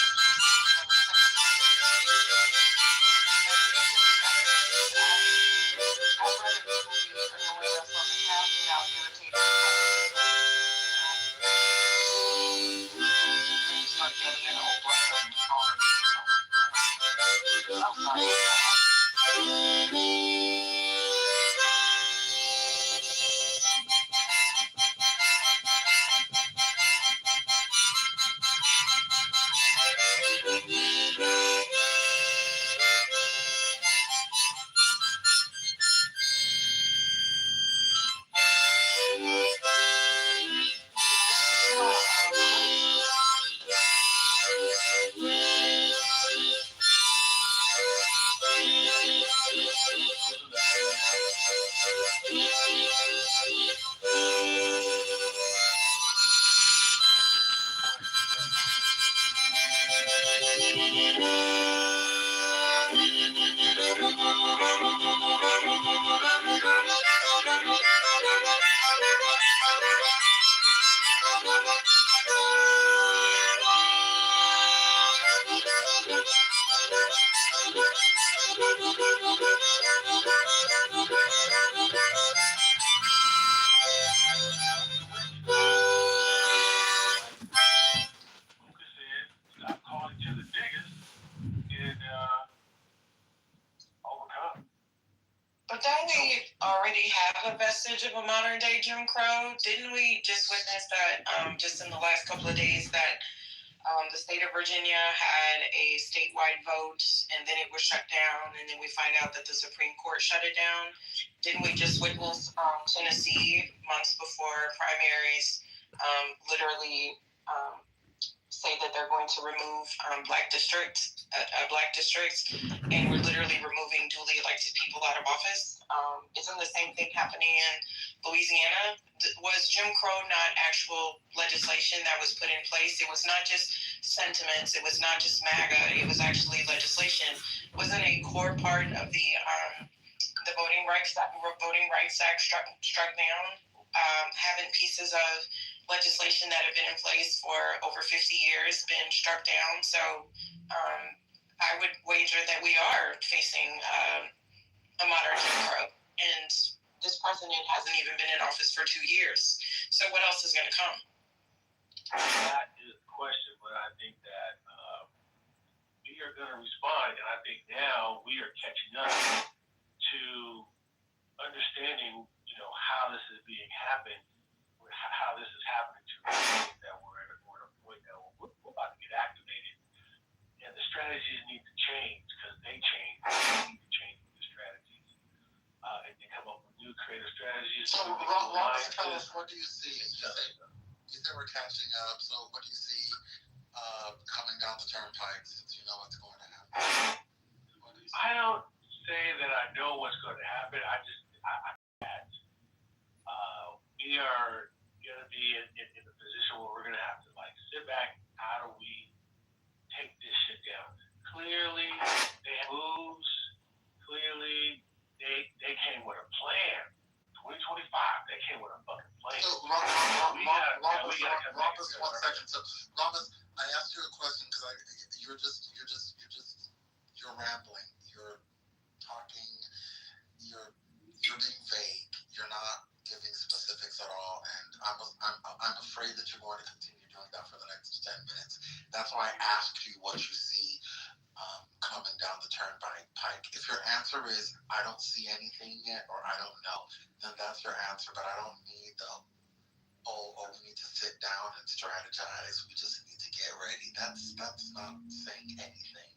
But don't we already have a vestige of a modern day Jim Crow? Didn't we just witness that just in the last couple of days that the state of Virginia had a statewide vote and then it was shut down and then we find out that the Supreme Court shut it down? Didn't we just witness Tennessee months before primaries literally say that they're going to remove black districts, and we're literally removing duly elected people out of office? Isn't the same thing happening in Louisiana? Was Jim Crow not actual legislation that was put in place? It was not just sentiments. It was not just MAGA. It was actually legislation. Wasn't a core part of the Voting Rights Act struck down, having pieces of legislation that have been in place for over 50 years been struck down. So I would wager that we are facing a modern Jim Crow, and this president hasn't even been in office for 2 years. So what else is going to come? That is the question, but I think that we are going to respond, and I think now we are catching up to understanding, how this is being happened, how this is happening to us, that we're at a point that we're about to get activated, and the strategies need to change because they change. We need to change the strategies and then come up with new creative strategies. So, Rob, tell us, what do you see? You said we're catching up. So, what do you see coming down the turnpike since you know what's going to happen? I don't say that I know what's going to happen. We are going to be in a position where we're going to have to sit back. How do we take this shit down? Clearly, they have moves. Clearly, they came with a plan. 2025, they came with a fucking plan. So, Rhombus, 1 second. So, Rhombus, I asked you a question because you're rambling. You're talking. You're being vague. You're not giving specifics at all, and I'm afraid that you're going to continue doing that for the next turnpike. If your answer is I don't see anything yet or I don't know, then that's your answer. But I don't need the we need to sit down and strategize. We just need to get ready. That's not saying anything.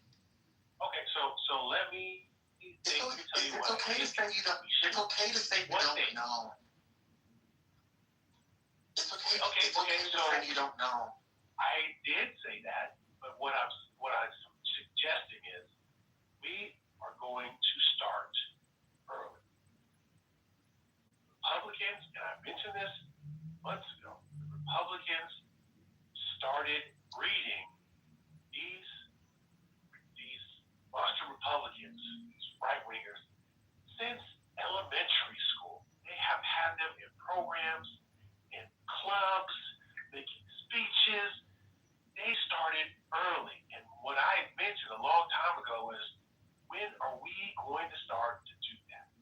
Okay, so let me tell you It's what. okay to say you don't. It's okay to say you don't know. It's okay. Okay, to say you don't know. I did say that, but what I'm suggesting is we are going to start early. Republicans, and I mentioned this months ago, the Republicans started breeding these monster Republicans, these right wingers, since elementary school. They have had them in programs, in clubs, making speeches. They started early. And what I mentioned a long time ago is, when are we going to start to do that?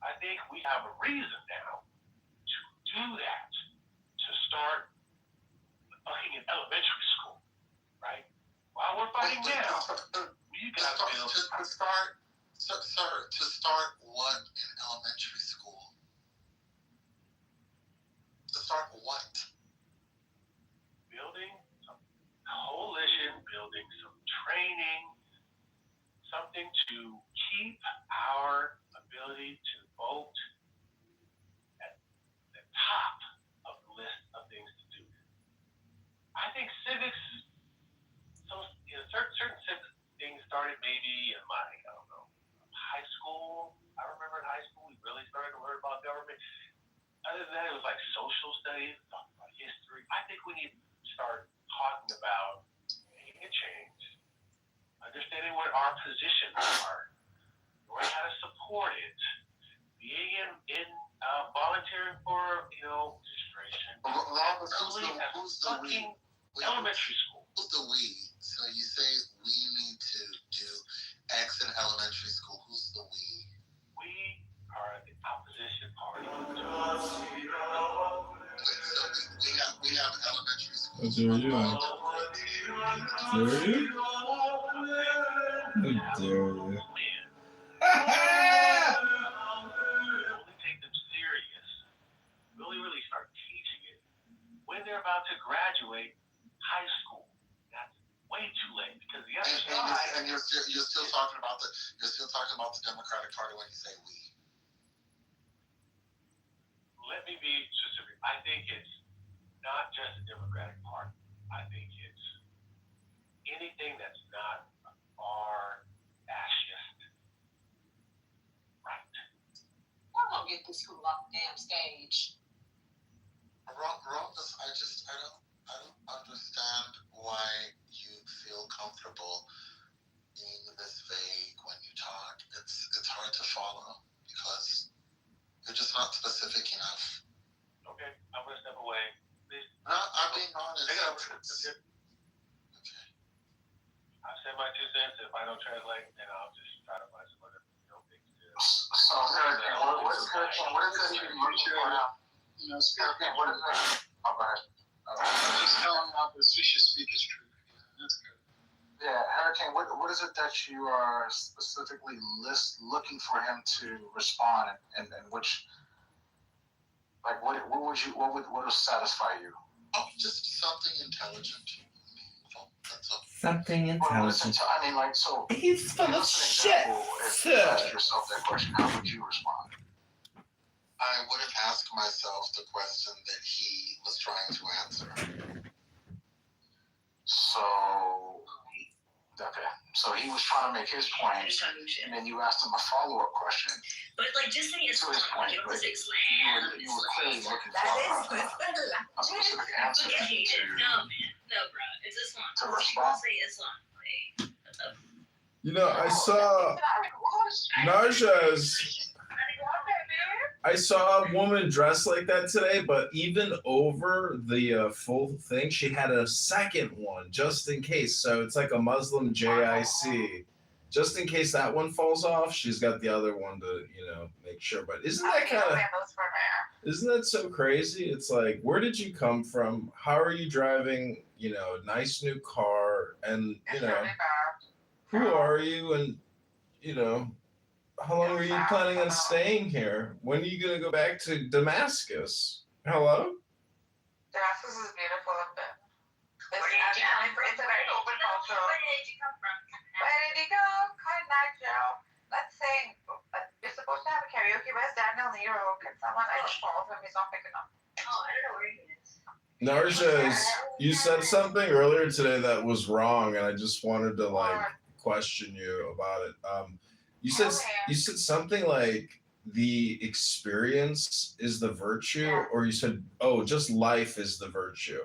I think we have a reason now to do that, to start fucking in elementary school, right? While we're fighting now, we got to build. To start what in elementary school? To start what? Building some coalition, building some training, something to keep our ability to vote at the top of the list of things to do. I think civics, certain civic things started maybe in my, I don't know, high school. I remember in high school we really started to learn about government. Other than that, it was like social studies, talking about history. I think we need to start talking about making a change, understanding what our positions are, learning how to support it, being in volunteering for, registration. Who's the we? Elementary school. Who's the we? So you say we need to do X in elementary school. Who's the we? We are the opposition party. So we have elementary school. What are you doing? Dare you? How dare you? Really take them serious. Really start teaching it when they're about to graduate high school. That's way too late because the other side. And you're still talking about the Democratic Party when you say we. Let me be specific. I think it's not just the Democratic Party. I think it's anything that's not our fascist right. We're gonna get this school off the damn stage. I don't understand why you feel comfortable being this vague when you talk. It's hard to follow because you're just not specific enough. Okay, I'm gonna step away. Please. No, I'm being honest. Okay. I've said my 2 cents. If I don't translate, then I'll just try to find some other things to. So, what is that you look to? What is that? Oh, go ahead. I'm just telling out the Susha speak is true. Yeah, that's good. Yeah, Hurricane, what is it that you are specifically looking for him to respond and which, like, what would satisfy you? Oh, just something intelligent. That's all. Something intelligent. I mean, like, so. He's full of shit. If you asked yourself that question, how would you respond? I would have asked myself the question that he was trying to answer. So, okay. So he was trying to make his point, and then you asked him a follow-up question. But like, just say it's To his point, you don't but say slam. you were clearly looking for a specific answer Look at it. to No, man. No, bro. It's Islam. To respond. Say Islam. Like, You know, I saw Naja's. I saw a woman dressed like that today, but even over the full thing, she had a second one just in case. So it's like a Muslim JIC. Just in case that one falls off, she's got the other one to, make sure. But isn't that so crazy? It's like, where did you come from? How are you driving, a nice new car? And, who are you? And you know, how long are you planning on staying here? When are you gonna go back to Damascus? Hello? Damascus is beautiful up there. It's a very open culture. Where did you come from? Where did he go? Good Joe. Let's sing. You're supposed to have a karaoke. Where's Daniel Nero? Can someone? I just called him. He's not picking up. Oh, I don't know where he is. Narsha, you said something earlier today that was wrong, and I just wanted to question you about it. You said something like the experience is the virtue, or you said just life is the virtue.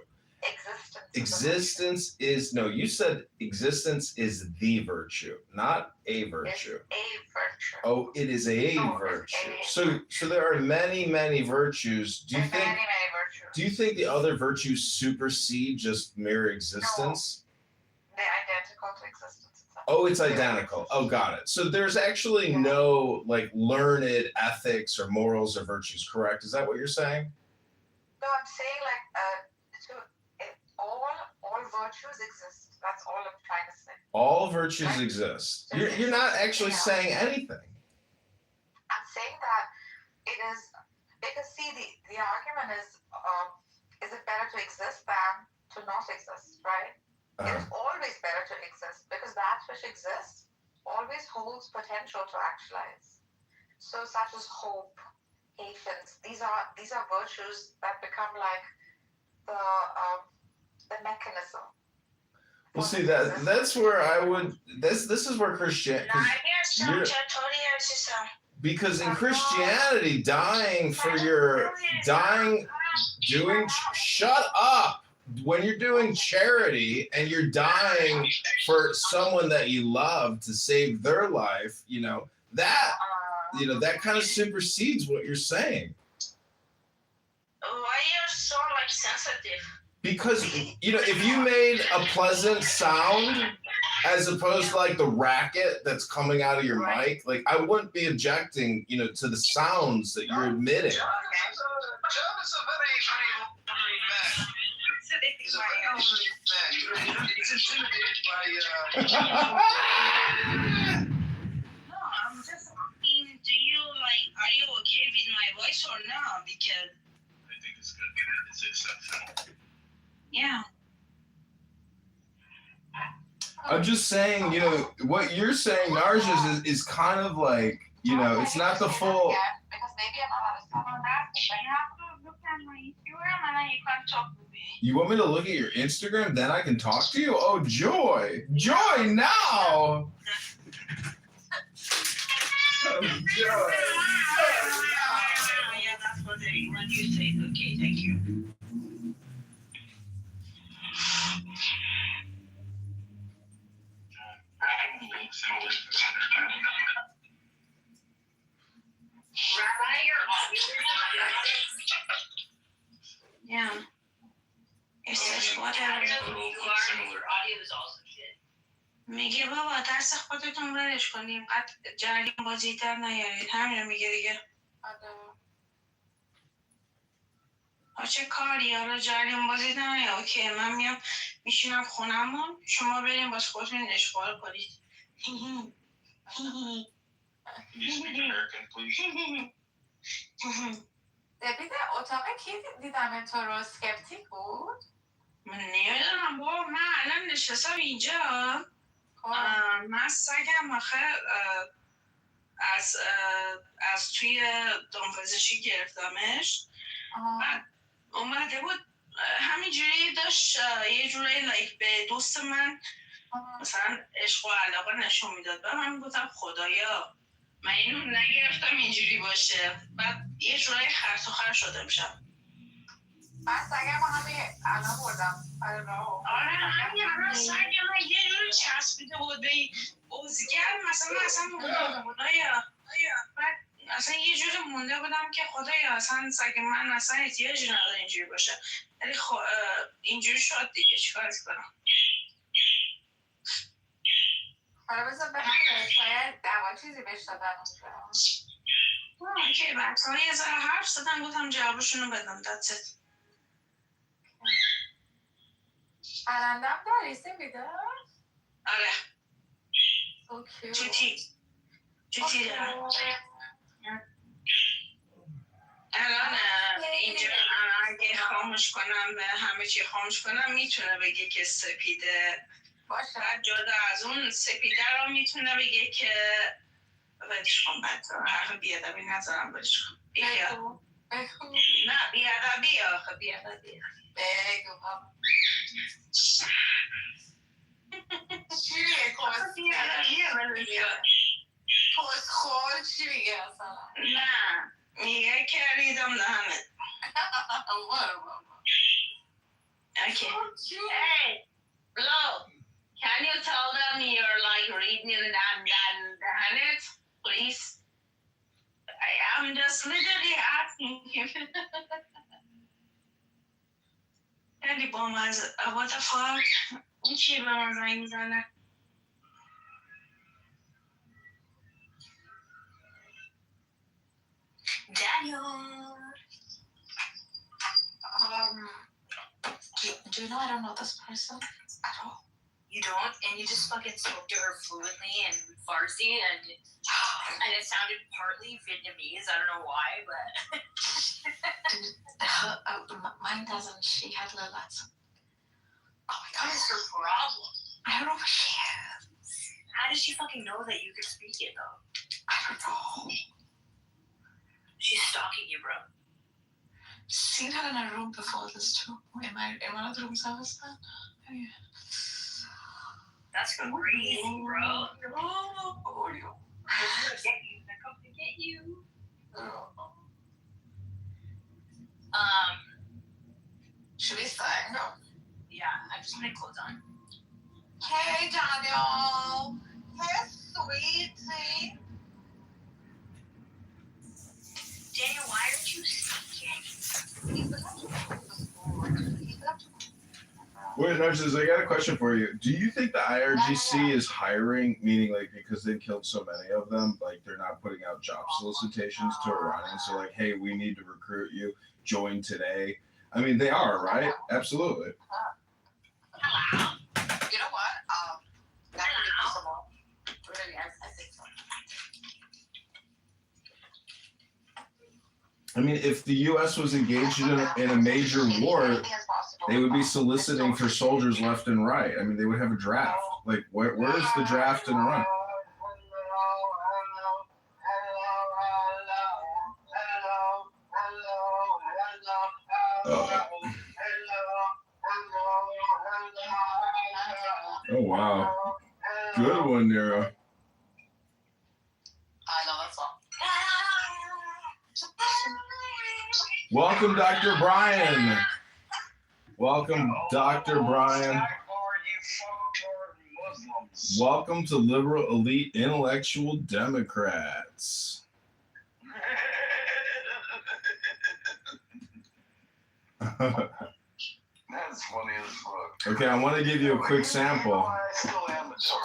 Existence is no. You said existence is the virtue, not a virtue. It's a virtue. Oh, it is a virtue. So there are many virtues. Do you think? Many virtues. Do you think the other virtues supersede just mere existence? No. They're identical to existence itself. Oh, it's identical. Oh, got it. So there's actually no learned ethics or morals or virtues, correct? Is that what you're saying? No, I'm saying all virtues exist. That's all I'm trying to say. All virtues exist. You're not actually saying anything. I'm saying that it is because the argument is it better to exist than to not exist, right? It's always better to exist because that which exists always holds potential to actualize. So such as hope, patience. These are virtues that become like the mechanism. Well, see that's where I would. This is where Christianity. Because in Christianity, shut up. When you're doing charity and you're dying for someone that you love to save their life, that kind of supersedes what you're saying. Why are you so sensitive? Because if you made a pleasant sound as opposed to the racket that's coming out of your mic, I wouldn't be objecting, to the sounds that you're emitting. John is a very man. He's a very elderly man. He's intimidated by. No, I'm just asking, are you okay with my voice or not? Because I think it's good. It's exceptional. yeah. I'm just saying, what you're saying, Narjas, is kind of it's not the full. Because maybe I'm not understanding. You have to look at my Instagram and then you can talk to me. You want me to look at your Instagram, then I can talk to you? Oh, joy now! Oh, joy. Yeah, that's what you say. Okay, thank you. Yeah. It's whatever. Your audio is also shit. میگه بابا ترس خودتون ولش کنیم قد جریان بازی در نیارید همین میگه دیگه. چه کاری حالا جریان بازی در نیار. اوکی من میام میشینم خونمون شما بریم باز خودتون اشغال کنید. دبید اتاق کی دیدم تو رو سکپتیک بود؟ من نمیدونم بابا من الان نشستم اینجا من سگم آخه از توی دامپزشکی گرفتمش بعد اومده بود همینجوری داشت یه جوری به دوست من مثلا عشق و علاقه نشون میداد و من گفتم خدایا من اینو نگرفتم اینجوری باشه بعد یه جوری خرس و خر شده میشم من سگم همین الان بردم آره همین سگم یه جوری چسبیده بود به اوزگر مثلا مونده بود بعد اصلا یه جوری مونده بودم که خدایا اصلا سگ من اصلا احتیاجی نداره اینجوری باشه ولی اینجوری شد دیگه چیکارش کنم حالا بذار ببینم شاید دعوا چیزی بهش دادن اونجا که بچه ها یه ذره حرف زدن گفتم جوابشونو بدم دادست پرندم داری سپیده؟ آره So cute. چوتی چی دارم؟ الان اینجا اگه خاموش کنم همه چی خاموش کنم میتونه بگه که سپیده بعد جدا از اون سپیده رو میتونه بگه که ولش کن بچه حرف بیادبی نذارم ولش کن بگو نه بیادبی آخه بیادبی بگو بابا چیه کسخور چی میگه اصلا نه میگه که ریدم دهنت Okay. Hey, Flo, can you tell them you're like reading and it, please? I'm just literally asking you. خیلی بامزه. What the fuck? این چی به من زنگ میزنه؟ Daniel. Do you know I don't know this person at all? You don't? And you just fucking spoke to her fluently in Farsi and it sounded partly Vietnamese. I don't know why, but mine doesn't. She had little accent. Oh my god, what is her problem? I don't know what she is. How did she fucking know that you could speak it though? I don't know. She's stalking you, bro. Seen her in a room before this too. In one of the rooms I was in. Yeah. That's crazy, bro. Oh, they're coming to get you. Should we start? No. Yeah, I just put clothes on. Hey, Daniel. Hey, sweetie. Daniel, why aren't you speaking? Wait, nurses, I got a question for you. Do you think the IRGC is hiring, meaning like because they killed so many of them, like they're not putting out job solicitations to Iranians? So like, hey, we need to recruit you, join today. I mean, they are, right? Absolutely. Hello. You know what? That could be possible. Really, I think so. I mean, if the U.S. was engaged in a major war, they would be soliciting for soldiers left and right. I mean, they would have a draft. Like, where's the draft in Iran? Oh, wow. Good one, Nero. I know that song. Welcome, Dr. Brian. Welcome, Dr. Brian. Welcome to Liberal Elite Intellectual Democrats. That's funny as fuck. Okay, I want to give you a quick sample. I still am a So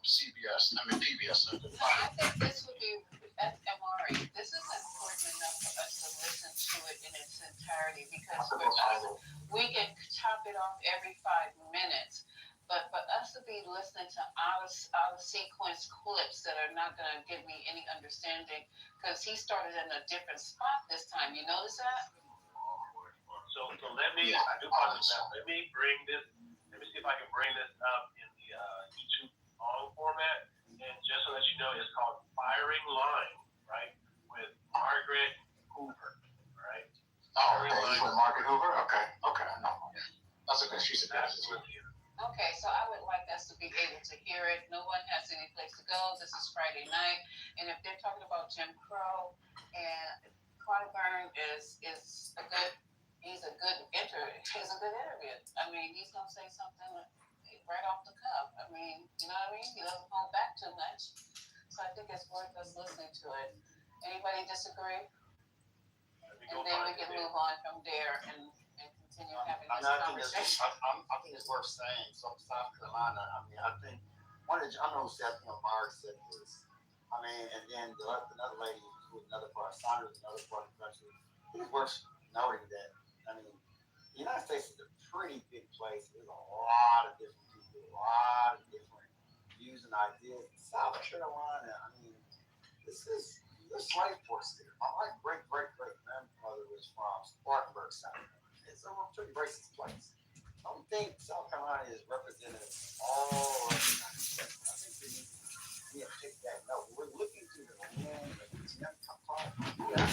CBS, PBS. I think this would be, Amari, this is important enough for us to listen to it in its entirety because we can chop it off every 5 minutes. But for us to be listening to out of sequence clips that are not going to give me any understanding, because he started in a different spot this time. You notice that? So let me, I do apologize. Let me see if I can bring this up in the YouTube long format. And just so that you know, it's called Firing Line, right? With Margaret Hoover, right? Oh, okay. He's with Margaret Hoover? Okay. No. That's okay. She's a guest with you. Okay, so I would like us to be able to hear it. No one has any place to go. This is Friday night. And if they're talking about Jim Crow and Clyburn is a good interview. I mean, he's gonna say something right off the cuff. I mean, you know what I mean? He doesn't hold back too much. So I think it's worth us listening to it. Anybody disagree? And then we can move on from there and continue having this conversation. I think it's worth saying. So South Carolina, I mean, I think I know who said, Mark said this. I mean, and then another lady who another part, Sandra, another part of the country. It's worth noting that. I mean, the United States is a pretty big place. There's a lot of different people, a lot of different views and ideas. South Carolina, I mean, there's slave force there. My great grandmother was from Spartanburg, South Carolina. It's a pretty racist place. I don't think South Carolina is represented all of the United States. I think we need to take that note. We're looking through the land of the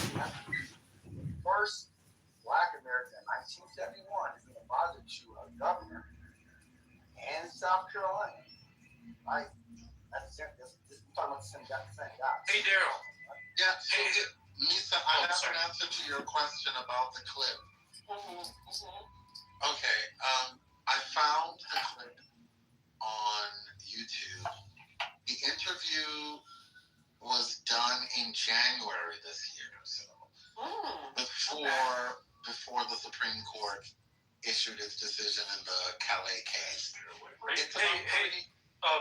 first Black American in 1971 is being advised to a governor in South Carolina. Right? That's we're talking about the same guy. Hey, Daryl. Yeah, Lisa, I have an answer to your question about the clip. Okay, I found the clip on YouTube. The interview was done in January this year, so before the Supreme Court issued its decision in the Calais case.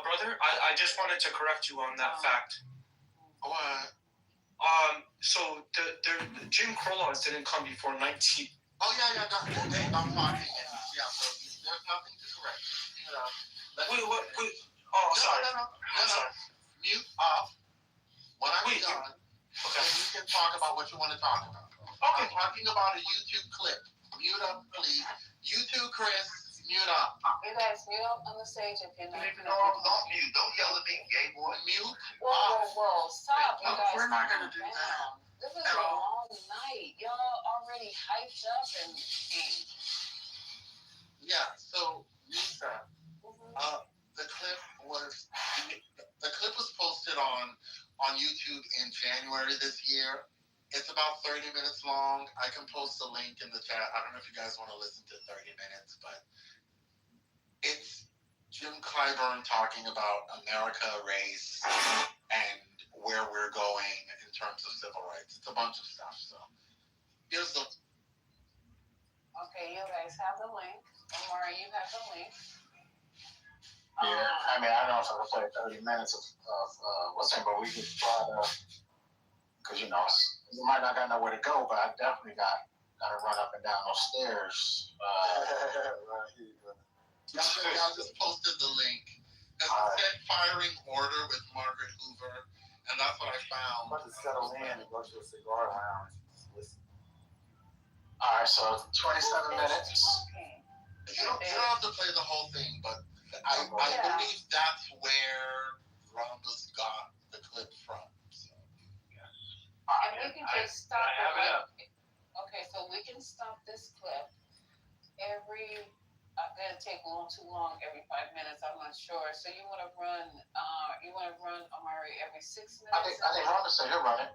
Brother, I just wanted to correct you on that fact. What? So the Jim Crow laws didn't come before 19. Oh yeah, I'm talking. Yeah, so there's nothing to correct. Wait. Oh, sorry. No. Mute up. When I'm done, then you can talk about what you want to talk about. Okay. I'm talking about a YouTube clip. Mute up, please. You too, Chris. Mute up. You guys mute up on the stage if you're not. Don't mute. Don't yell at me, gay boy. Mute. Whoa. Stop, you guys. We're not going to do that. This is a long night. Y'all already hyped up and. Yeah, so, Lisa, the clip was posted on YouTube in January this year. It's about 30 minutes long. I can post a link in the chat. I don't know if you guys want to listen to 30 minutes, but it's Jim Clyburn talking about America, race, and where we're going in terms of civil rights. It's a bunch of stuff. So here's the. Okay, you guys have the link. Omar, you have the link. Yeah, I mean, I don't know if I can play 30 minutes of what's that, but we could try to, because you might not got nowhere to go, but I definitely got to run up and down those stairs. I just posted the link. It said firing order with Margaret Hoover, and that's what I found. I'm about to settle in and go to a cigar lounge. Listen. All right, so 27 minutes. You don't have to play the whole thing, but I believe that's where Rhombus got the clip from. So. And we can just stop it. Okay, so we can stop this clip gonna take a little too long every 5 minutes. I'm not sure. So you want to run Amari every 6 minutes? I think Rhombus said he'll run it.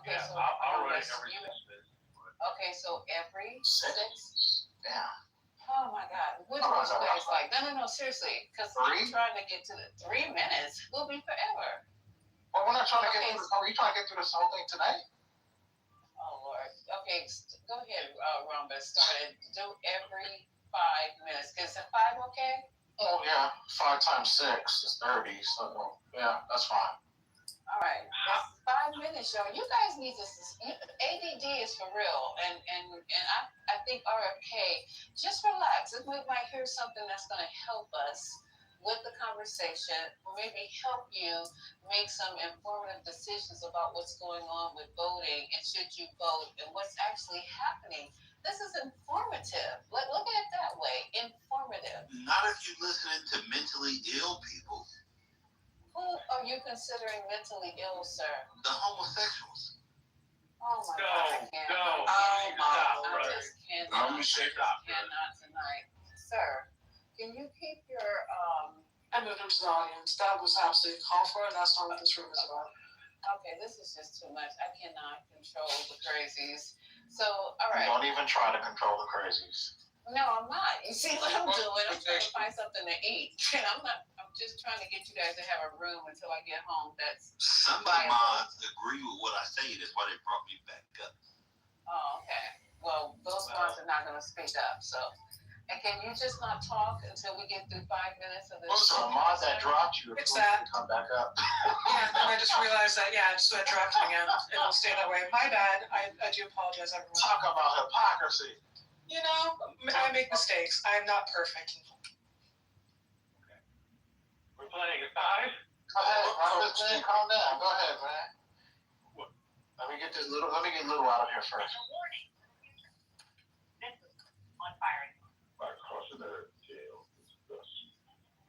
Okay, yeah, so I'll run it every 6 minutes. Okay, so every 6? Yeah. Oh my God, what are you guys like? No, seriously, because I'm trying to get to the 3 minutes. We'll be forever. Well, we're not trying to get through. Are you trying to get through this whole thing today? Oh Lord. Okay, go ahead, Rhombus. Start it. Do every 5 minutes. Is it 5 okay? Oh yeah, 5 times 6 is 30. So yeah, that's fine. All right, that's 5 minutes, y'all. You guys need to. ADD is for real, and I think RFK. Just relax. We might hear something that's going to help us with the conversation, or maybe help you make some informative decisions about what's going on with voting and should you vote and what's actually happening. This is informative. Look at it that way. Informative. Not if you're listening to mentally ill people. Who are you considering mentally ill, sir? The homosexuals. Oh my God, I can't. No. I just cannot tonight. Sir, can you keep your I moved him to the audience. That was absolutely called for, and that's not what this room is about. Okay, this is just too much. I cannot control the crazies. So, all right. Don't even try to control the crazies. No, I'm not. You see what I'm doing? I'm trying to find something to eat. And I'm just trying to get you guys to have a room until I get home. That's some of the mods agree with what I say. That's why they brought me back up. Oh, okay. Well, those mods are not going to speak up. So, and can you just not talk until we get through 5 minutes of this? Also, a mod that dropped you, It's that. Come back up. Yeah, and I just realized that, I dropped it again. It will stay that way. My bad. I do apologize, everyone. Talk about hypocrisy. You know, I make mistakes. I'm not perfect. We're playing at 5. man, calm down. Go ahead, man. What? Let me get little out of here first. This is on fire. My cautionary tale is thus: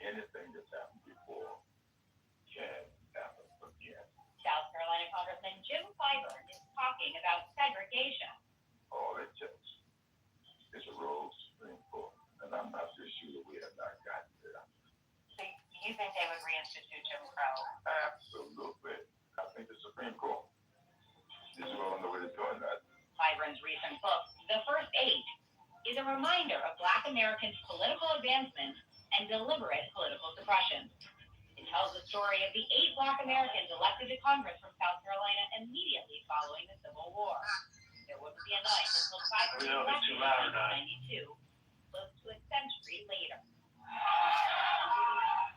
anything that's happened before can happen again. South Carolina Congressman Jim Clyburn is talking about segregation. All it takes is a rogue Supreme Court, and I'm not so sure we have not gotten there. So you think they would reinstitute Jim Crow? Absolutely. I think the Supreme Court is on the way to doing that. Clyburn's recent book, The First Eight, is a reminder of Black Americans' political advancement and deliberate political suppression. It tells the story of the 8 Black Americans elected to Congress from South Carolina immediately following the Civil War. There wouldn't be a night until Clyburn's election in 1992, close to a century later.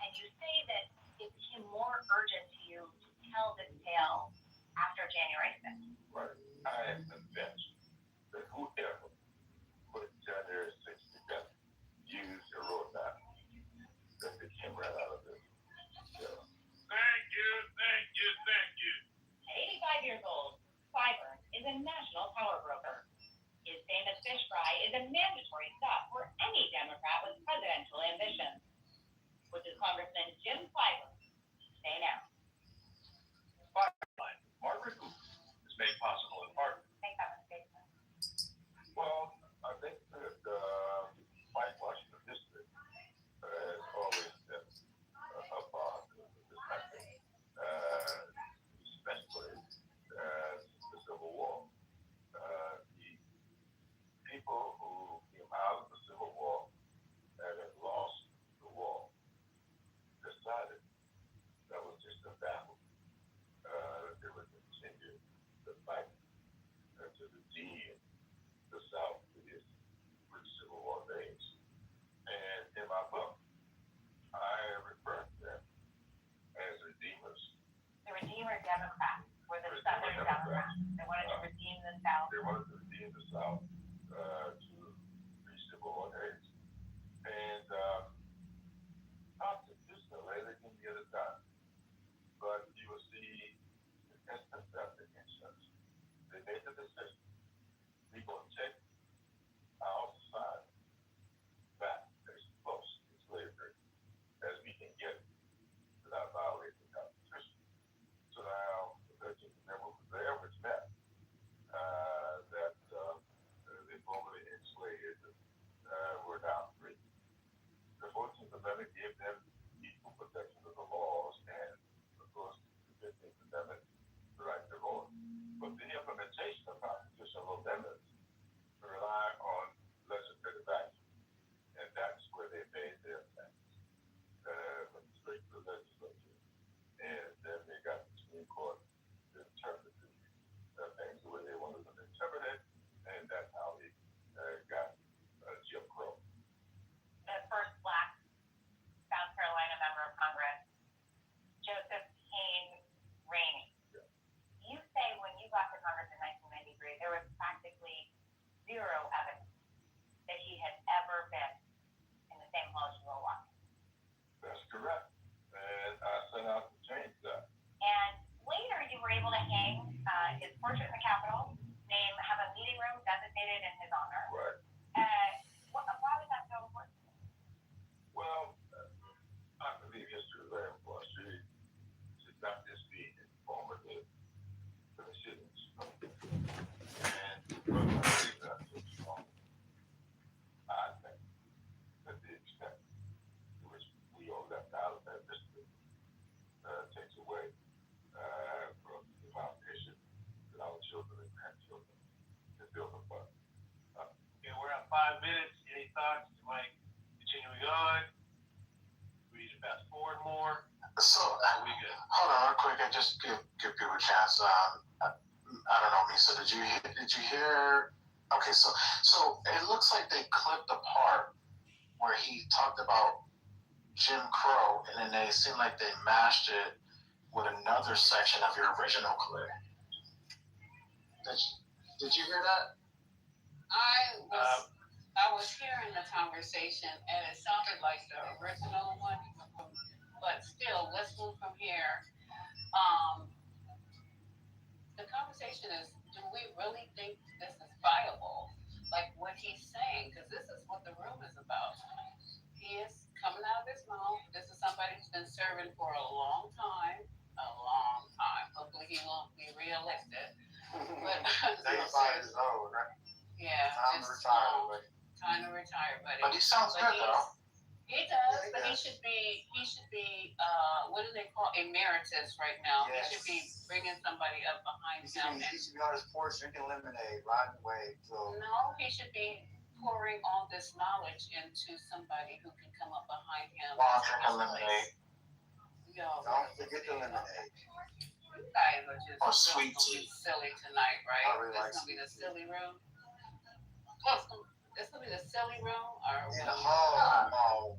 And you say that it became more urgent to you to tell this tale after January 6th. Right. I am convinced that whoever put January 6th together used a roadmap that they came right out of this. Yeah. Thank you. At 85 years old, Clyburn is a national power broker. His famous fish fry is a mandatory stop for any Democrat with presidential ambitions. What does Congressman Jim Clyburn say now? Margaret is made possible in part. Well, I think that Mike Washington history has always been a part of this country, especially the Civil War. The people who came out of the Civil War and had lost the war decided that was just a battle. They would continue to fight to redeem the South to its rich Civil War days. And in my book, I refer to them as redeemers. The Redeemer Democrats were the Southern Democrats. They wanted to redeem the South. They wanted to redeem the South to rich Civil War days. And constitutionally, they can get it done. But you will see the instant death against us. They made the decision. We're going to take our society back as close to slavery as we can get it without violating the Constitution. So now, the 13th Amendment was there, which meant that the formerly enslaved were now free. The 14th Amendment gave them equal protection of the laws and, of course, the 15th Amendment, the right to vote. But the implementation of constitutional amendments rely on legislative action, and that's where they made their attempts. Went straight to the legislature, and then they got the Supreme Court to interpret things the way they wanted them interpreted, and that's how they got Jim Crow. The first Black South Carolina member of Congress, Joseph Kane Rainey. Yeah. You say when you got to Congress in 1993, there was practically zero evidence that he had ever been in the same college you were walking. That's correct. And I set out to change that. And later you were able to hang his portrait in the Capitol, have a meeting room designated in his honor. Right. Why was that so important? Well, I believe history is very important. She should not just be informative, but it should instruct. And what I believe that's so strong, I think that the extent to which we all left out of that history takes away from the foundation that our children and grandchildren can build upon. Okay, we're at 5 minutes. Any thoughts? Mike, continuing on? We need to fast forward more. So, We good? hold on real quick. I just give people a chance. I don't know, Misa. Did you hear? Okay, so it looks like they clipped the part where he talked about Jim Crow, and then they seemed like they mashed it with another section of your original clip. Did you hear that? I was hearing the conversation, and it sounded like the original one, but still, let's move from here. The conversation is, do we really think this is viable? Like what he's saying, because this is what the room is about. He is coming out of his mouth. This is somebody who's been serving for a long time. A long time. Hopefully he won't be reelected. But 85 years old, right? yeah, Time to just retire, buddy. time to retire, buddy. But he sounds good though. He does, but he should be what do they call emeritus right now? Yes. He should be bringing somebody up behind him. He should be on his porch drinking lemonade, riding the wave. So. No, he should be pouring all this knowledge into somebody who can come up behind him. While drinking lemonade. Yo, don't forget the lemonade. You guys are just or sweet tea. Silly tonight, right? I really That's like gonna be the silly room. It's gonna be the silly room, or in the hall.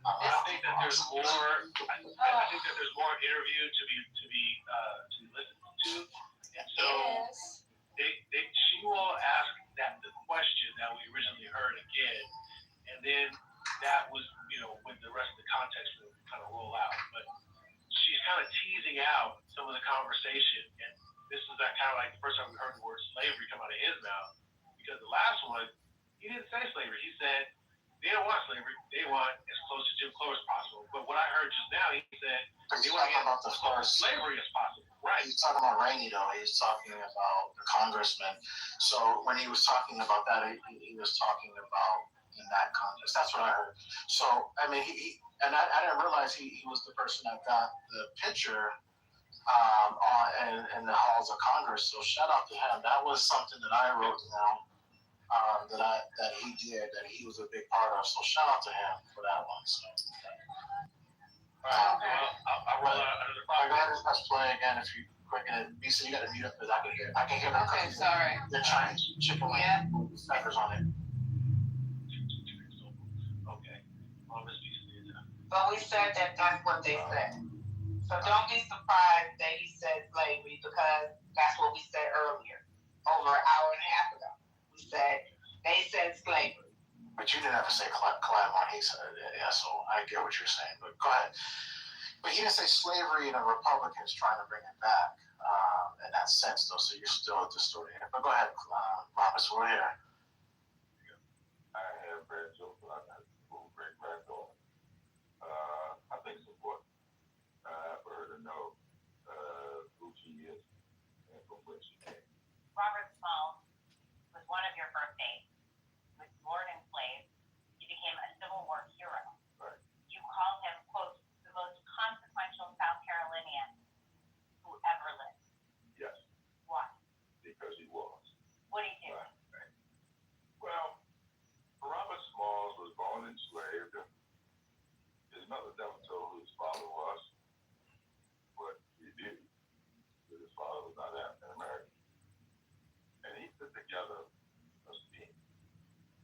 I think that there's more. I think that there's more interview to be listened to. So she will ask that the question that we originally heard again, and then that was when the rest of the context will kind of roll out. But she's kind of teasing out some of the conversation, and this is that kind of like the first time we heard the word slavery come out of his mouth, because the last one he didn't say slavery. He said they don't want slavery. They want as close to Jim Crow as possible. But what I heard just now, he said they want to get as close to slavery as possible. Right. He's talking about Rainey though. He's talking about the congressman. So when he was talking about that, he was talking about in that context. That's what I heard. So I mean, I didn't realize he was the person that got the picture in the halls of Congress. So shout out to him. That was something that I wrote down. That he did, that he was a big part of. So shout out to him for that one. So. I'll roll out another Go ahead and press play again if you quick. And Lisa, you got to mute up because I can hear them. Okay, sorry. They're trying chicken wing feathers on it. Okay. But we said that that's what they said. So don't be surprised that he said slavery, because that's what we said earlier, over an hour and a half ago. We said they said slavery. But you didn't have to say Claremont. He said it. Yeah, so I get what you're saying. But go ahead. But he didn't say slavery, and the Republicans trying to bring it back in that sense, though. So you're still distorting it. But go ahead, Roberts. We're here. I have grandchildren. I have great granddaughter. I think it's important for her to know who she is and from where she came. Robert Small was one of your first dates. With Lord enslaved, he became a Civil War hero. Right. You called him, quote, the most consequential South Carolinian who ever lived. Yes. Why? Because he was. What did he do? Right. Well, Robert Smalls was born enslaved. His mother never told who his father was, but he did. His father was not African American. And he put together a scheme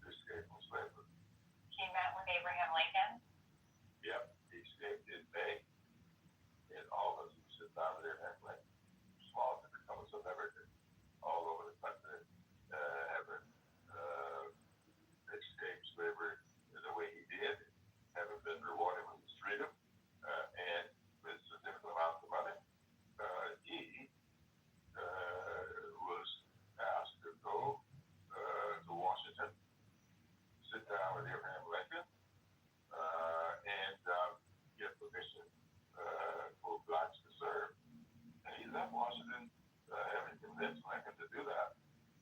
to escape from slavery. He met with Abraham Lincoln. Yeah, he escaped in May. In August, he sits down there and like Smalls had become a celebrity all over the country, having escaped slavery in the way he did, having been rewarded with his freedom, and with significant amounts of money. He was asked to go to Washington, sit down with Abraham Lincoln, and get permission for blacks to serve. And he left Washington having convinced Lincoln to do that.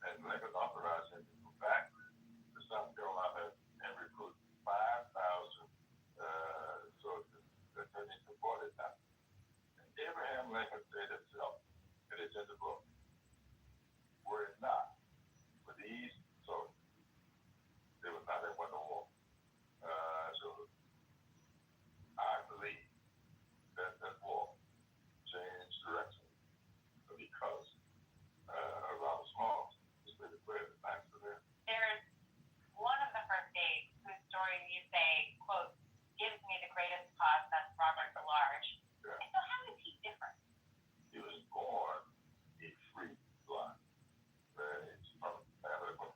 And Lincoln authorized him to go back to South Carolina and recruit 5,000 soldiers that turned into 40,000. And Abraham Lincoln said himself, and it's in the book, were it not for these soldiers, they would not have won the war. So I believe that war changed direction because Robert Smalls was really playing the back to them. There's one of the first dates whose story you say, quote, gives me the greatest pause, that's Robert the Large. Yeah. And so how is he different? He was born a free black. He's from a family from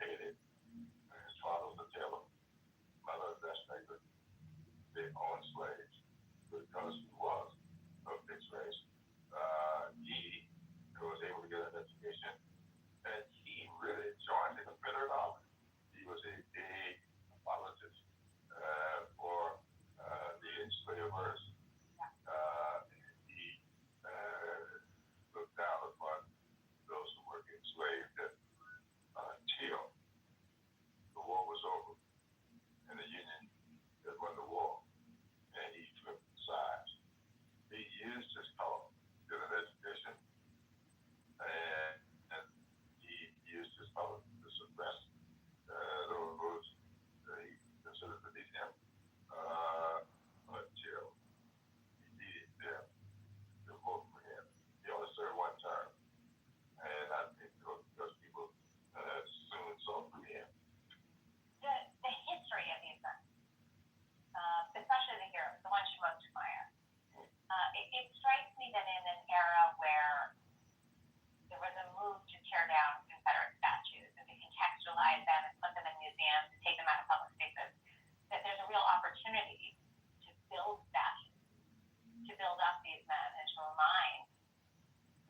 build up these men and to remind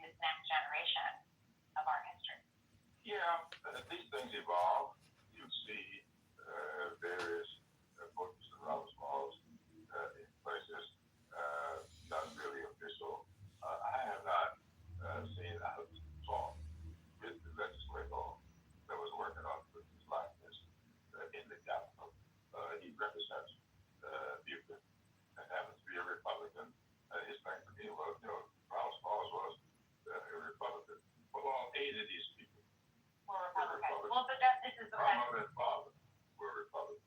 this next generation of our history. Yeah, these things evolve. You see various books and Robert's laws in places, not really official. I have not seen, I have talked with the legislator that was working on this likeness in the Capitol. He represents Buford and happens to be a Republican. His thing for me was, Robert's laws was a Republican. Well, 8 of these people We're Republicans. Republican. Well, but this is the my mother and father were Republicans.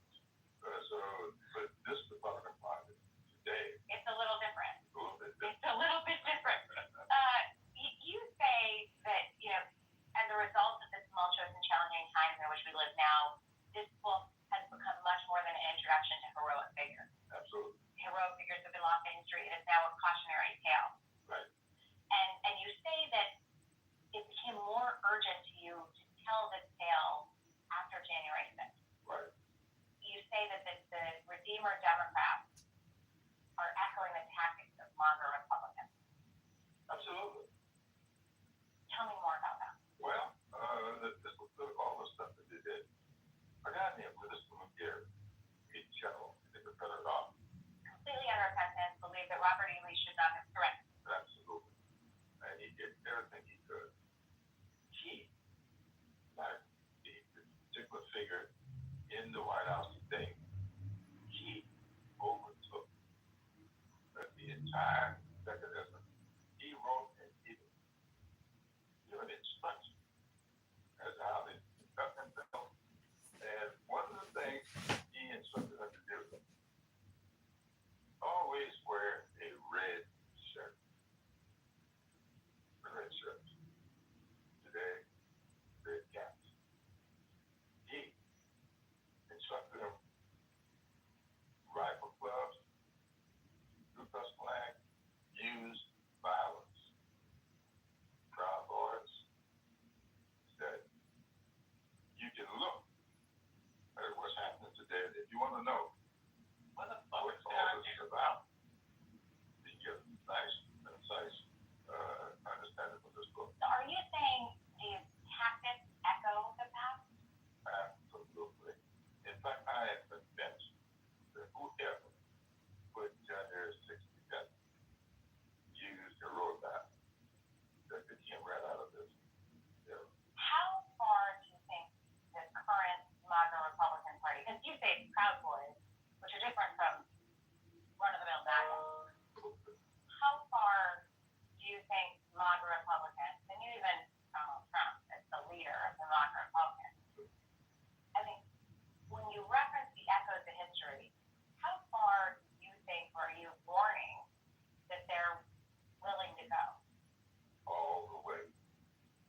But this Republican Party today, it's a little different. a little bit different. It's a little bit different. You say that, as a result of the tumultuous and challenging times in which we live now, this book has become much more than an introduction to heroic figures. Absolutely. Heroic figures have been lost to history. It is now a cautionary tale. Right. And you say that it became more urgent to you to tell this tale after January 6th. Right. You say that the Redeemer Democrats are echoing the tactics of MAGA Republicans. Absolutely. Tell me more about that. Well, this was all the stuff that they did. A guy named Witherspoon Gary, a general, they could cut it off. Completely unrepentant, believe that Robert E. Lee should not have surrendered. Absolutely. And he did everything he could. He, like the particular figure in the White House today, he overtook the entire mechanism. He wrote and given instructions as to how they conduct themselves. And one of the things he instructed them to do, always wear a red shirt. A red shirt. Today, red caps. He instructed them rifle clubs, Ku Klux Klan, use violence. Proud Boys said, you can look at what's happening today. If you want to know what all this is about, you get a nice, concise understanding of this book. So are you saying these tactics echo the past? Absolutely. In fact, I am convinced that whoever put January 6th together used the roadmap that they came right out of this. How far do you think the current MAGA Republican Party, because you say it's Proud Boys, which are different from run-of-the-mill MAGA, how far do you think MAGA Republicans, and you even Donald Trump as the leader of the MAGA Republicans, I mean, when you reference the echoes of history, how far do you think, or are you warning that they're willing to go? All the way.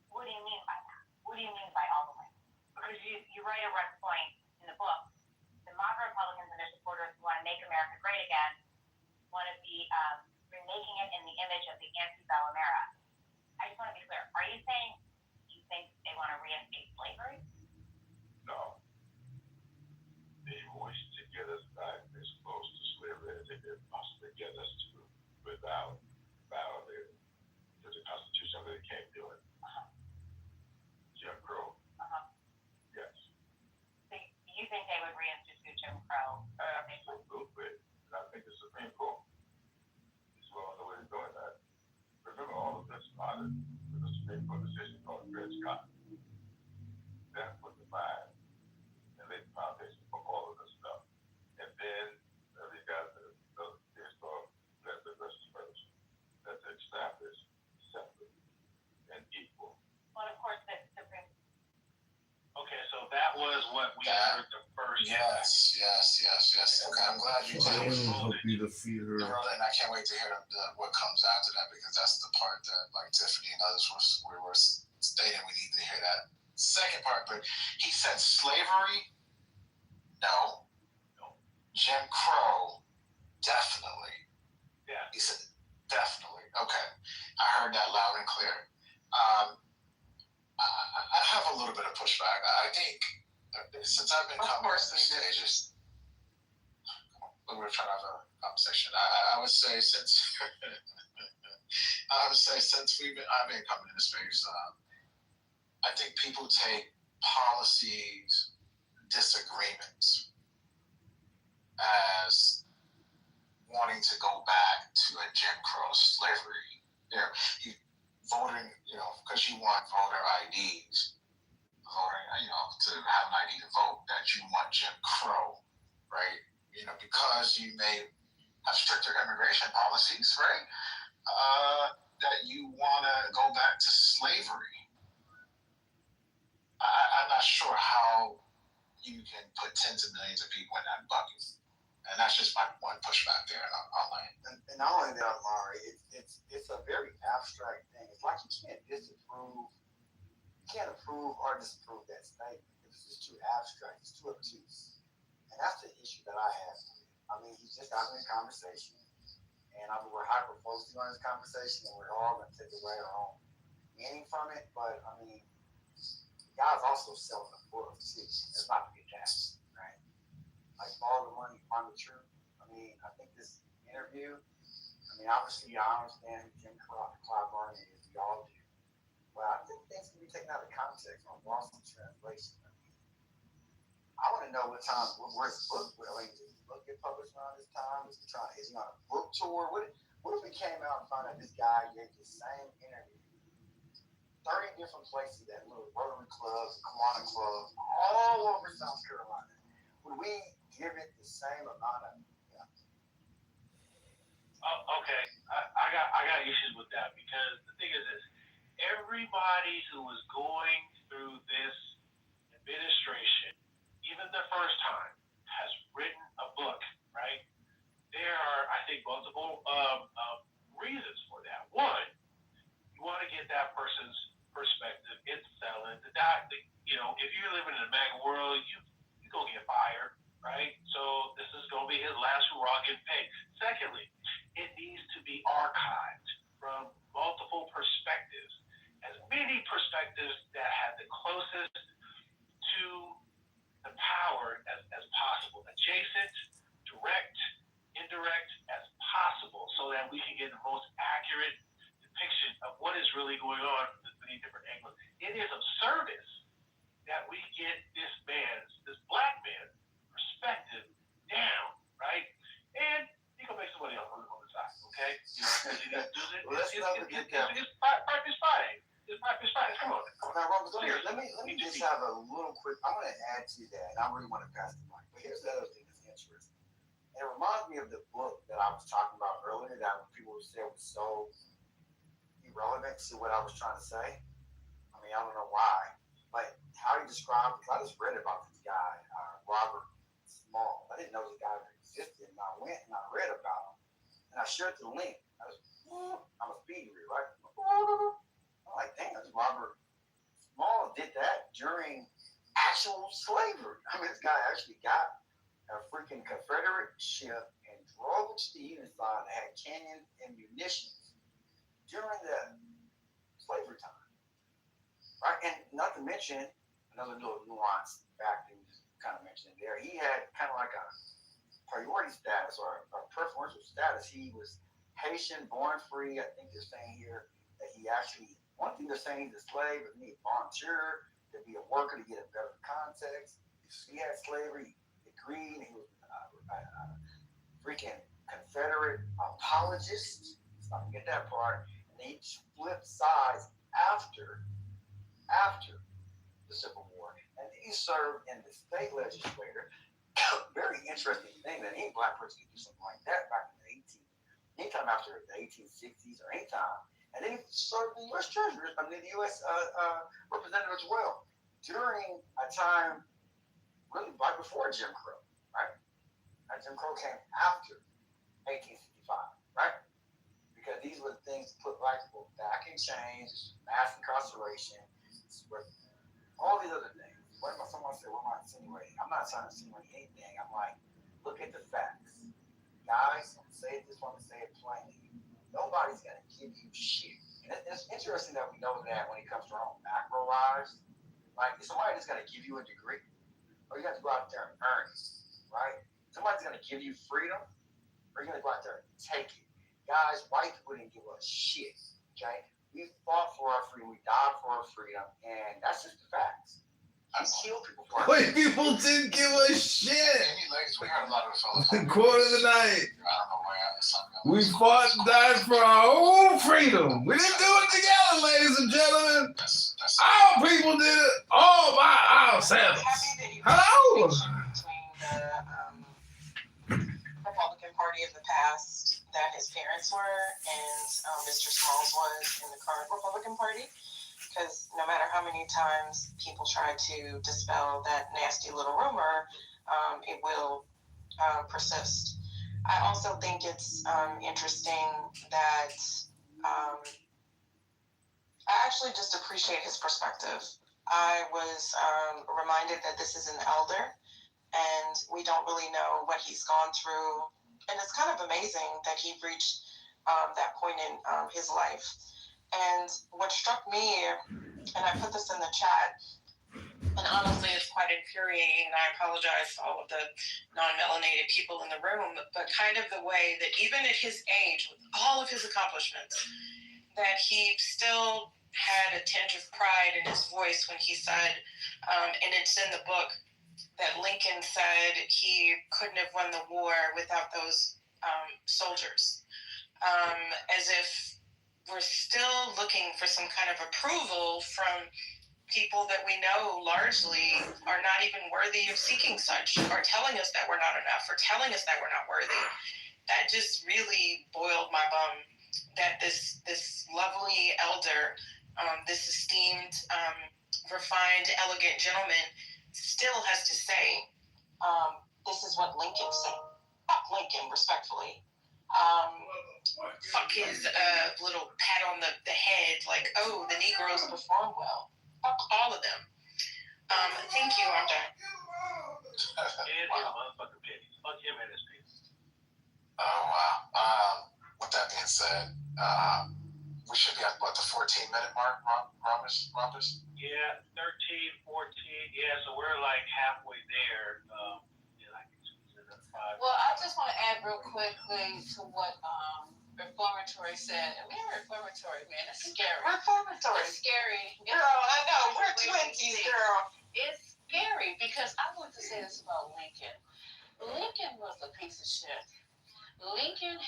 What do you mean by that? What do you mean by all the way? Because you write at one point in the book, the MAGA Republicans and their supporters who want to make America great again want to be remaking it in the image of the antebellum era. I just want to be clear. Are you saying you think they want to reinstate slavery? No. They wish to get us back as close to slavery as they could possibly get us to without violating the Constitution that they can't do it. Jim Crow. Yes. So you think they would reinstitute Jim Crow? Absolutely. And I think the Supreme Court is well on the way to doing that. Remember, all of this started with a Supreme Court decision called Dred Scott. That was the mind and laid the foundation for all of this stuff. And then we got the case called Leslie versus Ferguson that established separate and equal. Well, of course, the Supreme. Okay, so that was what we heard the first. Yes. Okay, I'm glad you did. Hope you defeat her. And I can't wait to hear what comes after that, because that's the part that, like Tiffany and others were stating, we need to hear that second part. But he said slavery, no. Jim Crow, definitely. Yeah. He said definitely. Okay, I heard that loud and clear. I have a little bit of pushback. I think since I've been coming to these stages, when we were trying to have a conversation. I would say since I've been coming into space, I think people take policies disagreements as wanting to go back to a Jim Crow slavery. You voting, because you want voter IDs, to have an ID to vote, that you want Jim Crow, right? Because you may have stricter immigration policies, right? That you want to go back to slavery. I'm not sure how you can put tens of millions of people in that bucket. And that's just my one pushback there online. And not only that, Amari, it's a very abstract thing. It's like you can't approve or disapprove that statement. It's just too abstract. It's too obtuse. And that's the issue that I have. I mean, he's just having a conversation, and we're hyper-focusing on this conversation, and we're all going to take away our own meaning from it. But, I mean, the guy's also selling a book, too. It's not to get that, right? Like, Follow the Money, Find the Truth. I mean, I think this interview, obviously, I understand who Jim Clyburn is. We all do. But I think things can be taken out of context on lost in translation. I want to know where's the book? Did the book get published around this time? Is he on a book tour? What if we came out and found out this guy gave the same interview 30 different places at little Rotary clubs, Kiwanis clubs, all over South Carolina? Would we give it the same amount of? Okay, I got issues with that, because the thing is this: everybody who was going through this administration, even the first time, has written a book, right? There are, I think, multiple reasons for that. One, you want to get that person's perspective. It's selling. If you're living in a MAGA world, you're going to get fired, right? So this is going to be his last hurrah getting paid. Secondly, it needs to be archived from multiple perspectives, as many perspectives that have the closest to the power as possible, adjacent, direct, indirect as possible, so that we can get the most accurate depiction of what is really going on from the many different angles. It is of service that we get this black man's perspective down, right? And he gonna make some money on the side, okay? It's Friday. It's Friday. Come on. Now, Robert, let me just have a little quick. I'm going to add to that, and I really want to pass the mic. But here's the other thing that's interesting. It reminds me of the book that I was talking about earlier that people would say was so irrelevant to what I was trying to say. I don't know why, but how he described, because I just read about this guy, Robert Small. I didn't know this guy existed, and I went and I read about him, and I shared the link. I'm a speed reader, right? I'm like, damn, this Robert Small did that during actual slavery. This guy actually got a freaking Confederate ship and drove it to the Union side that had cannon and munitions during the slavery time. Right? And not to mention, another little nuance fact that we just kind of mentioned there, he had kind of like a priority status or a preferential status. He was Haitian, born free. I think they're saying here that he actually, one thing they're saying he's a slave, but he volunteered to be a worker to get a better context. He had slavery, he agreed, he was a freaking Confederate apologist. Let's not forget that part. And he flipped sides after the Civil War. And he served in the state legislature. Very interesting thing that any black person could do something like that back in the anytime after the 1860s or anytime. And then he served the U.S. Treasury, the U.S. Representative as well, during a time really right before Jim Crow, right? Jim Crow came after 1865, right? Because these were the things that put black people back in chains, mass incarceration, all these other things. Someone said, what am I insinuating? I'm not trying to insinuate anything. I'm like, look at the facts. Guys, I'm going to say it this one, I'm going to say it plainly. Nobody's going to give you shit. And it's interesting that we know that when it comes to our own macro lives. Like, is somebody just going to give you a degree? Or you have to go out there and earn it, right? Somebody's going to give you freedom, or you're going to go out there and take it. Guys, white people didn't give us shit, okay? We fought for our freedom. We died for our freedom, and that's just the facts. We killed people for our White freedom. people didn't give a shit. We heard a lot of fellas. Quote of the night. I don't know where something. We fought and died for our own freedom. We didn't do it together, ladies and gentlemen. Our people did it all by ourselves. Hello. Republican Party of the past that his parents were, and Mr. Smalls was in the current Republican Party. Because no matter how many times people try to dispel that nasty little rumor, it will persist. I also think it's interesting that I actually just appreciate his perspective. I was reminded that this is an elder, and we don't really know what he's gone through. And it's kind of amazing that he reached that point in his life. And what struck me, and I put this in the chat, and honestly it's quite infuriating, and I apologize to all of the non-melanated people in the room, but kind of the way that even at his age, with all of his accomplishments, that he still had a tinge of pride in his voice when he said, and it's in the book, that Lincoln said he couldn't have won the war without those soldiers. As if we're still looking for some kind of approval from people that we know largely are not even worthy of seeking such, or telling us that we're not enough, or telling us that we're not worthy. That just really boiled my bum, that this lovely elder, this esteemed, refined, elegant gentleman still has to say, this is what Lincoln said. Fuck Lincoln, respectfully. Fuck his little pat on the head, like, oh, the Negroes performed well. Fuck all of them. Thank you, I'm done. And his motherfucking pennies. Fuck him and his pennies. Oh, wow. With that being said, we should be at about the 14-minute mark, Rumpus? Yeah, 13, 14. Yeah, so we're like halfway there. Well, I just want to add real quickly to what Reformatory said. And we're Reformatory, man. It's scary. Reformatory. It's scary. Girl, I know. We're twinsies, girl. It's scary because I want to say this about Lincoln. Lincoln was a piece of shit. Lincoln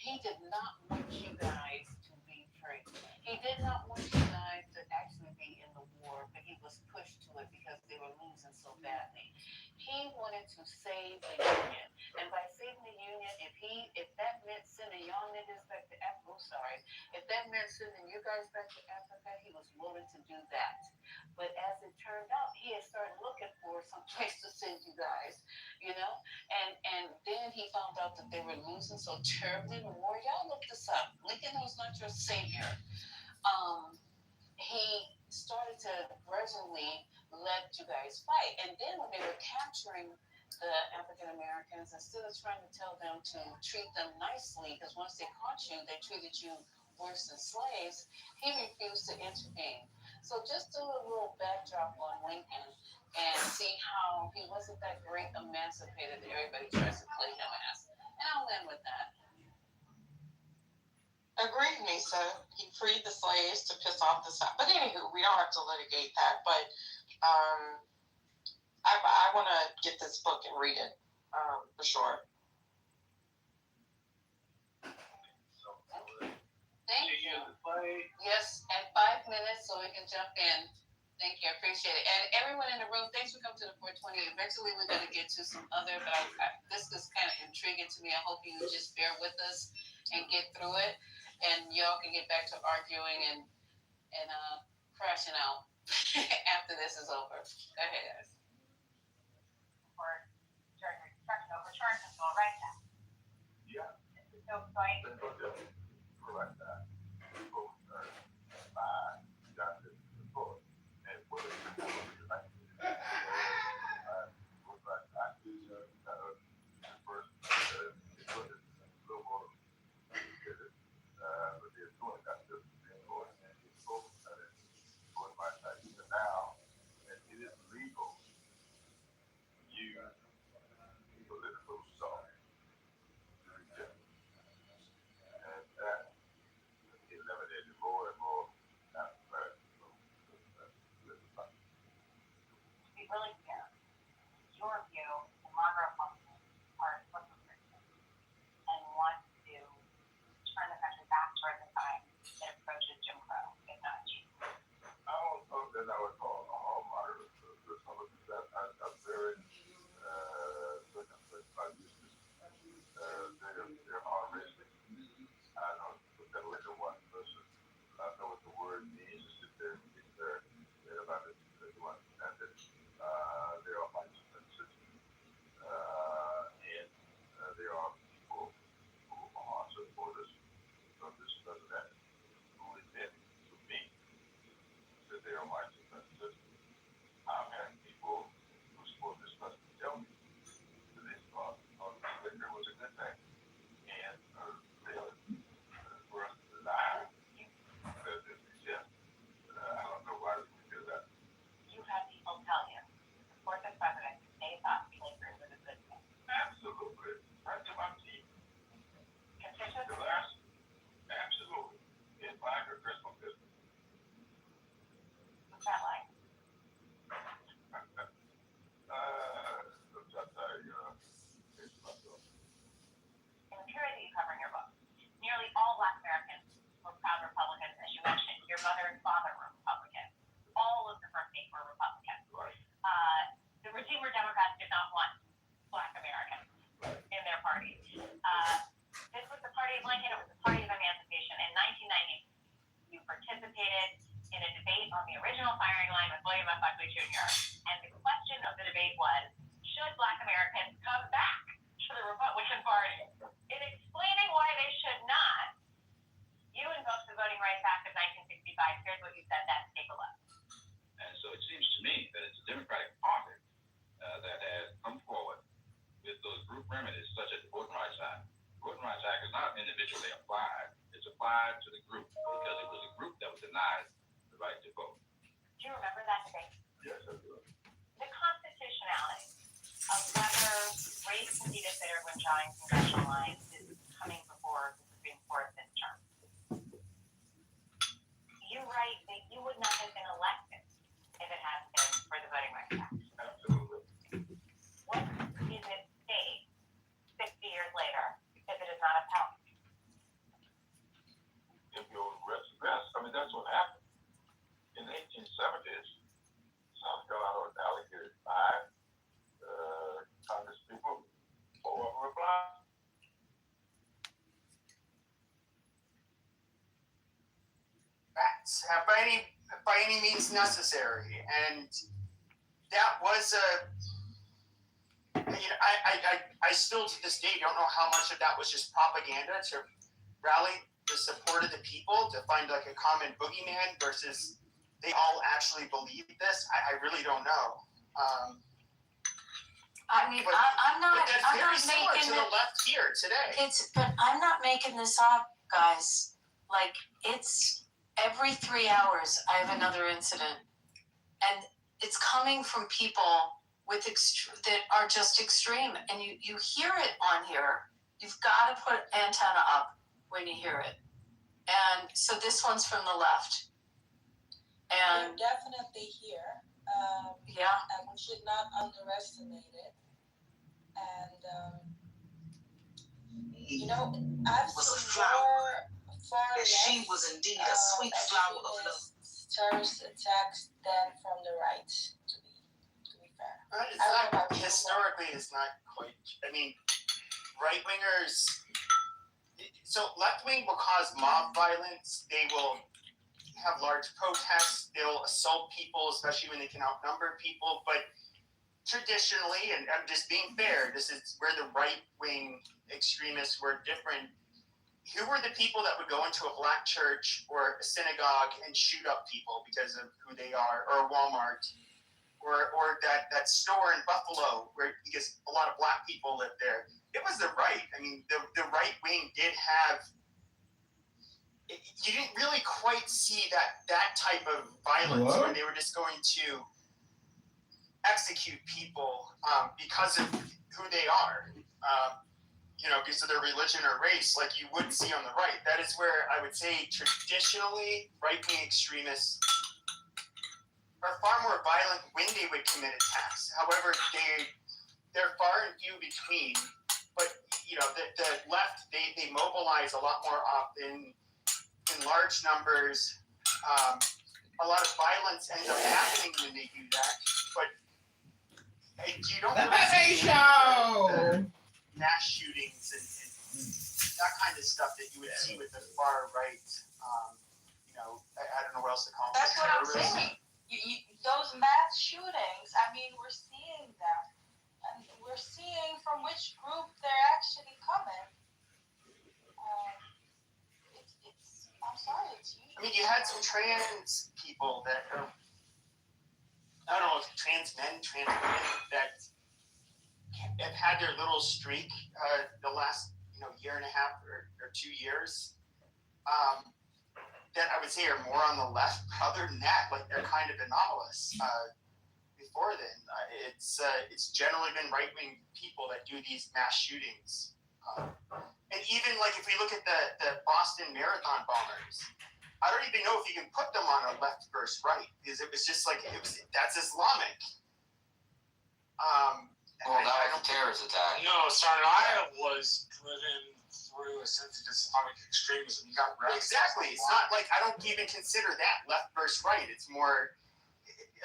he did not want you guys to be free. He did not want you guys to actually be in the war, but he was pushed to it because they were losing so badly. He wanted to save the Union. And by saving the Union, if that meant sending y'all niggas back to Africa, if that meant sending you guys back to Africa, he was willing to do that. But as it turned out, he had started looking for some place to send you guys, and then he found out that they were losing so terribly in the war. Y'all look this up. Lincoln was not your savior. He started to grudgingly let you guys fight. And then when they were capturing the African Americans, instead of trying to tell them to treat them nicely, because once they caught you, they treated you worse than slaves, he refused to intervene. So just do a little backdrop on Lincoln and see how he wasn't that great emancipator that everybody tries to play him as. And I'll end with that. Agreed, Misa. He freed the slaves to piss off the South. But anywho, we don't have to litigate that. But I want to get this book and read it for sure. Thank you. Yes, at 5 minutes so we can jump in. Thank you, I appreciate it. And everyone in the room, thanks for coming to the 420. Eventually we're going to get to some other, but this is kind of intriguing to me. I hope you just bear with us and get through it. And y'all can get back to arguing and crashing out after this is over. Go ahead, guys. Return control right now. Yeah. So going. Correct that. applied to the group because it was a group that was denied the right to vote. Do you remember that debate? Yes, I do. The constitutionality of whether race can be considered when drawing congressional lines is coming before the Supreme Court this term. You write that you would not have been elected if it hadn't been for the Voting Rights Act. Absolutely. What is it state 60 years later if it is not upheld? If you'll rest, I mean, that's what happened. In the 1870s, South Carolina was allocated 5 Congress people, 4 of them were blind. Facts by any means necessary, and that was I still to this day don't know how much of that was just propaganda to rally the support of the people to find like a common boogeyman versus they all actually believe this. I really don't know. I mean, But- I'm not. But that's I'm very not similar making to the left here today. But I'm not making this up, guys. Like, it's every 3 hours I have another incident, and it's coming from people with that are just extreme, and you hear it on here. You've got to put antenna up when you hear it, and so this one's from the left, and They're definitely here. yeah. And we should not underestimate it. And you know, I've seen more far left. She was indeed a sweet flower of love. Terrorist attacks than from the right. To be fair. It's not historically. It's not quite. I mean, right wingers. So left wing will cause mob violence. They will have large protests. They'll assault people, especially when they can outnumber people. But traditionally, and I'm just being fair, this is where the right wing extremists were different. Who were the people that would go into a black church or a synagogue and shoot up people because of who they are, or a Walmart, or that store in Buffalo because a lot of black people live there? It was the right. I mean, the right wing did have. You didn't really quite see that type of violence where they were just going to execute people because of who they are. Because of their religion or race, like you would see on the right. That is where I would say traditionally right-wing extremists are far more violent when they would commit attacks. However, they're far and few between. But the left they mobilize a lot more often in large numbers. A lot of violence ends up happening when they do that. But you don't really see mass shootings and that kind of stuff that you would see with the far right. I don't know what else to call them. That's what I'm saying. Those mass shootings, I mean, we're seeing them. And we're seeing from which group they're actually coming. I'm sorry, it's usually. I mean, you had some trans people that are, I don't know if trans men, trans women that have had their little streak the last year and a half or 2 years. That I would say are more on the left. Other than that, like they're kind of anomalous. Before then, it's generally been right-wing people that do these mass shootings. And even like if we look at the Boston Marathon bombers, I don't even know if you can put them on a left versus right because it was just like that's Islamic. Well, that was a terrorist attack. No, Sarnaya was driven through a sense of Islamic extremism. You got Exactly. It's not like I don't even consider that left versus right. It's more,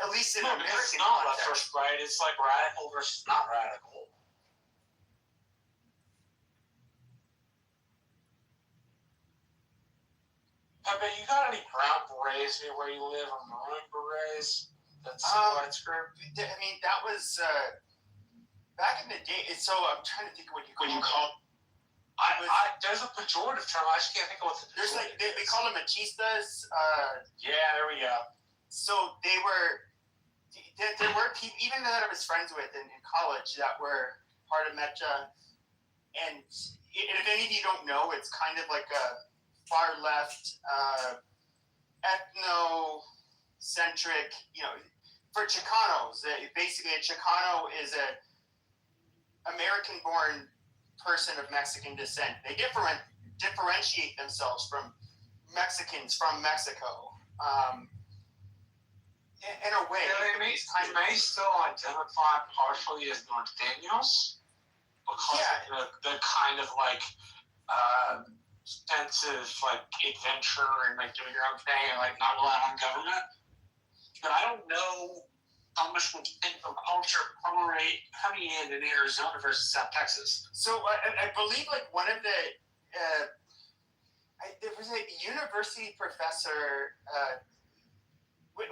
at least in American it's not left context. versus right. It's like radical versus not radical. I bet you got any brown berets near where you live, or maroon berets? That's white group. I mean, that was back in the day. So I'm trying to think of what you call. There's a pejorative term. I just can't think of what the There's like they call them machistas. Yeah, there we go. So there were people even that I was friends with in college that were part of Metja, and if any of you don't know, it's kind of like far left, ethnocentric, for Chicanos. Basically, a Chicano is a American-born person of Mexican descent. They differentiate themselves from Mexicans from Mexico. In a way, they may still identify partially as norteños because of the kind of like sense of like adventure and like doing your own thing and like not relying on government. But I don't know how much will culture coming in Arizona versus South Texas. So I believe like one of the there was a university professor,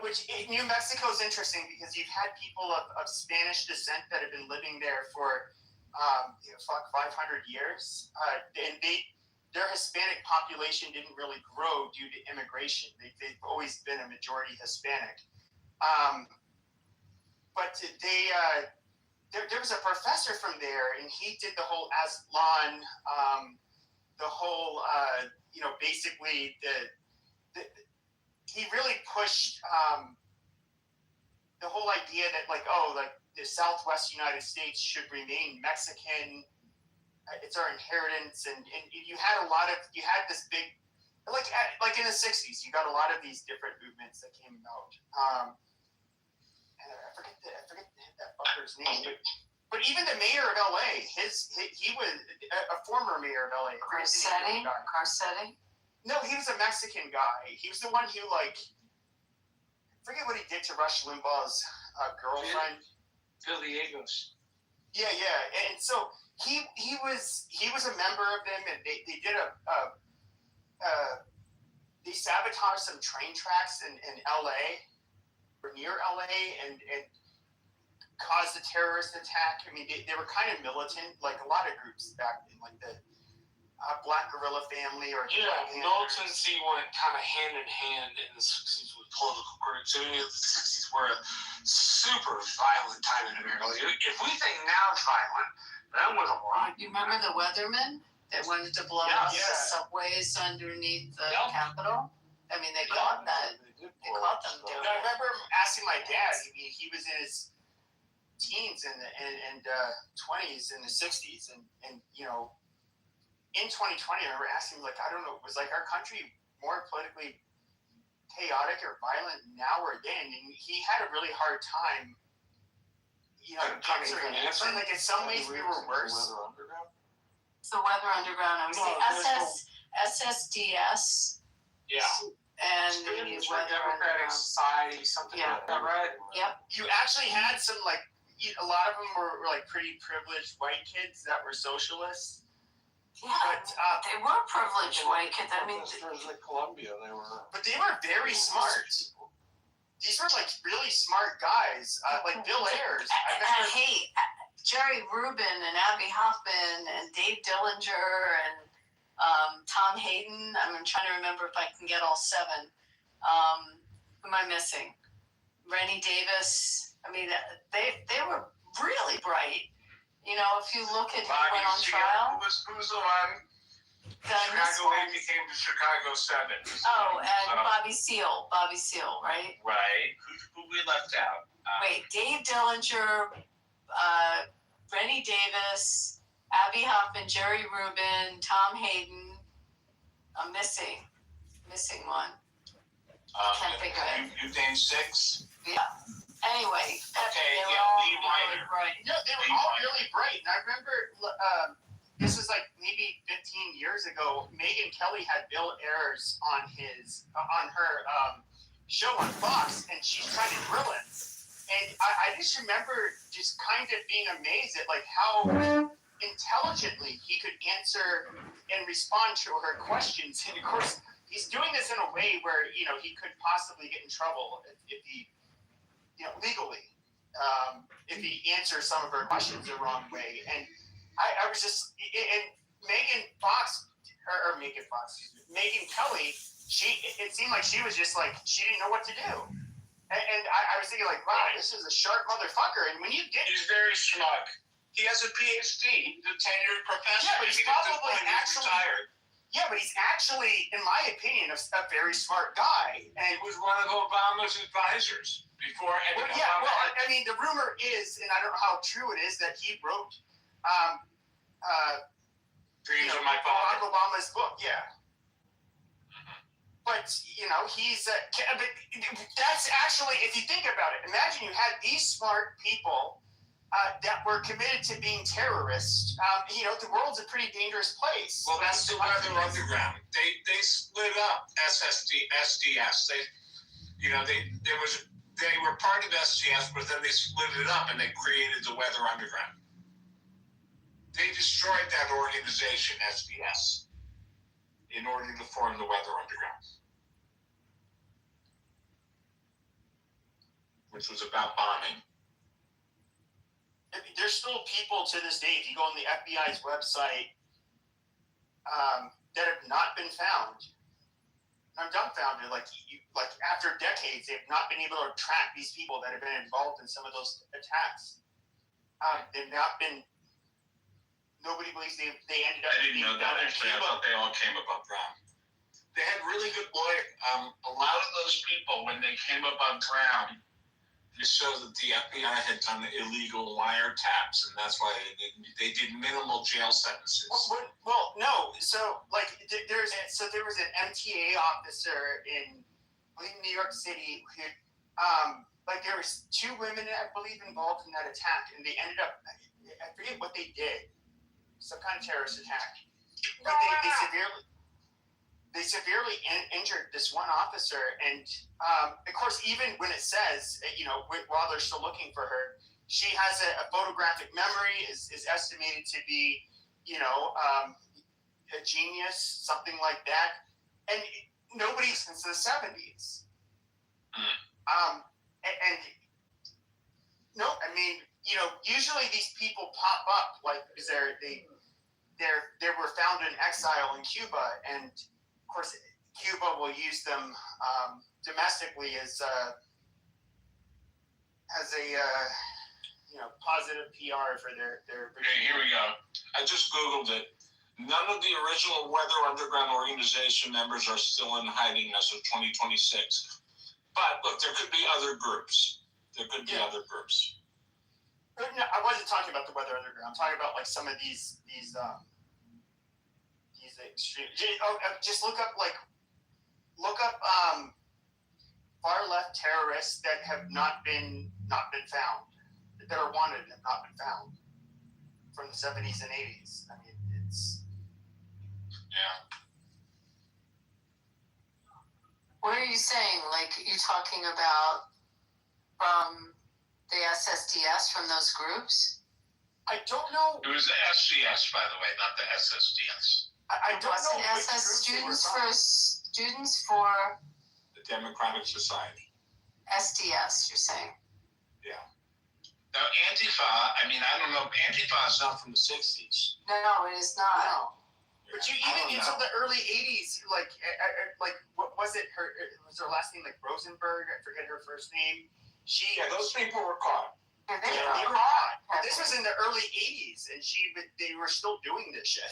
which New Mexico is interesting because you've had people of Spanish descent that have been living there for 500 years, and their Hispanic population didn't really grow due to immigration. They've always been a majority Hispanic. But there was a professor from there, and he did the whole Aztlan, the whole, basically he really pushed the whole idea that the Southwest United States should remain Mexican. It's our inheritance, and you had this big, like in the 60s, you got a lot of these different movements that came out. And I forget that fucker's name, but even the mayor of LA, he was a former mayor of LA. Garcetti? No, he was a Mexican guy. He was the one who I forget what he did to Rush Limbaugh's girlfriend. Villegas. Yeah, and so he was a member of them, and they did they sabotaged some train tracks in LA or near LA and caused a terrorist attack. I mean, they were kind of militant, like a lot of groups back in like the Black Guerrilla Family or militancy went kind of hand in hand in the 60s with political groups. I mean, the 60s were a super violent time in America. If we think now it's violent, that was a lot. You remember the Weathermen that wanted to blow up the subways underneath the Capitol? I mean, they caught that. They caught them doing it. I remember asking my dad. He was in his teens and 20s in the 60s, and in 2020, I remember asking him, I don't know, was our country more politically chaotic or violent now or then? And he had a really hard time, answering it. So, in some ways, we were worse. It's the Weather Underground. I was SSDS. Yeah. And the Democratic Society, something like that, right? Yep. You actually had some, a lot of them were pretty privileged white kids that were socialists. Yeah, but, they were privileged white kids. I mean, like Columbia, they were. But they were very smart. These were really smart guys, like Bill Ayers. Hey, Jerry Rubin and Abby Hoffman and Dave Dillinger and Tom Hayden. I'm trying to remember if I can get all seven. Who am I missing? Rennie Davis. I mean, they were really bright. If you look at who went on trial. Who's the one? Chicago 8 became the Chicago 7. Oh, and Bobby Seale, right? Right. Who we left out? Wait, Dave Dillinger, Rennie Davis, Abby Hoffman, Jerry Rubin, Tom Hayden. I'm missing one. Can't think of it. You named 6? Yeah. Anyway. Okay, Lee Ryder. Right. No, they were all really bright. And I remember this was maybe 15 years ago. Megyn Kelly had Bill Ayers on her show on Fox, and she's trying to grill him. And I just remember just kind of being amazed at how intelligently he could answer and respond to her questions. And of course, he's doing this in a way where he could possibly get in trouble if he. Legally, if he answers some of her questions the wrong way. And I was just, and Megyn Kelly, it seemed like she was just she didn't know what to do. And I was thinking wow, this is a sharp motherfucker. And when you get... He's very smart. He has a PhD. He's a tenured professor. Yeah, but he's probably actually... retired. Yeah, but he's actually, in my opinion, a very smart guy. And he was one of Obama's advisors before. Well, I mean, the rumor is, and I don't know how true it is, that he wrote Dreams of My Barack Father. Obama's book. Yeah. But, he's but that's actually, if you think about it, imagine you had these smart people that were committed to being terrorists. The world's a pretty dangerous place. Well, that's the Weather Underground. They split up SDS. They were part of SDS, but then they split it up and they created the Weather Underground. They destroyed that organization, SDS, in order to form the Weather Underground, which was about bombing. There's still people to this day, if you go on the FBI's website, that have not been found. I'm dumbfounded. Like after decades, they've not been able to track these people that have been involved in some of those attacks. They've not been. Nobody believes they ended up. I didn't know that actually. I thought they all came above ground. They had really good lawyers. A lot of those people, when they came above ground, they showed that the FBI had done illegal wiretaps, and that's why they did minimal jail sentences. Well, no. So there was an MTA officer in New York City who, there was 2 women, I believe, involved in that attack, and they ended up. I forget what they did. Some kind of terrorist attack. But they severely injured this one officer, and of course, even when it says, while they're still looking for her, she has a photographic memory, is estimated to be, a genius, something like that, and nobody since the 70s. Usually these people pop up because they were found in exile in Cuba, and of course Cuba will use them domestically as a positive PR for their. Okay, here we go. I just Googled it. None of the original Weather Underground organization members are still in hiding as of 2026. But look, there could be other groups. No, I wasn't talking about the Weather Underground. I'm talking about some of these extreme. Just look up far left terrorists that have not been found, that are wanted and have not been found from the 70s and 80s. I mean, it's What are you saying? You're talking about from the SSDS, from those groups? I don't know. It was the SGS, by the way, not the SSDS. I don't know. Students for the Democratic Society. SDS, you're saying? Yeah. Now, Antifa, I don't know. Antifa is not from the 60s. No, it is not. No. But until the early 80s, what was it? Was her last name Rosenberg? I forget her first name. Those people were caught. Yeah, they were caught. This was in the early 80s, and they were still doing this shit.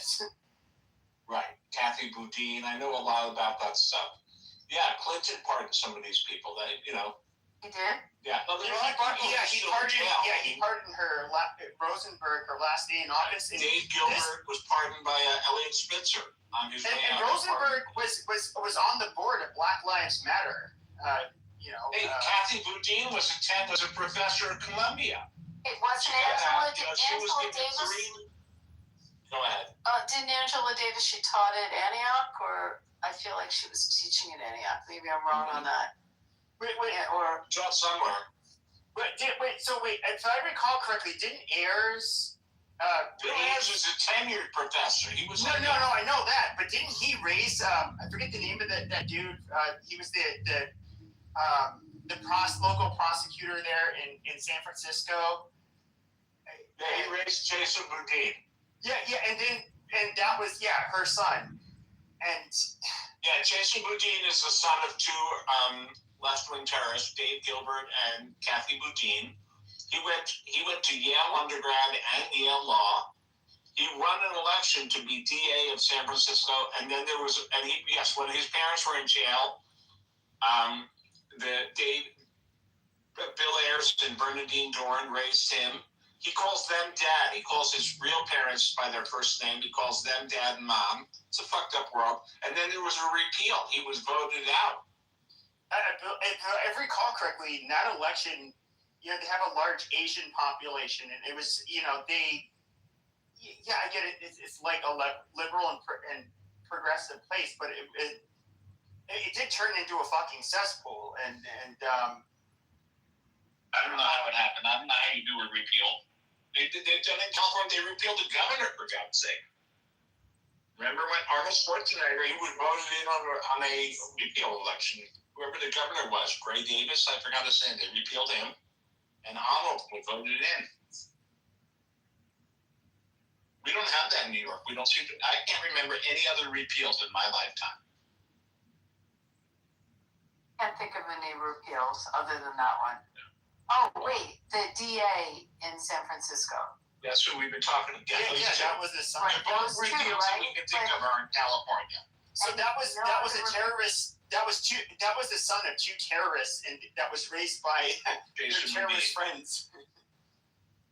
Right. Kathy Boudin. I know a lot about that stuff. Yeah, Clinton pardoned some of these people. He did? Yeah. No, he pardoned her, Rosenberg, her last day in office. And Dave Gilbert was pardoned by Elliot Spitzer on his way out. And Rosenberg was on the board of Black Lives Matter. Kathy Boudin was a professor at Columbia. It wasn't Angela Davis. Go ahead. Didn't Angela Davis, she taught at Antioch, or I feel like she was teaching at Antioch. Maybe I'm wrong on that. Or taught somewhere. If I recall correctly, didn't Ayers? Bill Ayers was a tenured professor. He was. No, I know that, but didn't he raise? I forget the name of that dude. He was the local prosecutor there in San Francisco. Yeah, he raised Jason Boudin. Yeah, and that was her son, and Jason Boudin is the son of 2 left-wing terrorists, Dave Gilbert and Kathy Boudin. He went to Yale undergrad and Yale Law. He won an election to be DA of San Francisco, and then there was, and he, yes, when his parents were in jail, Bill Ayers and Bernadine Doran raised him. He calls them dad. He calls his real parents by their first name. He calls them dad and mom. It's a fucked up world. And then there was a repeal. He was voted out. If I recall correctly, in that election, they have a large Asian population, and it was, I get it. It's like a liberal and progressive place, but it did turn into a fucking cesspool, and I don't know how it happened. I don't know how you do a repeal. They've done it in California. They repealed the governor, for God's sake. Remember when Arnold Schwarzenegger, he was voted in on a repeal election. Whoever the governor was, Gray Davis, I forgot his name. They repealed him, and Arnold was voted in. We don't have that in New York. We don't see. I can't remember any other repeals in my lifetime. Can't think of any repeals other than that one. Oh, wait, the DA in San Francisco. That's who we've been talking about. Yeah, that was the son. Right, Both those two, repeals that right? we can think of are in California. So that was a terrorist. That was the son of two terrorists, and that was raised by their terrorist friends.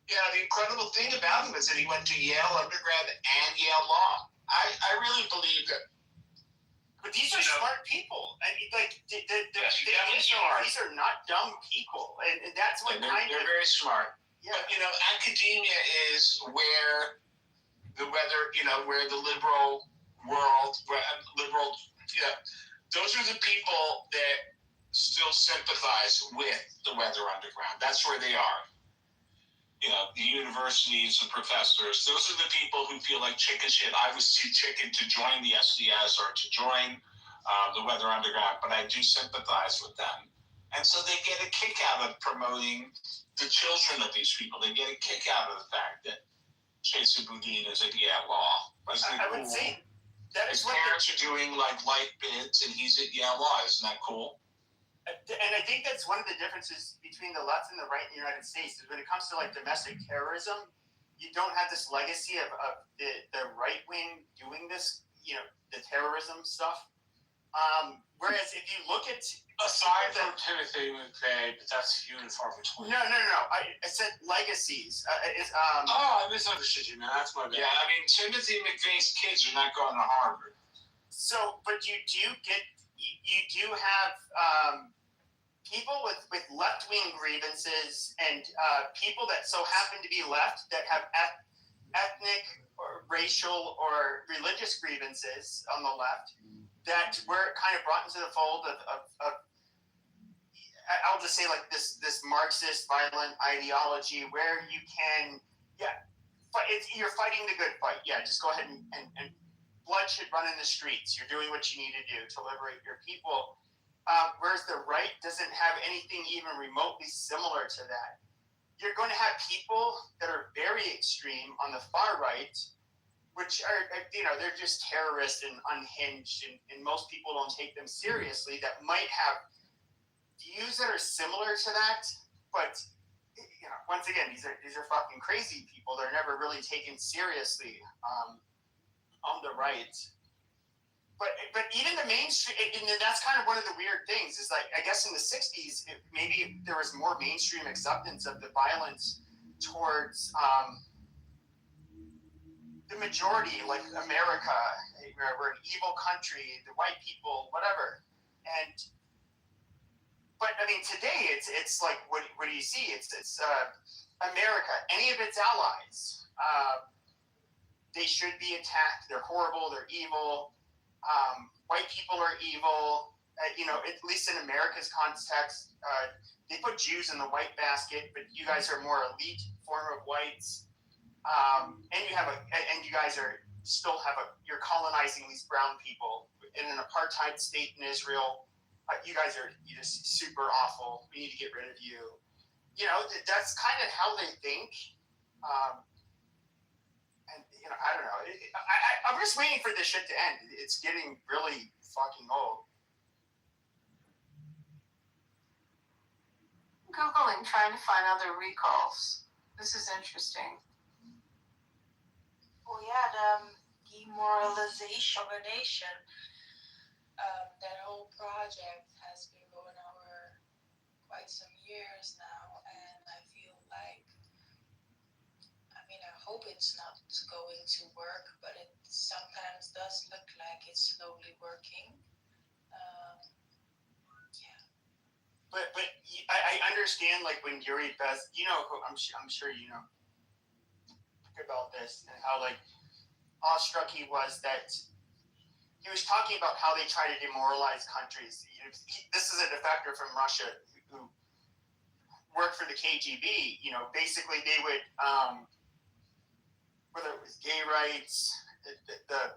Yeah, the incredible thing about him is that he went to Yale undergrad and Yale Law. I really believe that. But these are smart people. I mean, like these are not dumb people, and that's what they're very smart. Yeah. But academia is where the liberal world, those are the people that still sympathize with the Weather Underground. That's where they are. The universities, the professors, those are the people who feel like chicken shit. I was too chicken to join the SDS or to join the Weather Underground, but I do sympathize with them. And so they get a kick out of promoting the children of these people. They get a kick out of the fact that Chesa Boudin is at Yale Law. I would say that his parents are doing like life bids, and he's at Yale Law. Isn't that cool? And I think that's one of the differences between the left and the right in the United States is when it comes to like domestic terrorism, you don't have this legacy of the right wing doing this, the terrorism stuff. Whereas if you look at aside from Timothy McVeigh, but that's few and far between. No. I said legacies. I misunderstood you, man. That's my bad. Yeah, I mean Timothy McVeigh's kids are not going to Harvard. So, but you do have people with left-wing grievances and people that so happen to be left that have ethnic or racial or religious grievances on the left that were kind of brought into the fold of I'll just say like this Marxist violent ideology where you can you're fighting the good fight. Yeah, just go ahead and blood should run in the streets. You're doing what you need to do to liberate your people. Whereas the right doesn't have anything even remotely similar to that. You're going to have people that are very extreme on the far right, which are, they're just terrorists and unhinged, and most people don't take them seriously, that might have views that are similar to that, but once again, these are fucking crazy people. They're never really taken seriously on the right. But even the mainstream, and that's kind of one of the weird things, is like, I guess in the 60s, maybe there was more mainstream acceptance of the violence towards the majority, like America, we're an evil country, the white people, whatever. But I mean, today it's like, what do you see? It's America, any of its allies, they should be attacked. They're horrible. They're evil. White people are evil. At least in America's context, they put Jews in the white basket, but you guys are more elite form of whites. And you guys you're colonizing these brown people in an apartheid state in Israel. You guys are just super awful. We need to get rid of you. That's kind of how they think. I don't know. I'm just waiting for this shit to end. It's getting really fucking old. Googling, trying to find other recalls. This is interesting. Well, yeah, the demoralization of a nation. That whole project has been going over quite some years now, and I feel like, I mean, I hope it's not going to work, but it sometimes does look like it's slowly working. Yeah. But I understand, like, when Yuri Best, you know, I'm sure you know about this, and how, like, awestruck he was that he was talking about how they try to demoralize countries. This is a defector from Russia who worked for the KGB. You know, basically they would, whether it was gay rights, the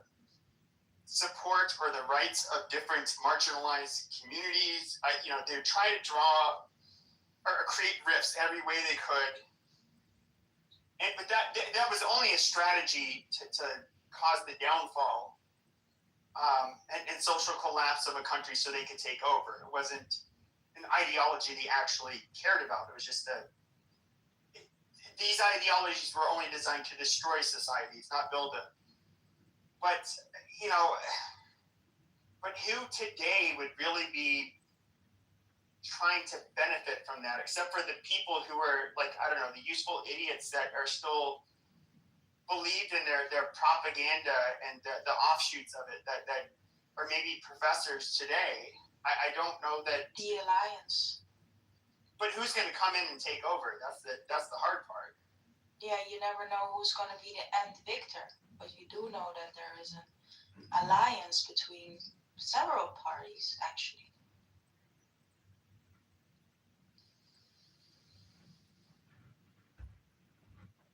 support or the rights of different marginalized communities, you know, they would try to draw or create rifts every way they could. But that was only a strategy to cause the downfall and social collapse of a country so they could take over. It wasn't an ideology they actually cared about. It was just these ideologies were only designed to destroy societies, not build them. But, you know, but who today would really be trying to benefit from that, except for the people who are, like, I don't know, the useful idiots that are still believed in their propaganda and the offshoots of it that are maybe professors today. I don't know that The alliance. But who's going to come in and take over? That's the hard part. Yeah, you never know who's going to be the end victor, but you do know that there is an alliance between several parties, actually.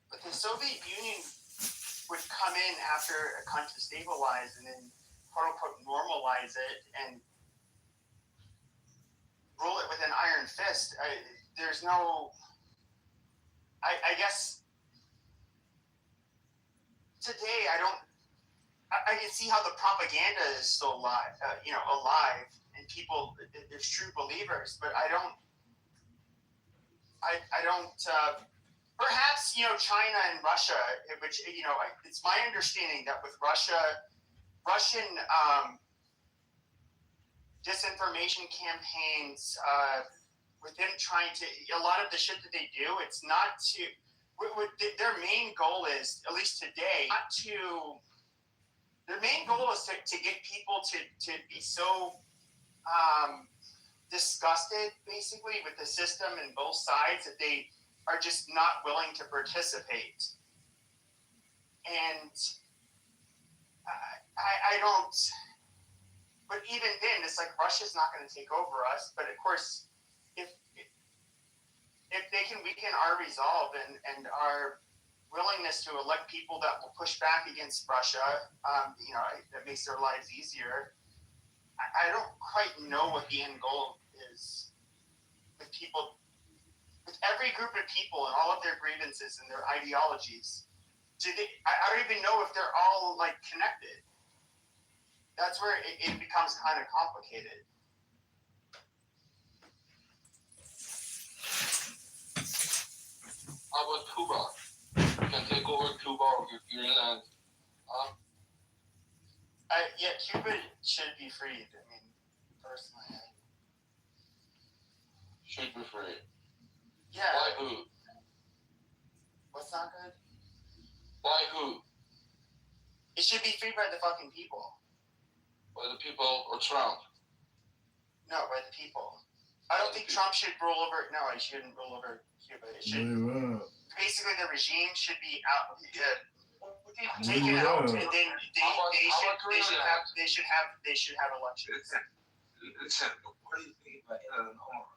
But the Soviet Union would come in after a country stabilized and then, quote unquote, normalize it and rule it with an iron fist. There's no. I guess today I can see how the propaganda is still alive, and people, there's true believers, but I don't. Perhaps, you know, China and Russia, which, you know, it's my understanding that with Russian disinformation campaigns, with them trying to, a lot of the shit that they do, it's not to, their main goal is, at least today, their main goal is to get people to be so disgusted, basically, with the system and both sides that they are just not willing to participate. And I don't, but even then, it's like Russia's not going to take over us. But of course, if they can weaken our resolve and our willingness to elect people that will push back against Russia, you know, that makes their lives easier. I don't quite know what the end goal is with people, with every group of people and all of their grievances and their ideologies. I don't even know if they're all, like, connected. That's where it becomes kind of complicated. How about Cuba? You can take over Cuba or your land. Yeah, Cuba should be freed. I mean, personally. Should be freed. Yeah. By who? What's not good? By who? It should be freed by the fucking people. By the people or Trump? No, by the people. I don't think Trump should rule over. No, he shouldn't rule over Cuba. It should. Basically, the regime should be out. Taken out, and then they should have elections. Listen, what do you think about Ellen Omar?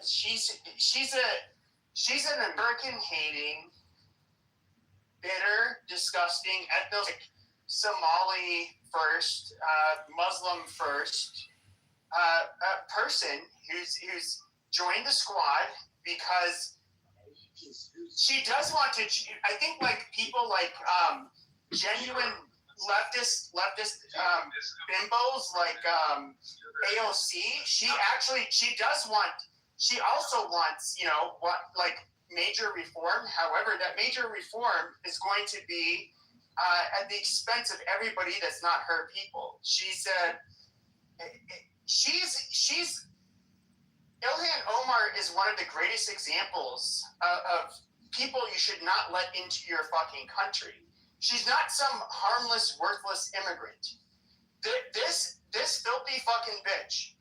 She's an American-hating, bitter, disgusting, ethnic Somali first, Muslim first person who's joined the squad because she does want to. I think, like, people like genuine leftist bimbos like AOC. She also wants, like, major reform. However, that major reform is going to be at the expense of everybody that's not her people. She said, she's Ilhan Omar is one of the greatest examples of people you should not let into your fucking country. She's not some harmless, worthless immigrant. This filthy fucking bitch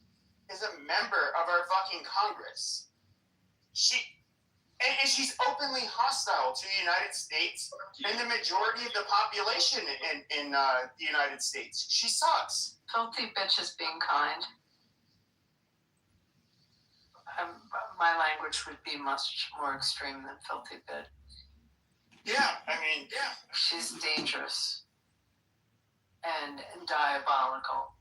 is a member of our fucking Congress. And she's openly hostile to the United States and the majority of the population in the United States. She sucks. Filthy bitch is being kind. My language would be much more extreme than filthy bitch. Yeah, I mean, yeah. She's dangerous and diabolical.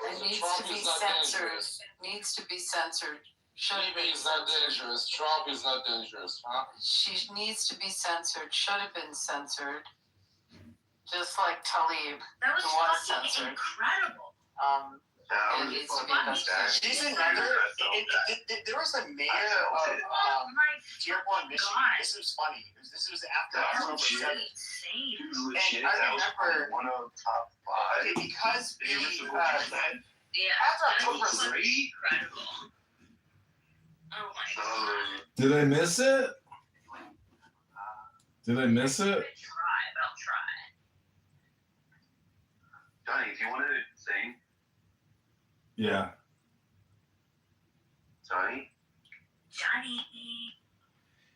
It needs to be censored. Needs to be censored. Bibi is not dangerous. Trump is not dangerous, huh? She needs to be censored. Should have been censored. Just like Talib. That was fucking censored. incredible. It needs to be investigated. She's another. There was a mayor of Dearborn, Michigan. This was funny. This was after October 7th. And I remember one of top 5. Because after October 3. Incredible. Oh my god. Did I miss it? Did I miss it? I'll try. Johnny, if you want to sing. Yeah. Johnny?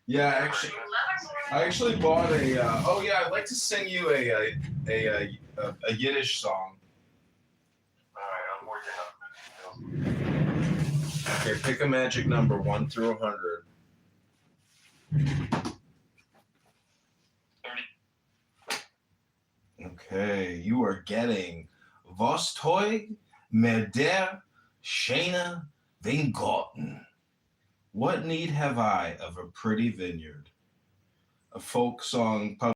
Yeah, I actually bought a. Oh yeah, I'd like to sing you a Yiddish song. All right, I'm working up. Okay, pick a magic number 1 through 100. 30. Okay, you are getting Was Teug mir der Schöne Weingarten. What need have I of a pretty vineyard? A folk song